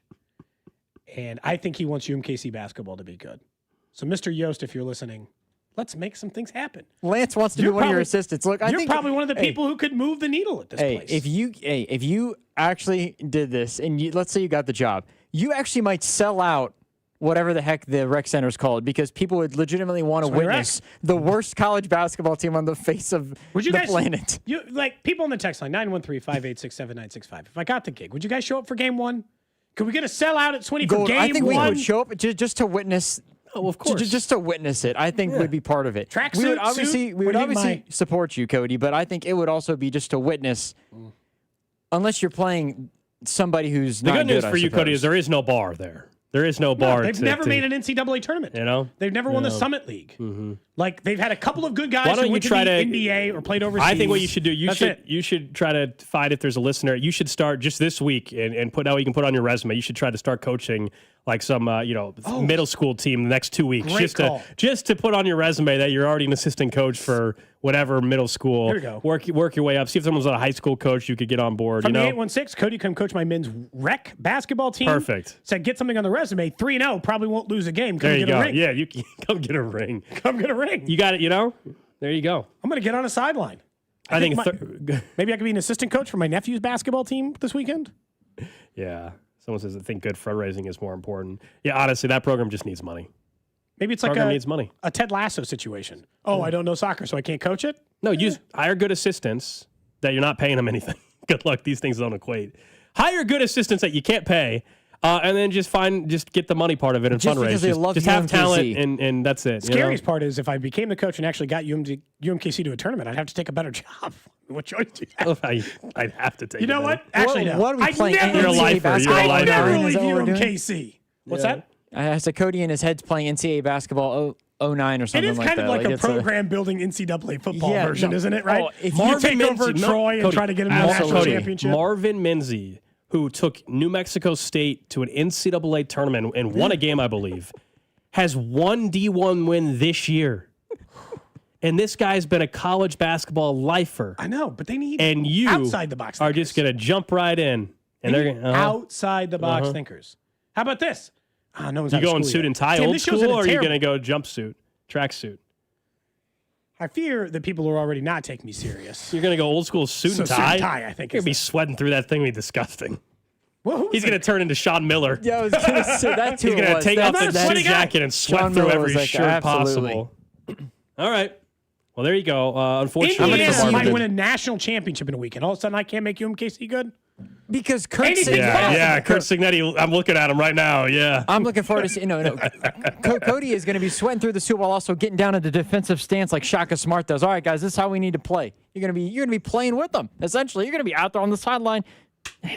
and I think he wants UMKC basketball to be good. So, Mr. Yost, if you're listening, let's make some things happen. Lance wants to be one of your assistants. Look, you're probably one of the people who could move the needle at this place. If you actually did this, and let's say you got the job, you actually might sell out whatever the heck the rec center is called, because people would legitimately want to witness the worst college basketball team on the face of the planet. You like people on the text line 913-586-7965. If I got the gig, would you guys show up for game one? Could we get a sellout at Swinney for game one? I think we would show up just to witness. Oh, of course. Just to witness it, I think would be part of it. Tracksuit, we would obviously, suit? we would obviously support you, Cody, but I think it would also be just to witness, unless you're playing somebody who's the not good news good, for you, Cody, is there is no bar there. There is no bar. They've never made an NCAA tournament. You know, they've never won the Summit League. Mm-hmm. Like they've had a couple of good guys Why who don't you went to try the to NBA or played overseas. I think what you should do, That's you should try to find if there's a listener. You should start just this week and put out what you can put on your resume. You should try to start coaching like some middle school team the next 2 weeks. Great call. Just to put on your resume that you're already an assistant coach for whatever middle school. There you go. Work your way up. See if someone's on a high school coach you could get on board. From the 816, Cody, come coach my men's rec basketball team. Perfect. Said get something on the resume. 3-0, probably won't lose a game. Come There you get go. a ring. Yeah, you come get a ring. Come get a ring. You got it. There you go. I'm going to get on a sideline. I think maybe I could be an assistant coach for my nephew's basketball team this weekend. Yeah. Someone says I think good fundraising is more important. Yeah, honestly, that program just needs money. Maybe it's Program like needs money. a Ted Lasso situation. Oh, I don't know soccer, so I can't coach it? No, hire good assistants that you're not paying them anything. Good luck. These things don't equate. Hire good assistants that you can't pay, and then just get the money part of it and Just fundraise. because they love just have UMKC. talent, and that's it. Scariest part is if I became the coach and actually got UMKC to a tournament, I'd have to take a better job. What choice do you have? I'd have to take. You know what? Actually, no. What are we playing? You're a lifer. You're a lifer. I never Is leave that what we're doing? UMKC. What's that? I said Cody in his head's playing NCAA basketball 09 or something It is like kind that. of like a it's a- program building NCAA football Yeah, version, no. isn't it? Right? Oh, if you Marvin take over Mincy- Troy and Cody, try to get him to the national Cody, championship. Marvin Mincy, who took New Mexico State to an NCAA tournament and won a game, I believe, has one D1 win this year. And this guy's been a college basketball lifer. I know, but they need and you outside the box are thinkers. just going to jump right in. And They they're need going outside the box thinkers. How about this? No one's You out of going school suit yet. and tie Damn, old this show's school, in a or are you terrible- going to go jumpsuit, tracksuit? I fear that people will already not take me serious. You're going to go old school suit and tie? Suit and tie, I think. You're going to be sweating through that thing. It'll be disgusting. Well, He's going to turn into Sean Miller. Yeah, I was going to say that too. He's going to take off the suit jacket and sweat Sean through Miller every was like, shirt absolutely. possible. All right. Well, there you go. Unfortunately, Indiana might win a national championship in a week, and all of a sudden I can't make UMKC good? Because Kurt Anything's Yeah, possible. Kurt Signetti. I'm looking at him right now. Yeah. I'm looking forward to seeing. No. Cody is going to be sweating through the suit while also getting down into defensive stance like Shaka Smart does. All right, guys, this is how we need to play. You're going to be playing with them. Essentially, you're going to be out there on the sideline,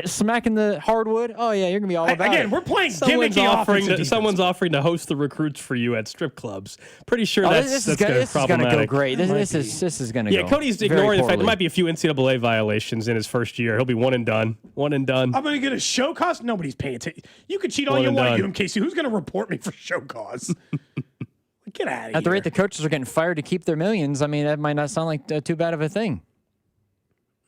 smacking the hardwood. Oh yeah, you're going to be all about Again, it. we're playing Someone's gimmicky offering offensive defense. someone's offering to host the recruits for you at strip clubs. Pretty sure Oh, that's this going is to be going to go problematic. great. This is going to go. Yeah, Cody's very ignoring the fact there poorly. might be a few NCAA violations in his first year. He'll be one and done. One and done. I'm going to get a show cause? Nobody's paying attention. You can cheat all One you and want, done. UMKC. Who's going to report me for show cause? Get out of here. At the rate the coaches are getting fired to keep their millions, I mean, that might not sound like too bad of a thing.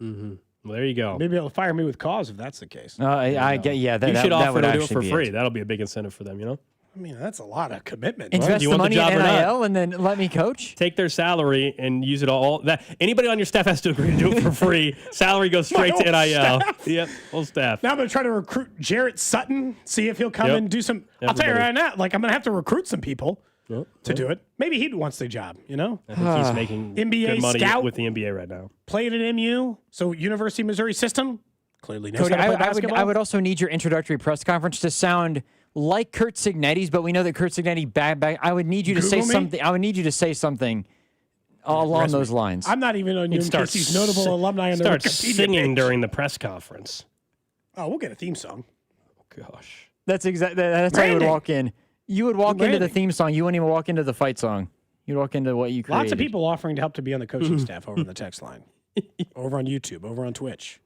Mm-hmm. Well, there you go. Maybe they'll fire me with cause if that's the case. I get, yeah, that, You should that offer would to do it actually for be free. it. That'll be a big incentive for them, you know? I mean, that's a lot of commitment. Invest Do you the want the money in job or not? NIL and then let me coach? Take their salary and use it all. That anybody on your staff has to agree to do it for free. Salary goes straight to My NIL. whole staff. Yep, whole staff. Now I'm going to try to recruit Jarrett Sutton, see if he'll come Yep. and do some. I'll tell you Everybody. right now, like I'm going to have to recruit some people Yep. to do it. Maybe he wants the job, you know? I think he's making NBA good money scout. with the NBA right now. Played at MU, so University of Missouri system. Clearly knows Cody, how to play basketball. I would also need your introductory press conference to sound like Kurt Signetti's, but we know that Kurt Signetti back. I would need you to say Google me? something. I would need you to say something along those lines. I'm not even on He'd start UMKC's notable alumni on the Start Wikipedia singing page. during the press conference. Oh, we'll get a theme song. Gosh. That's exactly. That's how you would Branding. walk in. You would walk into the Branding. theme song. You wouldn't even walk into the fight song. You'd walk into what you created. Lots of people offering to help to be on the coaching staff over on the text line, over on YouTube, over on Twitch.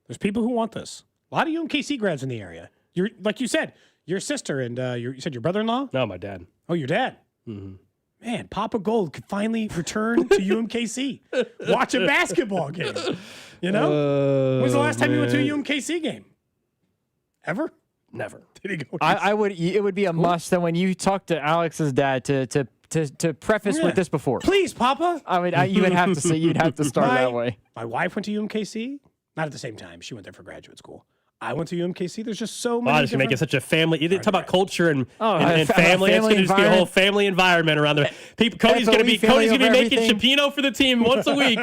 There's people who want this. A lot of UMKC grads in the area. You're like you said, your sister and you said your brother-in-law. No, my dad. Oh, your dad. Mm-hmm. Man, Papa Gold could finally return to UMKC. Watch a basketball game. You know, when's the last time you went to a UMKC game? Ever? Never. Did he go? I would. It would be a must that when you talk to Alex's dad to preface Yeah. with this before. Please, Papa. I would. You would have to say. You'd have to start that way. My wife went to UMKC. Not at the same time. She went there for graduate school. I went to UMKC. There's just so many. Wow, just make it such a family. You didn't talk about culture and family. family It's going to just be a whole environment. family environment around there. People, Cody's going to be family over making everything. Chipino for the team once a week.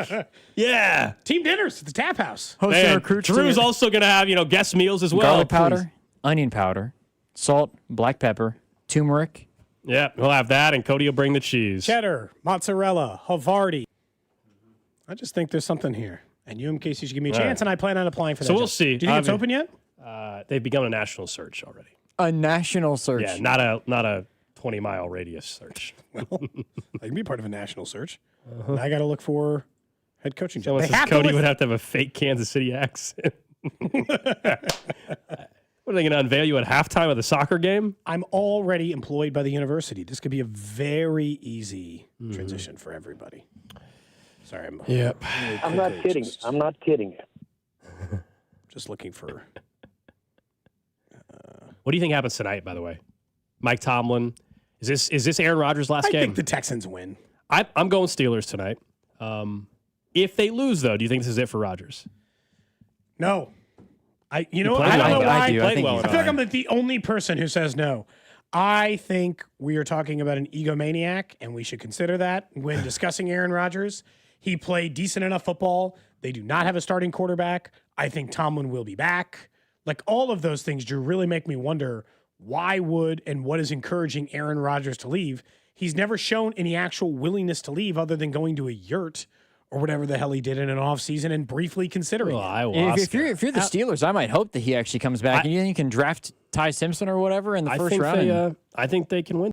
Yeah. Team dinners at the Tap House. Hosting Man, recruits. Drew's to also going to have guest meals as well. garlic powder, onion powder, salt, black pepper, turmeric. Yeah, we'll have that, and Cody will bring the cheese. Cheddar, mozzarella, Havarti. I just think there's something here. And UMKC should give me a All chance, right. and I plan on applying for that. So we'll job. see. Do you think it's open yet? They've begun a national search already. A national search. Yeah, not a 20-mile radius search. Well, I can be part of a national search. And I got to look for head coaching job. Someone says Cody would have to have a fake Kansas City accent. What are they going to unveil you at halftime of the soccer game? I'm already employed by the university. This could be a very easy transition for everybody. Sorry, I'm. Yep. I'm not kidding. I'm not kidding you. Just looking for. What do you think happens tonight? By the way, Mike Tomlin. Is this Aaron Rodgers' last game? I think the Texans win. I'm going Steelers tonight. If they lose, though, do you think this is it for Rodgers? No. I don't know why. I feel like I'm like the only person who says no. I think we are talking about an egomaniac, and we should consider that when discussing Aaron Rodgers. He played decent enough football. They do not have a starting quarterback. I think Tomlin will be back. Like, all of those things, Drew, really make me wonder why would and what is encouraging Aaron Rodgers to leave. He's never shown any actual willingness to leave other than going to a yurt or whatever the hell he did in an offseason and briefly considering it. If you're the Steelers, I might hope that he actually comes back and you can draft Ty Simpson or whatever in the first round. I think they can win.